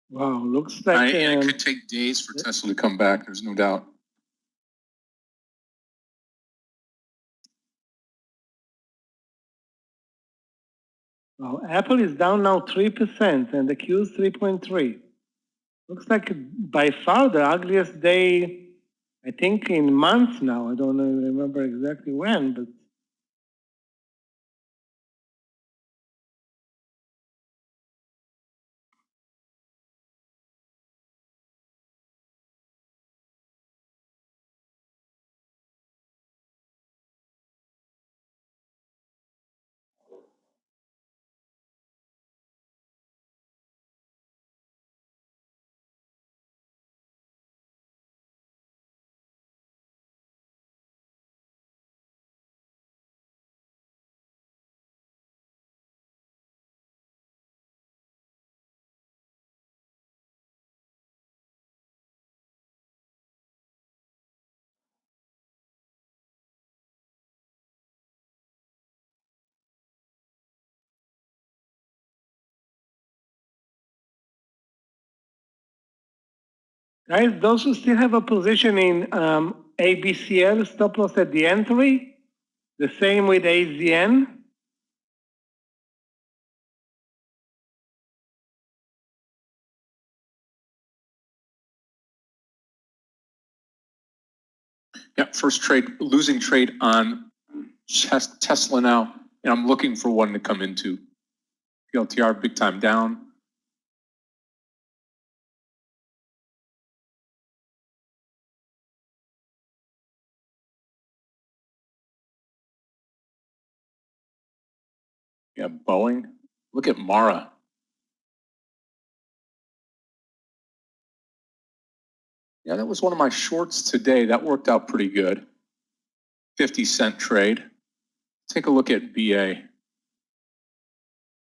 S4: Wow, looks like
S2: it could take days for Tesla to come back. There's no doubt.
S4: well, Apple is down now 3% and the Q is 3.3. Looks like by far the ugliest day, I think, in months now. I don't remember exactly when, but Guys, those who still have a position in ABCL, stop loss at the entry. The same with AZN.
S2: Yeah, first trade, losing trade on Tesla now, and I'm looking for one to come into. PLTR big time down. Yeah, Boeing. Look at Mara. Yeah, that was one of my shorts today. That worked out pretty good. 50-cent trade. Take a look at BA.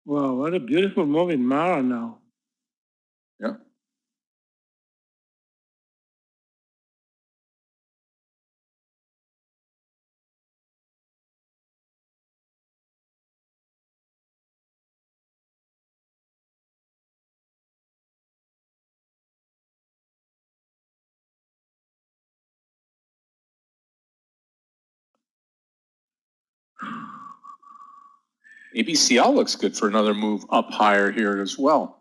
S4: Wow, what a beautiful move in Mara now.
S2: Yeah. ABCL looks good for another move up higher here as well.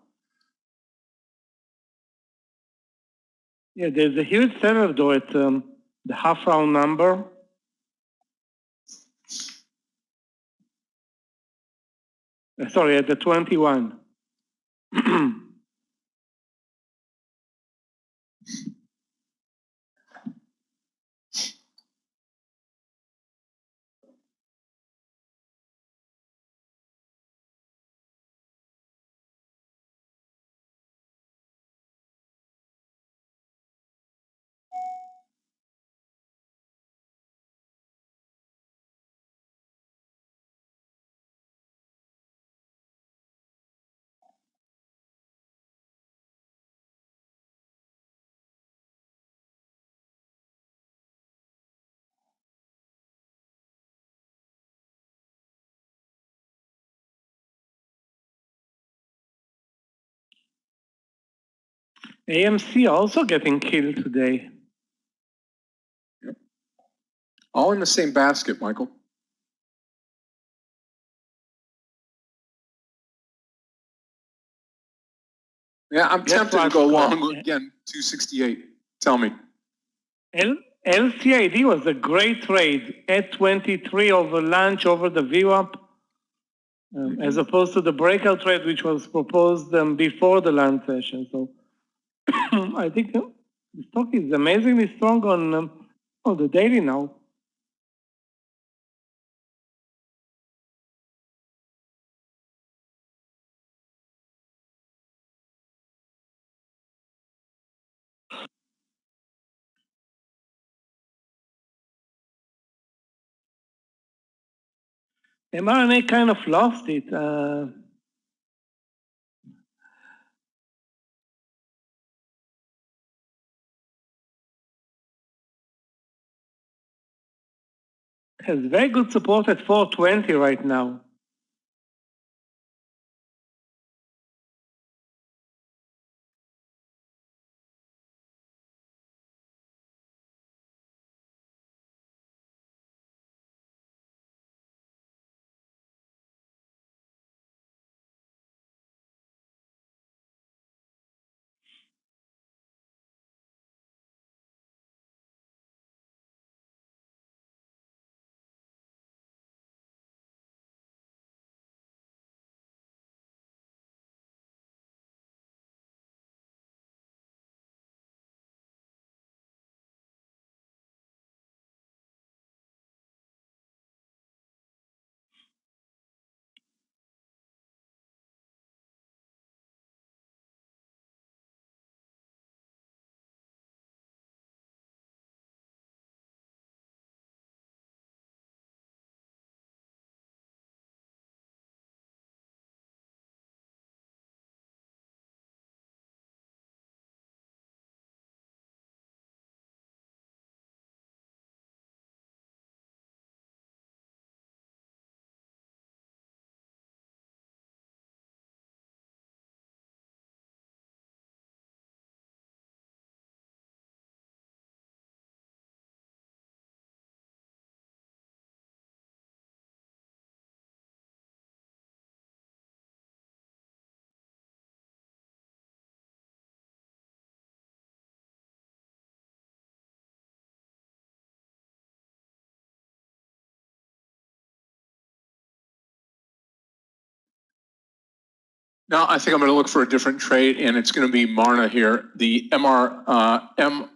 S4: Yeah, there's a huge seller though at the half round number. Sorry, at the 21. AMC also getting killed today.
S2: Yep. All in the same basket, Michael. Yeah, I'm tempted to go long again, 268. Tell me.
S4: LCID was a great trade at 23 over lunch over the VWAP, as opposed to the breakout trade which was proposed before the lunch session. So I think the stock is amazingly strong on the daily now. mRNA kind of lost it. Has very good support at 420 right now.
S2: Now I think I'm going to look for a different trade, and it's going to be Marna here. The Marna. I'm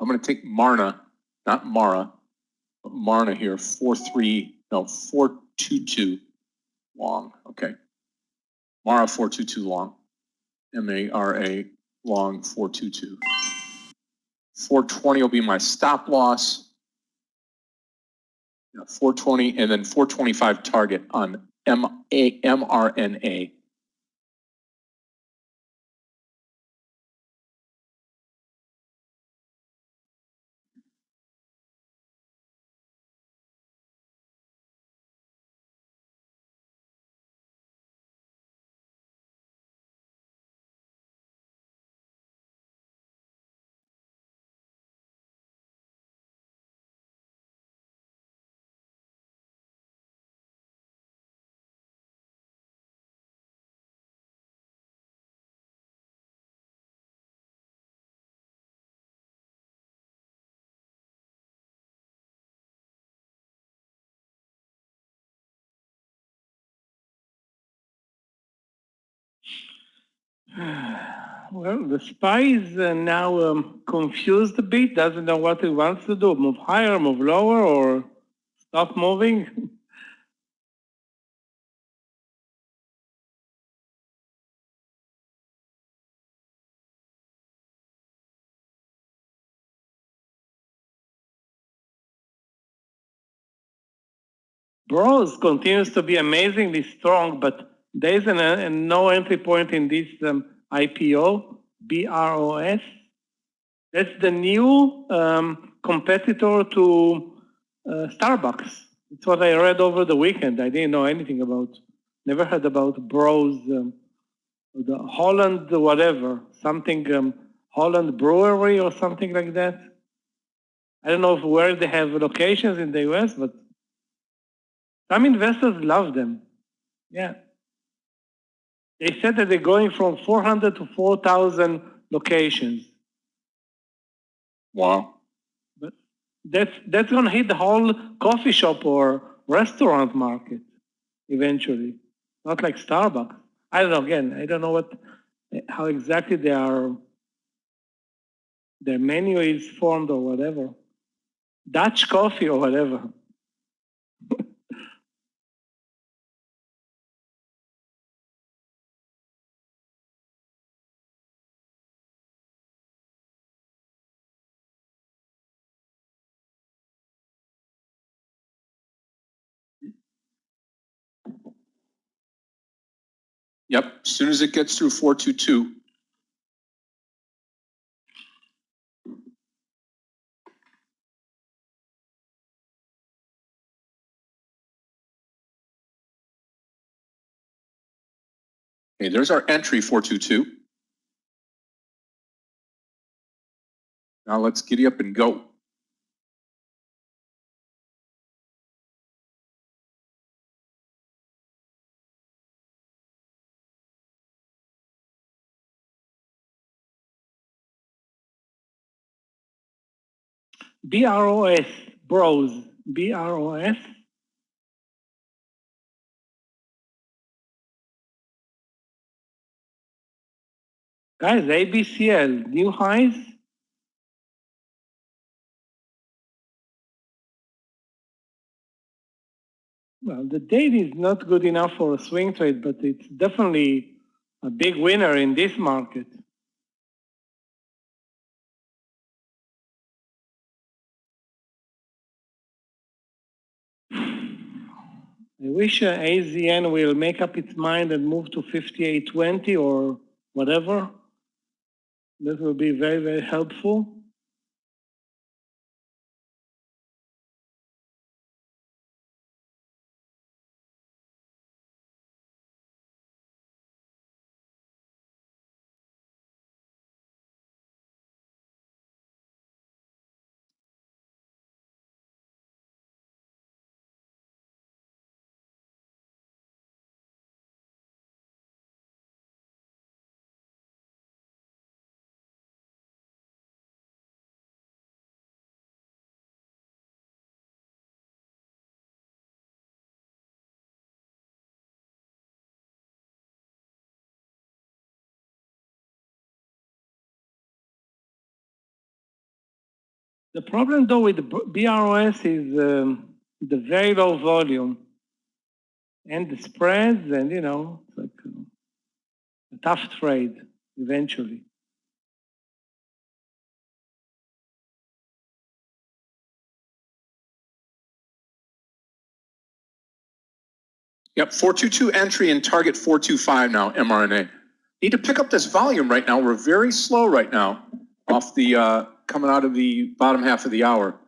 S2: going to take Marna, not Mara, but Marna here. 422 long. Okay. Mara 422 long. MARA long 422. 420 will be my stop loss. 420 and then 425 target on MRNA.
S4: Well, the SPY is now confused a bit, doesn't know what it wants to do, move higher, move lower, or stop moving. Bros continues to be amazingly strong, but there is no entry point in this IPO, BROS. That's the new competitor to Starbucks. It's what I read over the weekend. I didn't know anything about, never heard about Bros, the Holland whatever, something, Holland Brewery or something like that. I don't know where they have locations in the US, but some investors love them. Yeah. They said that they're going from 400 to 4,000 locations.
S2: Wow.
S4: But that's going to hit the whole coffee shop or restaurant market eventually. Not like Starbucks. I don't know. Again, I don't know how exactly their menu is formed or whatever. Dutch coffee or whatever.
S2: Yep. As soon as it gets through 422. Okay, there's our entry 422. Now let's giddy up and go.
S4: BROS, Bros, BROS. Guys, ABCL, new highs. Well, the date is not good enough for a swing trade, but it's definitely a big winner in this market. I wish AZN will make up its mind and move to 58.20 or whatever. That will be very, very helpful. The problem though with the BROS is the very low volume and the spreads, and it's like a tough trade eventually.
S2: Yep, 422 entry and target 425 now, mRNA. Need to pick up this volume right now. We're very slow right now off the coming out of the bottom half of the hour.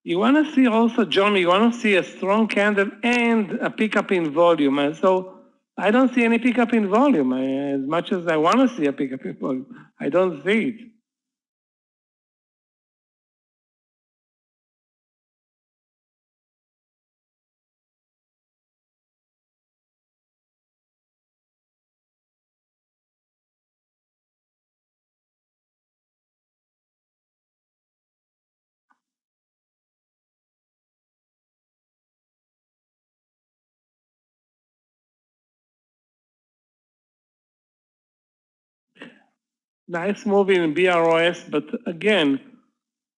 S4: You want to see also, John, you want to see a strong candle and a pickup in volume. And so I don't see any pickup in volume. As much as I want to see a pickup in volume, I don't see it. Nice move in BROS, but again,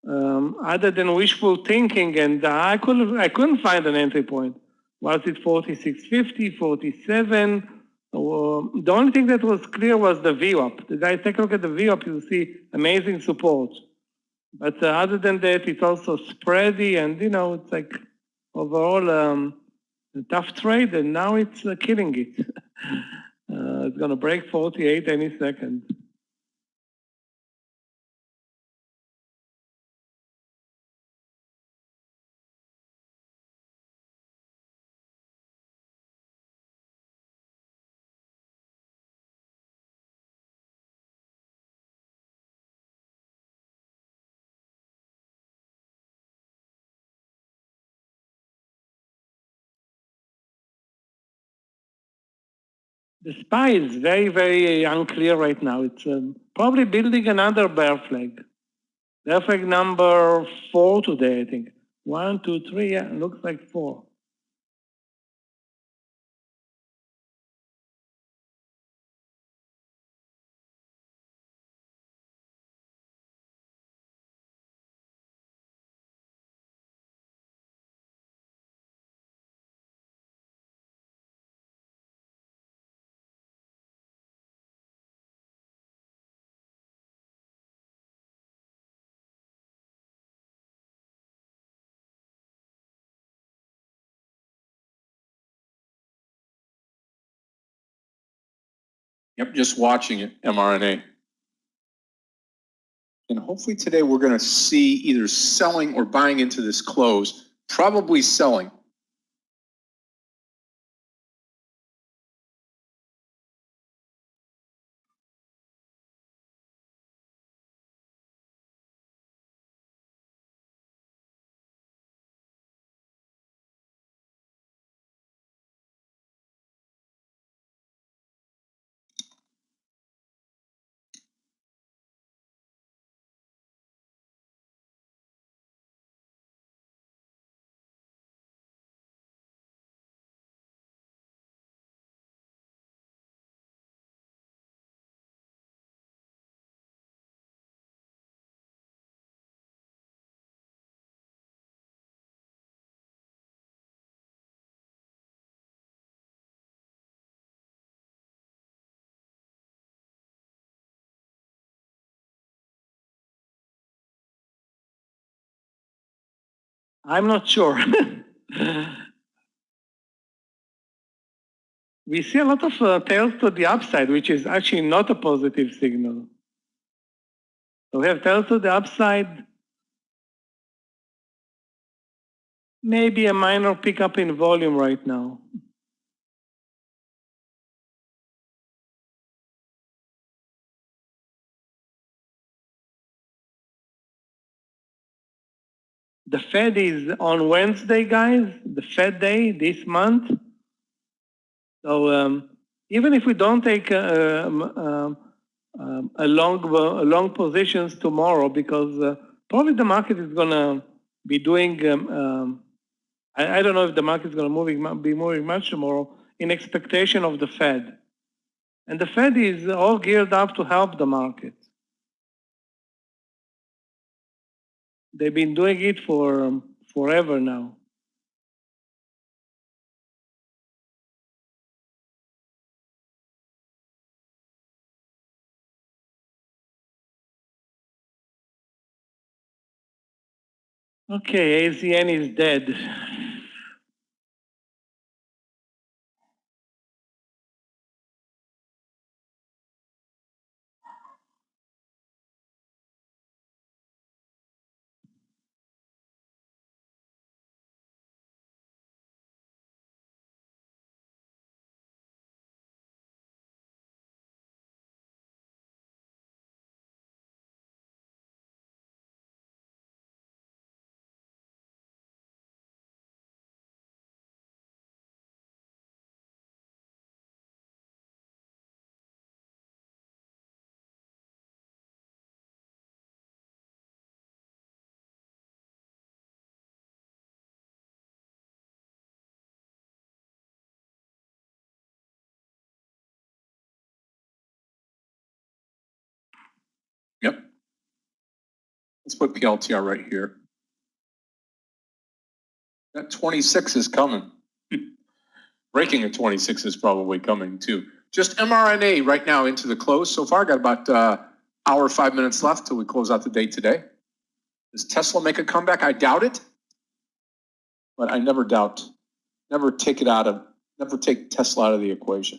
S4: other than wishful thinking, and I couldn't find an entry point. Was it 46.50, 47? The only thing that was clear was the VWAP. The guys take a look at the VWAP, you'll see amazing support. But other than that, it's also spready, and it's like overall a tough trade, and now it's killing it. It's going to break 48 any second. The SPY is very, very unclear right now. It's probably building another bear flag. Bear flag number 4 today, I think. 1, 2, 3, yeah, looks like 4.
S2: Yep, just watching it, mRNA. And hopefully today we're going to see either selling or buying into this close, probably selling.
S4: I'm not sure. We see a lot of tails to the upside, which is actually not a positive signal. So we have tails to the upside, maybe a minor pickup in volume right now. The Fed is on Wednesday, guys, the Fed day this month. So even if we don't take a long positions tomorrow, because probably the market is going to be doing, I don't know if the market is going to be moving much tomorrow in expectation of the Fed. And the Fed is all geared up to help the market. They've been doing it for forever now. Okay, AZN is dead.
S2: Yep. Let's put PLTR right here. That 26 is coming. Breaking at 26 is probably coming too. Just mRNA right now into the close. So far, got about hour, 5 minutes left till we close out the day today. Does Tesla make a comeback? I doubt it. But I never doubt, never take Tesla out of the equation.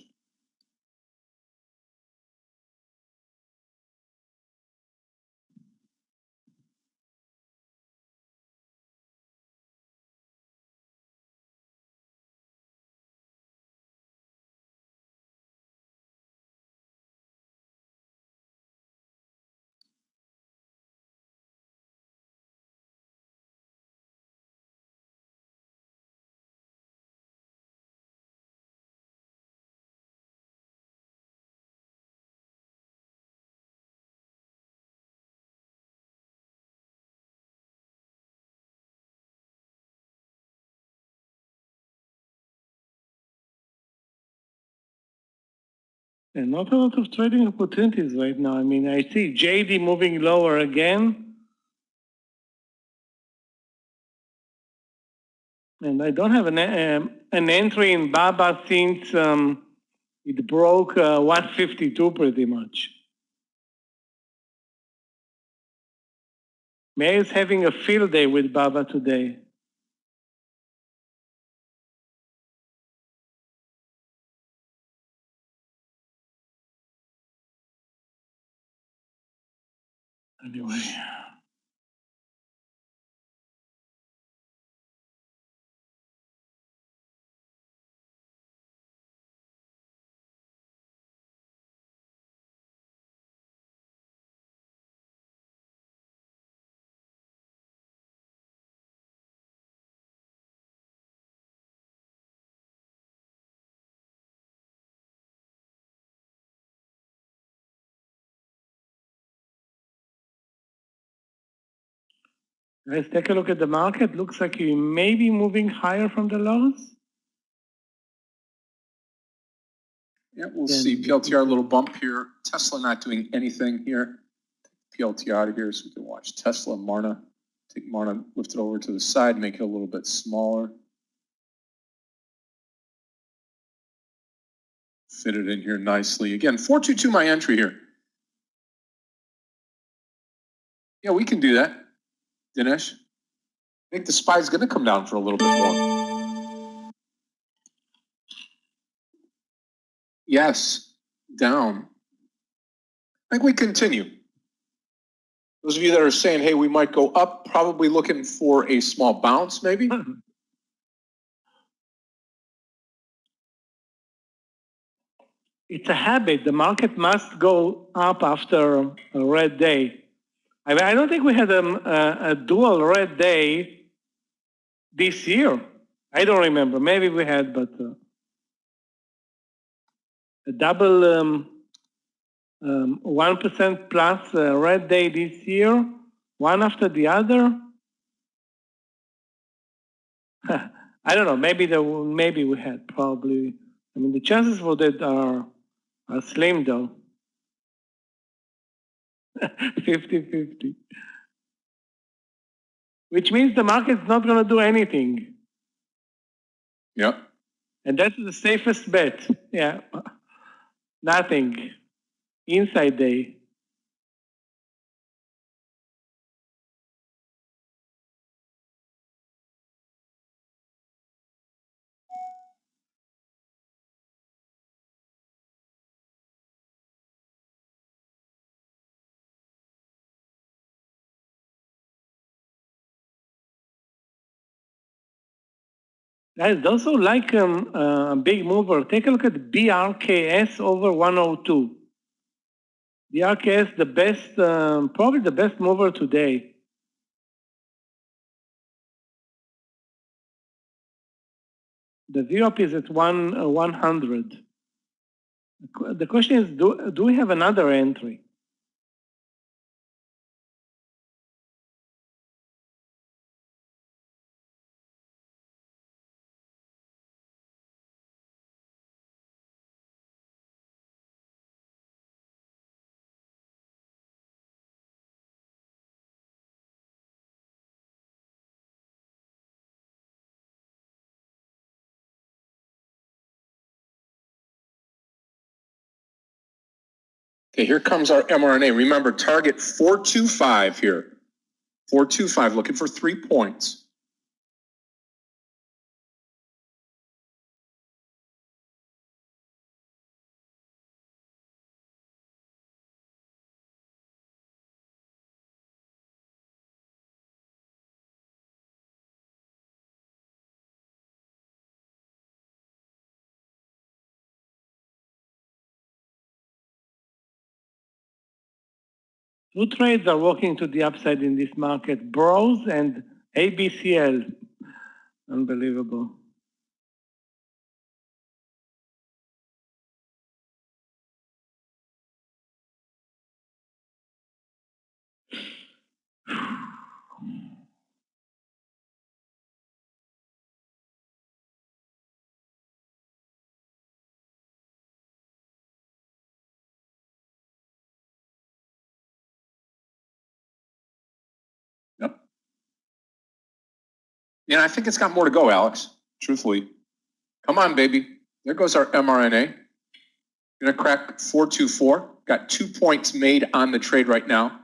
S4: And not a lot of trading opportunities right now. I mean, I see JD moving lower again. And I don't have an entry in BABA since it broke 152 pretty much. Meir is having a field day with BABA today. Anyway. Let's take a look at the market. Looks like you may be moving higher from the lows.
S2: Yeah, we'll see. PLTR, a little bump here. Tesla not doing anything here. PLTR out of here so we can watch Tesla, Marna. Take Marna, lift it over to the side, make it a little bit smaller. Fit it in here nicely. Again, 422 my entry here. Yeah, we can do that, Dinesh. I think the SPY is going to come down for a little bit more. Yes, down. I think we continue. Those of you that are saying, hey, we might go up, probably looking for a small bounce, maybe.
S4: It's a habit. The market must go up after a red day. I mean, I don't think we had a dual red day this year. I don't remember. Maybe we had, but a double 1% plus red day this year, one after the other. I don't know. Maybe we had probably. I mean, the chances for that are slim though. 50-50. Which means the market's not going to do anything.
S2: Yep.
S4: And that's the safest bet. Yeah. Nothing. Inside day. Guys, also like a big mover, take a look at BRKS over 102. BRKS, the best, probably the best mover today. The VWAP is at 100. The question is, do we have another entry?
S2: Okay, here comes our mRNA. Remember, target 425 here. 425, looking for 3 points.
S4: Two trades are working to the upside in this market, Bros and ABCL. Unbelievable.
S2: Yep. Yeah, I think it's got more to go, Alex, truthfully. Come on, baby. There goes our mRNA. Gonna crack 424. Got 2 points made on the trade right now.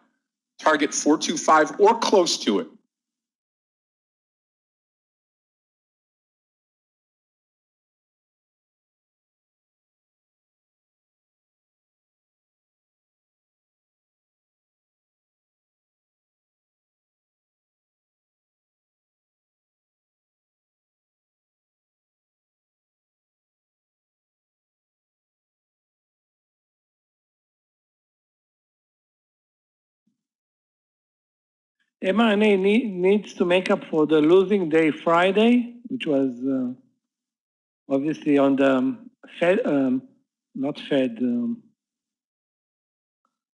S2: Target 425 or close to it.
S4: mRNA needs to make up for the losing day Friday, which was obviously on the Fed, not Fed.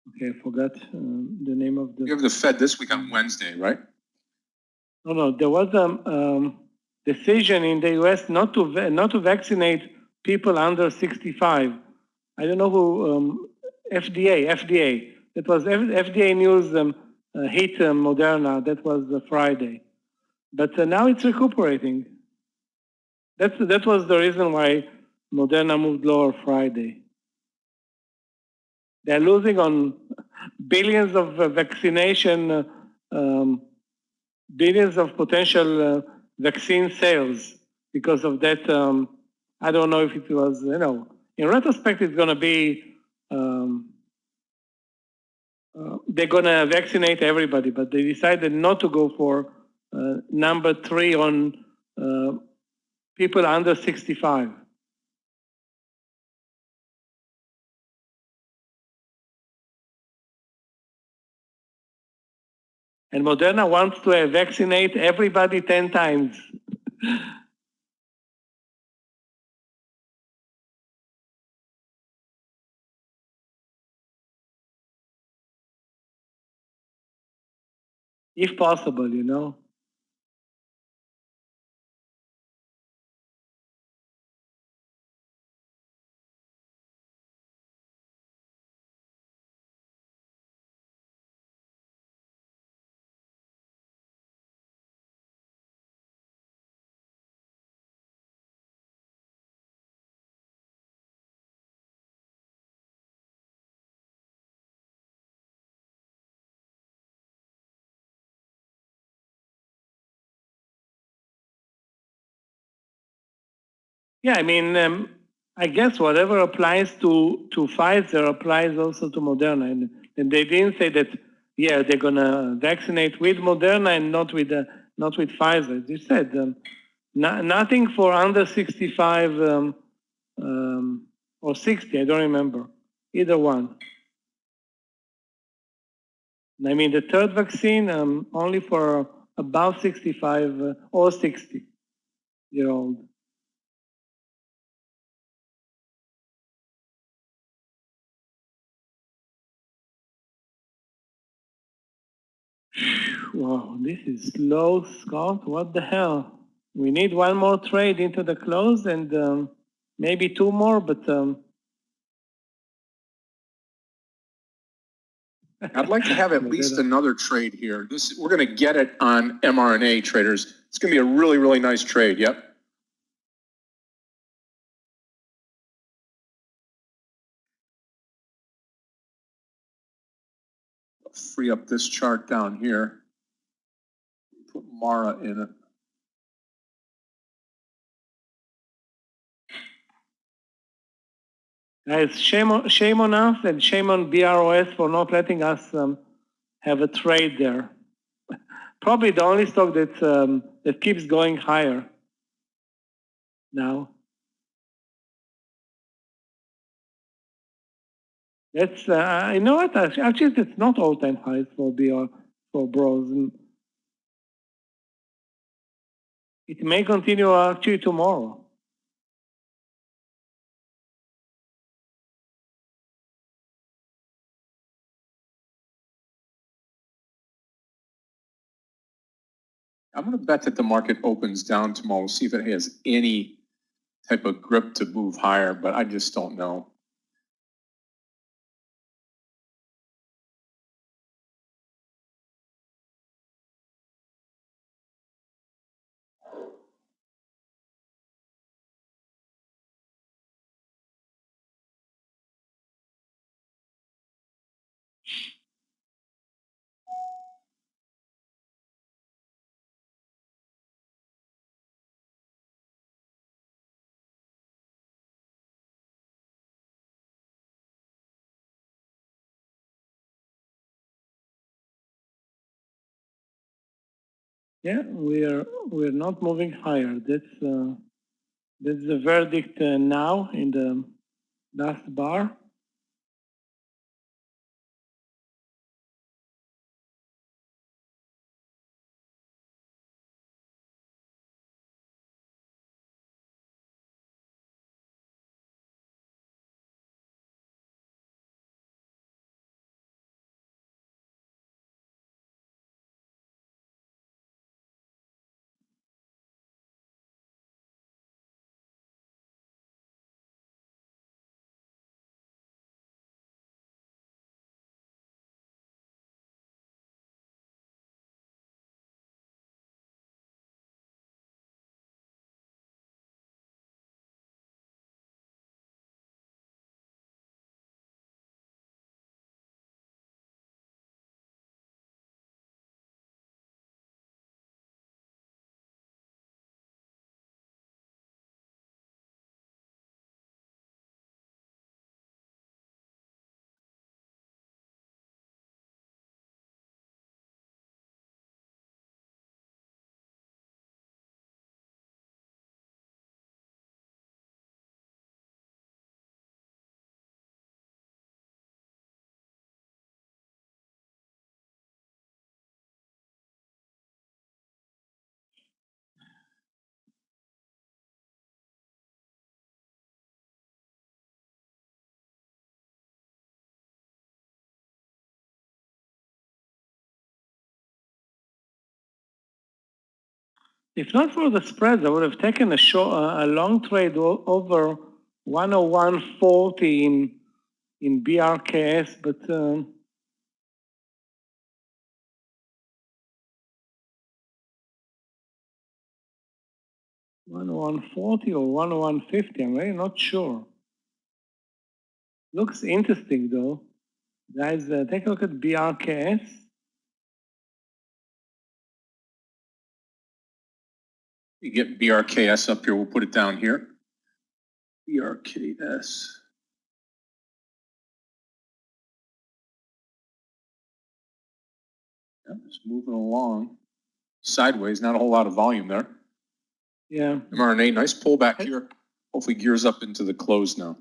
S4: Okay, I forgot the name of the.
S2: You have the Fed this week on Wednesday, right?
S4: No, there was a decision in the U.S. not to vaccinate people under 65. I don't know who. FDA. That was FDA news. Hit Moderna. That was Friday, but now it's recuperating. That was the reason why Moderna moved lower Friday. They're losing on billions of vaccination, billions of potential vaccine sales because of that. I don't know if it was in retrospect, it's going to be they're going to vaccinate everybody, but they decided not to go for number 3 on people under 65. And Moderna wants to vaccinate everybody 10 times. If possible, you know. Yeah, I mean, I guess whatever applies to Pfizer applies also to Moderna, and they didn't say that. Yeah, they're gonna vaccinate with Moderna and not with Pfizer. They said nothing for under 65 or 60. I don't remember either one. I mean, the third vaccine only for above 65 or 60-year-old. Wow, this is slow, Scott. What the hell? We need one more trade into the close and maybe 2 more, but
S2: I'd like to have at least another trade here. We're going to get it on mRNA traders. It's going to be a really, really nice trade. Yep. Free up this chart down here. Put Mara in it.
S4: Guys, shame on us and shame on BROS for not letting us have a trade there. Probably the only stock that keeps going higher now. That's you know what? Actually, it's not all-time highs for BROS. It may continue actually tomorrow.
S2: I'm going to bet that the market opens down tomorrow. We'll see if it has any type of grip to move higher, but I just don't know.
S4: Yeah, we're not moving higher. That's the verdict now in the last bar. If not for the spreads, I would have taken a long trade over 101.40 in BRKS, but 101.40 or 101.50, I'm really not sure. Looks interesting though. Guys, take a look at BRKS.
S2: You get BRKS up here, we'll put it down here. BRKS. Yep, it's moving along sideways, not a whole lot of volume there.
S4: Yeah.
S2: mRNA, nice pullback here. Hopefully gears up into the close now.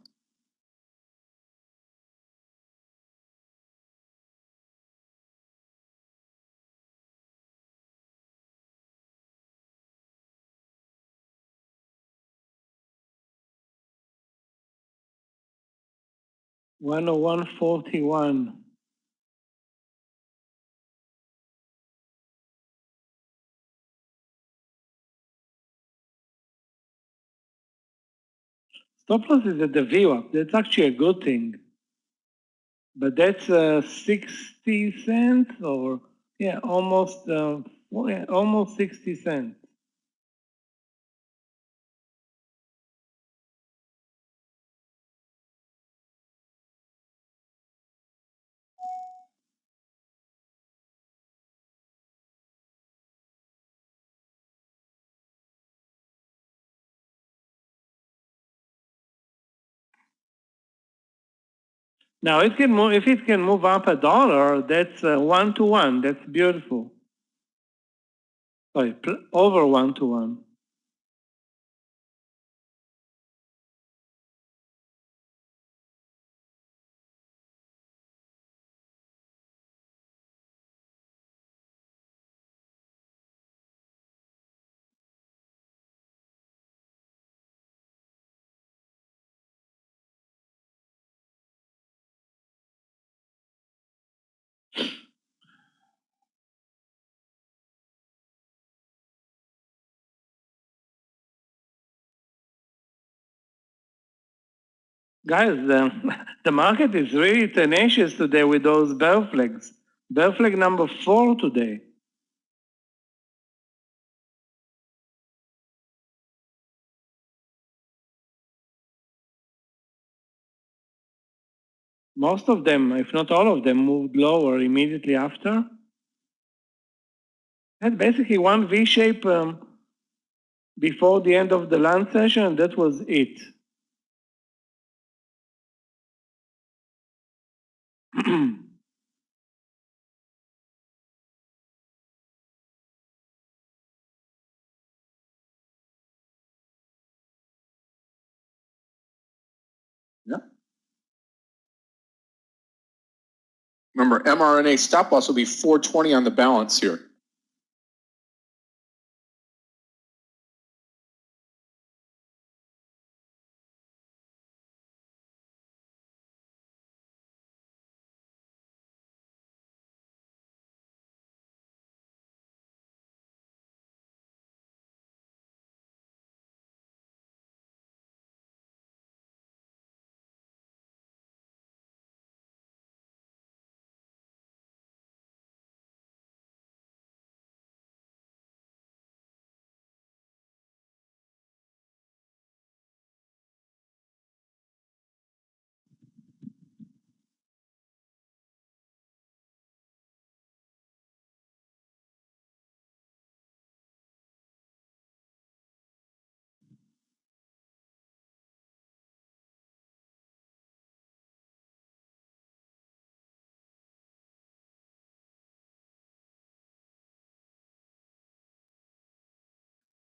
S4: $101.41. Stop loss is at the VWAP. That's actually a good thing. But that's 60 cents or, yeah, almost 60 cents. Now it can move, if it can move up $1, that's 1-to-1. That's beautiful. Sorry, over 1-to-1. Guys, the market is really tenacious today with those bear flags. Bear flag number 4 today. Most of them, if not all of them, moved lower immediately after. Had basically one V-shape before the end of the lunch session, and that was it.
S2: Yeah. Remember, mRNA stop loss will be 420 on the balance here.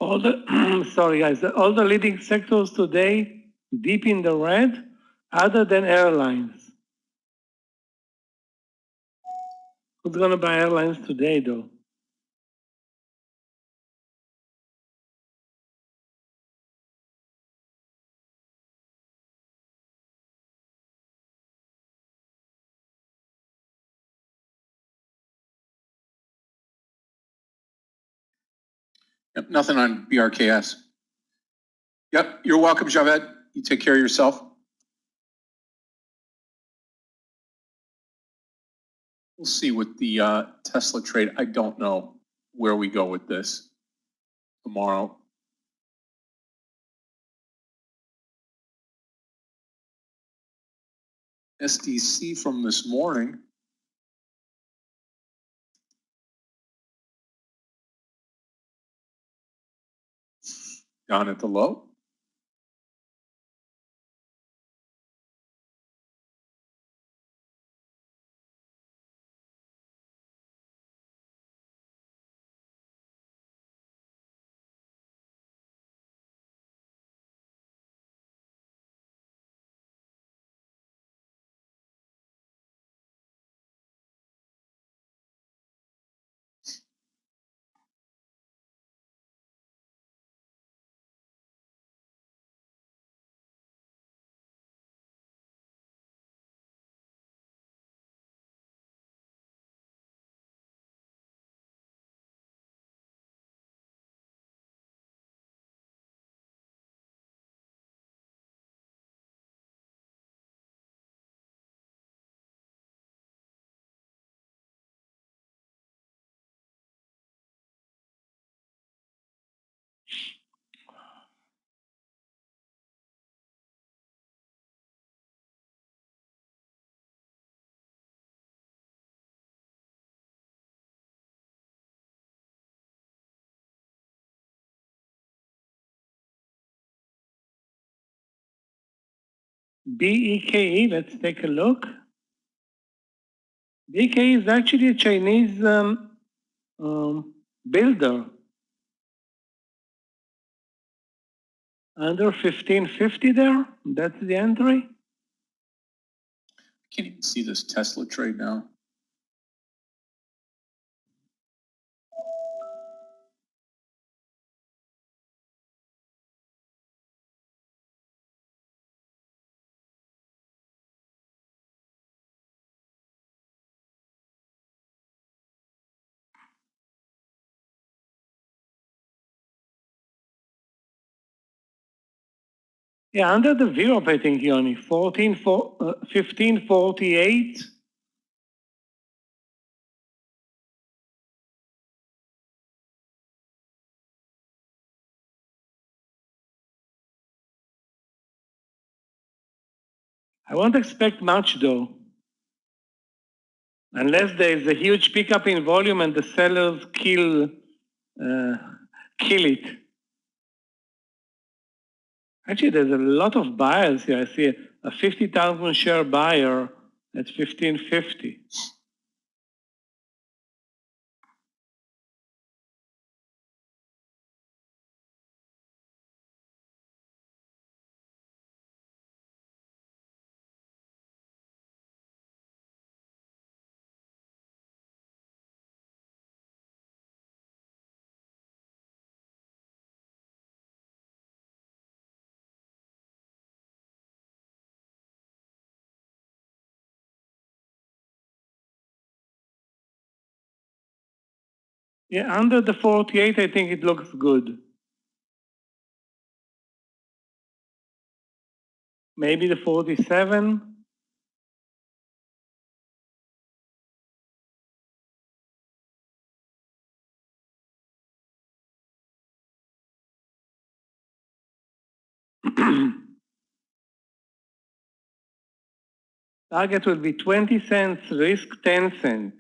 S4: All the sorry guys, all the leading sectors today deep in the red, other than airlines. Who's going to buy airlines today, though?
S2: Yep, nothing on BRKS. Yep, you're welcome, Javed. You take care of yourself. We'll see with the Tesla trade. I don't know where we go with this tomorrow. SDC from this morning. Down at the low.
S4: BEKE, let's take a look. BEKE is actually a Chinese builder. Under 1550 there, that's the entry.
S2: Can't even see this Tesla trade now.
S4: Yeah, under the VWAP, I think, Yoni, 1548. I won't expect much though, unless there is a huge pickup in volume and the sellers kill it. Actually, there's a lot of buyers here. I see a 50,000 share buyer at 1550. Yeah, under the 48, I think it looks good. Maybe the 47. Target will be 20 cents, risk 10 cents.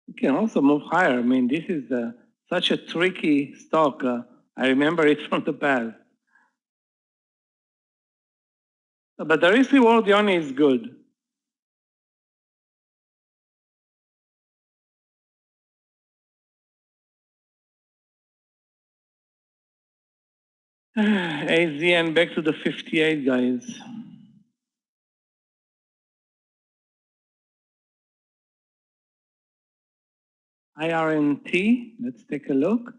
S4: You can also move higher. I mean, this is such a tricky stock. I remember it from the past. But the risk reward, Yoni, is good. AZN back to the 58, guys. IRNT, let's take a look.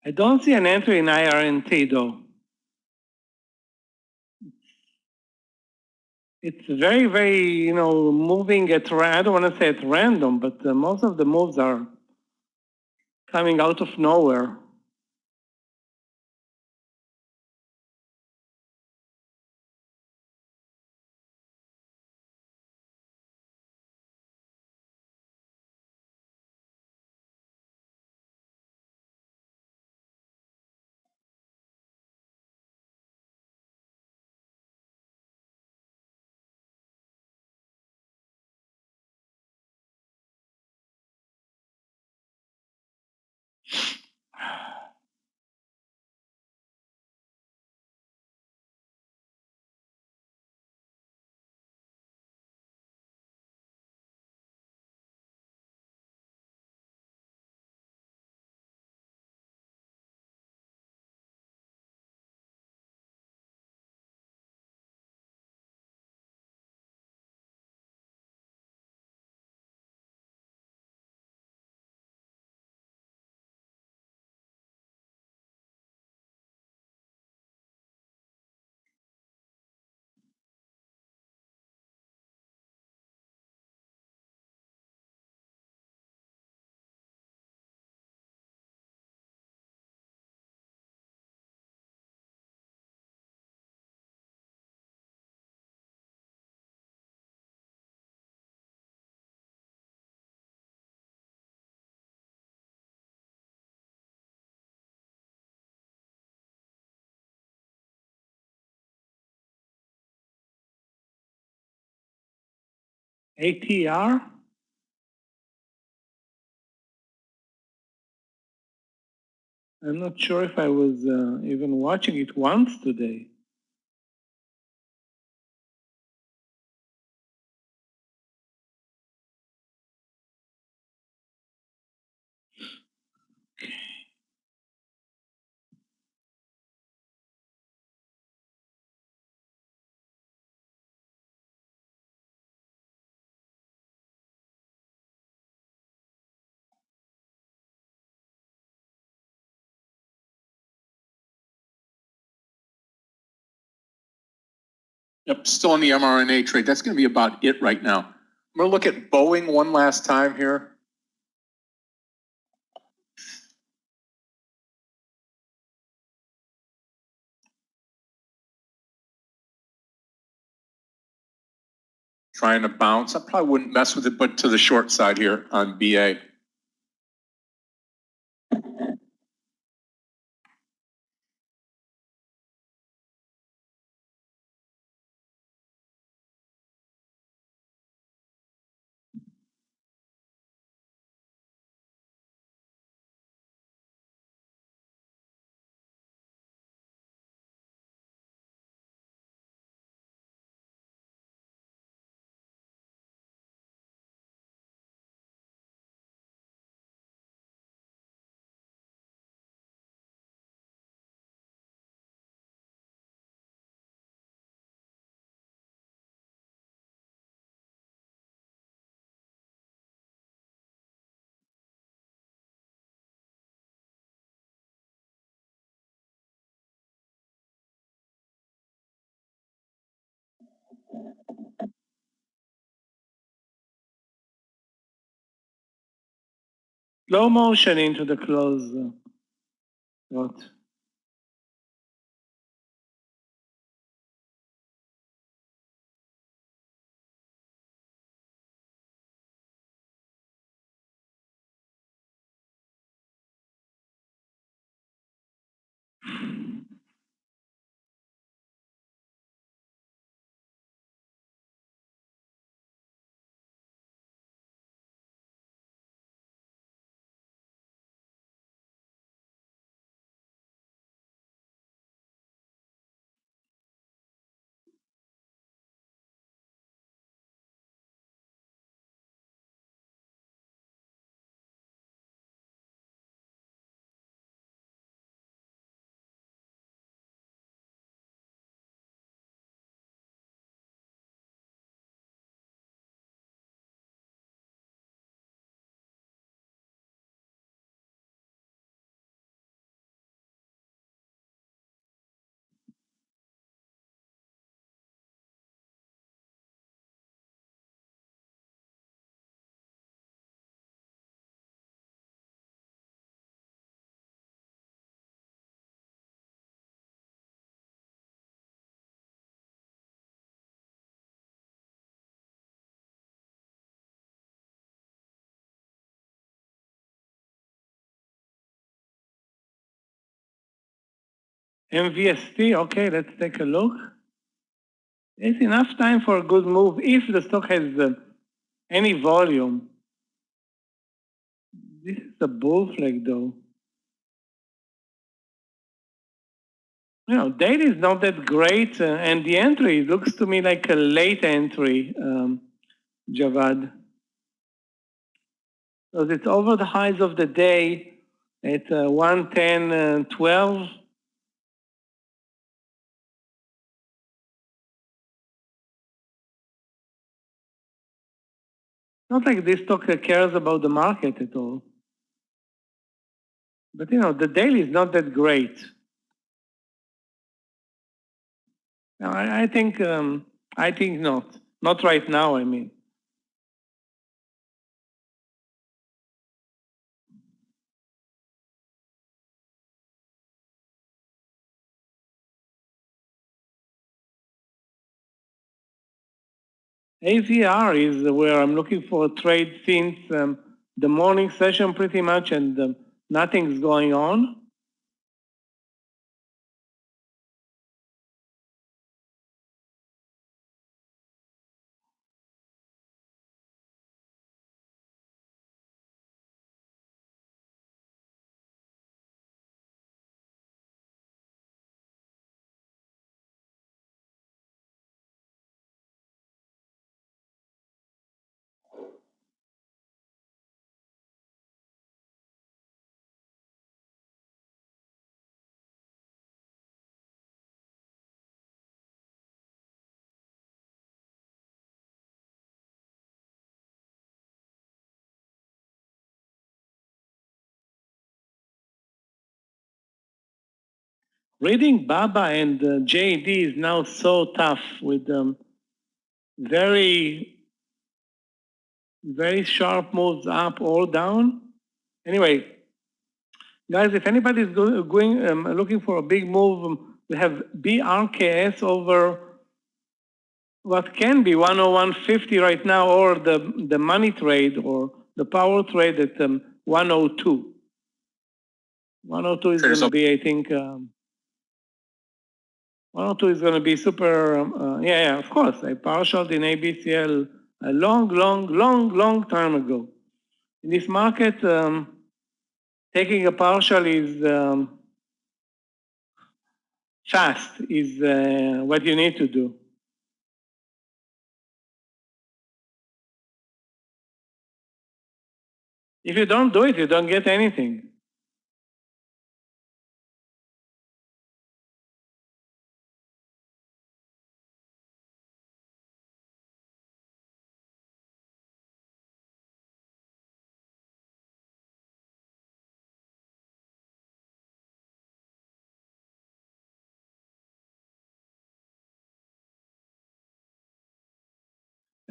S4: I don't see an entry in IRNT though. It's very, very, moving at, I don't want to say at random, but most of the moves are coming out of nowhere. ATR? I'm not sure if I was even watching it once today.
S2: Yep, still on the mRNA trade. That's going to be about it right now. I'm going to look at Boeing one last time here. Trying to bounce. I probably wouldn't mess with it, but to the short side here on BA.
S4: Slow motion into the close. What? MVST, okay, let's take a look. It's enough time for a good move if the stock has any volume. This is a bull flag though. You know, daily is not that great, and the entry looks to me like a late entry, Javad. So it's over the highs of the day at 110.12. Not like this stock cares about the market at all. But you know, the daily is not that great. No, I think not. Not right now, I mean. AVR is where I'm looking for a trade since the morning session pretty much, and nothing's going on. Reading Baba and JD is now so tough with very, very sharp moves up or down. Anyway, guys, if anybody's looking for a big move, we have BRKS over what can be 101.50 right now, or the money trade or the power trade at 102. 102 is going to be, I think, 102 is going to be super, yeah, of course. I partialed in ABCL a long time ago. In this market, taking a partial is fast, is what you need to do. If you don't do it, you don't get anything.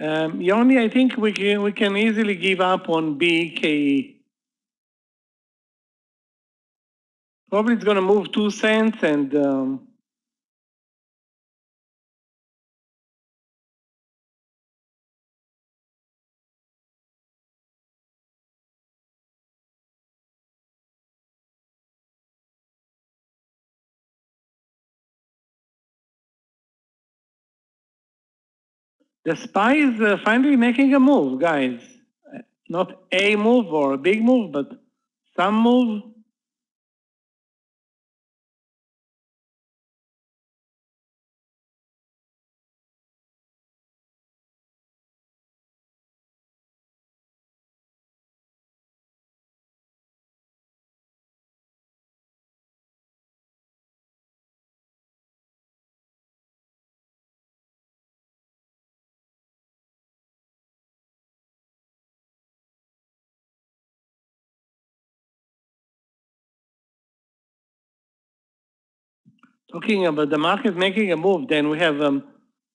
S4: Yoni, I think we can easily give up on BKE. Probably it's going to move 2 cents, and the SPY is finally making a move, guys. Not a move or a big move, but some move. Talking about the market making a move, then we have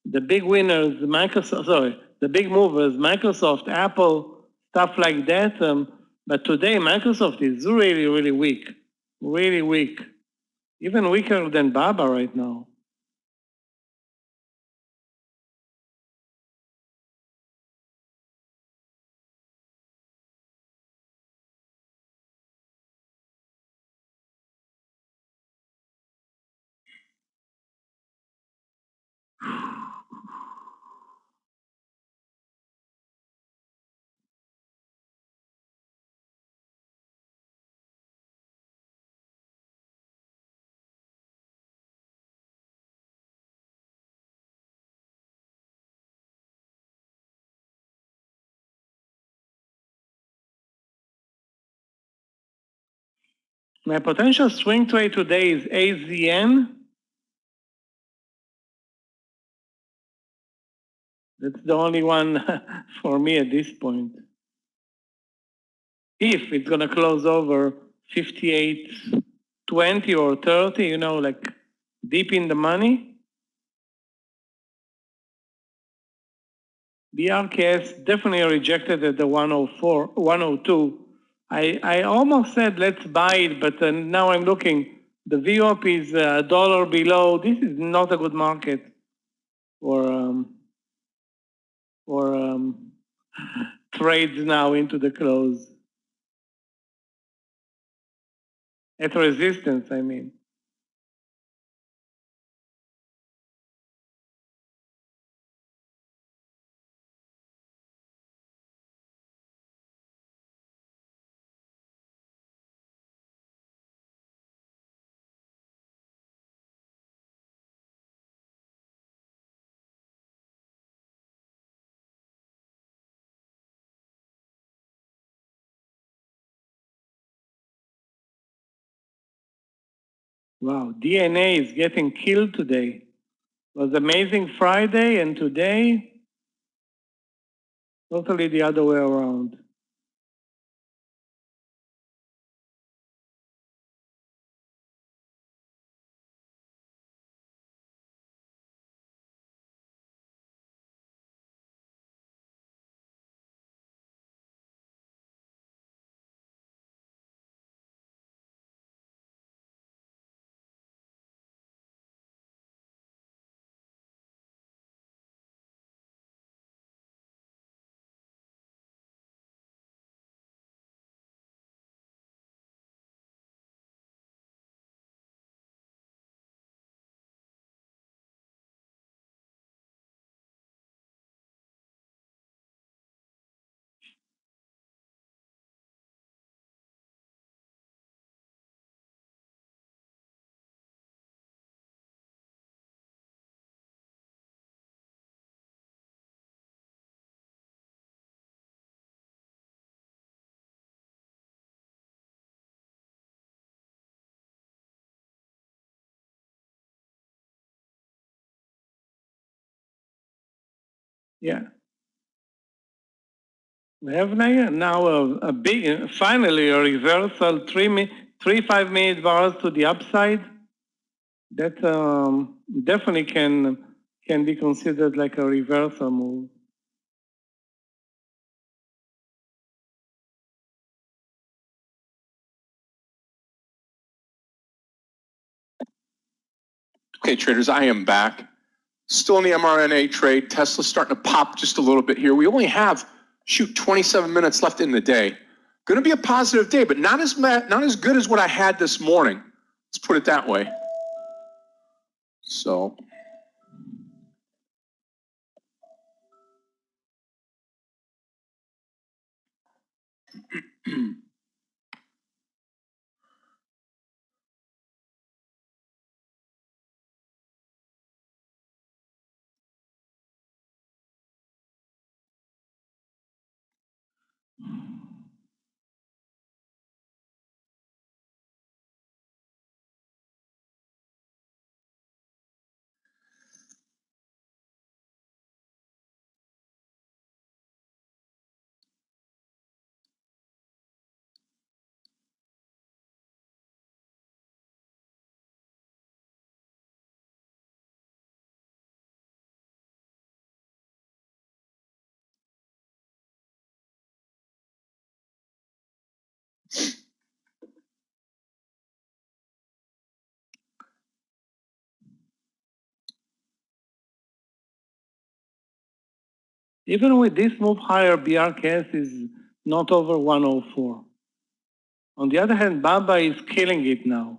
S4: the big winners, the big movers, Microsoft, Apple, stuff like that. But today, Microsoft is really weak, really weak, even weaker than Baba right now. My potential swing trade today is AZN. That's the only one for me at this point. If it's going to close over 58.20 or 30, you know, like deep in the money. BRKS definitely rejected at the 104, 102. I almost said let's buy it, but now I'm looking. The VOP is a dollar below. This is not a good market for trades now into the close. At resistance, I mean. Wow, DNA is getting killed today. It was amazing Friday, and today, totally the other way around. Yeah. We have now a big, finally a reversal, 5-minute bars to the upside. That definitely can be considered like a reversal move.
S2: Okay, traders, I am back. Still in the mRNA trade. Tesla's starting to pop just a little bit here. We only have, 27 minutes left in the day. Going to be a positive day, but not as good as what I had this morning. Let's put it that way. So.
S4: Even with this move higher, BRKS is not over 104. On the other hand, Baba is killing it now.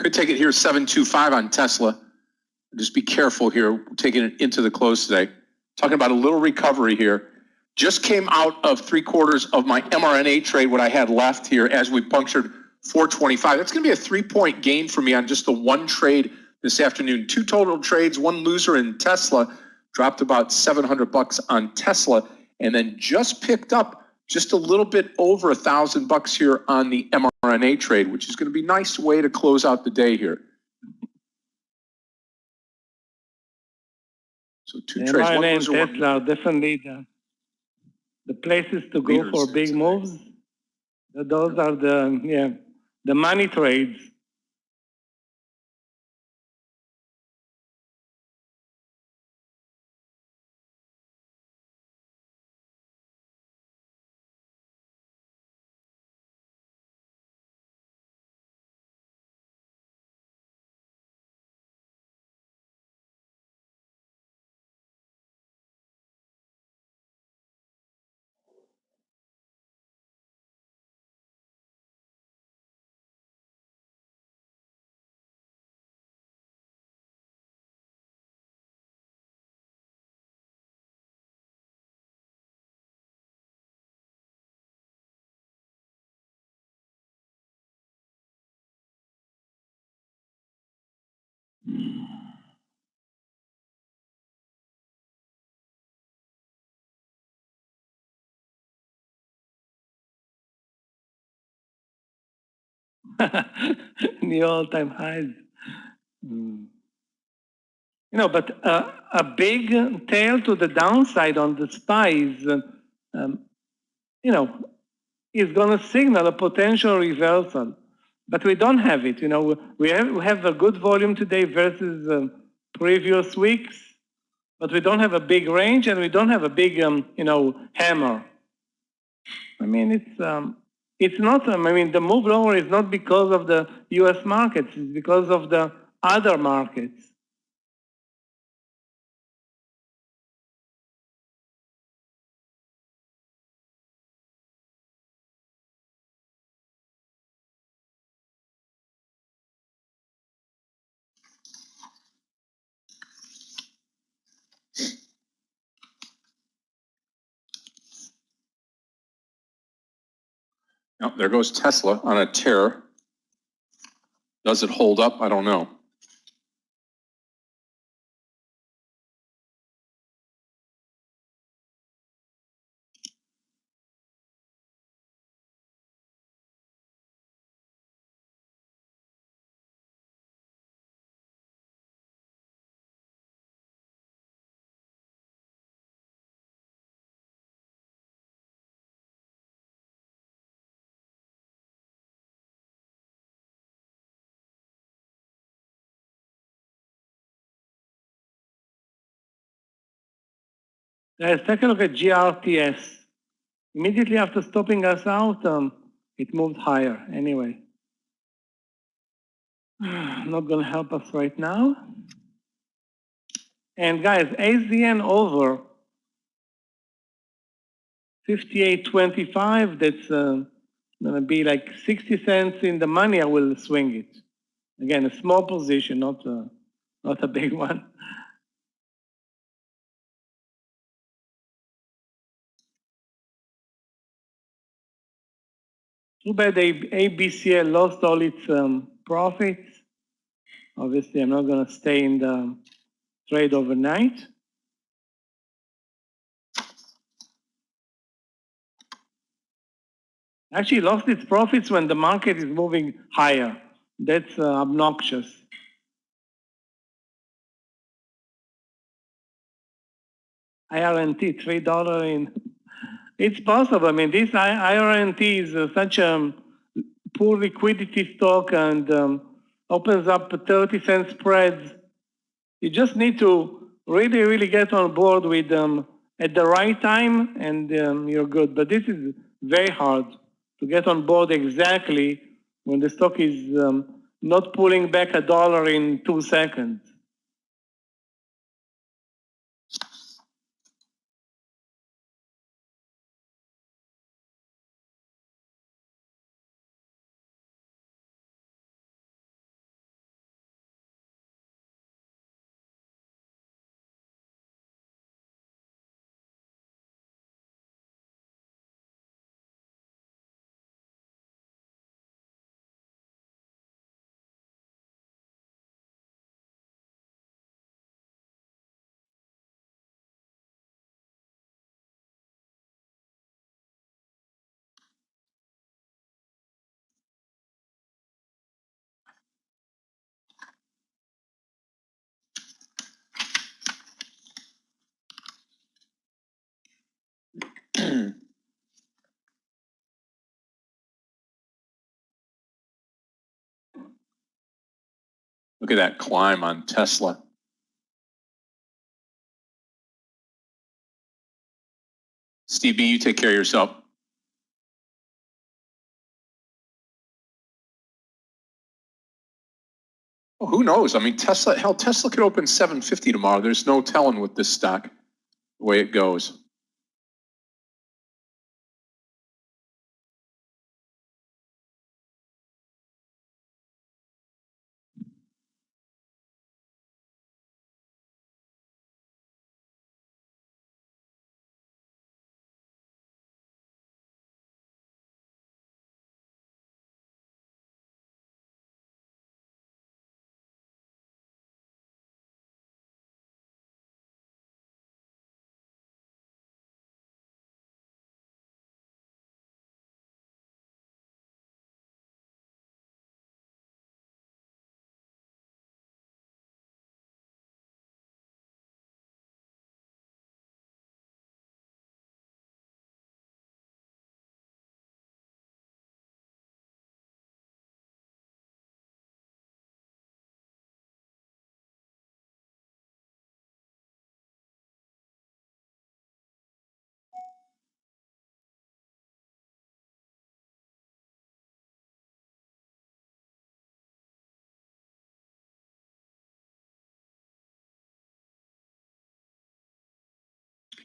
S2: Could take it here 725 on Tesla. Just be careful here, taking it into the close today. Talking about a little recovery here. Just came out of 3/4 of my mRNA trade, what I had left here as we punctured 425. That's going to be a 3-point gain for me on just the one trade this afternoon. 2 total trades, 1 loser in Tesla. Dropped about $700 on Tesla, and then just picked up just a little bit over $1,000 here on the mRNA trade, which is going to be a nice way to close out the day here. So 2 trades, 1
S4: mRNA and
S2: loser, 1.
S4: Tesla are definitely the places to go for big moves. Those are the money trades. New all-time highs. But a big tail to the downside on the SPY is going to signal a potential reversal. But we don't have it. We have a good volume today versus previous weeks, but we don't have a big range and we don't have a big, hammer. I mean, it's not. The move lower is not because of the U.S. markets. It's because of the other markets.
S2: Oh, there goes Tesla on a tear. Does it hold up? I don't know.
S4: Let's take a look at GRTS. Immediately after stopping us out, it moved higher anyway. Not going to help us right now. And guys, AZN over 58.25, that's going to be like 60 cents in the money. I will swing it. Again, a small position, not a big one. Too bad ABCL lost all its profits. Obviously, I'm not going to stay in the trade overnight. Actually lost its profits when the market is moving higher. That's obnoxious. IRNT, $3 in. It's possible. I mean, this IRNT is such a poor liquidity stock and opens up 30-cent spreads. You just need to really, really get on board with them at the right time and you're good. But this is very hard to get on board exactly when the stock is not pulling back $1 in 2 seconds.
S2: Look at that climb on Tesla. Steve B, you take care of yourself. Well, who knows? I mean, Tesla could open 750 tomorrow. There's no telling with this stock, the way it goes.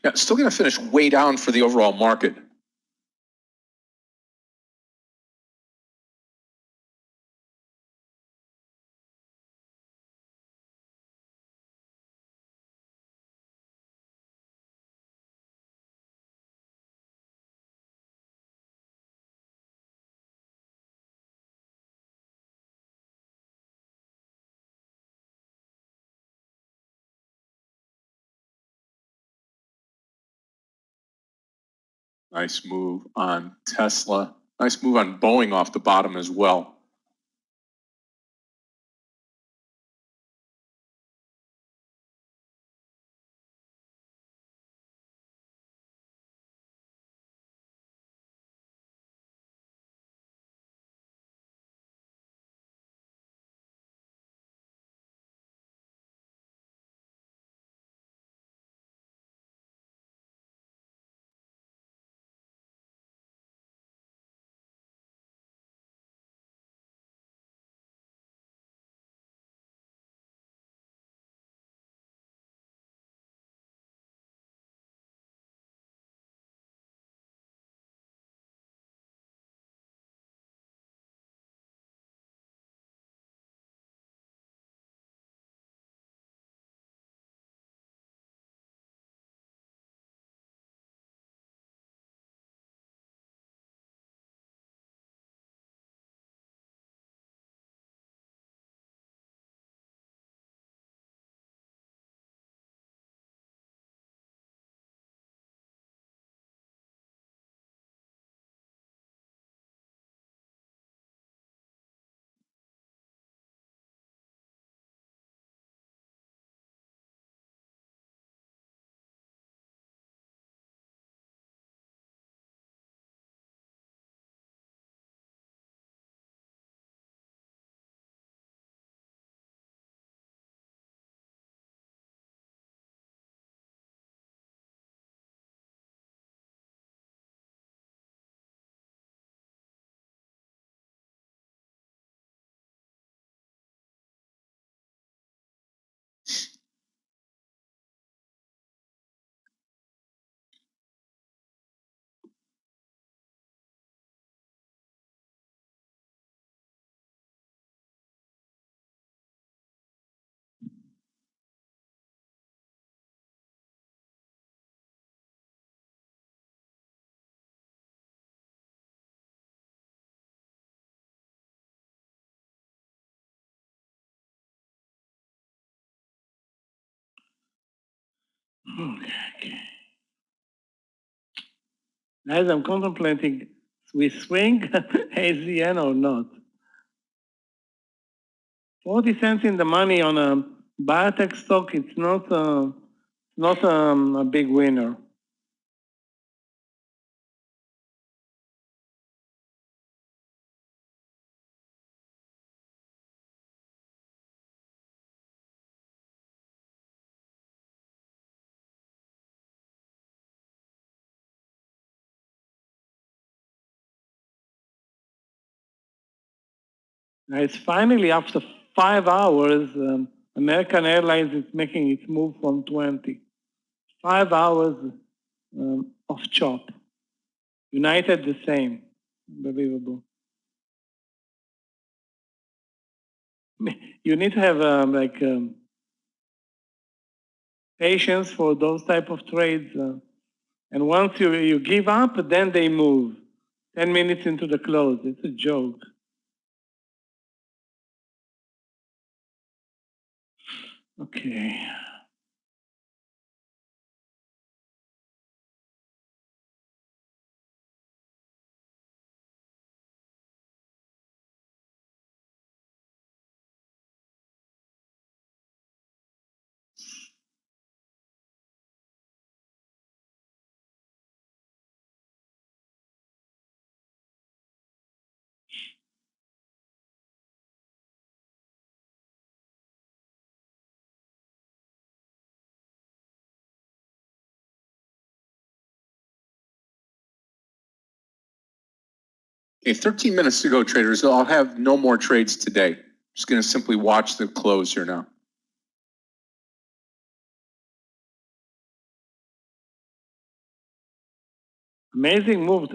S2: Yeah, still going to finish way down for the overall market. Nice move on Tesla. Nice move on Boeing off the bottom as well.
S4: Okay. As I'm contemplating, we swing AZN or not. 40 cents in the money on a biotech stock, it's not a big winner. Now it's finally after 5 hours, American Airlines is making its move from 20. 5 hours of chop. United the same. Unbelievable. You need to have patience for those type of trades. And once you give up, then they move. 10 minutes into the close. It's a joke. Okay.
S2: Okay, 13 minutes to go, traders. I'll have no more trades today. Just going to simply watch the close here now.
S4: Amazing move.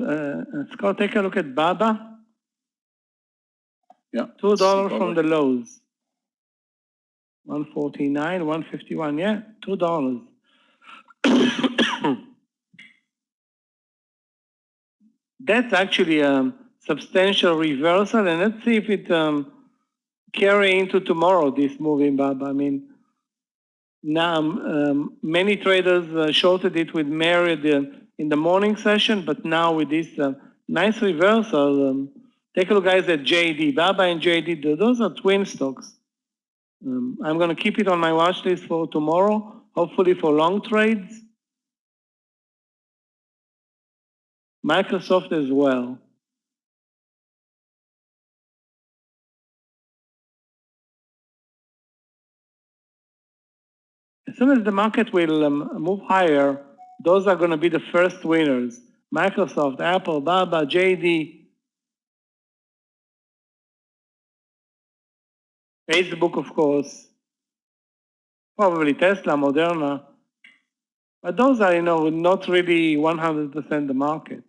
S4: Scott, take a look at Baba.
S2: Yeah.
S4: $2 from the lows. 149, 151. Yeah, $2. That's actually a substantial reversal, and let's see if it carry into tomorrow, this move in Baba. I mean, now many traders shorted it with Meir in the morning session, but now with this nice reversal, take a look, guys, at JD. Baba and JD, those are twin stocks. I'm going to keep it on my watch list for tomorrow, hopefully for long trades. Microsoft as well. As soon as the market will move higher, those are going to be the first winners. Microsoft, Apple, Baba, JD, Facebook, of course, probably Tesla, Moderna. But those are, not really 100% the market.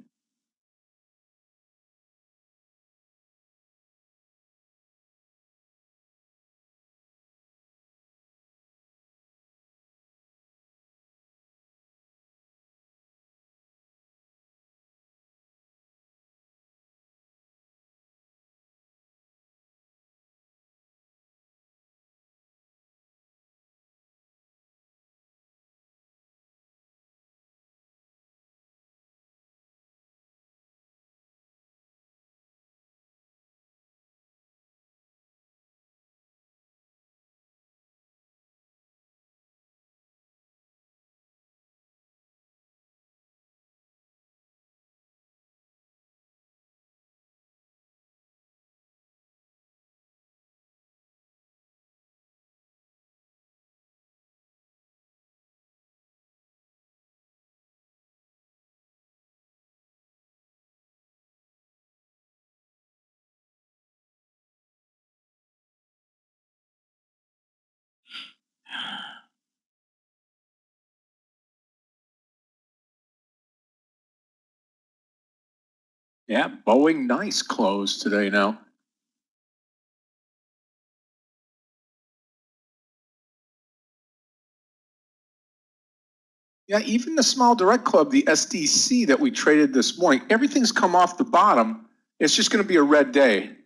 S2: Yeah, Boeing, nice close today now. Yeah, even the small direct club, the SDC that we traded this morning, everything's come off the bottom. It's just going to be a red day.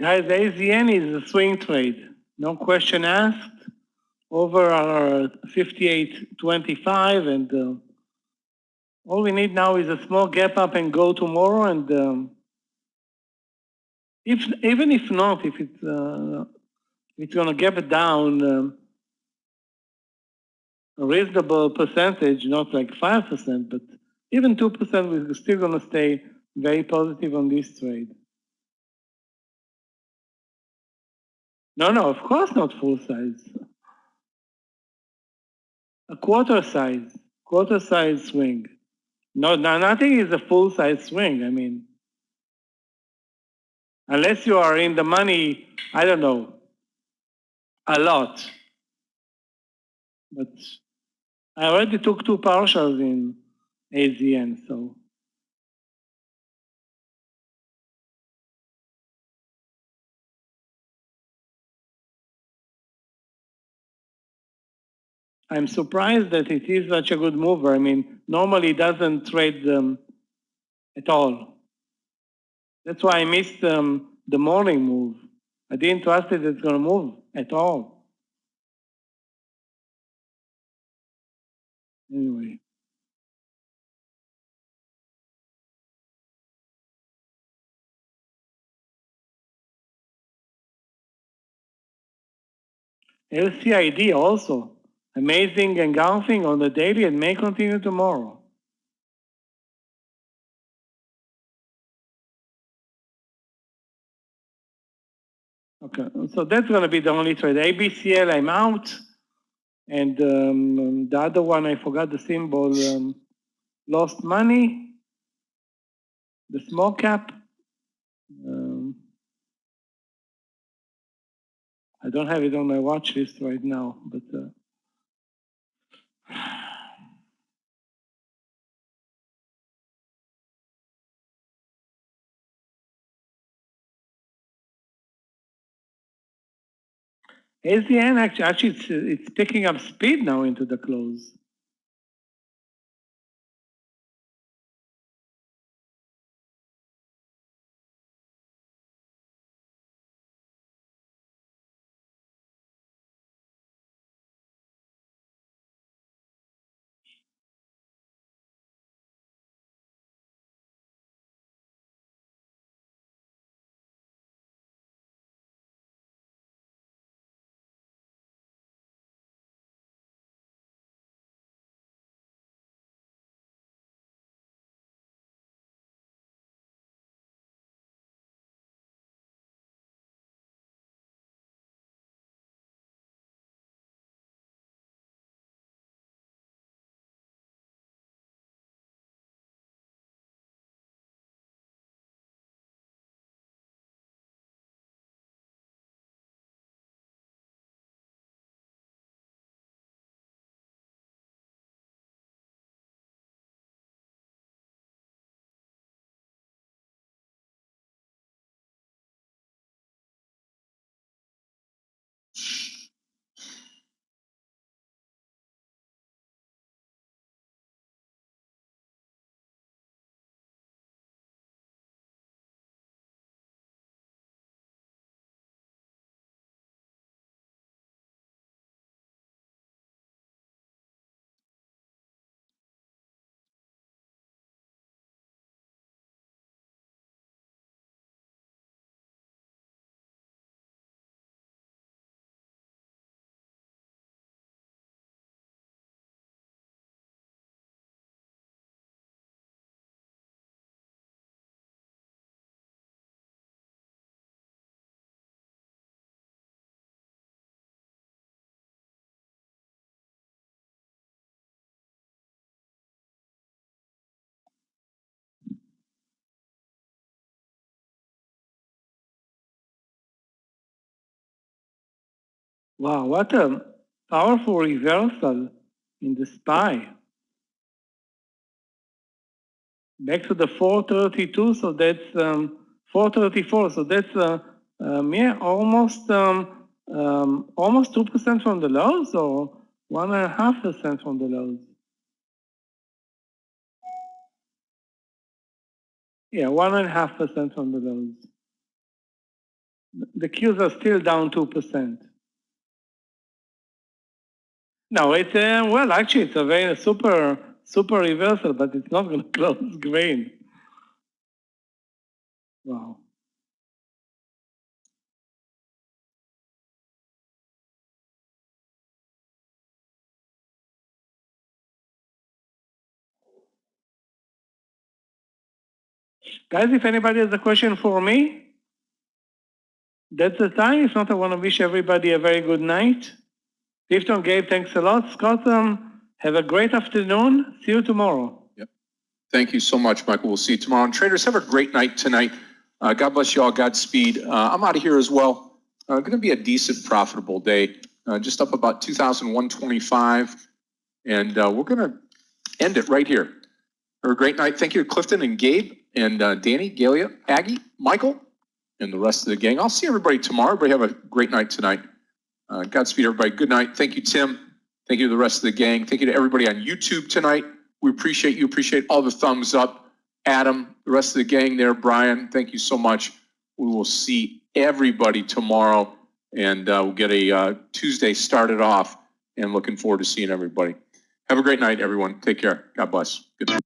S4: Guys, AZN is a swing trade. No question asked. Over our 58.25, and all we need now is a small gap up and go tomorrow. And even if not, if it's going to gap it down a reasonable percentage, not like 5%, but even 2%, we're still going to stay very positive on this trade. No, of course not full size. A quarter size swing. No, nothing is a full size swing. I mean, unless you are in the money, I don't know, a lot. But I already took 2 partials in AZN, so. I'm surprised that it is such a good mover. I mean, normally it doesn't trade at all. That's why I missed the morning move. I didn't trust it it's going to move at all. Anyway. LCID also. Amazing engulfing on the daily and may continue tomorrow. Okay, so that's going to be the only trade. ABCL, I'm out. And the other one, I forgot the symbol, lost money. The small cap. I don't have it on my watch list right now, but AZN actually it's picking up speed now into the close. Wow, what a powerful reversal in the SPY. Back to the 432, so that's 434. So that's yeah, almost 2% from the lows, or 1.5% from the lows. Yeah, 1.5% from the lows. The Qs are still down 2%. No, it's well, actually, it's a very super reversal, but it's not going to close green. Wow. Guys, if anybody has a question for me, that's the time. If not, I want to wish everybody a very good night. Clifton, Gabe, thanks a lot. Scott, have a great afternoon. See you tomorrow.
S2: Yep. Thank you so much, Michael. We'll see you tomorrow. And traders, have a great night tonight. God bless you all. Godspeed. I'm out of here as well. Going to be a decent, profitable day. Just up about 2,125. And we're going to end it right here. Have a great night. Thank you to Clifton and Gabe and Danny, Galia, Aggie, Michael, and the rest of the gang. I'll see everybody tomorrow. Everybody have a great night tonight. Godspeed, everybody. Good night. Thank you, Tim. Thank you to the rest of the gang. Thank you to everybody on YouTube tonight. We appreciate you. Appreciate all the thumbs up. Adam, the rest of the gang there. Brian, thank you so much. We will see everybody tomorrow, and we'll get a Tuesday started off, and looking forward to seeing everybody. Have a great night, everyone. Take care. God bless. Good night.